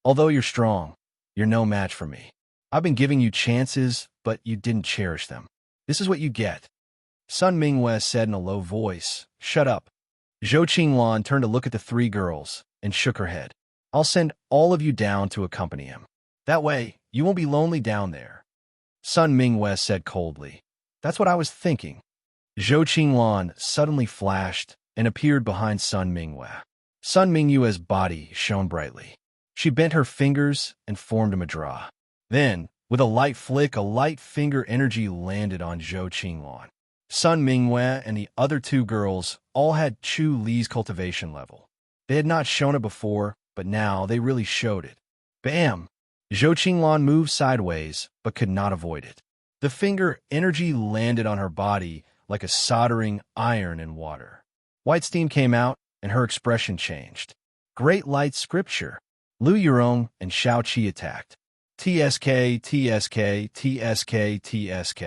although you're strong, you're no match for me. I've been giving you chances, but you didn't cherish them. This is what you get. Sun Mingwei said in a low voice, Shut up. Zhou Qinglan turned to look at the three girls and shook her head. I'll send all of you down to accompany him. That way, you won't be lonely down there. Sun Mingwei said coldly. That's what I was thinking. Zhou Qinglan suddenly flashed and appeared behind Sun Mingwei. Sun Mingyue's body shone brightly. She bent her fingers and formed him a draw. Then, with a light flick, a light finger energy landed on Zhou Qinglan. Sun Mingwei and the other two girls all had Chu Li's cultivation level. They had not shown it before, but now they really showed it. Bam! Zhou Qinglan moved sideways, but could not avoid it. The finger energy landed on her body like a soldering iron in water. White steam came out, and her expression changed. Great light scripture. Lu Yurong and Xiao Qi attacked. TSK, TSK, TSK, TSK.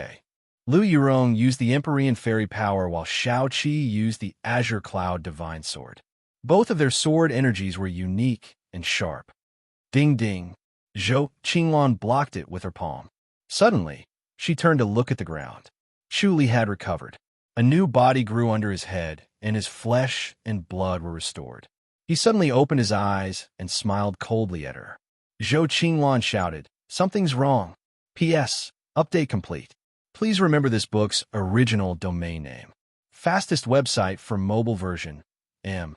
Lu Yurong used the Empyrean Fairy power while Xiao Qi used the Azure Cloud Divine Sword. Both of their sword energies were unique and sharp. Ding ding. Zhou Qinglan blocked it with her palm. Suddenly, she turned to look at the ground. Chu Li had recovered. A new body grew under his head, and his flesh and blood were restored. He suddenly opened his eyes and smiled coldly at her. Zhou Qinglan shouted, Something's wrong. P.S. Update complete. Please remember this book's original domain name. Fastest website for mobile version, M.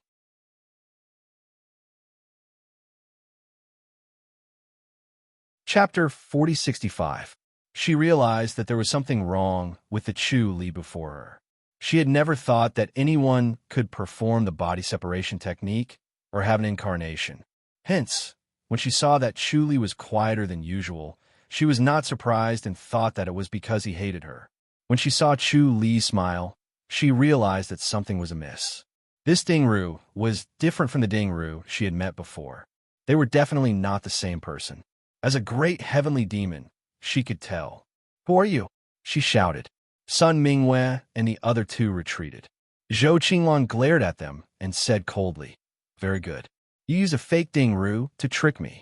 Chapter 4065. She realized that there was something wrong with the Chu Li before her. She had never thought that anyone could perform the body separation technique or have an incarnation. Hence, when she saw that Chu Li was quieter than usual, she was not surprised and thought that it was because he hated her. When she saw Chu Li smile, she realized that something was amiss. This Dingru was different from the Dingru she had met before. They were definitely not the same person. As a great heavenly demon, she could tell. Who are you? She shouted. Sun Mingwei and the other two retreated. Zhou Qinglan glared at them and said coldly, Very good. You use a fake Dingru to trick me.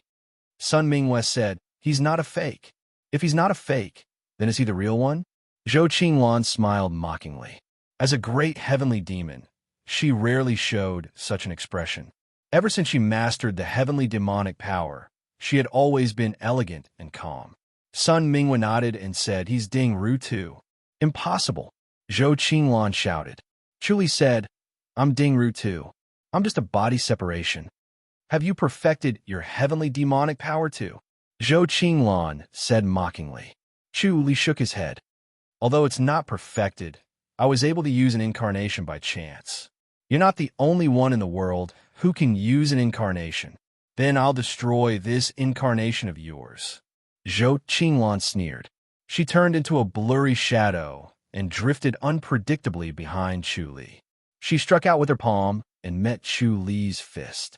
Sun Mingwei said, He's not a fake. If he's not a fake, then is he the real one? Zhou Qinglan smiled mockingly. As a great heavenly demon, she rarely showed such an expression. Ever since she mastered the heavenly demonic power, she had always been elegant and calm. Sun Mingwei nodded and said, He's Dingru too. Impossible. Zhou Qinglan shouted. Chu Li said, I'm Dingru too. I'm just a body separation. Have you perfected your heavenly demonic power too? Zhou Qinglan said mockingly. Chu Li shook his head. Although it's not perfected, I was able to use an incarnation by chance. You're not the only one in the world who can use an incarnation. Then I'll destroy this incarnation of yours. Zhou Qinglan sneered. She turned into a blurry shadow and drifted unpredictably behind Chu Li. She struck out with her palm and met Chu Li's fist.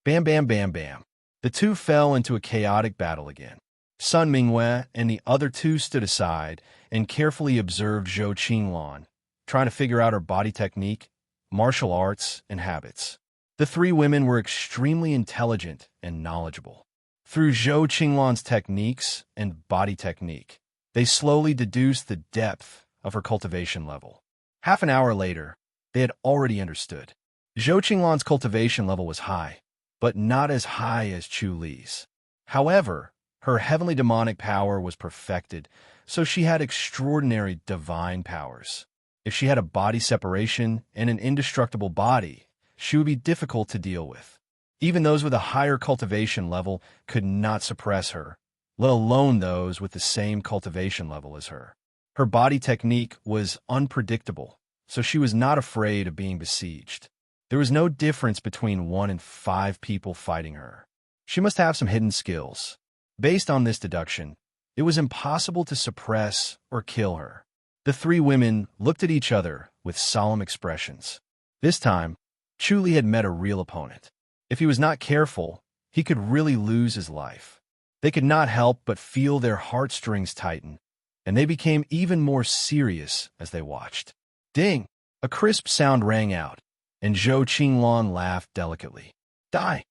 Bam, bam, bam, bam. The two fell into a chaotic battle again. Sun Mingwei and the other two stood aside and carefully observed Zhou Qinglan, trying to figure out her body technique, martial arts, and habits. The three women were extremely intelligent and knowledgeable. Through Zhou Qinglan's techniques and body technique, they slowly deduced the depth of her cultivation level. Half an hour later, they had already understood. Zhou Qinglan's cultivation level was high, but not as high as Chu Li's. However, Her heavenly demonic power was perfected, so she had extraordinary divine powers. If she had a body separation and an indestructible body, she would be difficult to deal with. Even those with a higher cultivation level could not suppress her, let alone those with the same cultivation level as her. Her body technique was unpredictable, so she was not afraid of being besieged. There was no difference between 1 and 5 people fighting her. She must have some hidden skills. Based on this deduction, it was impossible to suppress or kill her. The 3 women looked at each other with solemn expressions. This time, Chu Li had met a real opponent. If he was not careful, he could really lose his life. They could not help but feel their heartstrings tighten, and they became even more serious as they watched. Ding! A crisp sound rang out, and Zhou Qinglan laughed delicately. Die!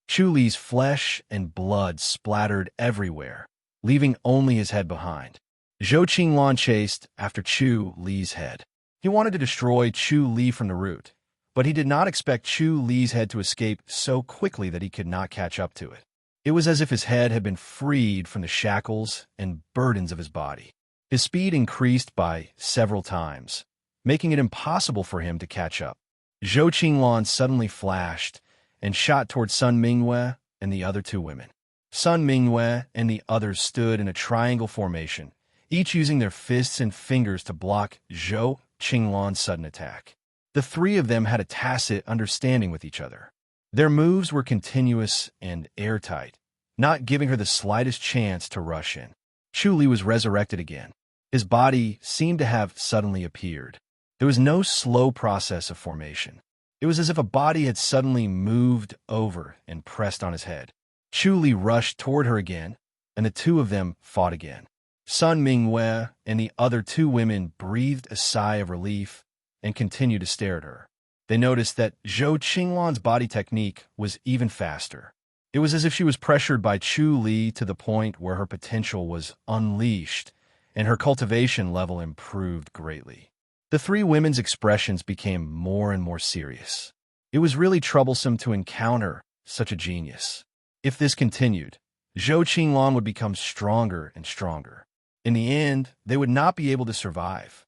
Chu Li's flesh and blood splattered everywhere, leaving only his head behind. Zhou Qinglan chased after Chu Li's head. He wanted to destroy Chu Li from the root, but he did not expect Chu Li's head to escape so quickly that he could not catch up to it. It was as if his head had been freed from the shackles and burdens of his body. His speed increased by several times, making it impossible for him to catch up. Zhou Qinglan suddenly flashed and shot toward Sun Mingwei and the other 2 women. Sun Mingwei and the others stood in a triangle formation, each using their fists and fingers to block Zhou Qinglan's sudden attack. The 3 of them had a tacit understanding with each other. Their moves were continuous and airtight, not giving her the slightest chance to rush in. Chu Li was resurrected again. His body seemed to have suddenly appeared. There was no slow process of formation. It was as if a body had suddenly moved over and pressed on his head. Chu Li rushed toward her again, and the 2 of them fought again. Sun Mingwei and the other 2 women breathed a sigh of relief and continued to stare at her. They noticed that Zhou Qinglan's body technique was even faster. It was as if she was pressured by Chu Li to the point where her potential was unleashed, and her cultivation level improved greatly. The 3 women's expressions became more and more serious. It was really troublesome to encounter such a genius. If this continued, Zhou Qinglan would become stronger and stronger. In the end, they would not be able to survive.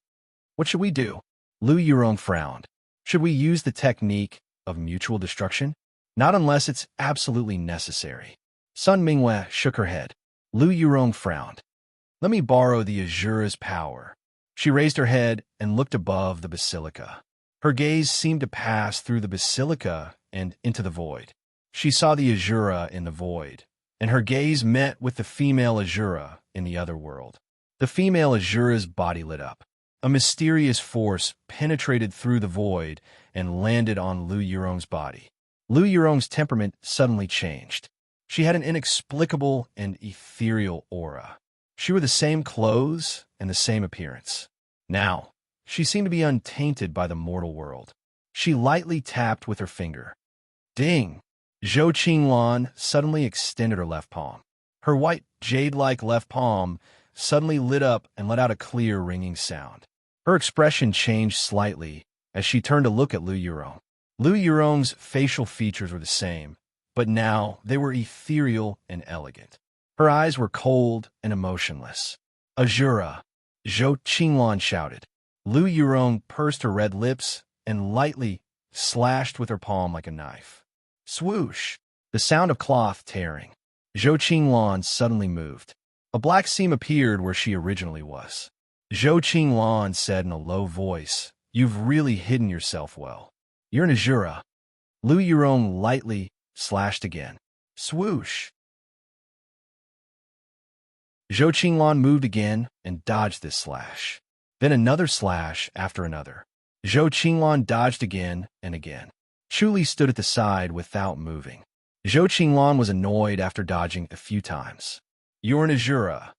What should we do? Lu Yurong frowned. Should we use the technique of mutual destruction? Not unless it's absolutely necessary. Sun Mingwei shook her head. Lu Yurong frowned. Let me borrow the Azura's power. She raised her head and looked above the basilica. Her gaze seemed to pass through the basilica and into the void. She saw the Azura in the void, and her gaze met with the female Azura in the other world. The female Azura's body lit up. A mysterious force penetrated through the void and landed on Lu Yurong's body. Lu Yurong's temperament suddenly changed. She had an inexplicable and ethereal aura. She wore the same clothes and the same appearance. Now, she seemed to be untainted by the mortal world. She lightly tapped with her finger. Ding! Zhou Qinglan suddenly extended her left palm. Her white, jade-like left palm suddenly lit up and let out a clear, ringing sound. Her expression changed slightly as she turned to look at Lu Yurong. Lu Yurong's facial features were the same, but now they were ethereal and elegant. Her eyes were cold and emotionless. Azura! Zhou Qinglan shouted. Lu Yurong pursed her red lips and lightly slashed with her palm like a knife. Swoosh! The sound of cloth tearing. Zhou Qinglan suddenly moved. A black seam appeared where she originally was. Zhou Qinglan said in a low voice, You've really hidden yourself well. You're an Azura. Lu Yurong lightly slashed again. Swoosh! Zhou Qinglan moved again and dodged this slash. Then another slash after another. Zhou Qinglan dodged again and again. Chu Li stood at the side without moving. Zhou Qinglan was annoyed after dodging a few times. You're an Azura.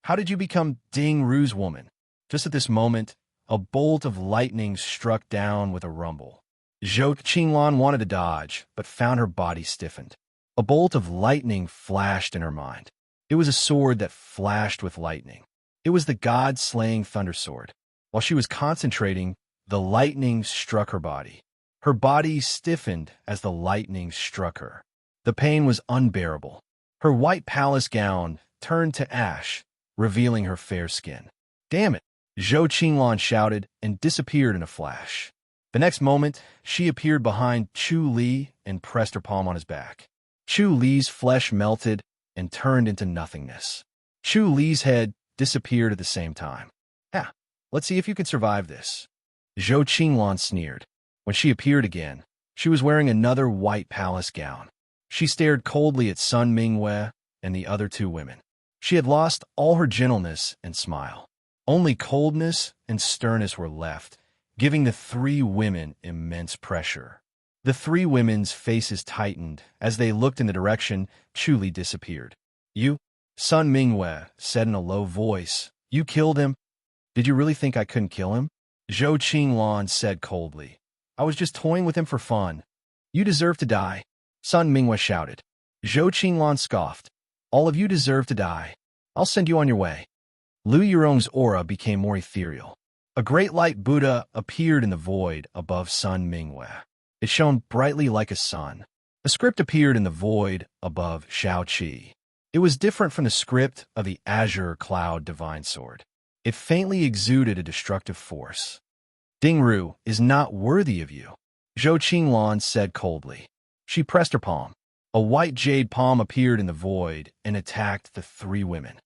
How did you become Ding Ru's woman? Just at this moment, a bolt of lightning struck down with a rumble. Zhou Qinglan wanted to dodge, but found her body stiffened. A bolt of lightning flashed in her mind. It was a sword that flashed with lightning. It was the god-slaying thunder sword. While she was concentrating, the lightning struck her body. Her body stiffened as the lightning struck her. The pain was unbearable. Her white palace gown turned to ash, revealing her fair skin. "Damn it!" Zhou Qinglong shouted and disappeared in a flash. The next moment, she appeared behind Chu Li and pressed her palm on his back. Chu Li's flesh melted and turned into nothingness. Chu Li's head disappeared at the same time. "Ah, let's see if you can survive this." Zhou Qinglong sneered. When she appeared again, she was wearing another white palace gown. She stared coldly at Sun Mingwei and the other two women. She had lost all her gentleness and smile. Only coldness and sternness were left, giving the three women immense pressure. The three women's faces tightened as they looked in the direction Chu Li disappeared. "You?" Sun Mingwei said in a low voice. "You killed him? Did you really think I couldn't kill him?" Zhou Qinglong said coldly. "I was just toying with him for fun." "You deserve to die," Sun Mingwei shouted. Zhou Qinglong scoffed. "All of you deserve to die. I'll send you on your way." Lu Yurong's aura became more ethereal. A great light Buddha appeared in the void above Sun Mingwei. It shone brightly like a sun. A script appeared in the void above Shaoqi. It was different from the script of the azure cloud divine sword. It faintly exuded a destructive force. "Dingru is not worthy of you," Zhou Qinglong said coldly. She pressed her palm. A white jade palm appeared in the void and attacked the three women.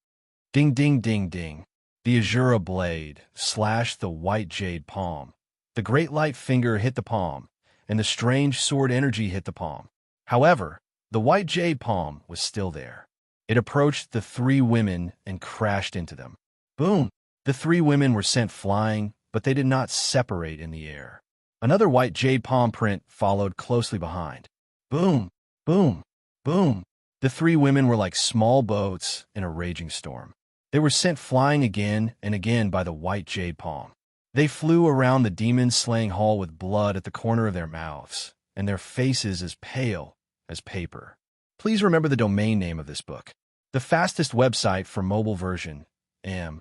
Ding, ding, ding, ding. The azure blade slashed the white jade palm. The great light finger hit the palm, and the strange sword energy hit the palm. However, the white jade palm was still there. It approached the three women and crashed into them. Boom! The three women were sent flying, but they did not separate in the air. Another white jade palm print followed closely behind. Boom! Boom! Boom! The three women were like small boats in a raging storm. They were sent flying again and again by the white jade palm. They flew around the demon-slaying hall with blood at the corner of their mouths, and their faces as pale as paper. Please remember the domain name of this book. The fastest website for mobile version, am.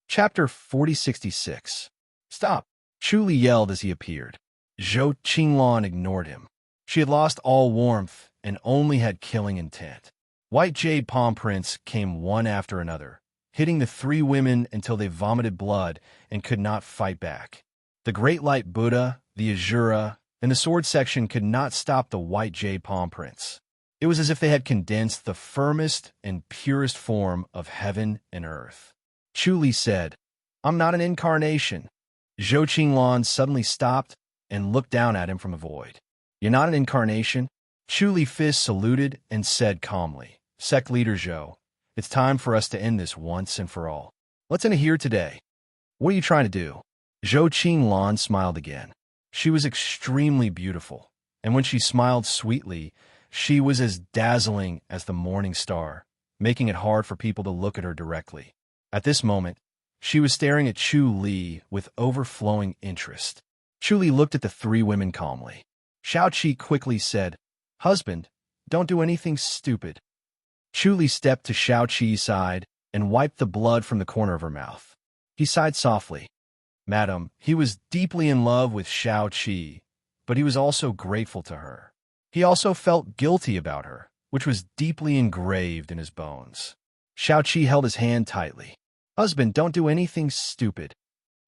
Chapter 4066. Stop! Chu Li yelled as he appeared. Zhou Qinglong ignored him. She had lost all warmth and only had killing intent. White jade palm prints came one after another, hitting the three women until they vomited blood and could not fight back. The Great Light Buddha, the Azura, and the sword section could not stop the white jade palm prints. It was as if they had condensed the firmest and purest form of heaven and earth. Chu Li said, "I'm not an incarnation." Zhou Qinglong suddenly stopped and looked down at him from a void. "You're not an incarnation?" Chu Li fist saluted and said calmly, "Sect leader Zhou, it's time for us to end this once and for all. Let's end it here today." "What are you trying to do?" Zhou Qinglong smiled again. She was extremely beautiful, and when she smiled sweetly, she was as dazzling as the morning star, making it hard for people to look at her directly. At this moment, she was staring at Chu Li with overflowing interest. Chu Li looked at the three women calmly. Shaoqi quickly said, "Husband, don't do anything stupid." Chu Li stepped to Shaoqi's side and wiped the blood from the corner of her mouth. He sighed softly. "Madam, he was deeply in love with Shaoqi, but he was also grateful to her. He also felt guilty about her, which was deeply engraved in his bones." Shaoqi held his hand tightly. "Husband, don't do anything stupid."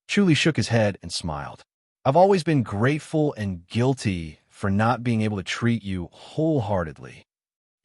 Chu Li shook his head and smiled. "I've always been grateful and guilty for not being able to treat you wholeheartedly."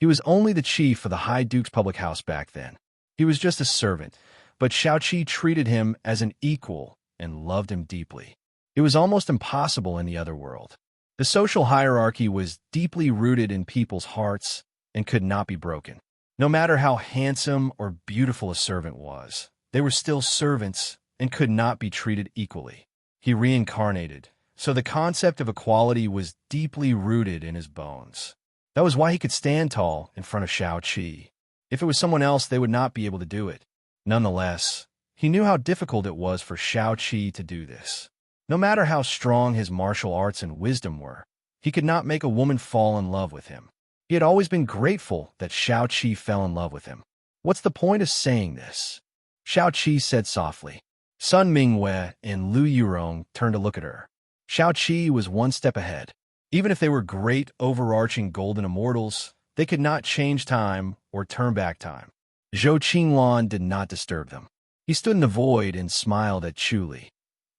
He was only the chief of the High Duke's public house back then. He was just a servant, but Shaoqi treated him as an equal and loved him deeply. It was almost impossible in the other world. The social hierarchy was deeply rooted in people's hearts and could not be broken. No matter how handsome or beautiful a servant was, they were still servants and could not be treated equally. He reincarnated, so the concept of equality was deeply rooted in his bones. That was why he could stand tall in front of Shaoqi. If it was someone else, they would not be able to do it. Nonetheless, he knew how difficult it was for Shaoqi to do this. No matter how strong his martial arts and wisdom were, he could not make a woman fall in love with him. He had always been grateful that Shaoqi fell in love with him. "What's the point of saying this?" Shaoqi said softly. Sun Mingwei and Lu Yurong turned to look at her. Shao Qi was one step ahead. Even if they were great overarching golden immortals, they could not change time or turn back time. Zhou Qinglan did not disturb them. He stood in the void and smiled at Chu Li.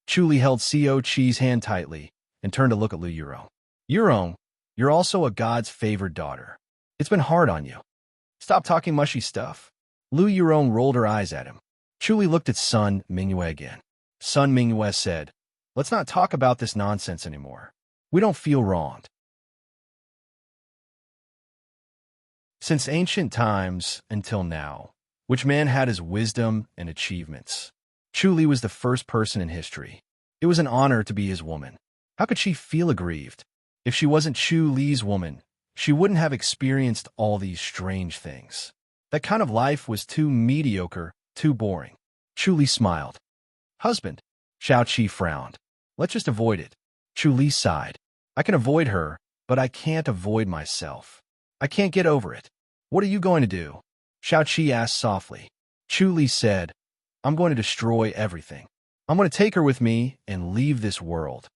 Chu Li held Xiao Qi's hand tightly and turned to look at Lu Yurong. Yurong, you're also a god's favored daughter. It's been hard on you. Stop talking mushy stuff. Lu Yurong rolled her eyes at him. Chu Li looked at Sun Mingyue again. Sun Mingyue said, let's not talk about this nonsense anymore. We don't feel wronged. Since ancient times until now, which man had his wisdom and achievements? Chu Li was the first person in history. It was an honor to be his woman. How could she feel aggrieved? If she wasn't Chu Li's woman, she wouldn't have experienced all these strange things. That kind of life was too mediocre, too boring. Chu Li smiled. Husband. Shao Qi frowned. Let's just avoid it. Chu Li sighed. I can avoid her, but I can't avoid myself. I can't get over it. What are you going to do? Shao Qi asked softly. Chu Li said, I'm going to destroy everything. I'm going to take her with me and leave this world.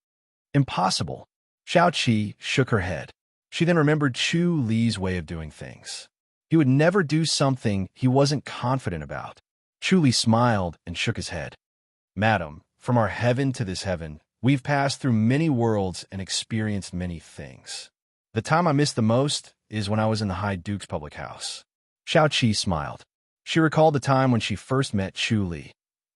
Impossible. Shao Qi shook her head. She then remembered Chu Li's way of doing things. He would never do something he wasn't confident about. Chu Li smiled and shook his head. Madam, from our heaven to this heaven, we've passed through many worlds and experienced many things. The time I miss the most is when I was in the High Duke's public house. Shao Qi smiled. She recalled the time when she first met Chu Li.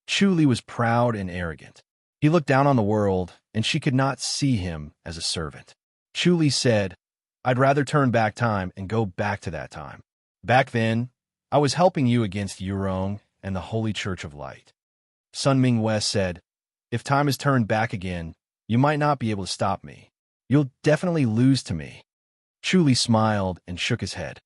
Chu Li was proud and arrogant. He looked down on the world, and she could not see him as a servant. Chu Li said, I'd rather turn back time and go back to that time. Back then, I was helping you against Yurong and the Holy Church of Light. Sun Mingyue said, if time is turned back again, you might not be able to stop me. You'll definitely lose to me. Chu Li smiled and shook his head.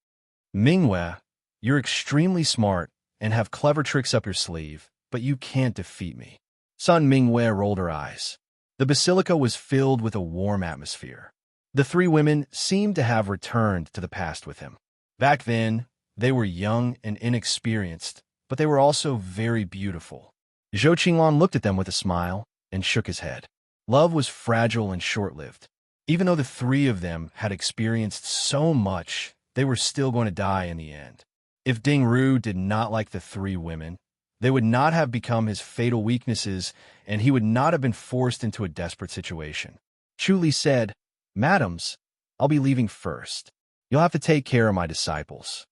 Mingyue, you're extremely smart and have clever tricks up your sleeve, but you can't defeat me. Sun Mingyue rolled her eyes. The basilica was filled with a warm atmosphere. The three women seemed to have returned to the past with him. Back then, they were young and inexperienced, but they were also very beautiful. Zhou Qinglan looked at them with a smile and shook his head. Love was fragile and short-lived. Even though the three of them had experienced so much, they were still going to die in the end. If Ding Ru did not like the three women, they would not have become his fatal weaknesses, and he would not have been forced into a desperate situation. Chu Li said, Madams, I'll be leaving first. You'll have to take care of my disciples.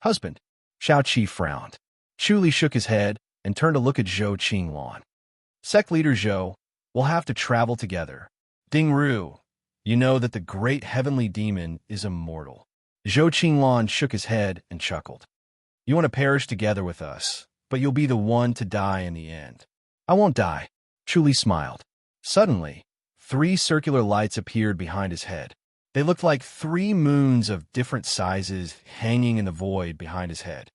Husband. Shao Qi frowned. Chu Li shook his head and turned to look at Zhou Qinglan. Sect leader Zhou, we'll have to travel together. Ding Ru, you know that the great heavenly demon is immortal. Zhou Qinglan shook his head and chuckled. You want to perish together with us, but you'll be the one to die in the end. I won't die. Chu Li smiled. Suddenly, 3 circular lights appeared behind his head. They looked like 3 moons of different sizes hanging in the void behind his head.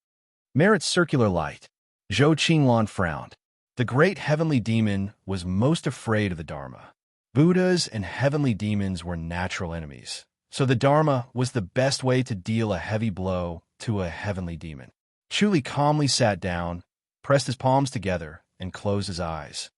Merit's circular light. Zhou Qinglan frowned. The great heavenly demon was most afraid of the Dharma. Buddhas and heavenly demons were natural enemies, so the Dharma was the best way to deal a heavy blow to a heavenly demon. Chu Li calmly sat down, pressed his palms together, and closed his eyes.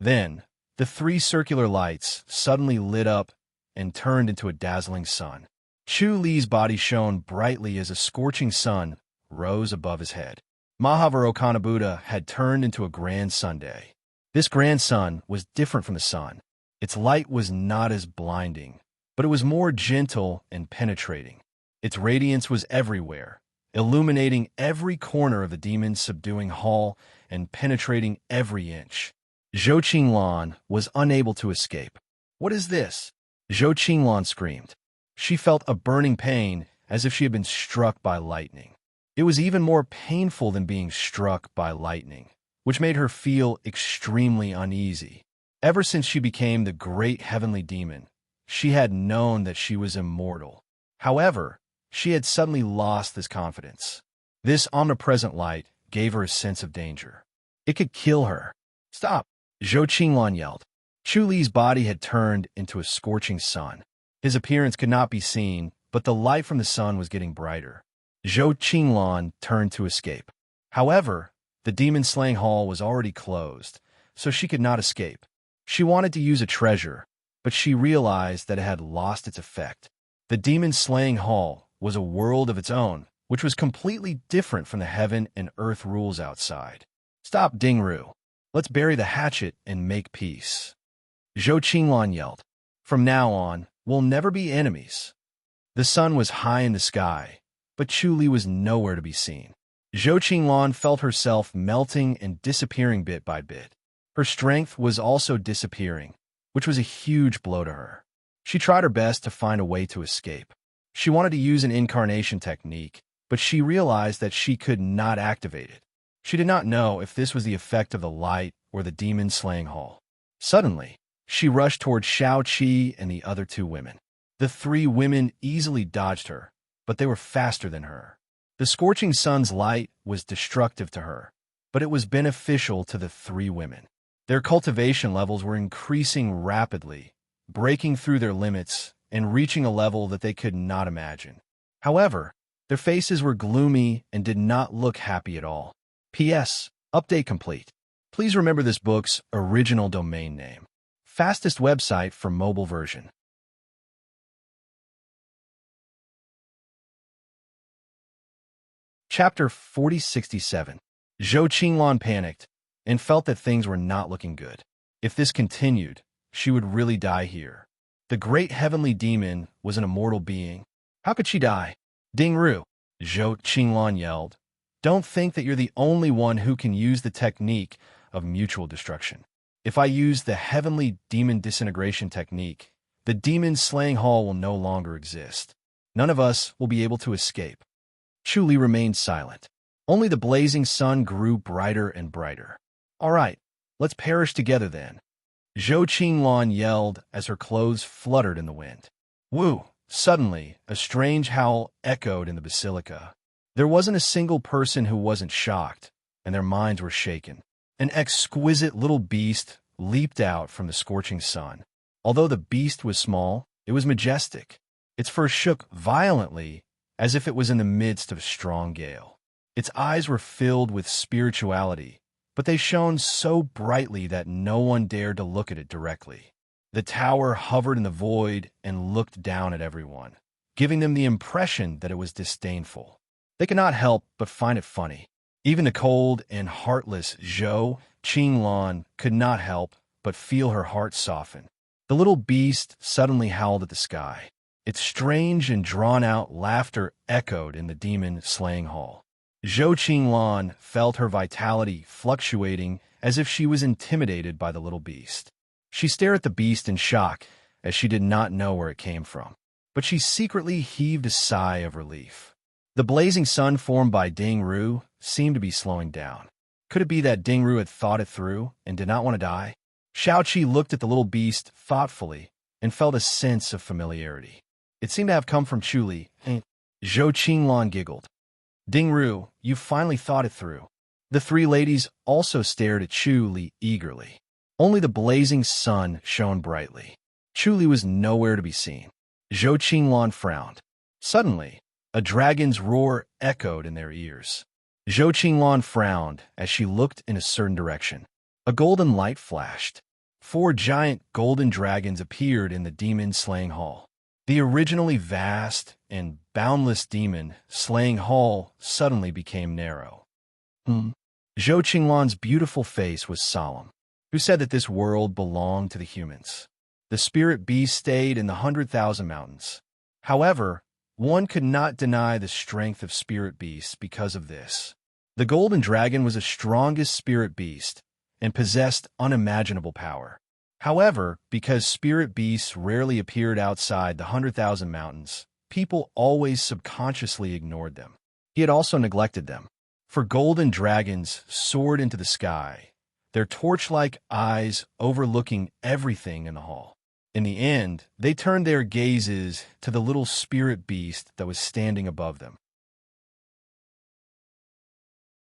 Then, the 3 circular lights suddenly lit up and turned into a dazzling sun. Chu Li's body shone brightly as a scorching sun rose above his head. Mahavairocana Buddha had turned into a grand Sunday. This grand sun was different from the sun. Its light was not as blinding, but it was more gentle and penetrating. Its radiance was everywhere, illuminating every corner of the demon's subduing hall and penetrating every inch. Zhou Qinglan was unable to escape. What is this? Zhou Qinglan screamed. She felt a burning pain as if she had been struck by lightning. It was even more painful than being struck by lightning, which made her feel extremely uneasy. Ever since she became the great heavenly demon, she had known that she was immortal. However, she had suddenly lost this confidence. This omnipresent light gave her a sense of danger. It could kill her. Stop! Zhou Qinglan yelled. Chu Li's body had turned into a scorching sun. His appearance could not be seen, but the light from the sun was getting brighter. Zhou Qinglan turned to escape. However, the demon-slaying hall was already closed, so she could not escape. She wanted to use a treasure, but she realized that it had lost its effect. The demon-slaying hall was a world of its own, which was completely different from the heaven and earth rules outside. "Stop, Dingru. Let's bury the hatchet and make peace," Zhou Qinglan yelled. "From now on, we'll never be enemies." The sun was high in the sky, but Chu Li was nowhere to be seen. Zhou Qinglan felt herself melting and disappearing bit by bit. Her strength was also disappearing, which was a huge blow to her. She tried her best to find a way to escape. She wanted to use an incarnation technique, but she realized that she could not activate it. She did not know if this was the effect of the light or the demon-slaying hall. Suddenly, she rushed toward Xiao Qi and the other two women. The three women easily dodged her, but they were faster than her. The scorching sun's light was destructive to her, but it was beneficial to the three women. Their cultivation levels were increasing rapidly, breaking through their limits and reaching a level that they could not imagine. However, their faces were gloomy and did not look happy at all. P.S. Update complete. Please remember this book's original domain name. Fastest website for mobile version. Chapter 4067. Zhou Qinglan panicked and felt that things were not looking good. If this continued, she would really die here. The great heavenly demon was an immortal being. How could she die? "Dingru," Zhou Qinglan yelled. "Don't think that you're the only one who can use the technique of mutual destruction. If I use the heavenly demon disintegration technique, the demon-slaying hall will no longer exist. None of us will be able to escape." Chu Li remained silent. Only the blazing sun grew brighter and brighter. "All right, let's perish together then," Zhou Qinglan yelled as her clothes fluttered in the wind. Woo! Suddenly, a strange howl echoed in the basilica. There wasn't a single person who wasn't shocked, and their minds were shaken. An exquisite little beast leaped out from the scorching sun. Although the beast was small, it was majestic. Its fur shook violently as if it was in the midst of a strong gale. Its eyes were filled with spirituality, but they shone so brightly that no one dared to look at it directly. The tower hovered in the void and looked down at everyone, giving them the impression that it was disdainful. They could not help but find it funny. Even the cold and heartless Zhou Qinglan could not help but feel her heart soften. The little beast suddenly howled at the sky. Its strange and drawn-out laughter echoed in the demon-slaying hall. Zhou Qinglan felt her vitality fluctuating as if she was intimidated by the little beast. She stared at the beast in shock, as she did not know where it came from. But she secretly heaved a sigh of relief. The blazing sun formed by Dingru seemed to be slowing down. Could it be that Dingru had thought it through and did not want to die? Xiao Qi looked at the little beast thoughtfully and felt a sense of familiarity. It seemed to have come from Chu Li. Zhou Qinglan giggled. "Dingru, you finally thought it through." The three ladies also stared at Chu Li eagerly. Only the blazing sun shone brightly. Chu Li was nowhere to be seen. Zhou Qinglan frowned. Suddenly, a dragon's roar echoed in their ears. Zhou Qinglan frowned as she looked in a certain direction. A golden light flashed. 4 giant golden dragons appeared in the demon-slaying hall. The originally vast and boundless demon-slaying hall suddenly became narrow. Zhou Qinglan's beautiful face was solemn. Who said that this world belonged to the humans? The spirit beast stayed in the 100,000 mountains. However, one could not deny the strength of spirit beasts because of this. The golden dragon was the strongest spirit beast and possessed unimaginable power. However, because spirit beasts rarely appeared outside the 100,000 mountains, people always subconsciously ignored them. He had also neglected them. For golden dragons soared into the sky, their torch-like eyes overlooking everything in the hall. In the end, they turned their gazes to the little spirit beast that was standing above them.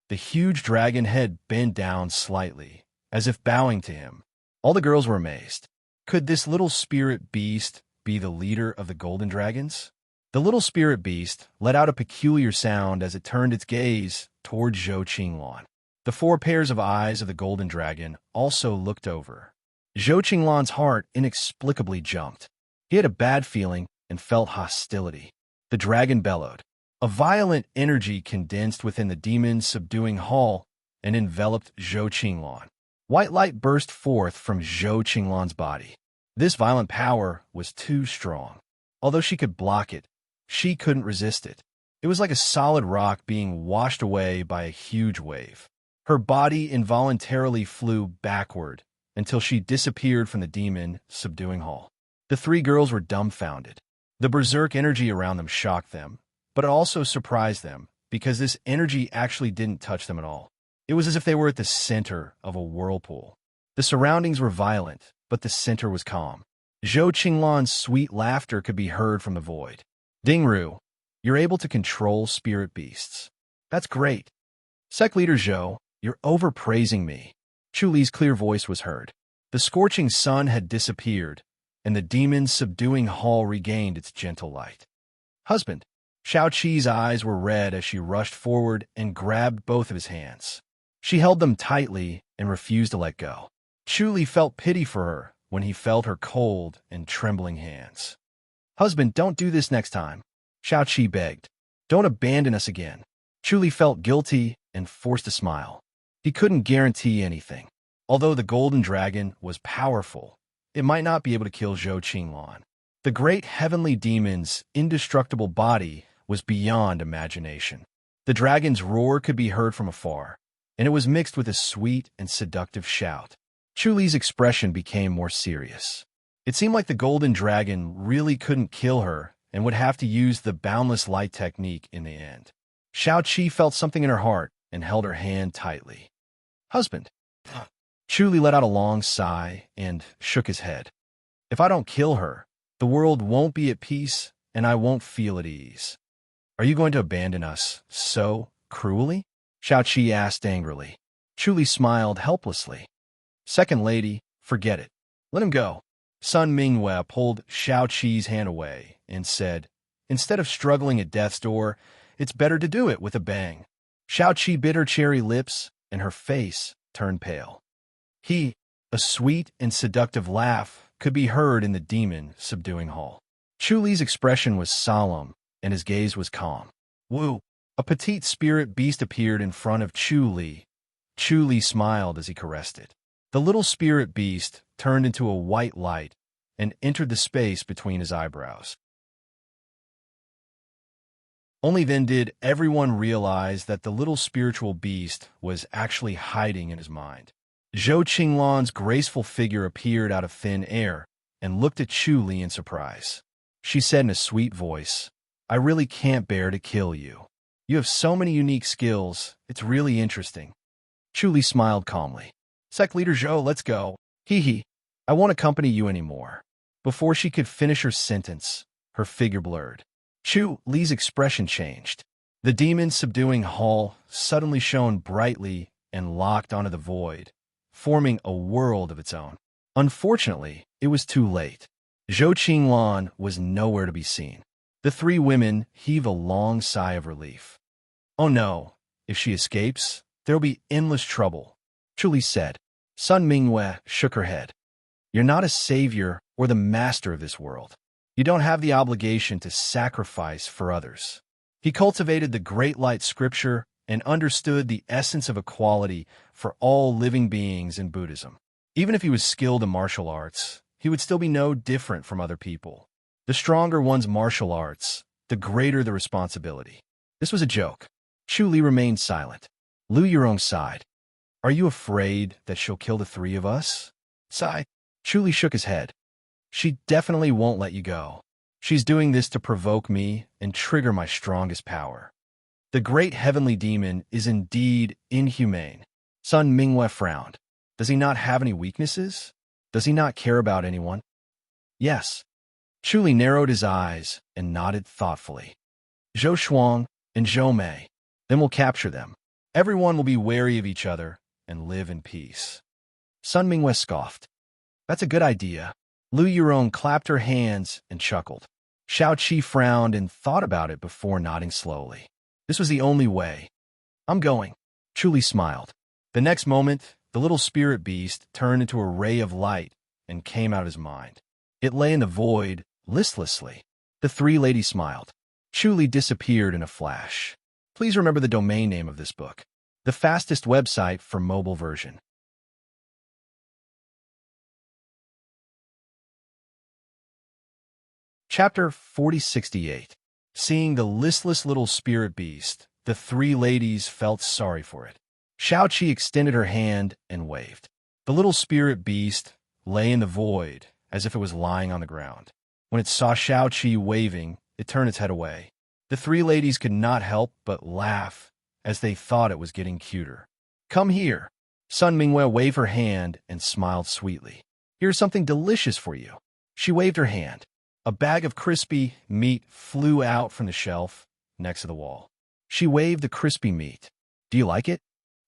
The huge dragon head bent down slightly, as if bowing to him. All the girls were amazed. Could this little spirit beast be the leader of the golden dragons? The little spirit beast let out a peculiar sound as it turned its gaze toward Zhou Qinglan. The 4 pairs of eyes of the golden dragon also looked over. Zhou Qinglan's heart inexplicably jumped. He had a bad feeling and felt hostility. The dragon bellowed. A violent energy condensed within the demon's subduing hall and enveloped Zhou Qinglan. White light burst forth from Zhou Qinglan's body. This violent power was too strong. Although she could block it, she couldn't resist it. It was like a solid rock being washed away by a huge wave. Her body involuntarily flew backward until she disappeared from the demon subduing hall. The 3 girls were dumbfounded. The berserk energy around them shocked them, but it also surprised them because this energy actually didn't touch them at all. It was as if they were at the center of a whirlpool. The surroundings were violent, but the center was calm. Zhou Qinglan's sweet laughter could be heard from the void. Dingru, you're able to control spirit beasts. That's great. Sect Leader Zhou, you're overpraising me. Chu Li's clear voice was heard. The scorching sun had disappeared, and the demon's subduing hall regained its gentle light. Husband. Xiao Qi's eyes were red as she rushed forward and grabbed both of his hands. She held them tightly and refused to let go. Chu Li felt pity for her when he felt her cold and trembling hands. Husband, don't do this next time. Xiao Qi begged. Don't abandon us again. Chu Li felt guilty and forced a smile. He couldn't guarantee anything. Although the golden dragon was powerful, it might not be able to kill Zhou Qinglan. The great heavenly demon's indestructible body was beyond imagination. The dragon's roar could be heard from afar, and it was mixed with a sweet and seductive shout. Chu Li's expression became more serious. It seemed like the golden dragon really couldn't kill her and would have to use the boundless light technique in the end. Xiao Qi felt something in her heart and held her hand tightly. Husband. Chu Li let out a long sigh and shook his head. If I don't kill her, the world won't be at peace and I won't feel at ease. Are you going to abandon us so cruelly? Xiao Qi asked angrily. Chu Li smiled helplessly. Second lady, forget it. Let him go. Sun Mingyue pulled Xiao Qi's hand away and said, instead of struggling at death's door, it's better to do it with a bang. Xiao Qi bit her cherry lips and her face turned pale. A sweet and seductive laugh could be heard in the demon subduing hall. Chu Li's expression was solemn and his gaze was calm. Woo! A petite spirit beast appeared in front of Chu Li. Chu Li smiled as he caressed it. The little spirit beast turned into a white light and entered the space between his eyebrows. Only then did everyone realize that the little spiritual beast was actually hiding in his mind. Zhou Qinglan's graceful figure appeared out of thin air and looked at Chu Li in surprise. She said in a sweet voice, I really can't bear to kill you. You have so many unique skills, it's really interesting. Chu Li smiled calmly. Sect Leader Zhou, let's go. I won't accompany you anymore. Before she could finish her sentence, her figure blurred. Chu Li's expression changed. The demon subduing hall suddenly shone brightly and locked onto the void, forming a world of its own. Unfortunately, it was too late. Zhou Qinglan was nowhere to be seen. The 3 women heaved a long sigh of relief. Oh no, if she escapes, there'll be endless trouble, Chu Li said. Sun Mingyue shook her head. You're not a savior or the master of this world. You don't have the obligation to sacrifice for others. He cultivated the great light scripture and understood the essence of equality for all living beings in Buddhism. Even if he was skilled in martial arts, he would still be no different from other people. The stronger one's martial arts, the greater the responsibility. This was a joke. Chu Li remained silent. Lu Yurong sighed. Are you afraid that she'll kill the 3 of us? Sigh. Chu Li shook his head. She definitely won't let you go. She's doing this to provoke me and trigger my strongest power. The great heavenly demon is indeed inhumane. Sun Mingyue frowned. Does he not have any weaknesses? Does he not care about anyone? Yes. Chu Li narrowed his eyes and nodded thoughtfully. Zhou Shuang and Zhou Mei. Then we'll capture them. Everyone will be wary of each other and live in peace. Sun Mingyue scoffed. That's a good idea. Lu Yurong clapped her hands and chuckled. Xiao Qi frowned and thought about it before nodding slowly. This was the only way. I'm going. Chu Li smiled. The next moment, the little spirit beast turned into a ray of light and came out of his mind. It lay in the void, listlessly. The three ladies smiled. Chuli disappeared in a flash. Please remember the domain name of this book. The fastest website for mobile version. Chapter 4068. Seeing the listless little spirit beast, the three ladies felt sorry for it. Xiaoqi extended her hand and waved. The little spirit beast lay in the void, as if it was lying on the ground. When it saw Xiaoqi waving, it turned its head away. The three ladies could not help but laugh, as they thought it was getting cuter. Come here. Sun Mingwei waved her hand and smiled sweetly. Here's something delicious for you. She waved her hand. A bag of crispy meat flew out from the shelf next to the wall. She waved the crispy meat. Do you like it?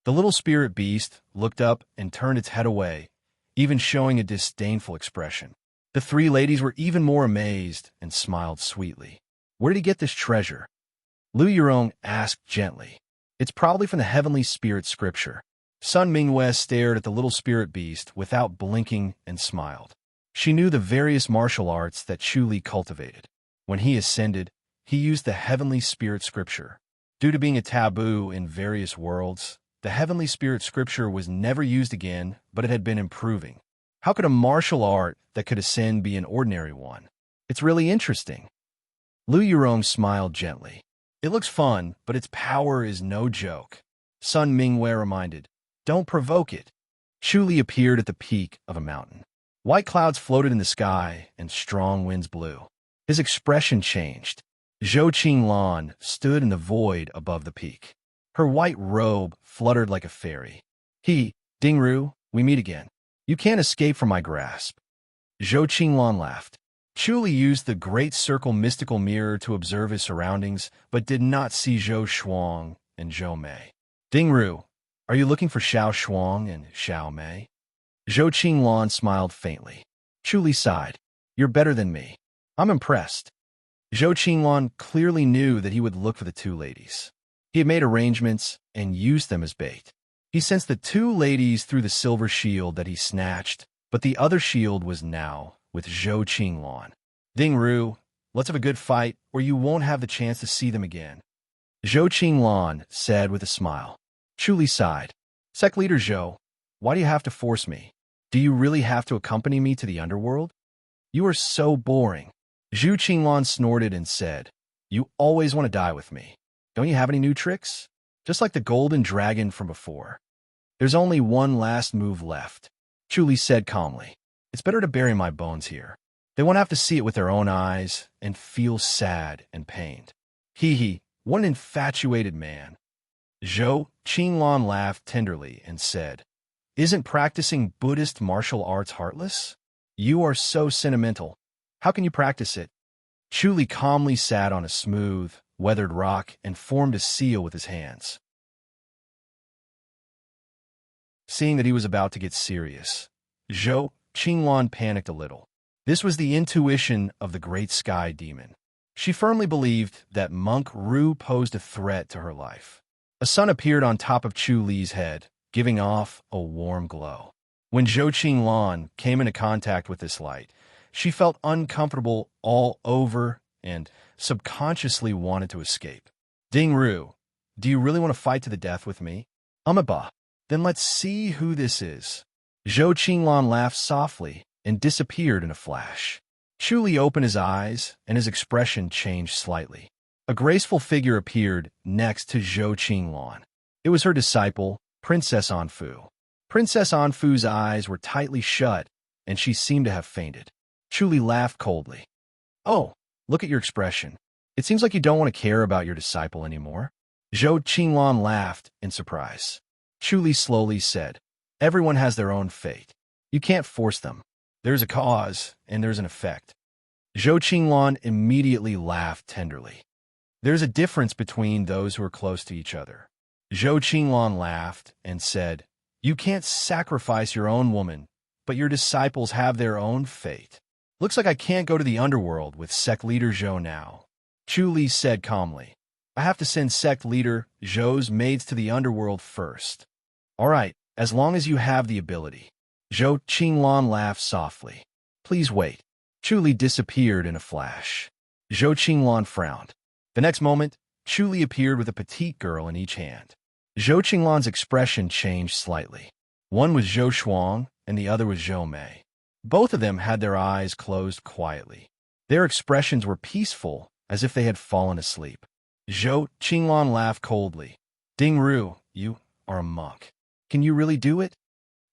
The little spirit beast looked up and turned its head away, even showing a disdainful expression. The three ladies were even more amazed and smiled sweetly. Where did he get this treasure? Lu Yurong asked gently. It's probably from the heavenly spirit scripture. Sun Mingwei stared at the little spirit beast without blinking and smiled. She knew the various martial arts that Chuli cultivated. When he ascended, he used the heavenly spirit scripture. Due to being a taboo in various worlds, the heavenly spirit scripture was never used again, but it had been improving. How could a martial art that could ascend be an ordinary one? It's really interesting. Lu Yurong smiled gently. It looks fun, but its power is no joke. Sun Mingwei reminded. Don't provoke it. Chuli appeared at the peak of a mountain. White clouds floated in the sky, and strong winds blew. His expression changed. Zhou Qinglan stood in the void above the peak. Her white robe fluttered like a fairy. Dingru, we meet again. You can't escape from my grasp. Zhou Qinglan laughed. Chuli used the great circle mystical mirror to observe his surroundings, but did not see Zhou Shuang and Zhou Mei. Dingru, are you looking for Xiao Shuang and Xiao Mei? Zhou Qinglan smiled faintly. Chuli sighed. You're better than me. I'm impressed. Zhou Qinglan clearly knew that he would look for the two ladies. He had made arrangements and used them as bait. He sensed the two ladies through the silver shield that he snatched, but the other shield was now with Zhou Qinglan. Dingru, let's have a good fight, or you won't have the chance to see them again. Zhou Qinglan said with a smile. Chuli sighed. Sect Leader Zhou, why do you have to force me? Do you really have to accompany me to the underworld? You are so boring. Zhou Qinglan snorted and said, You always want to die with me. Don't you have any new tricks? Just like the golden dragon from before. There's only one last move left. Chuli said calmly. It's better to bury my bones here. They won't have to see it with their own eyes and feel sad and pained. What an infatuated man. Zhou Qinglan laughed tenderly and said, Isn't practicing Buddhist martial arts heartless? You are so sentimental. How can you practice it? Chuli calmly sat on a smooth, weathered rock and formed a seal with his hands. Seeing that he was about to get serious, Zhou Qinglan panicked a little. This was the intuition of the great sky demon. She firmly believed that Monk Ru posed a threat to her life. A sun appeared on top of Chu Li's head, giving off a warm glow. When Zhou Qinglan came into contact with this light, she felt uncomfortable all over and subconsciously wanted to escape. Dingru, do you really want to fight to the death with me? Umaba, then let's see who this is. Zhou Qinglan laughed softly and disappeared in a flash. Chu Li opened his eyes and his expression changed slightly. A graceful figure appeared next to Zhou Qinglan. It was her disciple, Princess Anfu. Princess Anfu's eyes were tightly shut, and she seemed to have fainted. Chu Li laughed coldly. Oh, look at your expression. It seems like you don't want to care about your disciple anymore. Zhou Qinglan laughed in surprise. Chu Li slowly said, Everyone has their own fate. You can't force them. There's a cause, and there's an effect. Zhou Qinglan immediately laughed tenderly. There's a difference between those who are close to each other. Zhou Qinglan laughed and said, You can't sacrifice your own woman, but your disciples have their own fate. Looks like I can't go to the underworld with Sect Leader Zhou now. Chu Li said calmly, I have to send Sect Leader Zhou's maids to the underworld first. All right, as long as you have the ability. Zhou Qinglan laughed softly. Please wait. Chu Li disappeared in a flash. Zhou Qinglan frowned. The next moment, Chu Li appeared with a petite girl in each hand. Zhou Qinglan's expression changed slightly. One was Zhou Shuang, and the other was Zhou Mei. Both of them had their eyes closed quietly. Their expressions were peaceful, as if they had fallen asleep. Zhou Qinglan laughed coldly. Ding Ru, you are a monk. Can you really do it?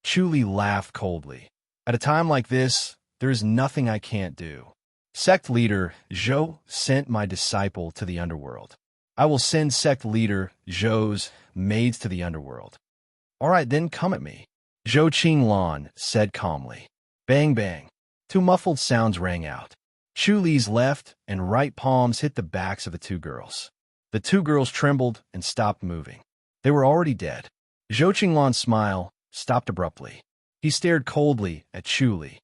Chu Li laughed coldly. At a time like this, there is nothing I can't do. Sect leader Zhou sent my disciple to the underworld. I will send sect leader Zhou's maids to the underworld. All right, then come at me. Zhou Qinglan said calmly. Bang, bang. Two muffled sounds rang out. Chu Li's left and right palms hit the backs of the two girls. The two girls trembled and stopped moving. They were already dead. Zhou Qinglan's smile stopped abruptly. He stared coldly at Chu Li.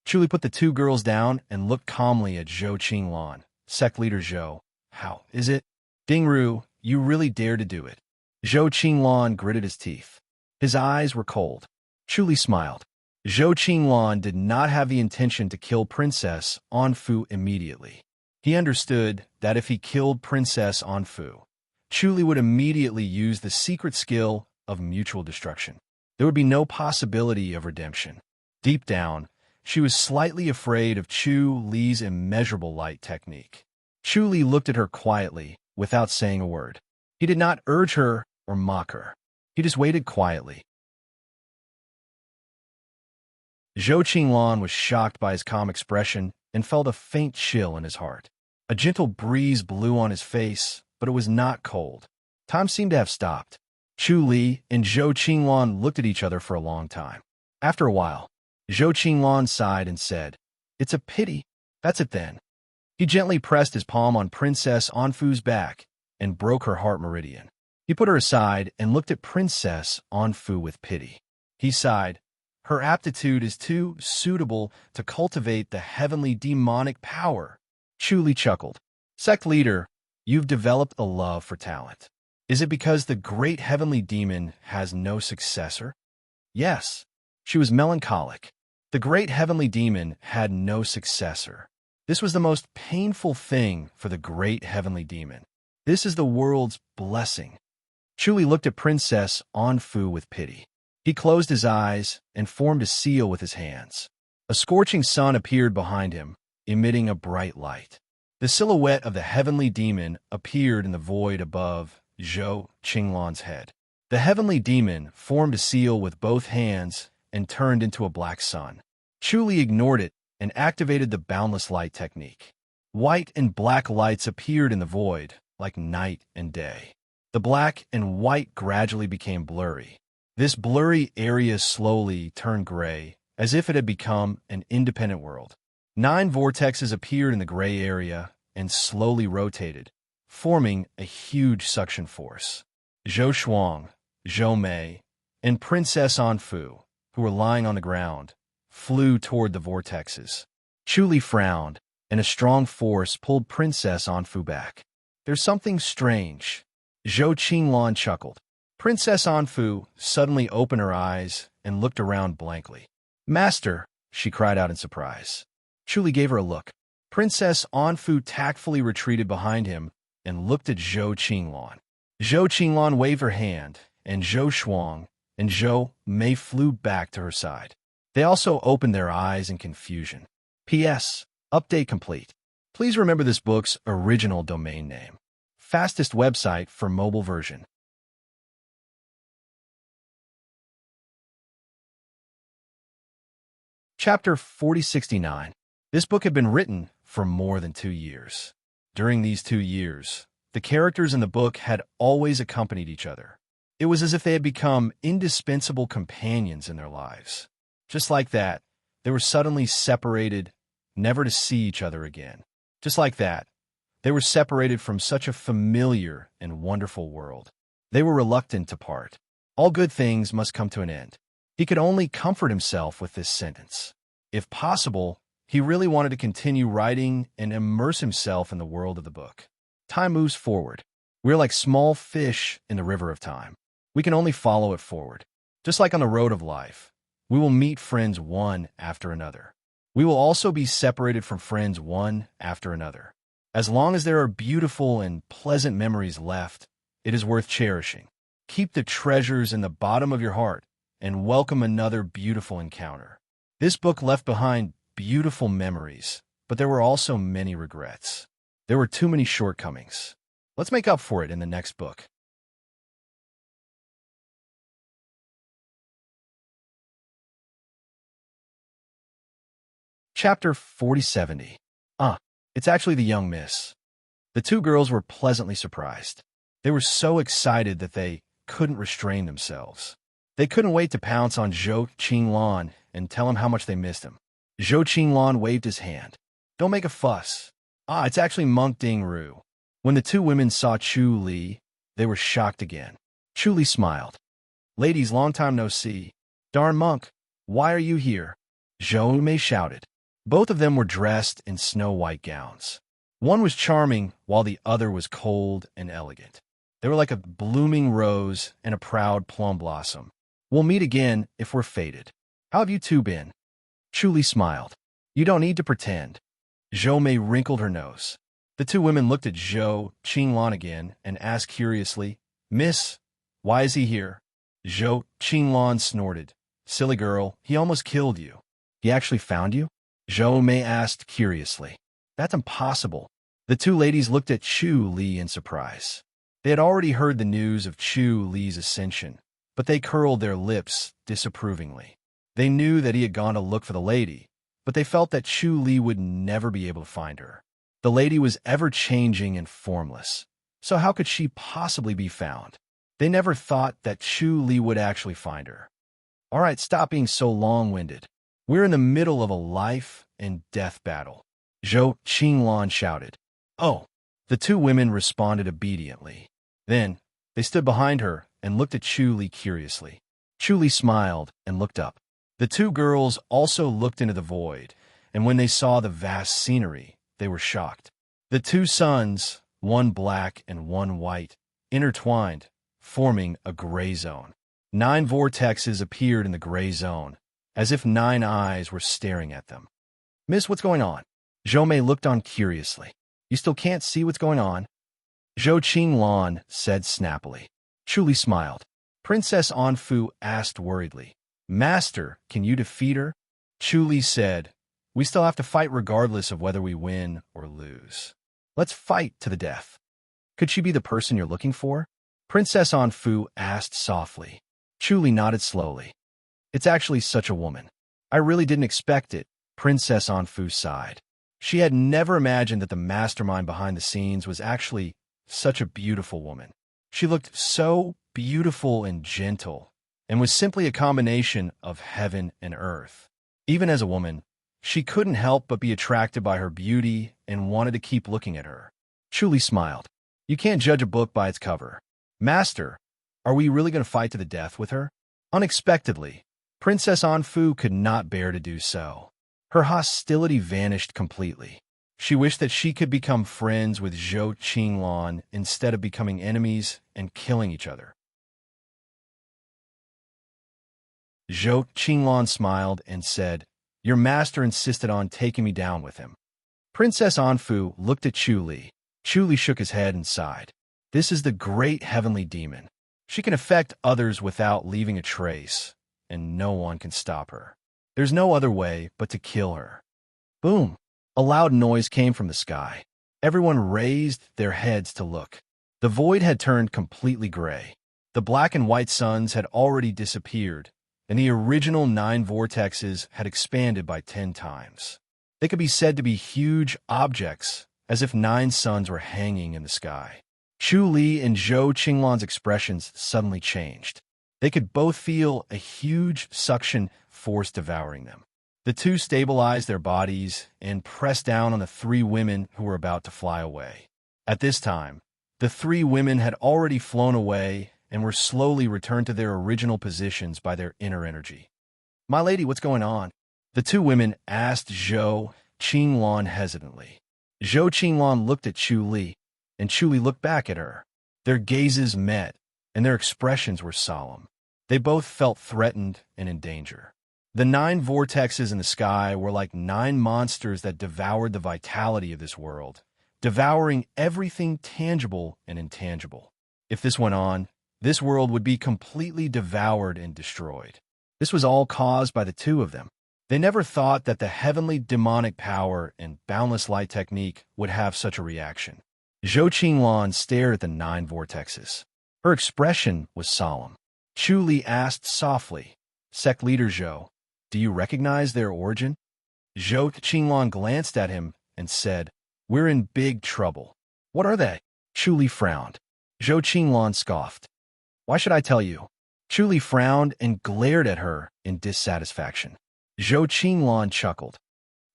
Chu Li put the two girls down and looked calmly at Zhou Qinglan. Sect leader Zhou, how is it? Ding Ru, you really dare to do it. Zhou Qinglan gritted his teeth. His eyes were cold. Chu Li smiled. Zhou Qinglan did not have the intention to kill Princess Anfu immediately. He understood that if he killed Princess Anfu, Chu Li would immediately use the secret skill of mutual destruction. There would be no possibility of redemption. Deep down, she was slightly afraid of Chu Li's immeasurable light technique. Chu Li looked at her quietly, without saying a word. He did not urge her or mock her. He just waited quietly. Zhou Qinglan was shocked by his calm expression and felt a faint chill in his heart. A gentle breeze blew on his face, but it was not cold. Time seemed to have stopped. Chu Li and Zhou Qinglan looked at each other for a long time. After a while, Zhou Qinglan sighed and said, It's a pity. That's it then. He gently pressed his palm on Princess Anfu's back and broke her heart meridian. He put her aside and looked at Princess Anfu with pity. He sighed, Her aptitude is too suitable to cultivate the heavenly demonic power. Chu Li chuckled. Sect leader, you've developed a love for talent. Is it because the great heavenly demon has no successor? Yes. She was melancholic. The great heavenly demon had no successor. This was the most painful thing for the great heavenly demon. This is the world's blessing. Chu Li looked at Princess Anfu with pity. He closed his eyes and formed a seal with his hands. A scorching sun appeared behind him, emitting a bright light. The silhouette of the heavenly demon appeared in the void above Zhou Qinglan's head. The heavenly demon formed a seal with both hands and turned into a black sun. Chu Li ignored it and activated the boundless light technique. White and black lights appeared in the void, like night and day. The black and white gradually became blurry. This blurry area slowly turned gray, as if it had become an independent world. 9 vortexes appeared in the gray area and slowly rotated, forming a huge suction force. Zhou Shuang, Zhou Mei, and Princess Anfu, who were lying on the ground, flew toward the vortexes. Chu Li frowned, and a strong force pulled Princess Anfu back. There's something strange. Zhou Qinglan chuckled. Princess Anfu suddenly opened her eyes and looked around blankly. Master, she cried out in surprise. Chu Li gave her a look. Princess Anfu tactfully retreated behind him and looked at Zhou Qinglan. Zhou Qinglan waved her hand, and Zhou Shuang and Zhou Mei flew back to her side. They also opened their eyes in confusion. P.S. Update complete. Please remember this book's original domain name. Fastest website for mobile version. Chapter 4069. This book had been written for more than 2 years. During these 2 years, the characters in the book had always accompanied each other. It was as if they had become indispensable companions in their lives. Just like that, they were suddenly separated, never to see each other again. Just like that, they were separated from such a familiar and wonderful world. They were reluctant to part. All good things must come to an end. He could only comfort himself with this sentence. If possible, he really wanted to continue writing and immerse himself in the world of the book. Time moves forward. We're like small fish in the river of time. We can only follow it forward. Just like on the road of life, we will meet friends one after another. We will also be separated from friends one after another. As long as there are beautiful and pleasant memories left, it is worth cherishing. Keep the treasures in the bottom of your heart and welcome another beautiful encounter. This book left behind beautiful memories, but there were also many regrets. There were too many shortcomings. Let's make up for it in the next book. Chapter 4070. It's actually the young miss. The two girls were pleasantly surprised. They were so excited that they couldn't restrain themselves. They couldn't wait to pounce on Zhou Qinglan and tell him how much they missed him. Zhou Qinglan waved his hand. Don't make a fuss. It's actually Monk Dingru. When the two women saw Chu Li, they were shocked again. Chu Li smiled. Ladies, long time no see. Darn monk, why are you here? Zhou Mei shouted. Both of them were dressed in snow-white gowns. One was charming, while the other was cold and elegant. They were like a blooming rose and a proud plum blossom. We'll meet again if we're fated. How have you two been? Chu Li smiled. You don't need to pretend. Zhou Mei wrinkled her nose. The two women looked at Zhou Qinglan again and asked curiously, Miss, why is he here? Zhou Qinglan snorted. Silly girl, he almost killed you. He actually found you? Zhou Mei asked curiously. That's impossible. The two ladies looked at Chu Li in surprise. They had already heard the news of Chu Li's ascension, but they curled their lips disapprovingly. They knew that he had gone to look for the lady, but they felt that Chu Li would never be able to find her. The lady was ever-changing and formless, so how could she possibly be found? They never thought that Chu Li would actually find her. All right, stop being so long-winded. We're in the middle of a life and death battle. Zhou Qinglan shouted. Oh, the two women responded obediently. Then, they stood behind her and looked at Chu Li curiously. Chu Li smiled and looked up. The two girls also looked into the void, and when they saw the vast scenery, they were shocked. The two suns, one black and one white, intertwined, forming a gray zone. 9 vortexes appeared in the gray zone, as if 9 eyes were staring at them. Miss, what's going on? Zhou Mei looked on curiously. You still can't see what's going on? Zhou Qinglan said snappily. Chu Li smiled. Princess Anfu asked worriedly. Master, can you defeat her? Chu Li said, we still have to fight regardless of whether we win or lose. Let's fight to the death. Could she be the person you're looking for? Princess Anfu asked softly. Chu Li nodded slowly. It's actually such a woman. I really didn't expect it, Princess Anfu sighed. She had never imagined that the mastermind behind the scenes was actually such a beautiful woman. She looked so beautiful and gentle, and was simply a combination of heaven and earth. Even as a woman, she couldn't help but be attracted by her beauty and wanted to keep looking at her. Chu Li smiled. You can't judge a book by its cover. Master, are we really going to fight to the death with her? Unexpectedly, Princess Anfu could not bear to do so. Her hostility vanished completely. She wished that she could become friends with Zhou Qinglan instead of becoming enemies and killing each other. Zhou Qinglan smiled and said, Your master insisted on taking me down with him. Princess Anfu looked at Chu Li. Chu Li shook his head and sighed. This is the great heavenly demon. She can affect others without leaving a trace, and no one can stop her. There's no other way but to kill her. Boom! A loud noise came from the sky. Everyone raised their heads to look. The void had turned completely gray. The black and white suns had already disappeared, and the original 9 vortexes had expanded by 10 times. They could be said to be huge objects, as if 9 suns were hanging in the sky. Chu Li and Zhou Qinglan's expressions suddenly changed. They could both feel a huge suction force devouring them. The two stabilized their bodies and pressed down on the 3 women who were about to fly away. At this time, the 3 women had already flown away and were slowly returned to their original positions by their inner energy. My lady, what's going on? The 2 women asked Zhou Qinglan hesitantly. Zhou Qinglan looked at Chu Li, and Chu Li looked back at her. Their gazes met, and their expressions were solemn. They both felt threatened and in danger. The 9 vortexes in the sky were like 9 monsters that devoured the vitality of this world, devouring everything tangible and intangible. If this went on, this world would be completely devoured and destroyed. This was all caused by the two of them. They never thought that the heavenly demonic power and boundless light technique would have such a reaction. Zhou Qinglan stared at the 9 vortexes. Her expression was solemn. Chu Li asked softly, "Sect leader Zhou, do you recognize their origin?" Zhou Qinglan glanced at him and said, "We're in big trouble." "What are they?" Chu Li frowned. Zhou Qinglan scoffed. "Why should I tell you?" Chu Li frowned and glared at her in dissatisfaction. Zhou Qinglan chuckled.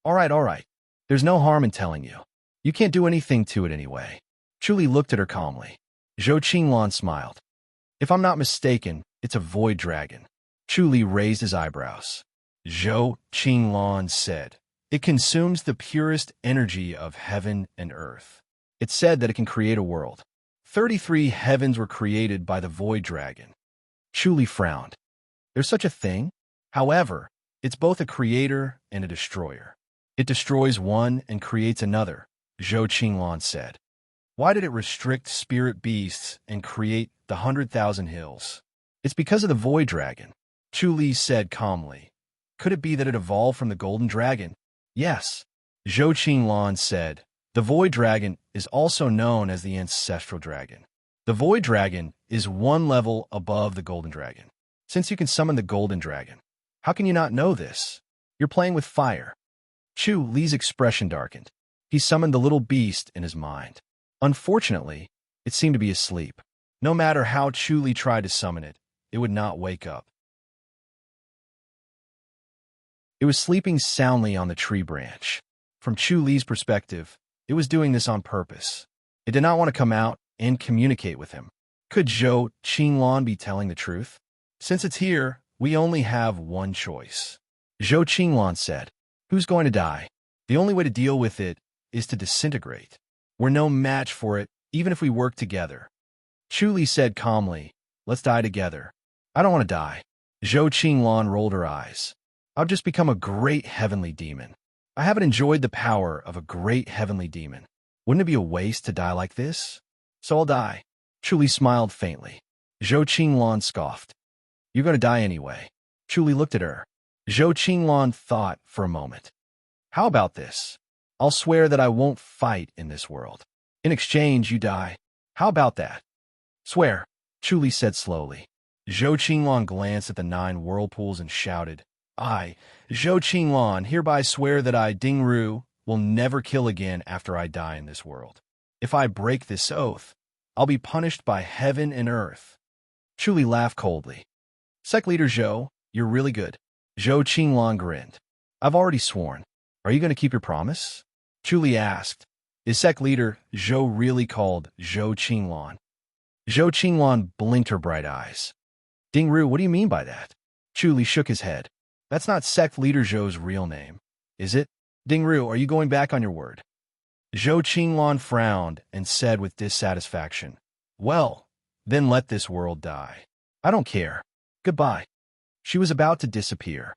All right. There's no harm in telling you. You can't do anything to it anyway." Chu Li looked at her calmly. Zhou Qinglan smiled. "If I'm not mistaken, it's a void dragon." Chu Li raised his eyebrows. Zhou Qinglan said, "It consumes the purest energy of heaven and earth. It's said that it can create a world. 33 heavens were created by the void dragon." Chu Li frowned. "There's such a thing? However, it's both a creator and a destroyer. It destroys one and creates another," Zhou Qinglan said. "Why did it restrict spirit beasts and create the 100,000 hills?" "It's because of the void dragon," Chu Li said calmly. "Could it be that it evolved from the golden dragon?" "Yes," Zhou Qinglan said. "The void dragon is also known as the ancestral dragon. The void dragon is one level above the golden dragon. Since you can summon the golden dragon, how can you not know this? You're playing with fire." Chu Li's expression darkened. He summoned the little beast in his mind. Unfortunately, it seemed to be asleep. No matter how Chu Li tried to summon it, it would not wake up. It was sleeping soundly on the tree branch. From Chu Li's perspective, it was doing this on purpose. It did not want to come out and communicate with him. Could Zhou Qinglan be telling the truth? "Since it's here, we only have one choice," Zhou Qinglan said. "Who's going to die? The only way to deal with it is to disintegrate. We're no match for it, even if we work together." Chu Li said calmly, "Let's die together." "I don't want to die." Zhou Qinglan rolled her eyes. "I'll just become a great heavenly demon. I haven't enjoyed the power of a great heavenly demon. Wouldn't it be a waste to die like this? So I'll die." Chu Li smiled faintly. Zhou Qinglan scoffed. "You're going to die anyway." Chu Li looked at her. Zhou Qinglan thought for a moment. "How about this? I'll swear that I won't fight in this world. In exchange, you die. How about that?" "Swear," Chu Li said slowly. Zhou Qinglan glanced at the 9 whirlpools and shouted, "I, Zhou Qinglan, hereby swear that I, Dingru, will never kill again after I die in this world. If I break this oath, I'll be punished by heaven and earth." Chu Li laughed coldly. "Sect leader Zhou, you're really good." Zhou Qinglan grinned. "I've already sworn. Are you going to keep your promise?" Chu Li asked. "Is sect leader Zhou really called Zhou Qinglan?" Zhou Qinglan blinked her bright eyes. "Dingru, what do you mean by that?" Chu Li shook his head. "That's not sect leader Zhou's real name, is it? Dingru, are you going back on your word?" Zhou Qinglan frowned and said with dissatisfaction, "Well, then let this world die. I don't care. Goodbye." She was about to disappear.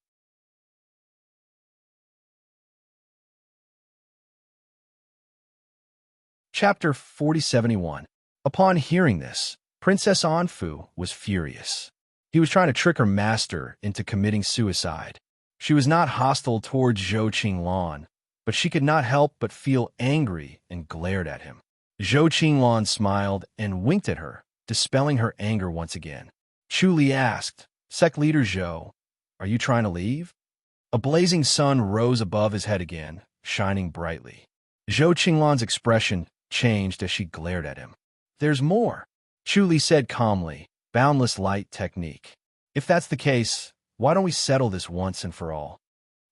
Chapter 4071. Upon hearing this, Princess Anfu was furious. He was trying to trick her master into committing suicide. She was not hostile towards Zhou Qinglan, but she could not help but feel angry and glared at him. Zhou Qinglan smiled and winked at her, dispelling her anger once again. Chu Li asked, "Sect leader Zhou, are you trying to leave?" A blazing sun rose above his head again, shining brightly. Zhou Qinglan's expression changed as she glared at him. "There's more," Chu Li said calmly, "boundless light technique. If that's the case, why don't we settle this once and for all?"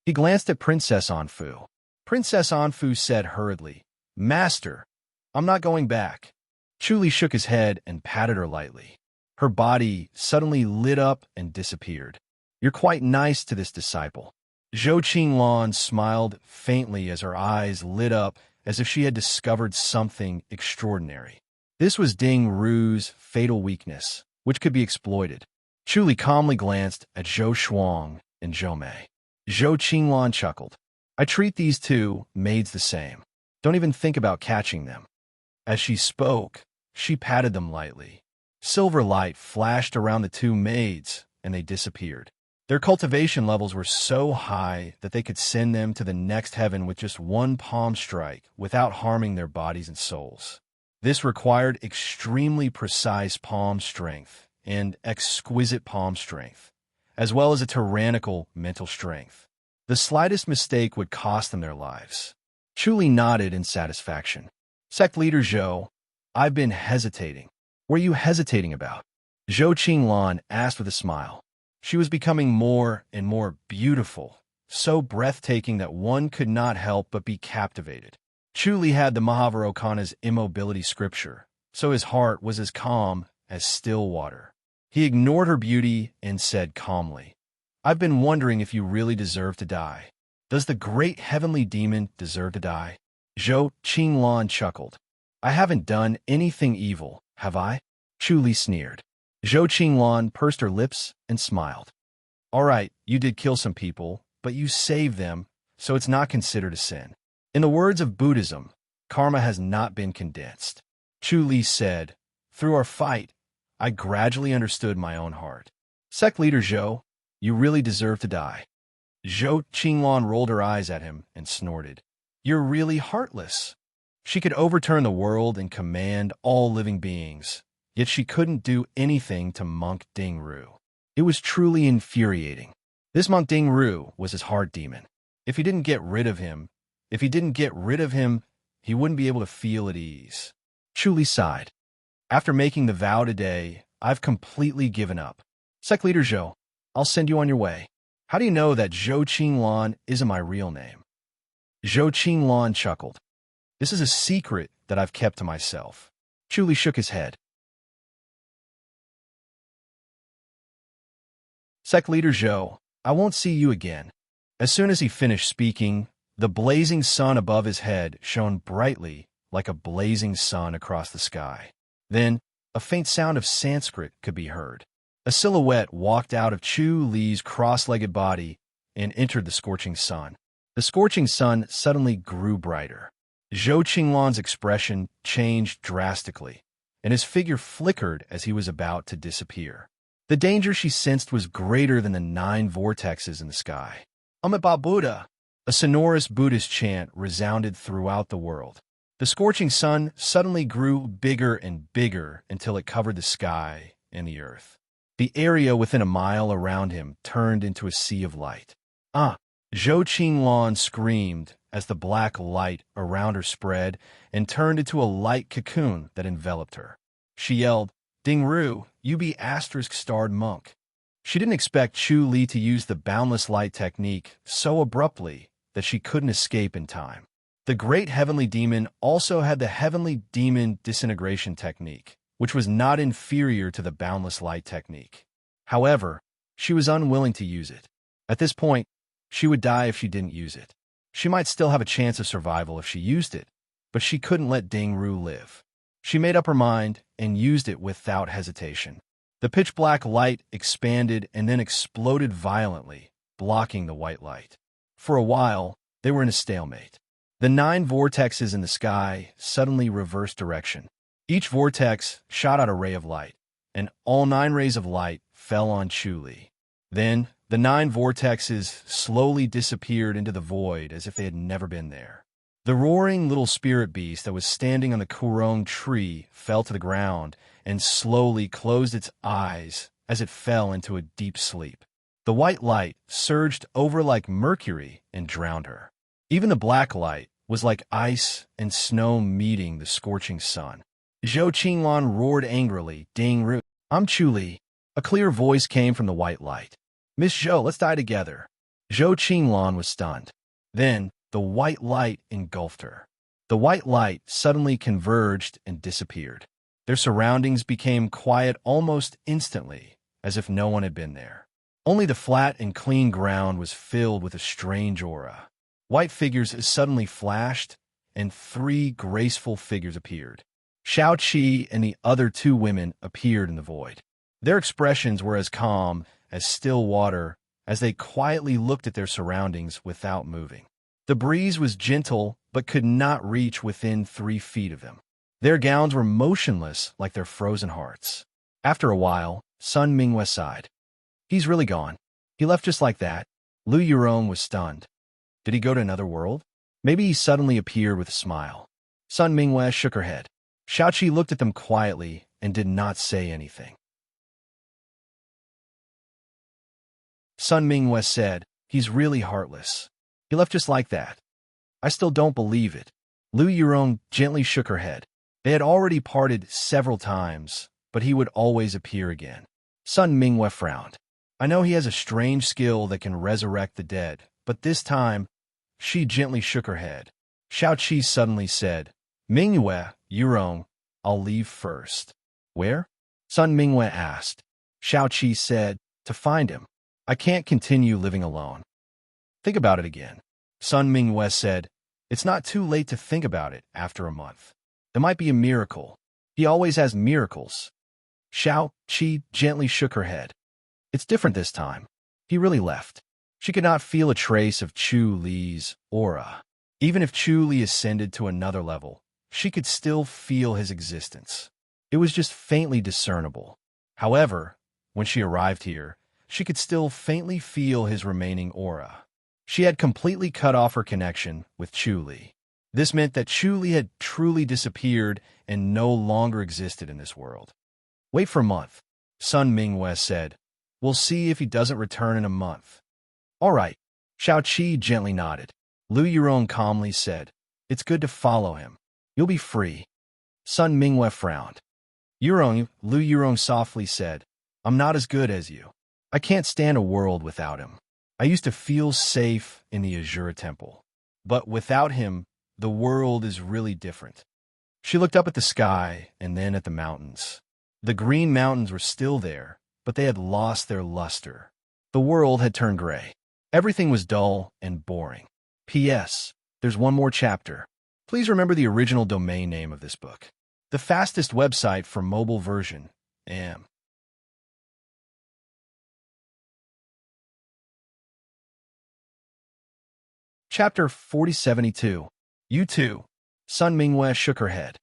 He glanced at Princess Anfu. Princess Anfu said hurriedly, "Master, I'm not going back." Chu Li shook his head and patted her lightly. Her body suddenly lit up and disappeared. "You're quite nice to this disciple." Zhou Qinglan smiled faintly as her eyes lit up as if she had discovered something extraordinary. This was Ding Ru's fatal weakness, which could be exploited. Chu Li calmly glanced at Zhou Shuang and Zhou Mei. Zhou Qinglan chuckled. I treat these two maids the same. Don't even think about catching them. As she spoke, she patted them lightly. Silver light flashed around the two maids, and they disappeared. Their cultivation levels were so high that they could send them to the next heaven with just one palm strike without harming their bodies and souls. This required extremely precise palm strength and exquisite palm strength, as well as a tyrannical mental strength. The slightest mistake would cost them their lives. Chu Li nodded in satisfaction. Sect leader Zhou, I've been hesitating. What are you hesitating about? Zhou Qinglan asked with a smile. She was becoming more and more beautiful, so breathtaking that one could not help but be captivated. Chu Li had the Mahavirokana's immobility scripture, so his heart was as calm as still water. He ignored her beauty and said calmly, I've been wondering if you really deserve to die. Does the great heavenly demon deserve to die? Zhou Qinglan chuckled. I haven't done anything evil, have I? Chu Li sneered. Zhou Qinglan pursed her lips and smiled. All right, you did kill some people, but you saved them, so it's not considered a sin. In the words of Buddhism, karma has not been condensed. Chu Li said, through our fight, I gradually understood my own heart. Sect leader Zhou, you really deserve to die. Zhou Qinglan rolled her eyes at him and snorted. You're really heartless. She could overturn the world and command all living beings, yet she couldn't do anything to Monk Dingru. It was truly infuriating. This Monk Dingru was his heart demon. If he didn't get rid of him, he wouldn't be able to feel at ease. Chu Li sighed. After making the vow today, I've completely given up. Sect leader Zhou, I'll send you on your way. How do you know that Zhou Qinglan isn't my real name? Zhou Qinglan chuckled. This is a secret that I've kept to myself. Chu Li shook his head. Sect leader Zhou, I won't see you again. As soon as he finished speaking, the blazing sun above his head shone brightly like a blazing sun across the sky. Then, a faint sound of Sanskrit could be heard. A silhouette walked out of Chu Li's cross-legged body and entered the scorching sun. The scorching sun suddenly grew brighter. Zhou Qinglan's expression changed drastically, and his figure flickered as he was about to disappear. The danger she sensed was greater than the 9 vortexes in the sky. Amitabha Buddha! A sonorous Buddhist chant resounded throughout the world. The scorching sun suddenly grew bigger and bigger until it covered the sky and the earth. The area within a mile around him turned into a sea of light. Ah! Zhou Qinglan screamed as the black light around her spread and turned into a light cocoon that enveloped her. She yelled, Dingru, you be *starred monk. She didn't expect Chu Li to use the boundless light technique so abruptly that she couldn't escape in time. The great heavenly demon also had the heavenly demon disintegration technique, which was not inferior to the boundless light technique. However, she was unwilling to use it. At this point, she would die if she didn't use it. She might still have a chance of survival if she used it, but she couldn't let Dingru live. She made up her mind and used it without hesitation. The pitch-black light expanded and then exploded violently, blocking the white light. For a while, they were in a stalemate. The 9 vortexes in the sky suddenly reversed direction. Each vortex shot out a ray of light, and all 9 rays of light fell on Chu Li. Then, the 9 vortexes slowly disappeared into the void as if they had never been there. The roaring little spirit beast that was standing on the kurong tree fell to the ground and slowly closed its eyes as it fell into a deep sleep. The white light surged over like mercury and drowned her. Even the black light was like ice and snow meeting the scorching sun. Zhou Qinglan roared angrily, Dingru, I'm Chu Li. A clear voice came from the white light. Miss Zhou, let's die together. Zhou Qinglan was stunned. Then, the white light engulfed her. The white light suddenly converged and disappeared. Their surroundings became quiet almost instantly, as if no one had been there. Only the flat and clean ground was filled with a strange aura. White figures suddenly flashed, and 3 graceful figures appeared. Xiao Qi and the other 2 women appeared in the void. Their expressions were as calm as still water as they quietly looked at their surroundings without moving. The breeze was gentle but could not reach within 3 feet of them. Their gowns were motionless like their frozen hearts. After a while, Sun Mingwe sighed. He's really gone. He left just like that. Lu Yurong was stunned. Did he go to another world? Maybe he suddenly appeared with a smile. Sun Mingwe shook her head. Xiaoqi looked at them quietly and did not say anything. Sun Mingwe said, he's really heartless. He left just like that. I still don't believe it. Lu Yurong gently shook her head. They had already parted several times, but he would always appear again. Sun Mingwe frowned. I know he has a strange skill that can resurrect the dead, but this time, she gently shook her head. Xiaoqi suddenly said, Mingwe, Yurong, I'll leave first. Where? Sun Mingwe asked. Xiaoqi said, to find him. I can't continue living alone. Think about it again. Sun Mingwe said, it's not too late to think about it after a month. It might be a miracle. He always has miracles. Xiaoqi gently shook her head. It's different this time. He really left. She could not feel a trace of Chu Li's aura. Even if Chu Li ascended to another level, she could still feel his existence. It was just faintly discernible. However, when she arrived here, she could still faintly feel his remaining aura. She had completely cut off her connection with Chu Li. This meant that Chu Li had truly disappeared and no longer existed in this world. Wait for a month, Sun Mingwe said. We'll see if he doesn't return in a month. All right, Xiaoqi gently nodded. Lu Yurong calmly said, it's good to follow him. You'll be free. Sun Mingwe frowned. Lu Yurong softly said, I'm not as good as you. I can't stand a world without him. I used to feel safe in the Azure Temple. But without him, the world is really different. She looked up at the sky and then at the mountains. The green mountains were still there, but they had lost their luster. The world had turned gray. Everything was dull and boring. P.S. There's one more chapter. Please remember the original domain name of this book. The fastest website for mobile version, am. Chapter 4072. You too. Sun Mingwe shook her head.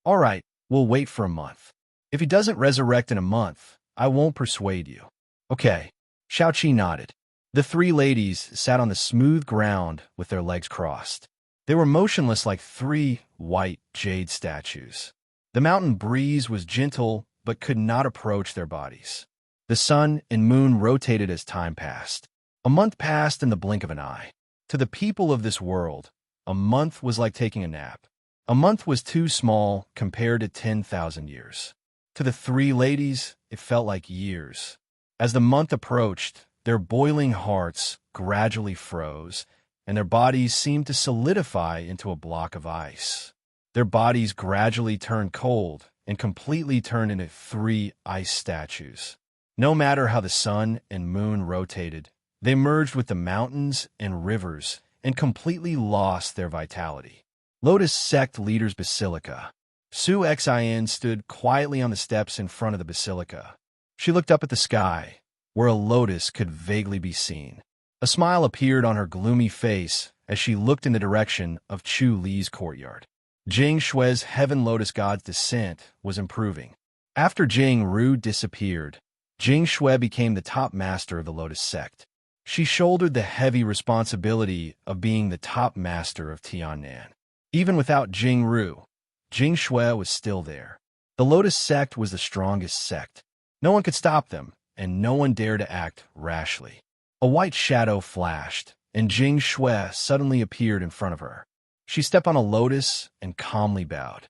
All right, we'll wait for a month. If he doesn't resurrect in a month, I won't persuade you. Okay. Xiaoqi nodded. The 3 ladies sat on the smooth ground with their legs crossed. They were motionless like 3 white jade statues. The mountain breeze was gentle but could not approach their bodies. The sun and moon rotated as time passed. A month passed in the blink of an eye. To the people of this world, a month was like taking a nap. A month was too small compared to 10,000 years. To the 3 ladies, it felt like years. As the month approached, their boiling hearts gradually froze, and their bodies seemed to solidify into a block of ice. Their bodies gradually turned cold and completely turned into 3 ice statues. No matter how the sun and moon rotated, they merged with the mountains and rivers and completely lost their vitality. Lotus Sect Leader's Basilica. Su Xin stood quietly on the steps in front of the basilica. She looked up at the sky, where a lotus could vaguely be seen. A smile appeared on her gloomy face as she looked in the direction of Chu Li's courtyard. Jing Shue's Heaven Lotus God's descent was improving. After Jing Ru disappeared, Jing Shue became the top master of the Lotus Sect. She shouldered the heavy responsibility of being the top master of Tiannan. Even without Jing Ru, Jing Shue was still there. The Lotus Sect was the strongest sect. No one could stop them, and no one dared to act rashly. A white shadow flashed, and Jing Shue suddenly appeared in front of her. She stepped on a lotus and calmly bowed.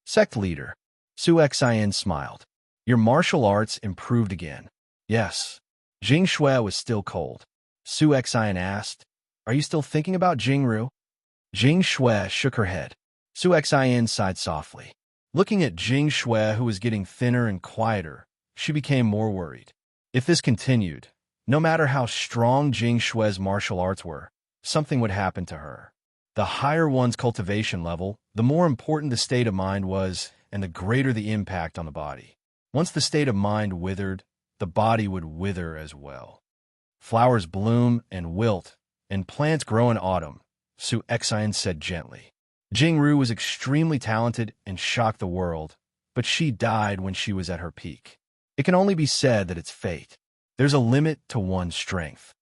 Sect leader, Su Xin smiled. Your martial arts improved again. Yes. Jing Shue was still cold. Su Xin asked, are you still thinking about Jing Ru? Jing Shue shook her head. Su Xin sighed softly. Looking at Jing Shue, who was getting thinner and quieter, she became more worried. If this continued, no matter how strong Jing Shue's martial arts were, something would happen to her. The higher one's cultivation level, the more important the state of mind was, and the greater the impact on the body. Once the state of mind withered, the body would wither as well. Flowers bloom and wilt, and plants grow in autumn, Su Exine said gently. Jingru was extremely talented and shocked the world, but she died when she was at her peak. It can only be said that it's fate. There's a limit to one's strength.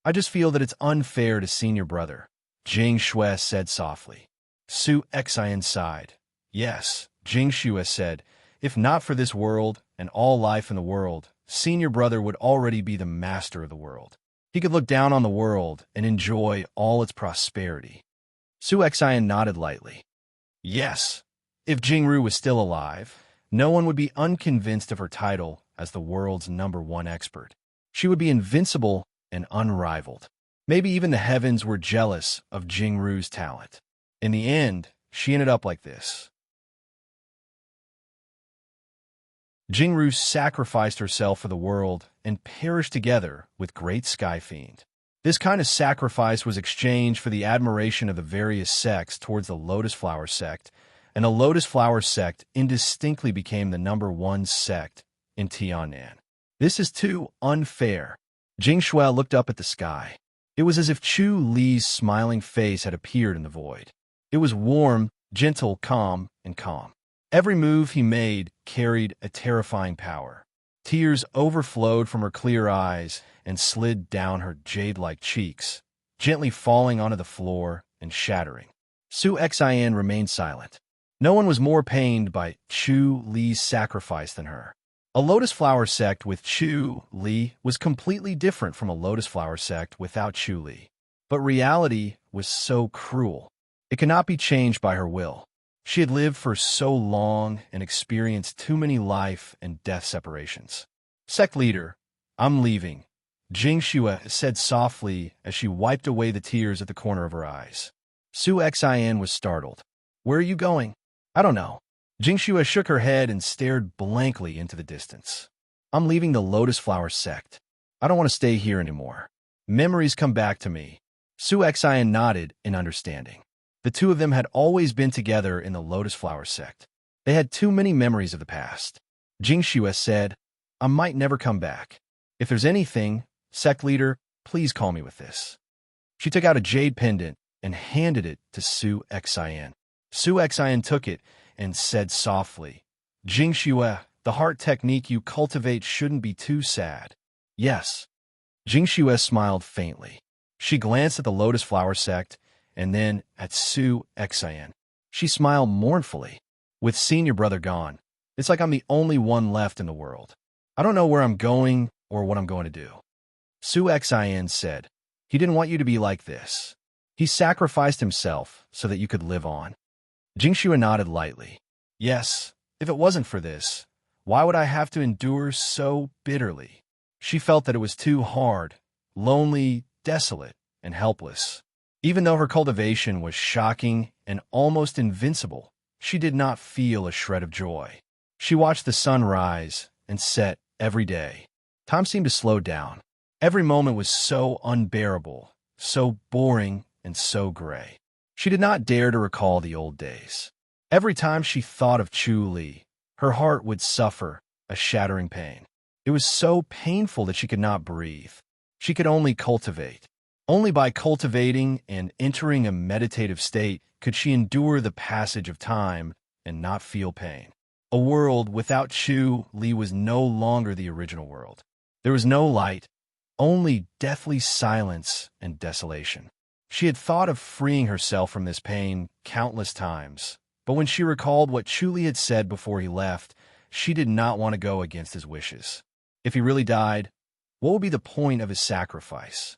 I just feel that it's unfair to senior brother, Jing Shui said softly. Su Exine sighed. Yes, Jing Shui said, if not for this world and all life in the world, senior brother would already be the master of the world. He could look down on the world and enjoy all its prosperity. Su Exine nodded lightly. Yes, if Jingru was still alive, no one would be unconvinced of her title as the world's #1 expert. She would be invincible and unrivaled. Maybe even the heavens were jealous of Jingru's talent. In the end, she ended up like this. Jingru sacrificed herself for the world and perished together with Great Sky Fiend. This kind of sacrifice was exchanged for the admiration of the various sects towards the Lotus Flower sect, and the Lotus Flower sect indistinctly became the #1 sect in Tiannan. This is too unfair. Jing Shui looked up at the sky. It was as if Chu Li's smiling face had appeared in the void. It was warm, gentle, calm, and calm. Every move he made carried a terrifying power. Tears overflowed from her clear eyes and slid down her jade-like cheeks, gently falling onto the floor and shattering. Su Exine remained silent. No one was more pained by Chu Li's sacrifice than her. A Lotus Flower sect with Chu Li was completely different from a Lotus Flower sect without Chu Li. But reality was so cruel. It cannot be changed by her will. She had lived for so long and experienced too many life and death separations. Sect leader, I'm leaving, Jing Shui said softly as she wiped away the tears at the corner of her eyes. Su Exine was startled. Where are you going? I don't know. Jing Shui shook her head and stared blankly into the distance. I'm leaving the Lotus Flower sect. I don't want to stay here anymore. Memories come back to me. Su Exine nodded in understanding. The two of them had always been together in the Lotus Flower sect. They had too many memories of the past. Jing Shui said, I might never come back. If there's anything, sect leader, please call me with this. She took out a jade pendant and handed it to Su Exine. Su Exine took it and said softly, Jing Shui, the heart technique you cultivate shouldn't be too sad. Yes. Jing Shui smiled faintly. She glanced at the Lotus Flower sect and then at Su Exine. She smiled mournfully. With senior brother gone, it's like I'm the only one left in the world. I don't know where I'm going or what I'm going to do. Su Exine said, he didn't want you to be like this. He sacrificed himself so that you could live on. Jing Shui nodded lightly. Yes, if it wasn't for this, why would I have to endure so bitterly? She felt that it was too hard, lonely, desolate, and helpless. Even though her cultivation was shocking and almost invincible, she did not feel a shred of joy. She watched the sun rise and set every day. Time seemed to slow down. Every moment was so unbearable, so boring, and so gray. She did not dare to recall the old days. Every time she thought of Chu Li, her heart would suffer a shattering pain. It was so painful that she could not breathe. She could only cultivate. Only by cultivating and entering a meditative state could she endure the passage of time and not feel pain. A world without Chu Li was no longer the original world. There was no light, only deathly silence and desolation. She had thought of freeing herself from this pain countless times, but when she recalled what Chu Li had said before he left, she did not want to go against his wishes. If he really died, what would be the point of his sacrifice?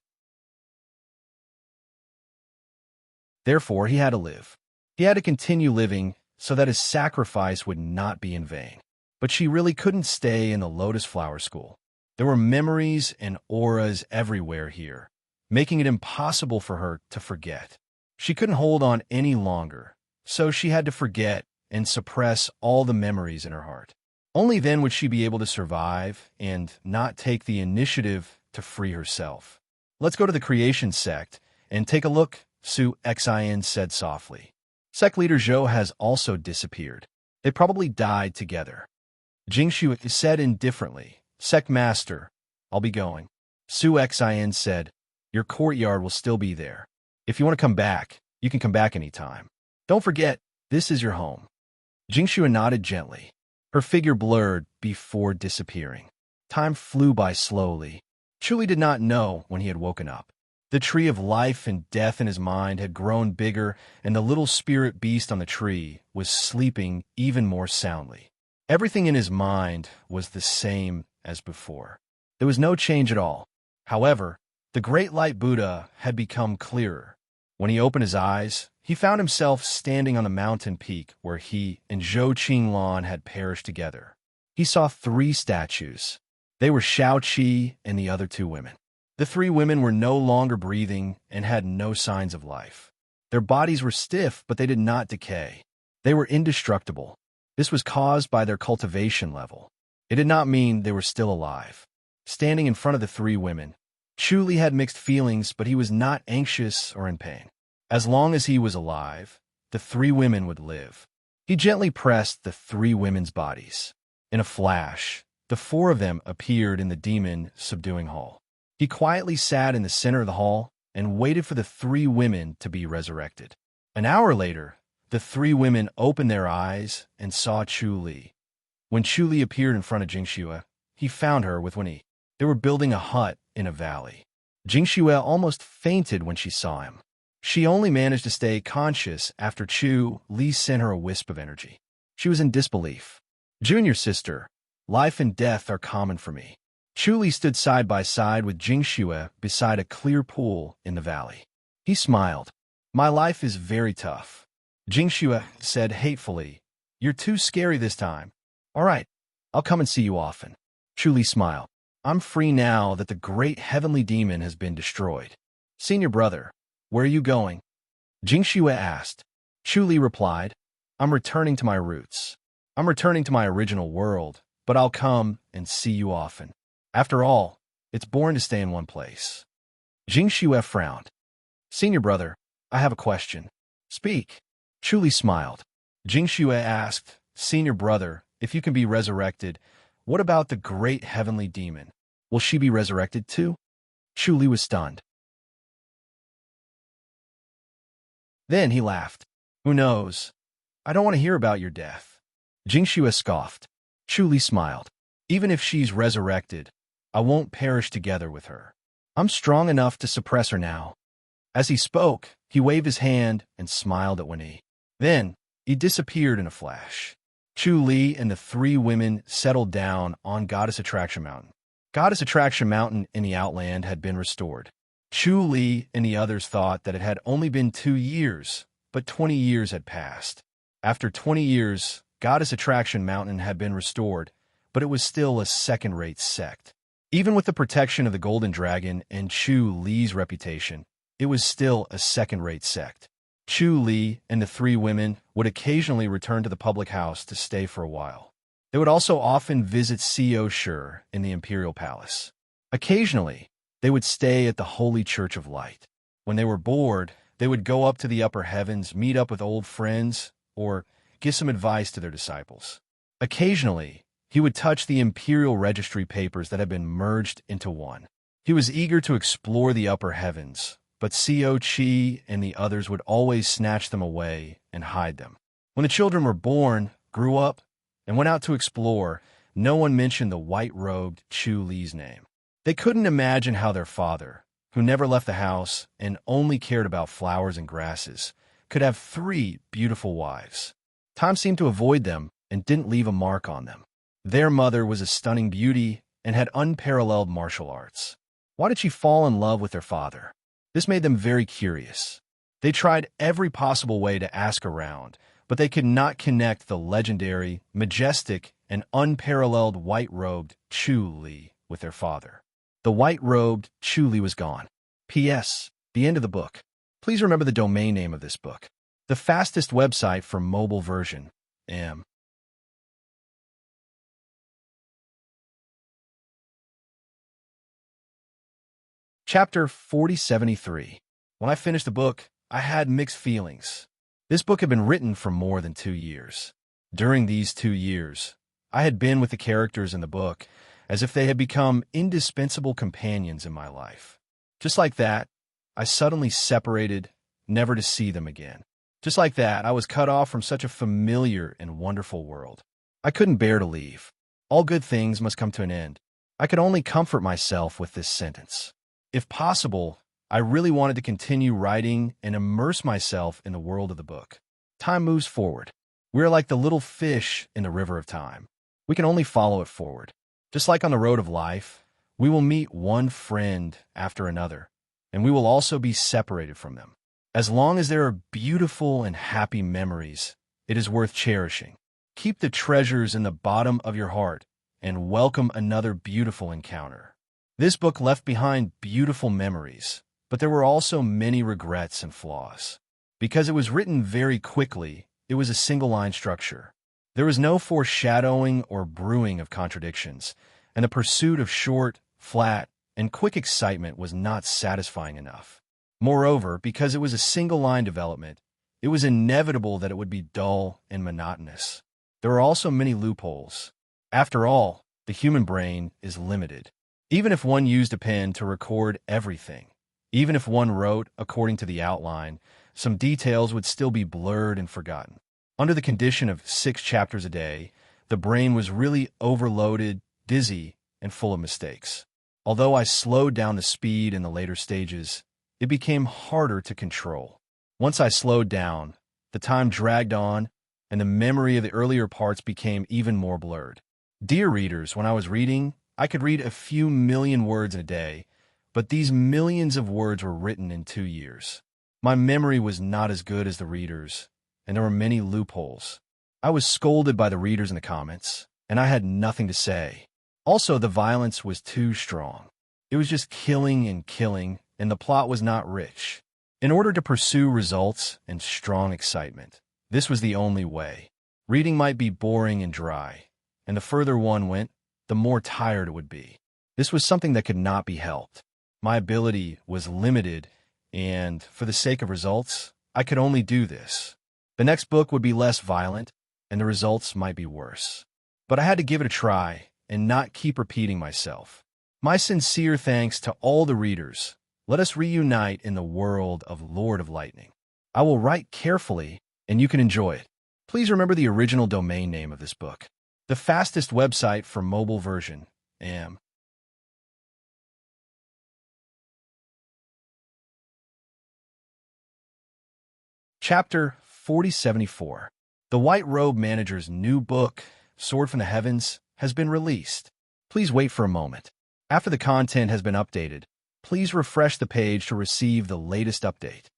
Therefore, he had to live. He had to continue living so that his sacrifice would not be in vain. But she really couldn't stay in the Lotus Flower School. There were memories and auras everywhere here, making it impossible for her to forget. She couldn't hold on any longer, so she had to forget and suppress all the memories in her heart. Only then would she be able to survive and not take the initiative to free herself. Let's go to the Creation Sect and take a look, Su Exine said softly. Sect leader Zhou has also disappeared. They probably died together. Jingshu said indifferently. Sect Master, I'll be going. Su Xin said, your courtyard will still be there. If you want to come back, you can come back anytime. Don't forget, this is your home. Jingshu nodded gently. Her figure blurred before disappearing. Time flew by slowly. Chuli did not know when he had woken up. The tree of life and death in his mind had grown bigger, and the little spirit beast on the tree was sleeping even more soundly. Everything in his mind was the same as before. There was no change at all. However, the great light Buddha had become clearer. When he opened his eyes, he found himself standing on the mountain peak where he and Zhou Qinglan had perished together. He saw 3 statues. They were Xiao Qi and the other 2 women. The 3 women were no longer breathing and had no signs of life. Their bodies were stiff, but they did not decay. They were indestructible. This was caused by their cultivation level. It did not mean they were still alive. Standing in front of the 3 women, Chuli had mixed feelings, but he was not anxious or in pain. As long as he was alive, the 3 women would live. He gently pressed the 3 women's bodies. In a flash, the 4 of them appeared in the demon-subduing hall. He quietly sat in the center of the hall and waited for the 3 women to be resurrected. An hour later, the 3 women opened their eyes and saw Chu Li. When Chu Li appeared in front of Jingxue, he found her with Wenyi. They were building a hut in a valley. Jingxue almost fainted when she saw him. She only managed to stay conscious after Chu Li sent her a wisp of energy. She was in disbelief. Junior sister, life and death are common for me. Chu Li stood side by side with Jingxue beside a clear pool in the valley. He smiled. My life is very tough. Jingxue said hatefully, you're too scary this time. All right, I'll come and see you often. Chu Li smiled. I'm free now that the great heavenly demon has been destroyed. Senior brother, where are you going? Jingxue asked. Chu Li replied, I'm returning to my roots. I'm returning to my original world, but I'll come and see you often. After all, it's boring to stay in one place. Jingxue frowned. Senior brother, I have a question. Speak. Chu Li smiled. Jingxue asked, Senior brother, if you can be resurrected, what about the great heavenly demon? Will she be resurrected too? Chu Li was stunned. Then he laughed. Who knows? I don't want to hear about your death. Jingxue scoffed. Chu Li smiled. Even if she's resurrected, I won't perish together with her. I'm strong enough to suppress her now. As he spoke, he waved his hand and smiled at Wenyi. Then, he disappeared in a flash. Chu Li and the 3 women settled down on Goddess Attraction Mountain. Goddess Attraction Mountain in the Outland had been restored. Chu Li and the others thought that it had only been 2 years, but 20 years had passed. After 20 years, Goddess Attraction Mountain had been restored, but it was still a second-rate sect. Even with the protection of the Golden Dragon and Chu Li's reputation, it was still a second-rate sect. Chu Li and the 3 women would occasionally return to the public house to stay for a while. They would also often visit Co Shi in the Imperial Palace. Occasionally, they would stay at the Holy Church of Light. When they were bored, they would go up to the upper heavens, meet up with old friends, or give some advice to their disciples. Occasionally, he would touch the Imperial Registry papers that had been merged into one. He was eager to explore the upper heavens, but Co Chi and the others would always snatch them away and hide them. When the children were born, grew up, and went out to explore, no one mentioned the white-robed Chu Li's name. They couldn't imagine how their father, who never left the house and only cared about flowers and grasses, could have 3 beautiful wives. Time seemed to avoid them and didn't leave a mark on them. Their mother was a stunning beauty and had unparalleled martial arts. Why did she fall in love with their father? This made them very curious. They tried every possible way to ask around, but they could not connect the legendary, majestic, and unparalleled white-robed Chu Li with their father. The white-robed Chu Li was gone. P.S. The end of the book. Please remember the domain name of this book. The fastest website for mobile version, M. Chapter 4073. When I finished the book, I had mixed feelings. This book had been written for more than 2 years. During these 2 years, I had been with the characters in the book, as if they had become indispensable companions in my life. Just like that, I suddenly separated, never to see them again. Just like that, I was cut off from such a familiar and wonderful world. I couldn't bear to leave. All good things must come to an end. I could only comfort myself with this sentence. If possible, I really wanted to continue writing and immerse myself in the world of the book. Time moves forward. We are like the little fish in the river of time. We can only follow it forward. Just like on the road of life, we will meet one friend after another, and we will also be separated from them. As long as there are beautiful and happy memories, it is worth cherishing. Keep the treasures in the bottom of your heart and welcome another beautiful encounter. This book left behind beautiful memories, but there were also many regrets and flaws. Because it was written very quickly, it was a single-line structure. There was no foreshadowing or brewing of contradictions, and the pursuit of short, flat, and quick excitement was not satisfying enough. Moreover, because it was a single-line development, it was inevitable that it would be dull and monotonous. There were also many loopholes. After all, the human brain is limited. Even if one used a pen to record everything, even if one wrote according to the outline, some details would still be blurred and forgotten. Under the condition of 6 chapters a day, the brain was really overloaded, dizzy, and full of mistakes. Although I slowed down the speed in the later stages, it became harder to control. Once I slowed down, the time dragged on, and the memory of the earlier parts became even more blurred. Dear readers, when I was reading, I could read a few million words in a day, but these millions of words were written in 2 years. My memory was not as good as the readers, and there were many loopholes. I was scolded by the readers in the comments, and I had nothing to say. Also, the violence was too strong. It was just killing, and the plot was not rich. In order to pursue results and strong excitement, this was the only way. Reading might be boring and dry, and the further one went, the more tired it would be. This was something that could not be helped. My ability was limited, and for the sake of results, I could only do this. The next book would be less violent, and the results might be worse. But I had to give it a try and not keep repeating myself. My sincere thanks to all the readers. Let us reunite in the world of Lord of Lightning. I will write carefully, and you can enjoy it. Please remember the original domain name of this book. The fastest website for mobile version, am. Chapter 4074. The White Robe Manager's new book, Sword from the Heavens, has been released. Please wait for a moment. After the content has been updated, please refresh the page to receive the latest update.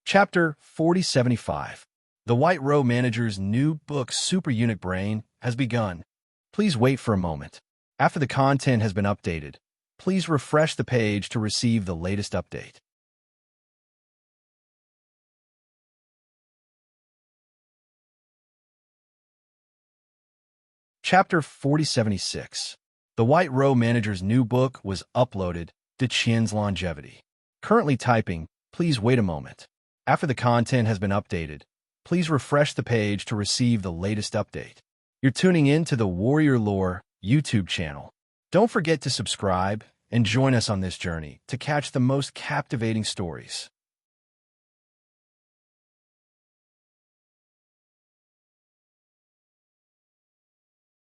Chapter 4075. The White Robe Manager's new book, Super Unit Brain, has begun. Please wait for a moment. After the content has been updated, please refresh the page to receive the latest update. Chapter 4076. The White Robe Manager's new book was uploaded to Qian's Longevity. Currently typing, please wait a moment. After the content has been updated, please refresh the page to receive the latest update. You're tuning in to the Warrior Lore YouTube channel. Don't forget to subscribe and join us on this journey to catch the most captivating stories.